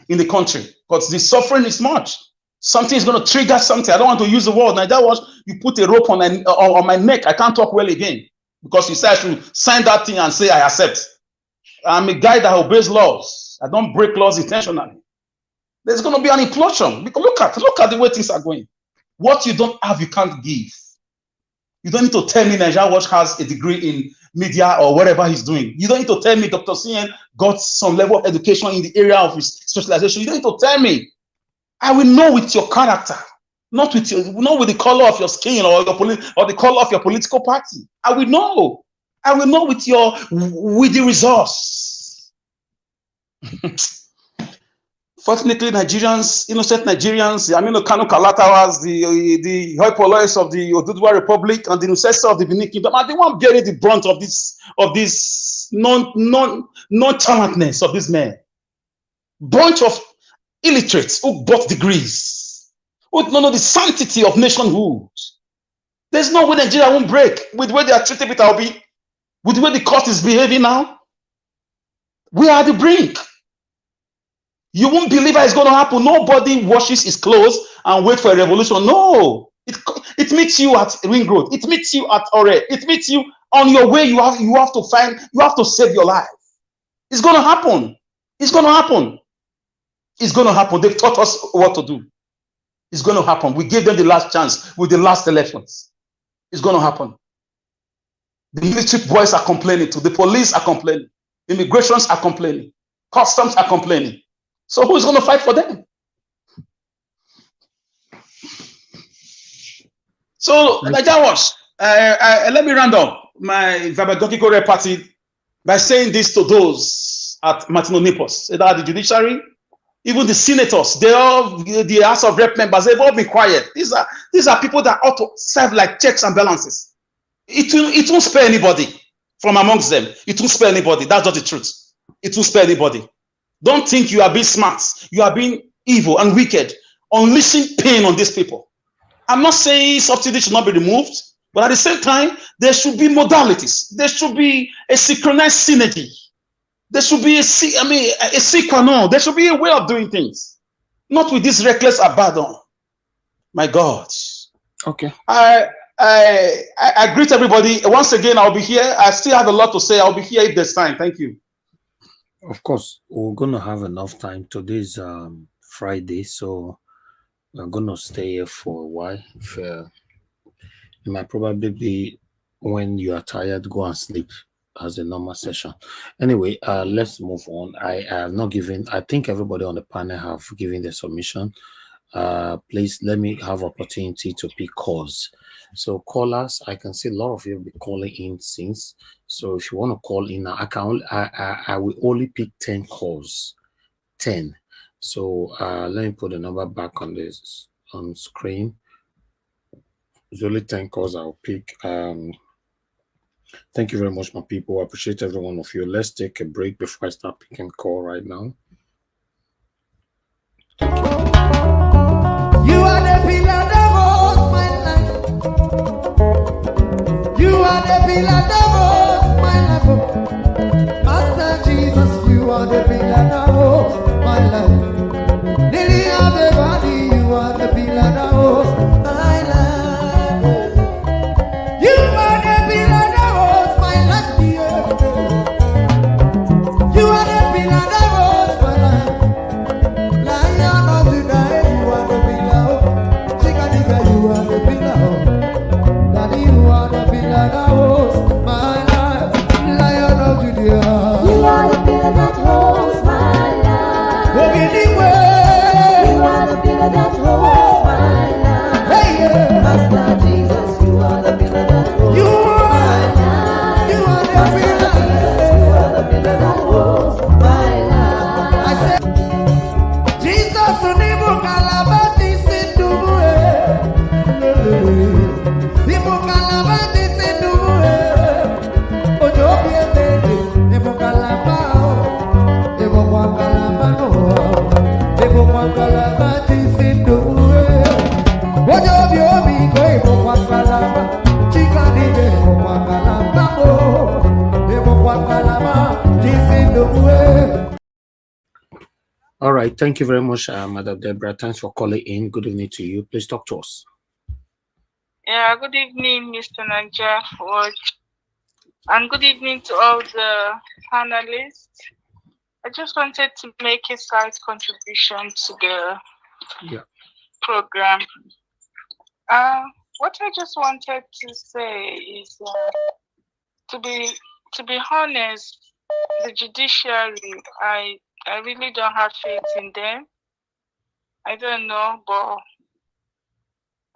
in the country because the suffering is much. Something is going to trigger something. I don't want to use the word. Now that was, you put a rope on my neck. I can't talk well again because you said I should sign that thing and say I accept. I'm a guy that obeys laws. I don't break laws intentionally. There's going to be an implosion. Because look at the way things are going. What you don't have, you can't give. You don't need to tell me Nigeria Watch has a degree in media or whatever he's doing. You don't need to tell me Dr. Cien got some level of education in the area of his specialization. You don't need to tell me. I will know with your character, not with the color of your skin or the color of your political party. I will know. I will know with the resource. Fortunately, Nigerians, innocent Nigerians, the Aminu Kanu Kalatawas, the hoi polloi of the Oduduwa Republic, and the ancestor of the Benin Kingdom, are the one bearing the brunt of this nonchalantness of this man. Bunch of illiterates who bought degrees, who don't know the sanctity of nationhood. There's no way Nigeria won't break with the way they are treating with Obi, with the way the court is behaving now. We are at the brink. You won't believe how it's going to happen. Nobody washes his clothes and wait for a revolution. No. It meets you at Ring Road. It meets you at Ore. It meets you on your way. You have to save your life. It's going to happen. It's going to happen. It's going to happen. They've taught us what to do. It's going to happen. We gave them the last chance with the last elections. It's going to happen. The military boys are complaining too. The police are complaining. Immigrations are complaining. Customs are complaining. So who's going to fight for them? So, let me round up my Vabadokicore party by saying this to those at Martino Nipos, that the judiciary, even the senators, the House of Rep members, they've all been quiet. These are people that ought to serve like checks and balances. It won't spare anybody from amongst them. It won't spare anybody. That's just the truth. It won't spare anybody. Don't think you are being smart. You are being evil and wicked, unleashing pain on these people. I'm not saying subsidy should not be removed, but at the same time, there should be modalities. There should be a synchronized synergy. There should be a sequence. There should be a way of doing things, not with this reckless abandon. My God. Okay. I greet everybody. Once again, I'll be here. I still have a lot to say. I'll be here if there's time. Thank you. Of course, we're going to have enough time. Today's Friday, so we're going to stay here for a while. It might probably be when you are tired, go and sleep as a normal session. Anyway, let's move on. I have not given, I think everybody on the panel have given their submission. Please let me have opportunity to pick calls. So callers, I can see a lot of you will be calling in since. So if you want to call in, I will only pick 10 calls. 10. So let me put the number back on this on screen. It's only 10 calls I'll pick. Thank you very much, my people. I appreciate every one of you. Let's take a break before I start picking call right now. You are the pillar that holds my life. You are the pillar that holds my life. Master Jesus, you are the pillar that holds my life. Lily of the body, you are the pillar that holds my life. You are the pillar that holds my life, dear. You are the pillar that holds my life. Lion of the night, you are the pillar. Chicanica, you are the pillar. Daddy, you are the pillar that holds my life. Lion of Judea. You are the pillar that holds my life. You are the pillar that holds my life. Hey, yeah. Master Jesus, you are the pillar that holds my life. You are the Master Jesus, you are the pillar that holds my life. I said, Jesus, Nibu Kalabati Sindubue. Nibu Kalabati Sindubue. Ojobi Ebede, Nibu Kalabao. Nibu Kalabano. Nibu Kalabati Sindubue. Ojobi Obi Go, Nibu Kalaba. Chikani Nibu Kalabao. Nibu Kalabati Sindubue. All right. Thank you very much, Madam Deborah. Thanks for calling in. Good evening to you. Please talk to us. Yeah, good evening, Mr. Nanja Watch. And good evening to all the panelists. I just wanted to make a slight contribution to the program. What I just wanted to say is, to be honest, the judiciary, I really don't have faith in them. I don't know, but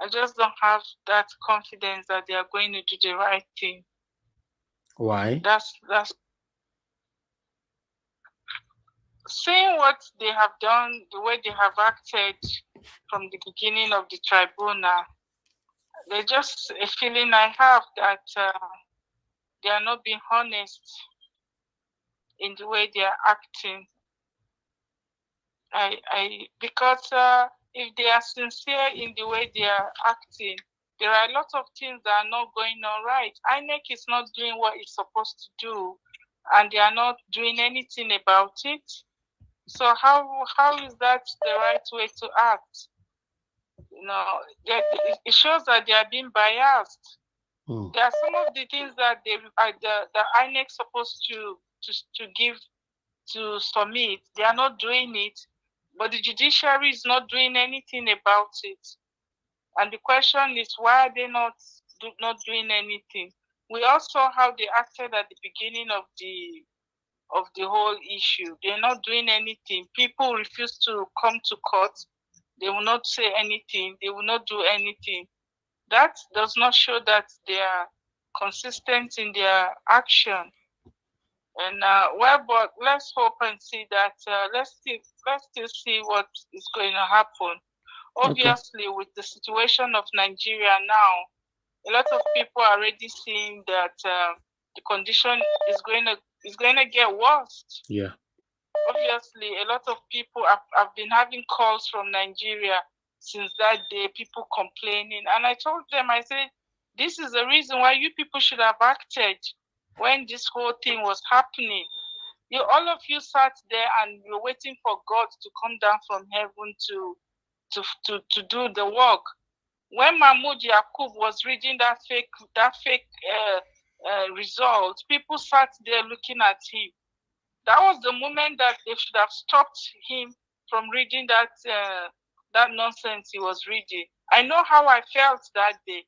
I just don't have that confidence that they are going to do the right thing. Why? That's seeing what they have done, the way they have acted from the beginning of the tribunal. There's just a feeling I have that they are not being honest in the way they are acting. Because if they are sincere in the way they are acting, There are a lot of things that are not going on right. INEC is not doing what it's supposed to do, and they are not doing anything about it. So how is that the right way to act? You know, it shows that they are being biased. There are some of the things that the INEC supposed to give to submit. They are not doing it, but the judiciary is not doing anything about it. And the question is, why are they not doing anything? We also saw how they acted at the beginning of the whole issue. They're not doing anything. People refuse to come to court. They will not say anything. They will not do anything. That does not show that they are consistent in their action. And but let's hope and see that. Let's still see what is going to happen. Obviously, with the situation of Nigeria now, a lot of people are already seeing that the condition is going to get worse. Yeah. Obviously, a lot of people have been having calls from Nigeria since that day, people complaining. And I told them, I said, this is the reason why you people should have acted when this whole thing was happening. All of you sat there and you're waiting for God to come down from heaven to do the work. When Mahmoud Yakub was reading that fake result, people sat there looking at him. That was the moment that they should have stopped him from reading that nonsense he was reading. I know how I felt that day,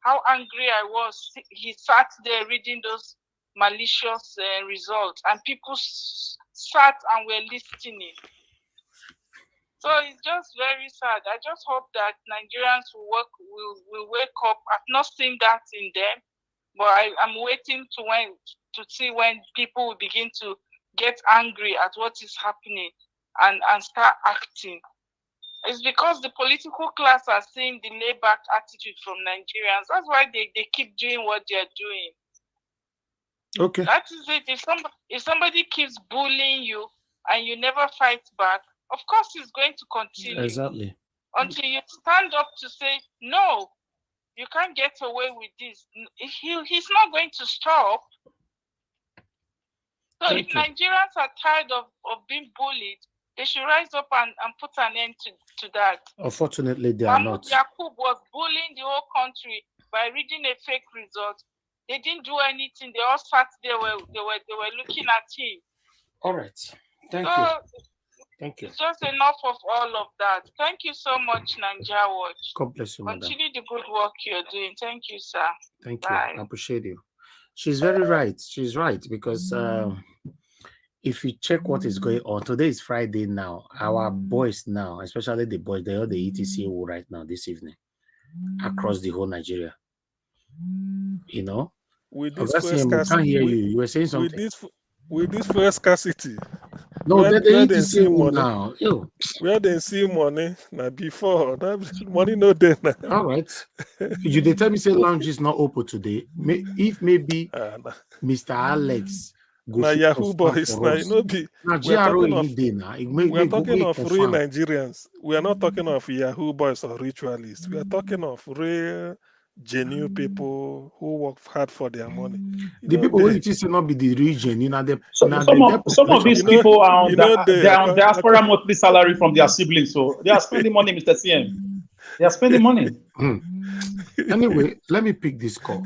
how angry I was. He sat there reading those malicious results, and people sat and were listening. So it's just very sad. I just hope that Nigerians will wake up. I've not seen that in them, but I'm waiting to see when people will begin to get angry at what is happening and start acting. It's because the political class are seeing the layback attitude from Nigerians. That's why they keep doing what they're doing. Okay. That is it. If somebody keeps bullying you and you never fight back, of course it's going to continue. Exactly. Until you stand up to say, no, you can't get away with this. He's not going to stop. So if Nigerians are tired of being bullied, they should rise up and put an end to that. Unfortunately, they are Mahmoud not. Yakub was bullying the whole country by reading a fake result. They didn't do anything. They all sat there. They were looking at him. All right. Thank you. Thank you. It's just enough of all of that. Thank you so much, Nigeria Watch. God bless you, madam. Continue the good work you're doing. Thank you, sir. Thank Bye. you. I appreciate you. She's very right. She's right, because if you check what is going on, today is Friday now. Our boys now, especially the boys, they are the ETC right now this evening across the whole Nigeria. You know, with this we can't hear you. You were saying something. With this fuel scarcity. No, where they see money now. Yo. Where they see money now before that money no there now. All right. They tell me say lounge is not open today. If maybe Mr. Alex now Yahoo boys now no be we are talking of real Nigerians. We are not talking of Yahoo boys or ritualists. We are talking of real genuine people who work hard for their money. The people who say not be the region, you know, some of these people are on diaspora monthly salary from their siblings, so they are spending money, Mr. CM. They are spending money. Anyway, let me pick this call.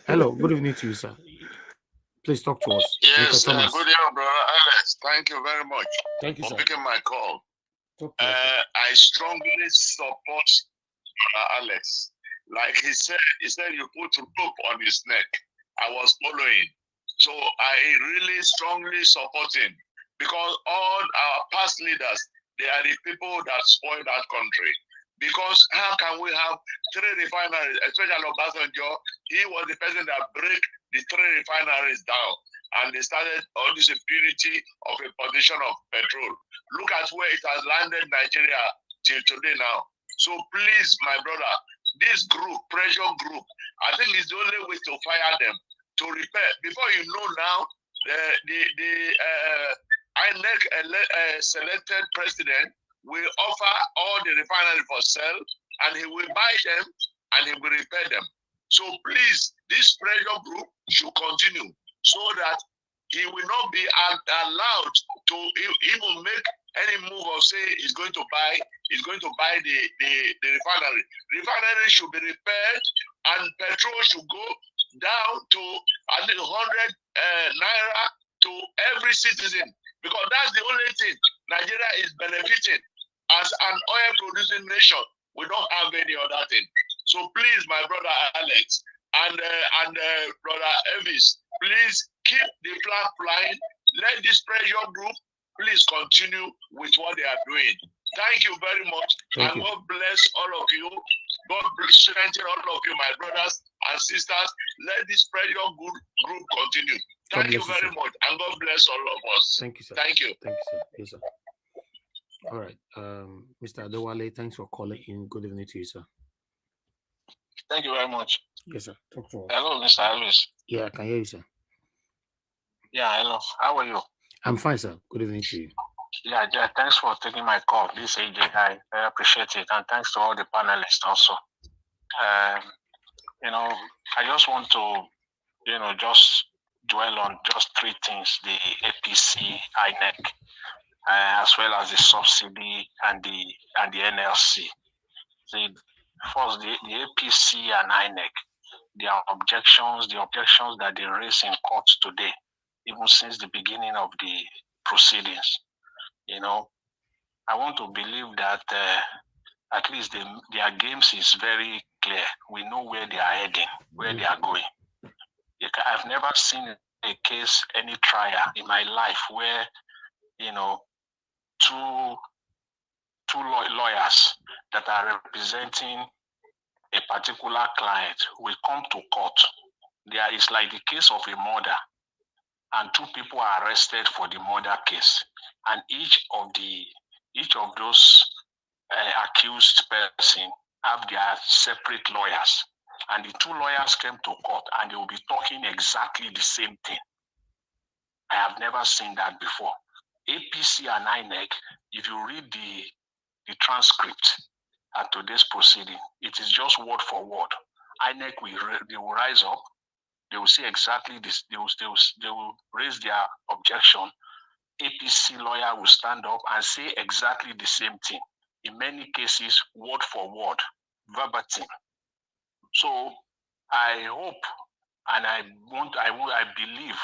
Hello, good evening to you, sir. Please talk to us. Yes, good evening, brother Alex. Thank you very much for picking my call. I strongly support Alex. Like he said you put rope on his neck. I was following. So I really strongly support him, because all our past leaders, they are the people that spoil that country. Because how can we have 3 refineries, especially Obasanjo? He was the person that break the 3 refineries down, and they started all this impunity of a position of petrol. Look at where it has landed Nigeria till today now. So please, my brother, this group, pressure group, I think it's the only way to fire them, to repair. Before you know now, the INEC selected president will offer all the refinery for sale, and he will buy them and he will repair them. So please, this pressure group should continue so that he will not be allowed to even make any move of say he's going to buy the refinery. Refinery should be repaired and petrol should go down to at least 100 naira to every citizen, because that's the only thing Nigeria is benefiting as an oil producing nation. We don't have any other thing. So please, my brother Alex and brother Elvis, please keep the flag flying. Let this pressure group please continue with what they are doing. Thank you very much. And God bless all of you. God strengthen all of you, my brothers and sisters. Let this pressure group continue. Thank you very much. And God bless all of us. Thank you, sir. Thank you. Thank you, sir. Yes, sir. All right. Mr. Adewale, thanks for calling in. Good evening to you, sir. Thank you very much. Yes, sir. Talk to us. Hello, Mr. Elvis. Yeah, I can hear you, sir. Yeah, hello. How are you? I'm fine, sir. Good evening to you. Yeah, thanks for taking my call. This AJ, I appreciate it. And thanks to all the panelists also. I just want to, just dwell on just three things: the APC, INEC, as well as the subsidy and the NLC. First, the APC and INEC, their objections, the objections that they raised in court today, even since the beginning of the proceedings. I want to believe that at least their games is very clear. We know where they are heading, where they are going. I've never seen a case, any trial in my life where, two lawyers that are representing a particular client will come to court. There is like the case of a murder, and two people are arrested for the murder case, and each of those accused person have their separate lawyers, and the two lawyers came to court and they will be talking exactly the same thing. I have never seen that before. APC and INEC, if you read the transcript at today's proceeding, it is just word for word. INEC they will rise up, they will say exactly this, they will raise their objection. APC lawyer will stand up and say exactly the same thing. In many cases, word for word, verbatim. So I hope and I believe,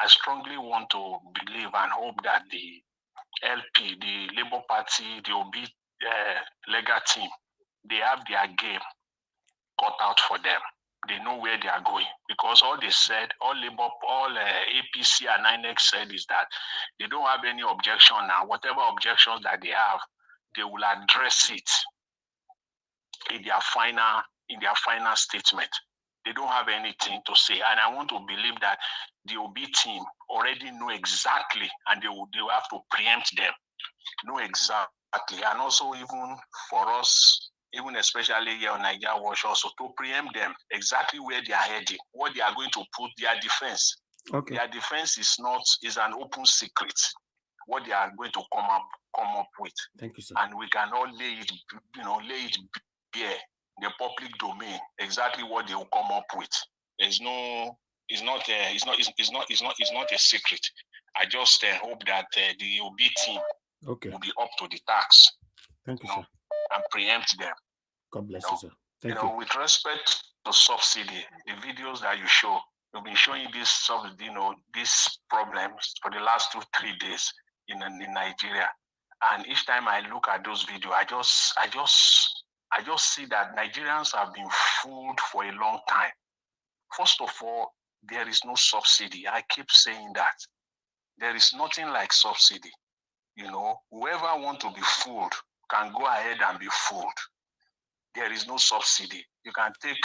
I strongly want to believe and hope that the LP, the Labour Party, the OB legal team, they have their game cut out for them. They know where they are going, because all they said, all APC and INEC said is that they don't have any objection now. Whatever objections that they have, they will address it in their final statement. They don't have anything to say, and I want to believe that the OB team already know exactly, and they will have to preempt them, know exactly, and also even for us, even especially here on Nigeria Watch, also to preempt them exactly where they are heading, what they are going to put their defense. Okay. Their defense is an open secret. What they are going to come up with. Thank you, sir. And we can all lay it bare in the public domain exactly what they will come up with. It's not a secret. I just hope that the OB team will be up to the task. Thank you, sir. And preempt them. God bless you, sir. Thank you. With respect to subsidy, the videos that you show, you've been showing these problems for the last 2-3 days in Nigeria. And each time I look at those videos, I just see that Nigerians have been fooled for a long time. First of all, there is no subsidy. I keep saying that. There is nothing like subsidy. Whoever wants to be fooled can go ahead and be fooled. There is no subsidy. You can take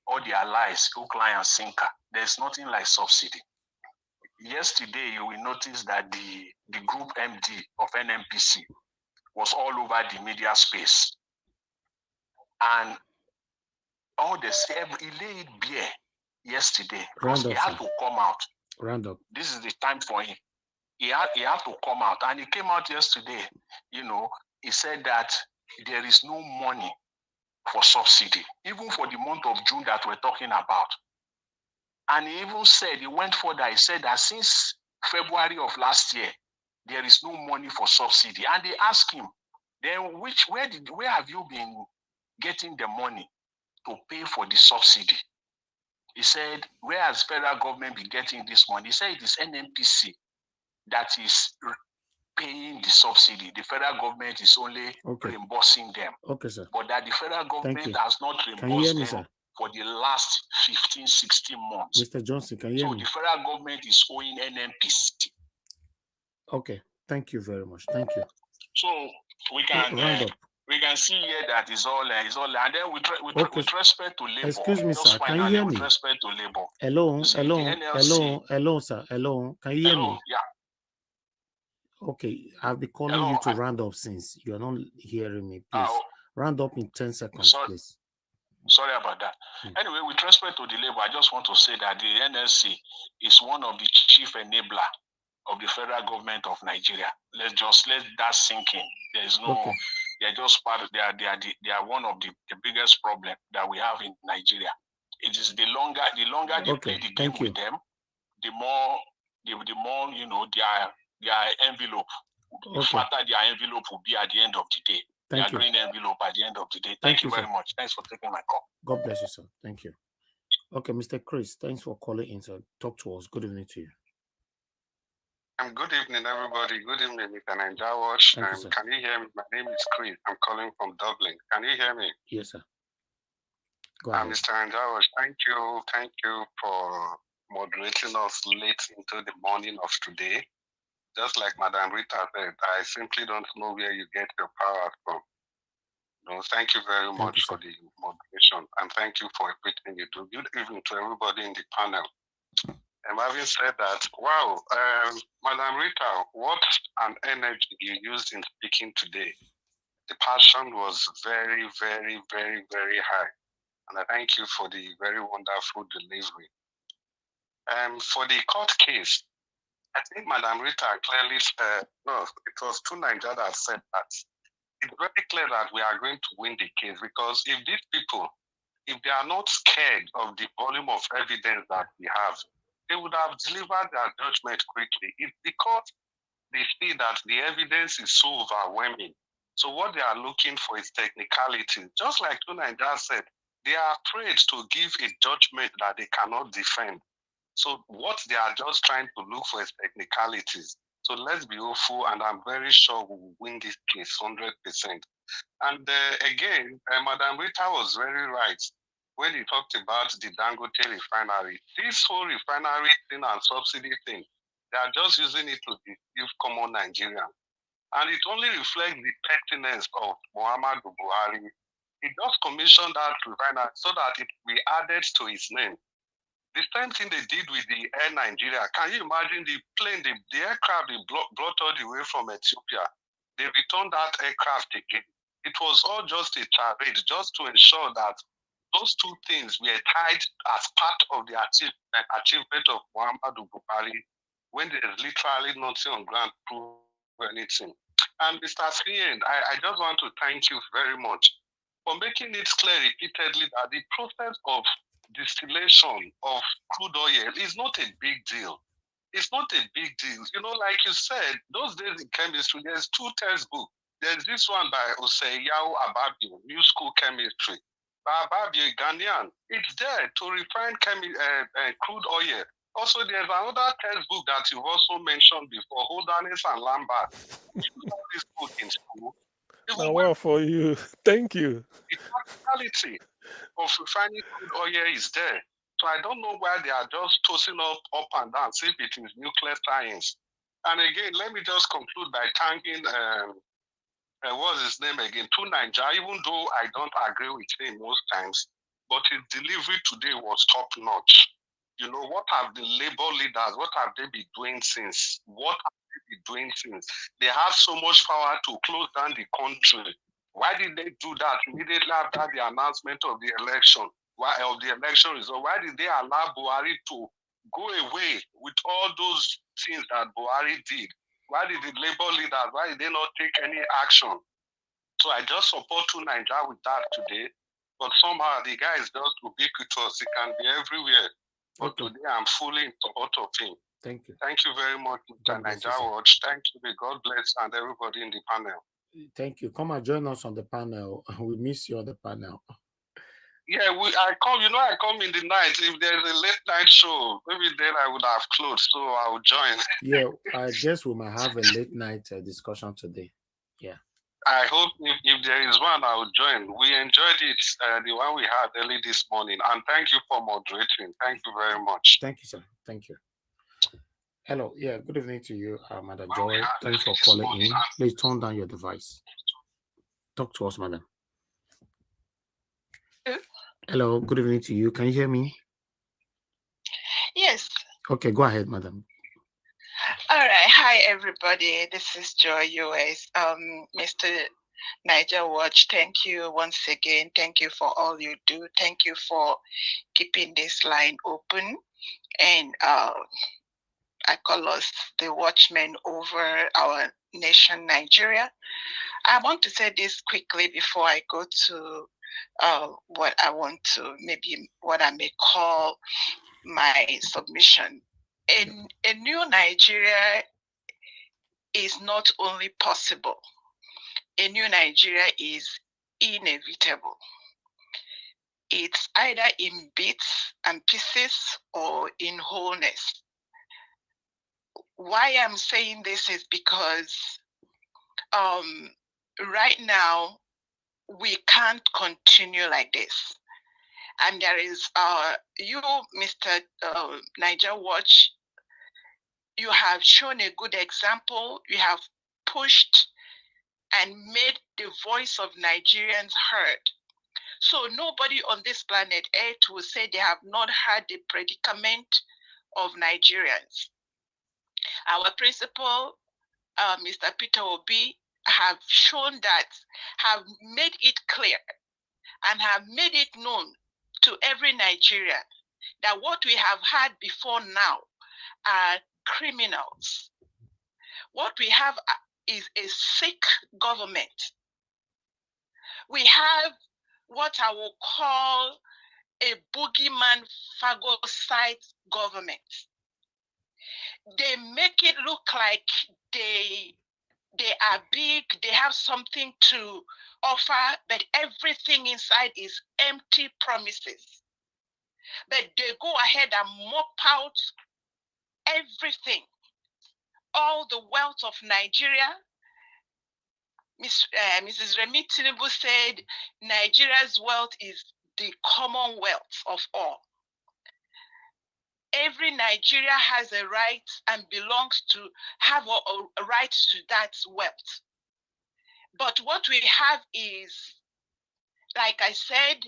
all their lies, hook, line, and sinker. There's nothing like subsidy. Yesterday, you will notice that the group MD of NNPC was all over the media space. And all the same, he laid bare yesterday because he had to come out. Round up. This is the time for him. He had to come out. And he came out yesterday, he said that there is no money for subsidy, even for the month of June that we're talking about. And he even said, he went further, he said that since February of last year, there is no money for subsidy. And they asked him, then where have you been getting the money to pay for the subsidy? He said, where has federal government been getting this money? He said it is NNPC that is paying the subsidy. The federal government is only reimbursing them. Okay, sir. But that the federal government has not reimbursed them for the last 15, 16 months. Mr. Johnson, can you hear me? So the federal government is owing NNPC. Okay, thank you very much. Thank you. So we can see here that is all, and then with respect to labor. Excuse me, sir. Can you hear me? With respect to labor. Hello, sir. Hello. Can you hear me? Yeah. Okay, I'll be calling you to round up since you're not hearing me. Please round up in 10 seconds, please. Sorry about that. Anyway, with respect to the labor, I just want to say that the NLC is one of the chief enabler of the federal government of Nigeria. Let that sink in. There is no, they're just part of, they are one of the biggest problem that we have in Nigeria. It is the longer they play the game with them, the more their envelope, the fatter their envelope will be at the end of the day. Their green envelope at the end of the day. Thank you very much. Thanks for taking my call. God bless you, sir. Thank you. Okay, Mr. Chris, thanks for calling in, sir. Talk to us. Good evening to you. Good evening, everybody. Good evening, Mr. Nanjawash. Can you hear me? My name is Chris. I'm calling from Dublin. Can you hear me? Yes, sir. Go ahead. Mr. Nanjawash, thank you for moderating us late into the morning of today. Just like Madam Rita said, I simply don't know where you get your power from. No, thank you very much for the moderation, and thank you for everything you do. Good evening to everybody in the panel. Having said that, wow, Madam Rita, what an energy you used in speaking today. The passion was very, very, very, very high. And I thank you for the very wonderful delivery. For the court case, I think Madam Rita clearly said, no, it was to Nigeria that said that it's very clear that we are going to win the case, because if these people, if they are not scared of the volume of evidence that we have, they would have delivered their judgment quickly. It's because they see that the evidence is so overwhelming. So what they are looking for is technicality. Just like Nigeria said, they are afraid to give a judgment that they cannot defend. So what they are just trying to look for is technicalities. So let's be hopeful, and I'm very sure we will win this case 100%. And again, Madam Rita was very right when he talked about the Dangote refinery. This whole refinery thing and subsidy thing, they are just using it to deceive common Nigerians. And it only reflects the pettiness of Muhammadu Buhari. He just commissioned that refinery so that it will be added to his name. The same thing they did with the Air Nigeria. Can you imagine the plane, the aircraft they brought all the way from Ethiopia? They returned that aircraft again. It was all just a charade, just to ensure that those two things were tied as part of the achievement of Muhammadu Buhari, when there's literally nothing on ground to prove anything. And Mr. Sien, I just want to thank you very much for making it clear repeatedly that the process of distillation of crude oil is not a big deal. It's not a big deal. You know, like you said, those days in chemistry, there's two textbooks. There's this one by Oseyao Ababio, New School Chemistry. By Ababio, Ghanaian. It's there to refine crude oil. Also, there's another textbook that you've also mentioned before, Hodanis and Lambert. You know this book in school. Well, for you. Thank you. The practicality of refining crude oil is there. So I don't know why they are just tossing up and down, see if it is nuclear science. And again, let me just conclude by thanking, what's his name again, Tunanja, even though I don't agree with him most times, but his delivery today was top notch. You know, what have the labor leaders, what have they been doing since? What have they been doing since? They have so much power to close down the country. Why did they do that immediately after the announcement of the election? Result? Why did they allow Buhari to go away with all those things that Buhari did? Why did the labor leaders, why did they not take any action? So I just support Nigeria with that today. but somehow the guy is just ubiquitous. He can be everywhere. But today I'm fully in support of him. Thank you. Thank you very much, Mr. bless you, Niger sir. Watch. Thank you. May God bless and everybody in the panel. Thank you. Come and join us on the panel. We miss you on the panel. Yeah, I come, I come in the night. If there's a late night show, maybe then I would have closed, so I will join. Yeah, I guess we might have a late night discussion today. Yeah. I hope if there is one, I will join. We enjoyed it, the one we had early this morning. And thank you for moderating. Thank you very much. Thank you, sir. Thank you. Hello. Yeah, good evening to you, Madam Joy. Thanks for calling in. Please turn down your device. Talk to us, madam. Hello, good evening to you. Can you hear me? Yes. Okay, go ahead, madam. All right. Hi, everybody. This is Joy US. Mr. Niger Watch, thank you once again. Thank you for all you do. Thank you for keeping this line open. And I call us the watchmen over our nation, Nigeria. I want to say this quickly before I go to what I want to, maybe what I may call my submission. A new Nigeria is not only possible, a new Nigeria is inevitable. It's either in bits and pieces or in wholeness. Why I'm saying this is because right now we can't continue like this. And there is you, Mr. Niger Watch, you have shown a good example. You have pushed and made the voice of Nigerians heard. So nobody on this planet Earth will say they have not heard the predicament of Nigerians. Our principal, Mr. Peter Obi, have shown that, have made it clear and have made it known to every Nigerian that what we have had before now are criminals. What we have is a sick government. We have what I will call a boogeyman phagocyte government. They make it look like they are big, they have something to offer, but everything inside is empty promises. But they go ahead and mop out everything, all the wealth of Nigeria. Mrs. Remi Tinubu said Nigeria's wealth is the commonwealth of all. Every Nigeria has a right and belongs to have a right to that wealth. But what we have is, like I said,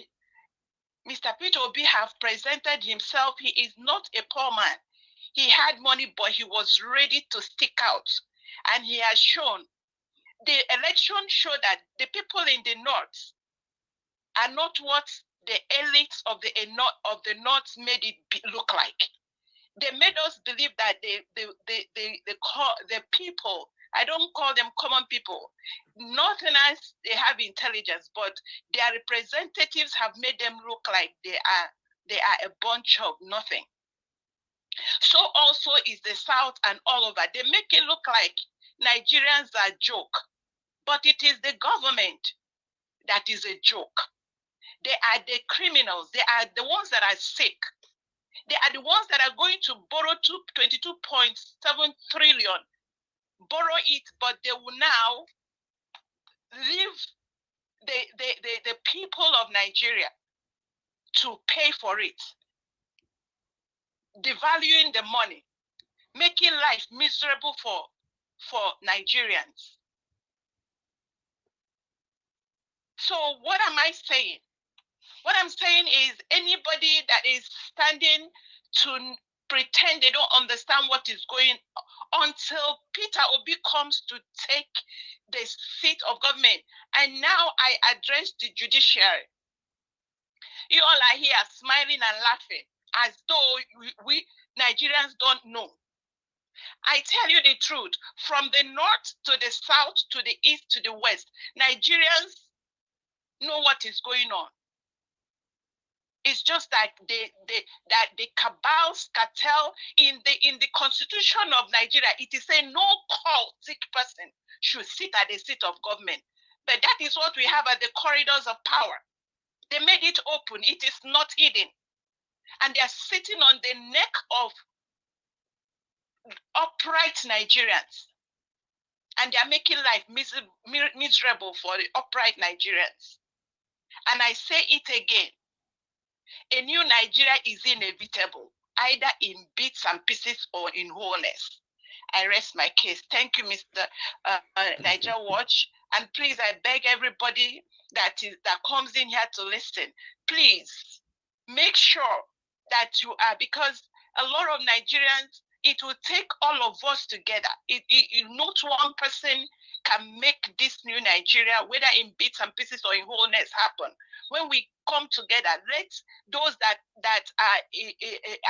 Mr. Peter Obi have presented himself. He is not a poor man. He had money, but he was ready to stick out. And he has shown, the election showed that the people in the north are not what the elites of the north made it look like. They made us believe that the people, I don't call them common people, Northerners, they have intelligence, but their representatives have made them look like they are a bunch of nothing. So also is the South and all over. They make it look like Nigerians are a joke, but it is the government that is a joke. They are the criminals. They are the ones that are sick. They are the ones that are going to borrow 22.7 trillion, borrow it, but they will now leave the people of Nigeria to pay for it, devaluing the money, making life miserable for Nigerians. So what am I saying? What I'm saying is anybody that is standing to pretend they don't understand what is going on until Peter Obi comes to take the seat of government. And now I address the judiciary. You all are here smiling and laughing as though we Nigerians don't know. I tell you the truth, from the north to the south, to the east, to the west, Nigerians know what is going on. It's just that the cabals, cartel in the constitution of Nigeria, it is saying no cultic person should sit at the seat of government. But that is what we have at the corridors of power. They made it open. It is not hidden. And they are sitting on the neck of upright Nigerians. And they are making life miserable for the upright Nigerians. And I say it again. A new Nigeria is inevitable, either in bits and pieces or in wholeness. I rest my case. Thank you, Mr. Niger Watch. And please, I beg everybody that comes in here to listen, please make sure that you are, because a lot of Nigerians, it will take all of us together. Not one person can make this new Nigeria, whether in bits and pieces or in wholeness, happen. When we come together, let those that are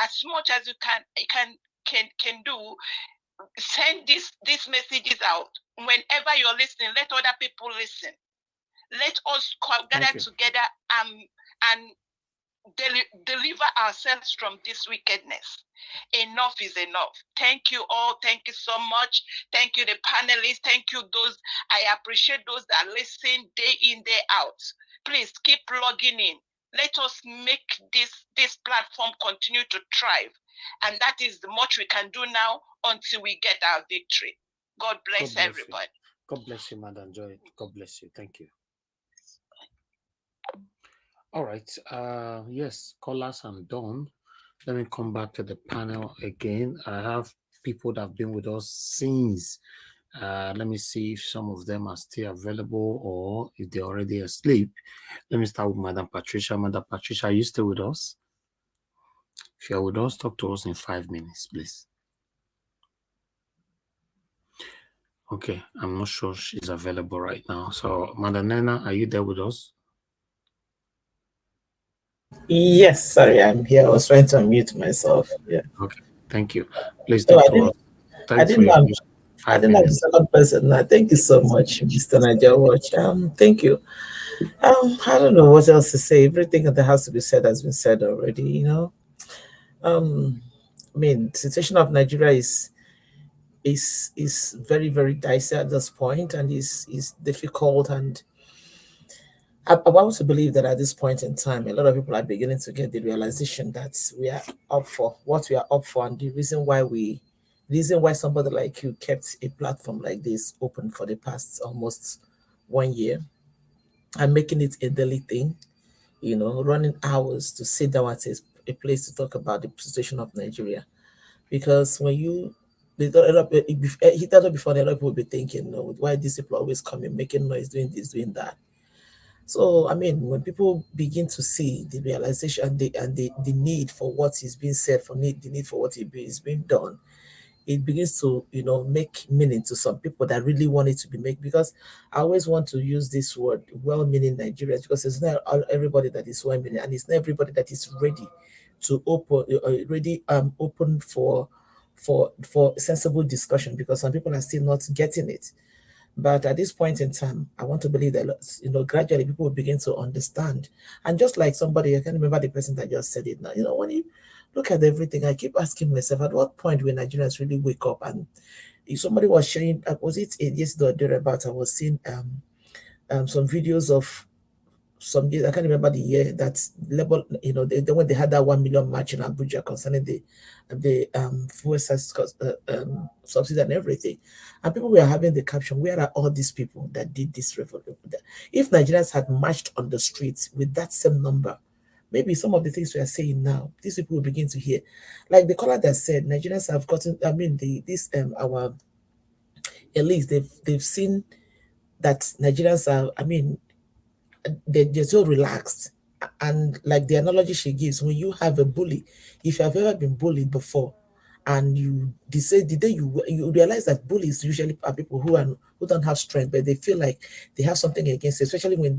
as much as you can do, send these messages out. Whenever you're listening, let other people listen. Let us gather together and deliver ourselves from this wickedness. Enough is enough. Thank you all. Thank you so much. Thank you, the panelists. Thank you, those. I appreciate those that listen day in, day out. Please keep logging in. Let us make this platform continue to thrive. And that is the much we can do now until we get our victory. God bless everybody. God bless you, Madam Joy. God bless you. Thank you. All right. Yes, callers and done. Let me come back to the panel again. I have people that have been with us since. Let me see if some of them are still available or if they're already asleep. Let me start with Madam Patricia. Madam Patricia, are you still with us? If you're with us, talk to us in 5 minutes, please. Okay, I'm not sure she's available right now. So, Madam Nena, are you there with us? Yes, sorry, I'm here. I was trying to unmute myself. Yeah. Okay, thank you. Please talk to us. I didn't know the second person. Now, thank you so much, Mr. Niger Watch. Thank you. I don't know what else to say. Everything that has to be said has been said already, you know. I mean, the situation of Nigeria is very, very dicey at this point, and is difficult. And I want to believe that at this point in time, a lot of people are beginning to get the realization that we are up for what we are up for, and the reason why somebody like you kept a platform like this open for the past almost 1 year and making it a daily thing, you know, running hours to sit down at a place to talk about the situation of Nigeria. Because when you he does it before, a lot of people will be thinking, no, why these people always coming, making noise, doing this, doing that. So, I mean, when people begin to see the realization and the need for what is being said, the need for what is being done, it begins to, you know, make meaning to some people that really want it to be made. Because I always want to use this word, well-meaning Nigerians, because it's not everybody that is well-meaning, and it's not everybody that is ready to open for sensible discussion, because some people are still not getting it. But at this point in time, I want to believe that, you know, gradually people will begin to understand. And just like somebody, I can't remember the person that just said it now, you know, when you look at everything, I keep asking myself, at what point will Nigerians really wake up? And if somebody was sharing, was it yesterday or thereabout, I was seeing some videos of some years, I can't remember the year, that level, you know, when they had that 1 million march in Abuja concerning the fuel subsidy and everything, and people were having the caption, where are all these people that did this revolution? If Nigerians had marched on the streets with that same number, maybe some of the things we are saying now, these people will begin to hear. Like the caller that said, Nigerians have gotten, I mean, our elites, they've seen that Nigerians are, I mean, they're so relaxed. And like the analogy she gives, when you have a bully, if you have ever been bullied before, and the day you realize that bullies usually are people who don't have strength, but they feel like they have something against it, especially when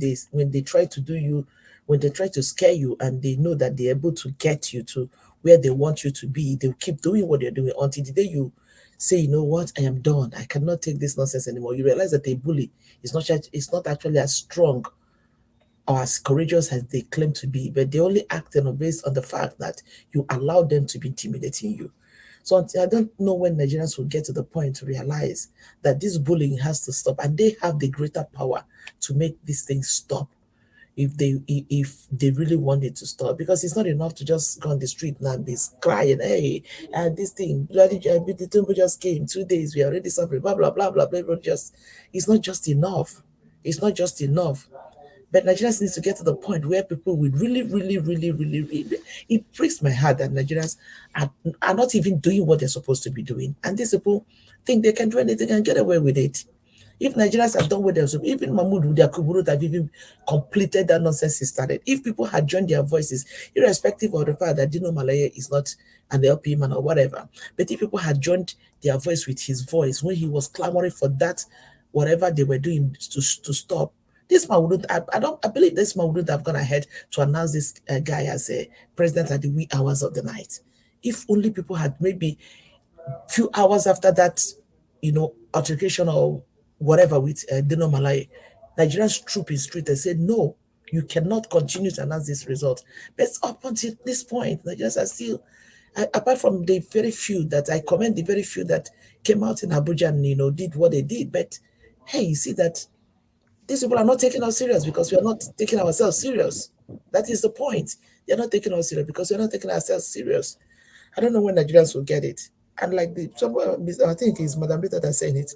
they try to do you, when they try to scare you, and they know that they're able to get you to where they want you to be. They'll keep doing what they're doing until the day you say, you know what, I am done. I cannot take this nonsense anymore. You realize that a bully is not actually as strong or as courageous as they claim to be, but they only act based on the fact that you allow them to be intimidating you. So I don't know when Nigerians will get to the point to realize that this bullying has to stop, and they have the greater power to make these things stop if they really want it to stop. Because it's not enough to just go on the street now and be crying, hey, this thing, bloody the temple just came 2 days, we are already suffering, blah blah blah blah blah. It's not just enough. It's not just enough. But Nigerians need to get to the point where people will really, it breaks my heart that Nigerians are not even doing what they're supposed to be doing. And these people think they can do anything and get away with it. If Nigerians have done what they're supposed to, even Mahmoud Yakubu would have even completed that nonsense he started. If people had joined their voices, irrespective of the fact that Dino Malaya is not an LP man or whatever, but if people had joined their voice with his voice when he was clamoring for that, whatever they were doing to stop, this man wouldn't. I believe this man wouldn't have gone ahead to announce this guy as a president at the wee hours of the night. If only people had maybe a few hours after that, altercation or whatever with Dino Malai, Nigerians troop in street and said, no, you cannot continue to announce this result. But up until this point, Nigerians are still, apart from the very few that I commend, the very few that came out in Abuja and did what they did. But hey, you see that these people are not taking us serious because we are not taking ourselves serious. That is the point. They are not taking us serious because we are not taking ourselves serious. I don't know when Nigerians will get it. And like I think it's Madam Rita that's saying it.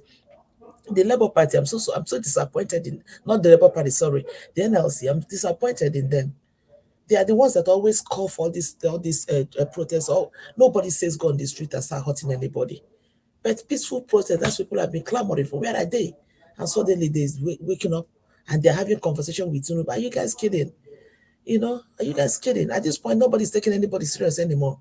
The Labour Party, I'm so disappointed in, not the Labour Party, sorry, the NLC. I'm disappointed in them. They are the ones that always call for all these protests. Oh, nobody says go on the street and start hurting anybody. But peaceful protests, that's what people have been clamoring for. Where are they? And suddenly they're waking up and they're having conversation with Tinubu. Are you guys kidding? Are you guys kidding? At this point, nobody's taking anybody serious anymore.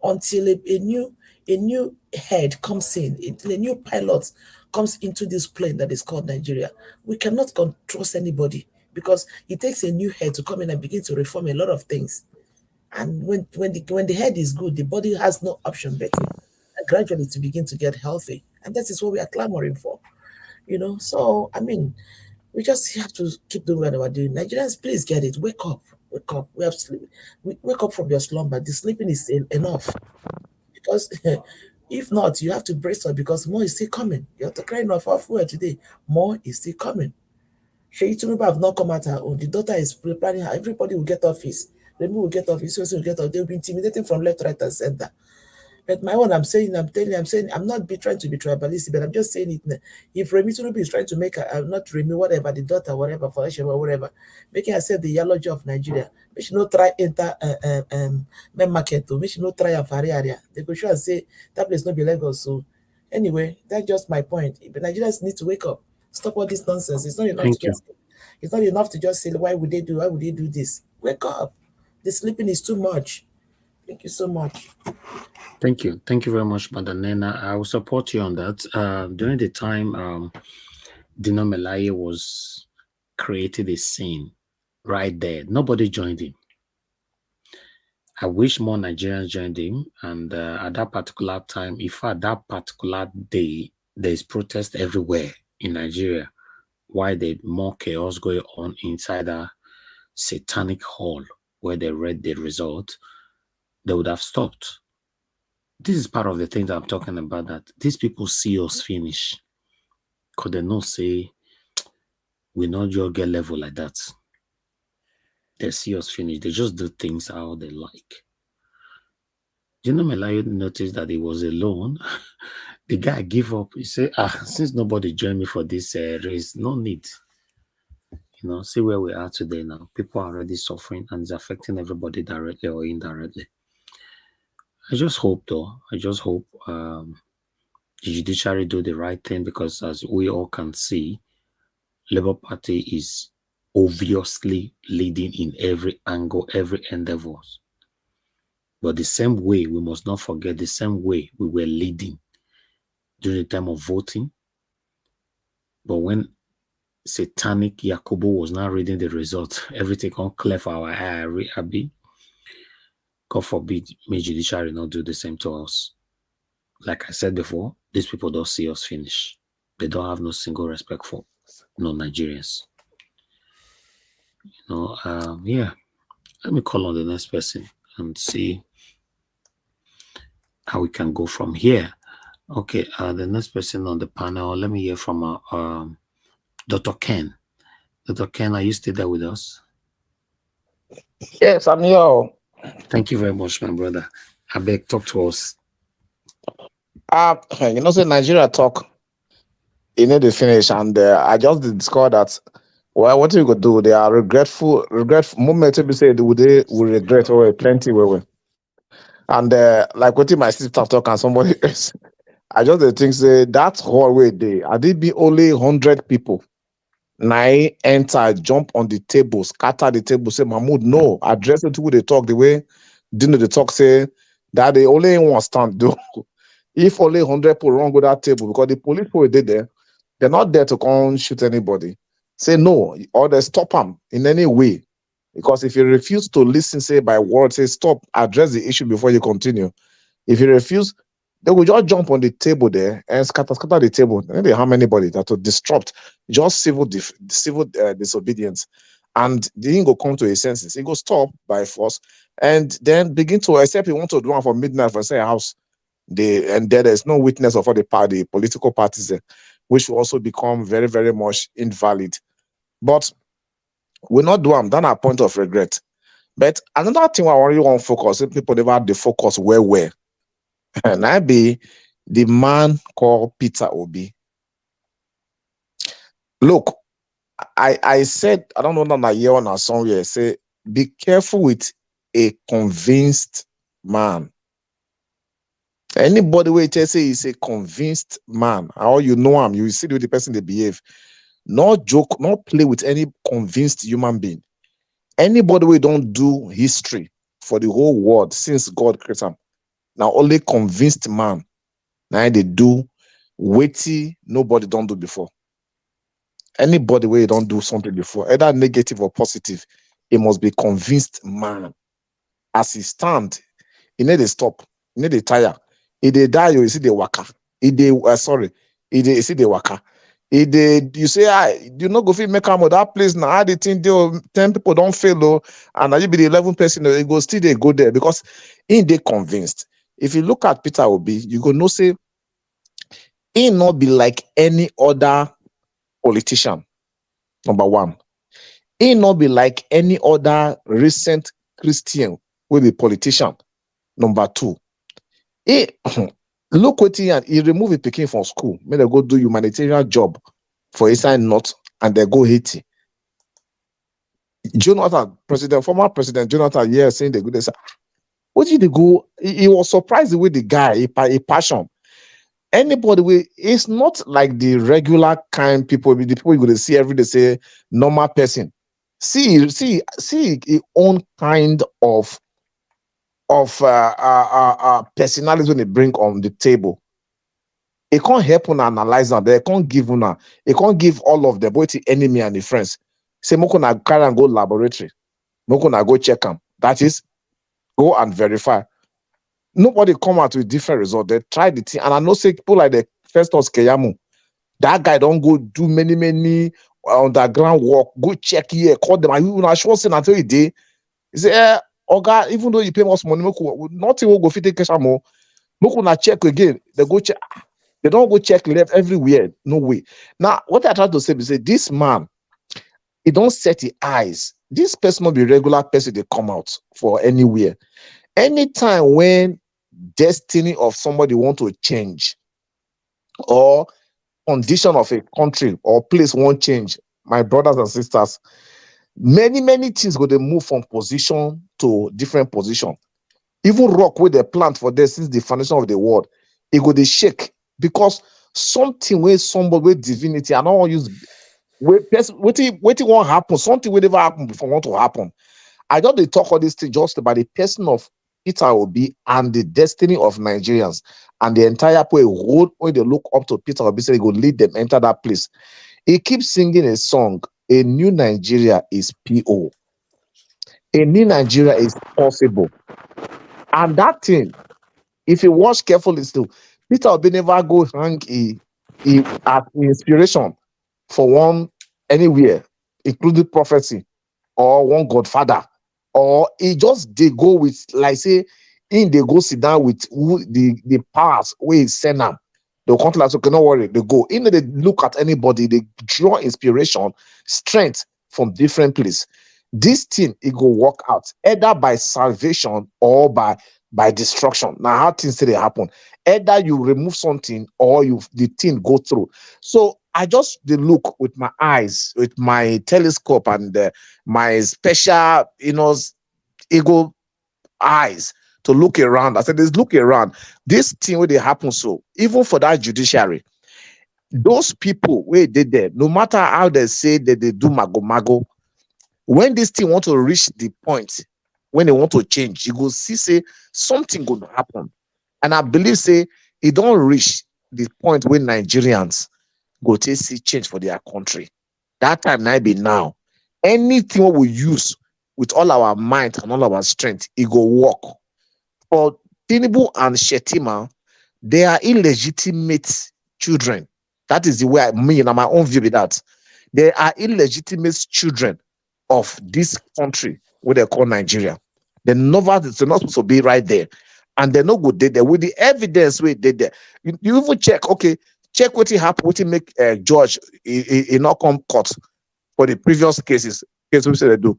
Until a new head comes in, until a new pilot comes into this plane that is called Nigeria, we cannot trust anybody because it takes a new head to come in and begin to reform a lot of things. And when the head is good, the body has no option but gradually to begin to get healthy. And that is what we are clamoring for. So I mean, we just have to keep doing what we're doing. Nigerians, please get it. Wake up. Wake up. We have sleep. Wake up from your slumber. The sleeping is enough. Because if not, you have to brace up because more is still coming. You have to cry enough off where today. More is still coming. Sheyi Tinubu have not come at her own. The daughter is preparing her. Everybody will get office. Remy will get office. Will get off. They will be intimidating from left, right, and center. But my own, I'm saying, I'm not trying to be tribalistic, but I'm just saying it. If Remy Tinubu is trying to make her, not Remy, whatever, the daughter, whatever, for or whatever, making herself the yellow jaw of Nigeria, we should not try enter main market, we should not try a fari area. They go sure and say that place not be Lagos. So anyway, that's just my point. But Nigerians need to wake up. Stop all this nonsense. It's not enough to just say, why would they do this? Wake up. The sleeping is too much. Thank you so much. Thank you. Thank you very much, Madam Nena. I will support you on that. During the time Dino Melaye was created a scene right there, nobody joined him. I wish more Nigerians joined him. And at that particular time, if at that particular day, there's protest everywhere in Nigeria, why there's more chaos going on inside a satanic hall where they read the result, they would have stopped. This is part of the thing that I'm talking about, that these people see us finish. Could they not say, we not just get level like that? They see us finish. They just do things how they like. You know, Melayo noticed that he was alone. The guy gave up. He said, since nobody joined me for this race, no need. See where we are today now. People are already suffering and it's affecting everybody directly or indirectly. I just hope, though, the judiciary do the right thing, because as we all can see, Labour Party is obviously leading in every angle, every endeavor. But the same way, we must not forget the same way we were leading during the time of voting. But when satanic Yakubu was now reading the results, everything on clear for our eye, Abi. God forbid, may judiciary not do the same to us. Like I said before, these people don't see us finish. They don't have no single respect for no Nigerians. Yeah. Let me call on the next person and see how we can go from here. Okay, the next person on the panel, let me hear from Dr. Ken. Dr. Ken, are you still there with us? Yes, I'm here. Thank you very much, my brother. I beg, talk to us. Say Nigeria talk, they finish, and I just discovered that. Well, what you could do? They are regretful. Moment to be said, would they will regret over plenty we. And like what my sister talk and somebody else, I just think say that whole way day, I did be only 100 people. Now enter, jump on the table, scatter the table, say Mahmoud, no, address it to they talk the way, didn't they talk say that they only want stand do. If only 100 people wrong with that table, because the police who did there, they're not there to come shoot anybody. Say no, or they stop them in any way. Because if you refuse to listen, say by word, say stop, address the issue before you continue. If you refuse, they will just jump on the table there and scatter the table. And they harm anybody that will disrupt just civil disobedience. And the thing will come to a senses. It will stop by force and then begin to, except you want to do one for midnight for say a house. And there's no witness of all the political parties there, which will also become very, very much invalid. But we're not doing them. That's our point of regret. But another thing I really want to focus, if people never had the focus where, and I be the man called Peter Obi. Look, I said, I don't know that I hear on a song here, say, be careful with a convinced man. Anybody where it say is a convinced man, how you know him, you see the way the person they behave. Not joke, not play with any convinced human being. Anybody who don't do history for the whole world since God created them. Now only convinced man. Now they do weighty, nobody don't do before. Anybody where you don't do something before, either negative or positive, it must be convinced man. As he stand, he need to stop, he need to tire. If they die, you see the waka. If they you see the waka. If they you say you not go fit make am that place now. How they think 10 people don't fail and now you be the 11th person, they go still they go there because in they convinced. If you look at Peter Obi, you go no say he not be like any other politician. Number one, he not be like any other recent Christian will be politician. Number two, he look what he remove a pikin from school, may they go do humanitarian job for inside North and they go Haiti. Jonathan, former president Jonathan, saying they go there. What did they go? He was surprised with the guy, a passion. Anybody it's not like the regular kind people, the people you're gonna see every day, say normal person. See his own kind of personality when they bring on the table. It can't help on analyze them. They can't give una. It can't give all of them, both the enemy and the friends. Say mokona carry and go laboratory. Mokona go check them. That is, go and verify. Nobody come out with different result. They try the thing, and I know say people like the Festus Keyamu. That guy don't go do many underground work. Go check here, call them. And you know, sure say until he day. He say, Oga, even though you pay us money, nothing will go fit take cash more. Look when I check again, they go check. They don't go check left everywhere. No way. Now, what I try to say is say this man, he don't set his eyes. This person will be regular person. They come out for anywhere. Anytime when destiny of somebody want to change or condition of a country or place won't change, my brothers and sisters, many things go to move from position to different position. Even rock with the plant for this since the foundation of the world, it go to shake because something where somebody with divinity, I don't want to use waiting won't happen, something will never happen before want to happen. I don't they talk all this thing just about the person of Peter Obi and the destiny of Nigerians and the entire road where they look up to Peter Obi, say they go lead them enter that place. He keeps singing a song, a new Nigeria is PO. A new Nigeria is possible. And that thing, if you watch carefully still, Peter Obi never go hang at inspiration for one anywhere, including prophecy. or one godfather, or it just they go with, like say, in they go sit down with who the powers where is send them. They'll come to like, okay, no worry, they go. In they look at anybody, they draw inspiration, strength from different places. This thing it go work out either by salvation or by destruction. Now, how things they happen? Either you remove something or the thing go through. So I just they look with my eyes, with my telescope and my special, ego eyes to look around. I said, let's look around. This thing where they happen. So even for that judiciary, those people where they there, no matter how they say that they do mago, when this thing want to reach the point, when they want to change, you go see say something gonna happen. And I believe say it don't reach the point where Nigerians go to see change for their country. That time might be now. Anything what we use with all our might and all our strength, it go work. For Tinubu and Shetima, they are illegitimate children. That is the way in my own view with that. They are illegitimate children of this country, what they call Nigeria. They're not supposed to be right there. And they're not good there. With the evidence we did there. You even check what happened, what make George in not come court for the previous cases we said they do.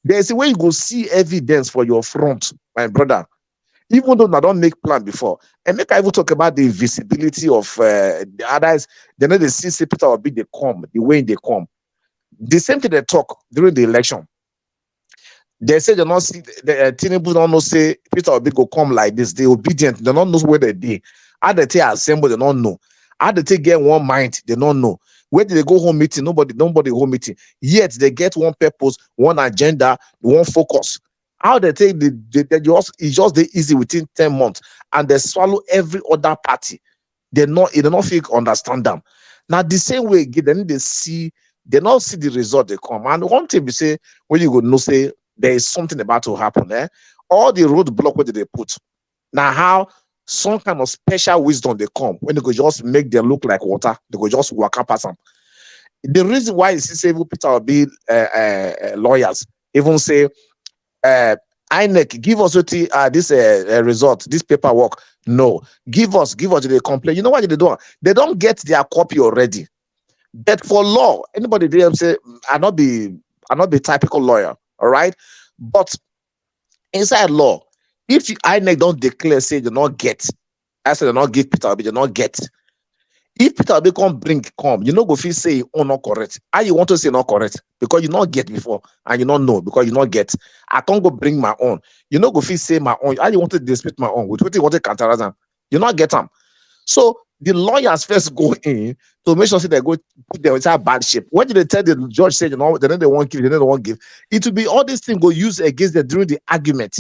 There's a way you go see evidence for your front, my brother. Even though I don't make plan before. And make I even talk about the visibility of the others. They know they see Peter Obi they come, the way they come. The same thing they talk during the election. They say they not see the Tinubu don't know say Peter Obi go come like this. They obedient. They don't know where they dey. How they take assemble, they don't know. How they take get one mind, they don't know. Where did they go home meeting? Nobody home meeting. Yet they get one purpose, one agenda, one focus. How they take it's just the easy within 10 months, and they swallow every other party. They not feel understand them. Now the same way again, they not see the result they come. And one thing we say when you go know say there is something about to happen. All the roadblock where they put. Now how some kind of special wisdom they come when they go just make them look like water, they go just walk up past them. The reason why is say Peter will be lawyers even say INEC give us this result, this paperwork. No, give us they complain. You know what they do? They don't get their copy already. But for law, anybody there say I not be typical lawyer, all right? But inside law, if INEC don't declare say they not get, I said they not give Peter Obi, they not get. If Peter Obi come, you know go feel say not correct. How you want to say not correct? Because you not get before and you not know because you not get. I can't go bring my own. You know go feel say my own. How you want to dispute my own? With what you want to counter? You not get them. So the lawyers first go in to make sure they go put them inside bad shape. When did they tell the judge say they won't give, they won't give? It will be all these things go used against them during the argument.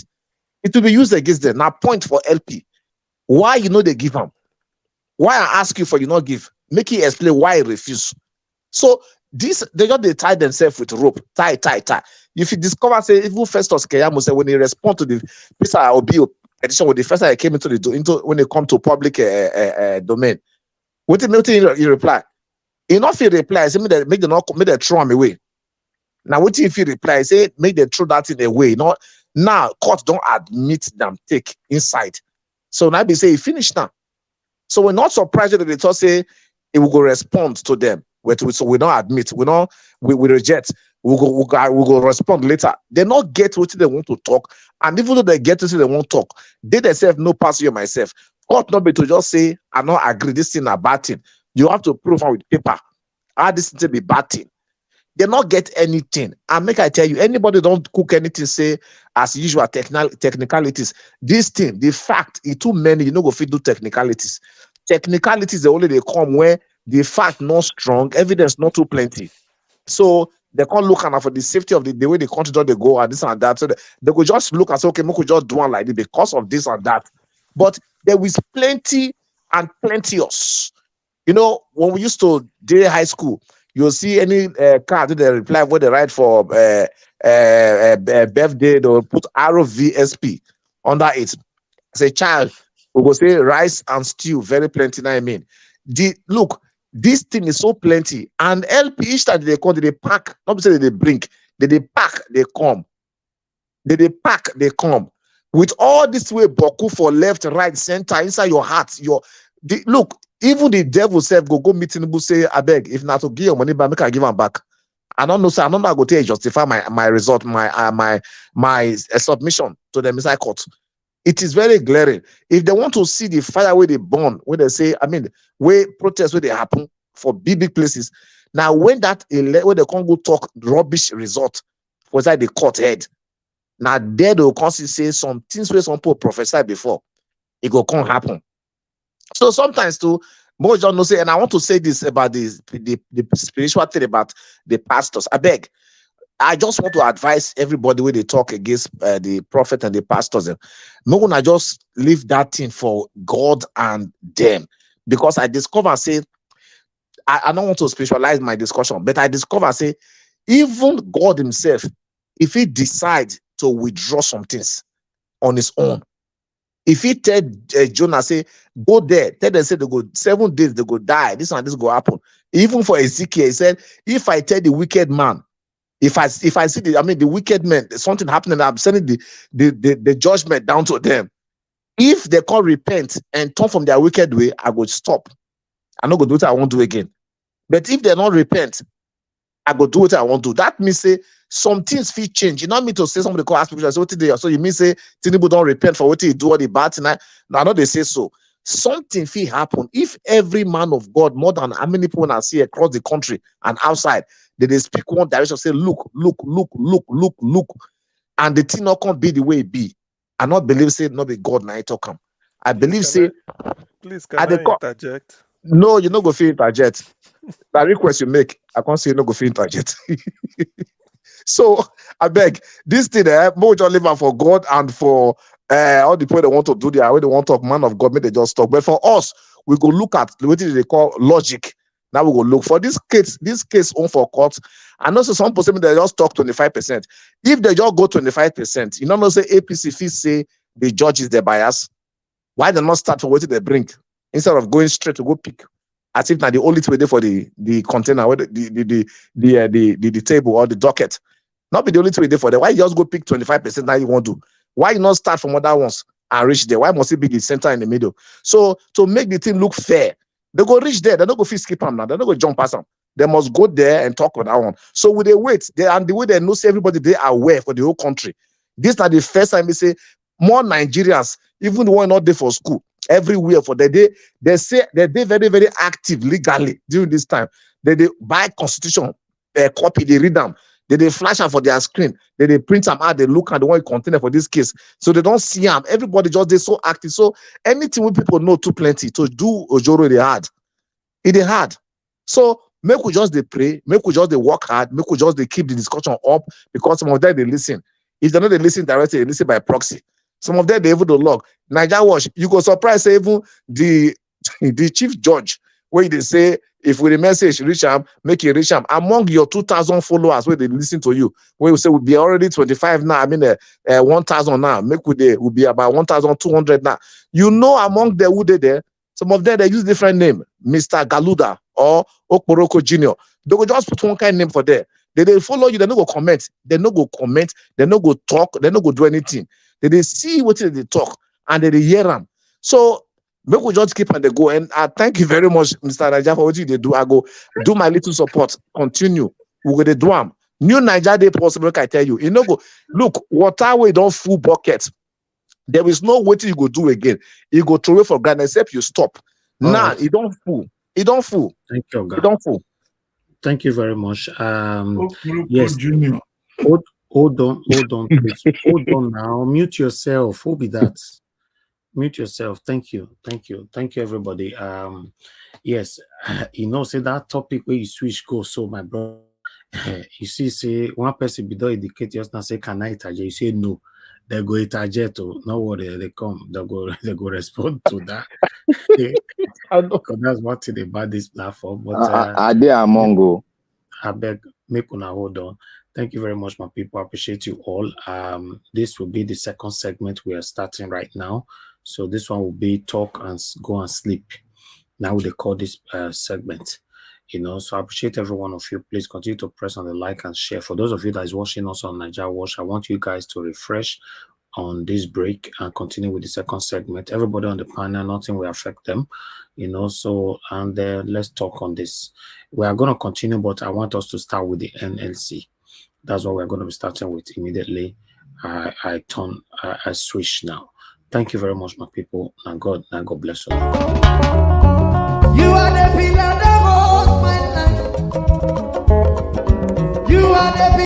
It will be used against them. Now point for LP. Why you know they give them? Why I ask you for you not give? Make you explain why you refuse. So they just tie themselves with rope. Tie. If you discover say even Festus Keyamo say when they respond to the Peter Obi petition with the first time I came into when they come to public domain, what did you reply? Enough he reply, say make them throw him away. Now what if you reply, say make them throw that in away. Now court don't admit them take inside. So now they say he finished now. So we're not surprised that they thought say it will go respond to them. So we don't admit, we reject, we'll go respond later. They not get what they want to talk, and even though they get to say they won't talk, they themselves no pass you myself. Ought not be to just say I not agree this thing a bad thing. You have to prove with paper. This thing to be bad thing. They not get anything. And make I tell you, anybody don't cook anything, say as usual technicalities. This thing, the fact, it too many, you know go fit do technicalities. Technicalities the only they come where the fact not strong, evidence not too plenty. So they can't look for the safety of the way the country don't they go and this and that. So they could just look and say, okay, we could just do one like this because of this and that. But there is plenty and plenteous. You know, when we used to do high school, you'll see any card they reply what they write for birthday, they'll put ROVSP under it. Say child, we will say rice and stew, very plenty. I mean, look, this thing is so plenty, and LP each time they come, they pack, not say they bring, they pack, they come. They pack, they come. With all this way, Boku for left, right, center, inside your heart, look, even the devil self go meet Tinubu, say, I beg, if not to give your money back, make I give them back. I don't know, sir. I don't know how to justify my result, my submission to the Messiah court. It is very glaring. If they want to see the fire where they burn, where they say, I mean, where protests where they happen for big places. Now, when they can't go talk rubbish result was that the court head. Now, there they will constantly say some things where some people prophesied before. It go can't happen. So sometimes too, more John say, and I want to say this about the spiritual thing about the pastors. I beg. I just want to advise everybody when they talk against the prophet and the pastors. No one, I just leave that thing for God and them, because I discover, say, I don't want to spiritualize my discussion, but I discover, say, even God himself, if he decides to withdraw some things on his own, if he tell Jonah, say, go there, tell them, say, they go 7 days, they go die, this and this go happen. Even for Ezekiel, he said, if I tell the wicked man, if I see the wicked men, something happening, I'm sending the judgment down to them. If they can't repent and turn from their wicked way, I will stop. I'm not going to do what I won't do again. But if they don't repent, I go do what I want to do. That means, say, some things feel change. You don't mean to say somebody call ask people, say, what did they? So you mean say Tinubu don't repent for what he do, what he bad tonight? No, I know they say so. Something feel happen. If every man of God, more than how many people I see across the country and outside, they speak one direction, say, look, and the thing not can be the way it be. I not believe, say, not be God now talk come. I believe, say, please can I interject? No, you not go feel interject. That request you make, I can't say you not go feel interject. So I beg this thing, more just live for God and for all the people that want to do their way, they want to talk, man of God, may they just talk. But for us, we go look at what they call logic. Now we go look for this case on for court. And also some people they just talk 25%. If they just go 25%, you know, say APC fees say the judge is the bias. Why they not start for what they bring instead of going straight to go pick? As if now the only way there for the container, the table or the docket. Not be the only way there for them. Why you just go pick 25% now you want to? Why you not start from other ones and reach there? Why must it be the center in the middle? So to make the thing look fair, they go reach there. They don't go fit skip them now. They don't go jump past them. They must go there and talk with that one. So with the wait, and the way they know, say everybody they are aware for the whole country. This is the first time they say more Nigerians, even the one not there for school, everywhere for the day, they say that they very, very active legally during this time. They buy constitution, copy, they read them. They flash them for their screen. They print them out. They look at the one container for this case. So they don't see them. Everybody just they so active. So anything we people know too plenty to do Ojoro they hard. It is hard. So make we just they pray. Make we just they work hard. Make we just they keep the discussion up, because some of them they listen. If they know they listen directly, they listen by proxy. Some of them they even do log. Niger Watch, you go surprise even the chief judge where they say if we the message reach them, make it reach them among your 2,000 followers where they listen to you. Where you say we'll be already 25 now. I mean 1,000 now. Make we they will be about 1,200 now. You know among the who they there. Some of them they use different name, Mr. Galuda or Okporoko Jr. They will just put one kind of name for there. They follow you. They no go comment. They no go comment. They no go talk. They no go do anything. They see what they talk and they hear them. So make we just keep and they go. And I thank you very much, Mr. Naija, for what you do. I go do my little support. Continue. We go to do them. New Niger Day possible. I tell you. You know, go look. Water we don't full bucket. There is no way you go do again. You go throw away for granted except you stop. Now it don't full. It don't full. Thank you, God. It don't full. Thank you very much. Yes. Junior. Hold on, please. Hold on now. Mute yourself. Who be that? Mute yourself. Thank you, everybody. Yes, you know, say that topic where you switch go. So my brother, you see, say one person be don't indicate just now say can I interject? You say no. They go interject. No worry, they come. They go respond to that. Because that's what they about this platform. But are they among you? I beg, make una hold on. Thank you very much, my people. I appreciate you all. This will be the second segment we are starting right now. So this one will be talk and go and sleep. Now they call this segment. So I appreciate every one of you. Please continue to press on the like and share. For those of you that is watching us on Nigeria Watch, I want you guys to refresh on this break and continue with the second segment. Everybody on the panel, nothing will affect them, so, and let's talk on this. We are going to continue, but I want us to start with the NLC. That's what we're going to be starting with immediately. I switch now. Thank you very much, my people. And God bless you. You are the pillar that holds my life. You are the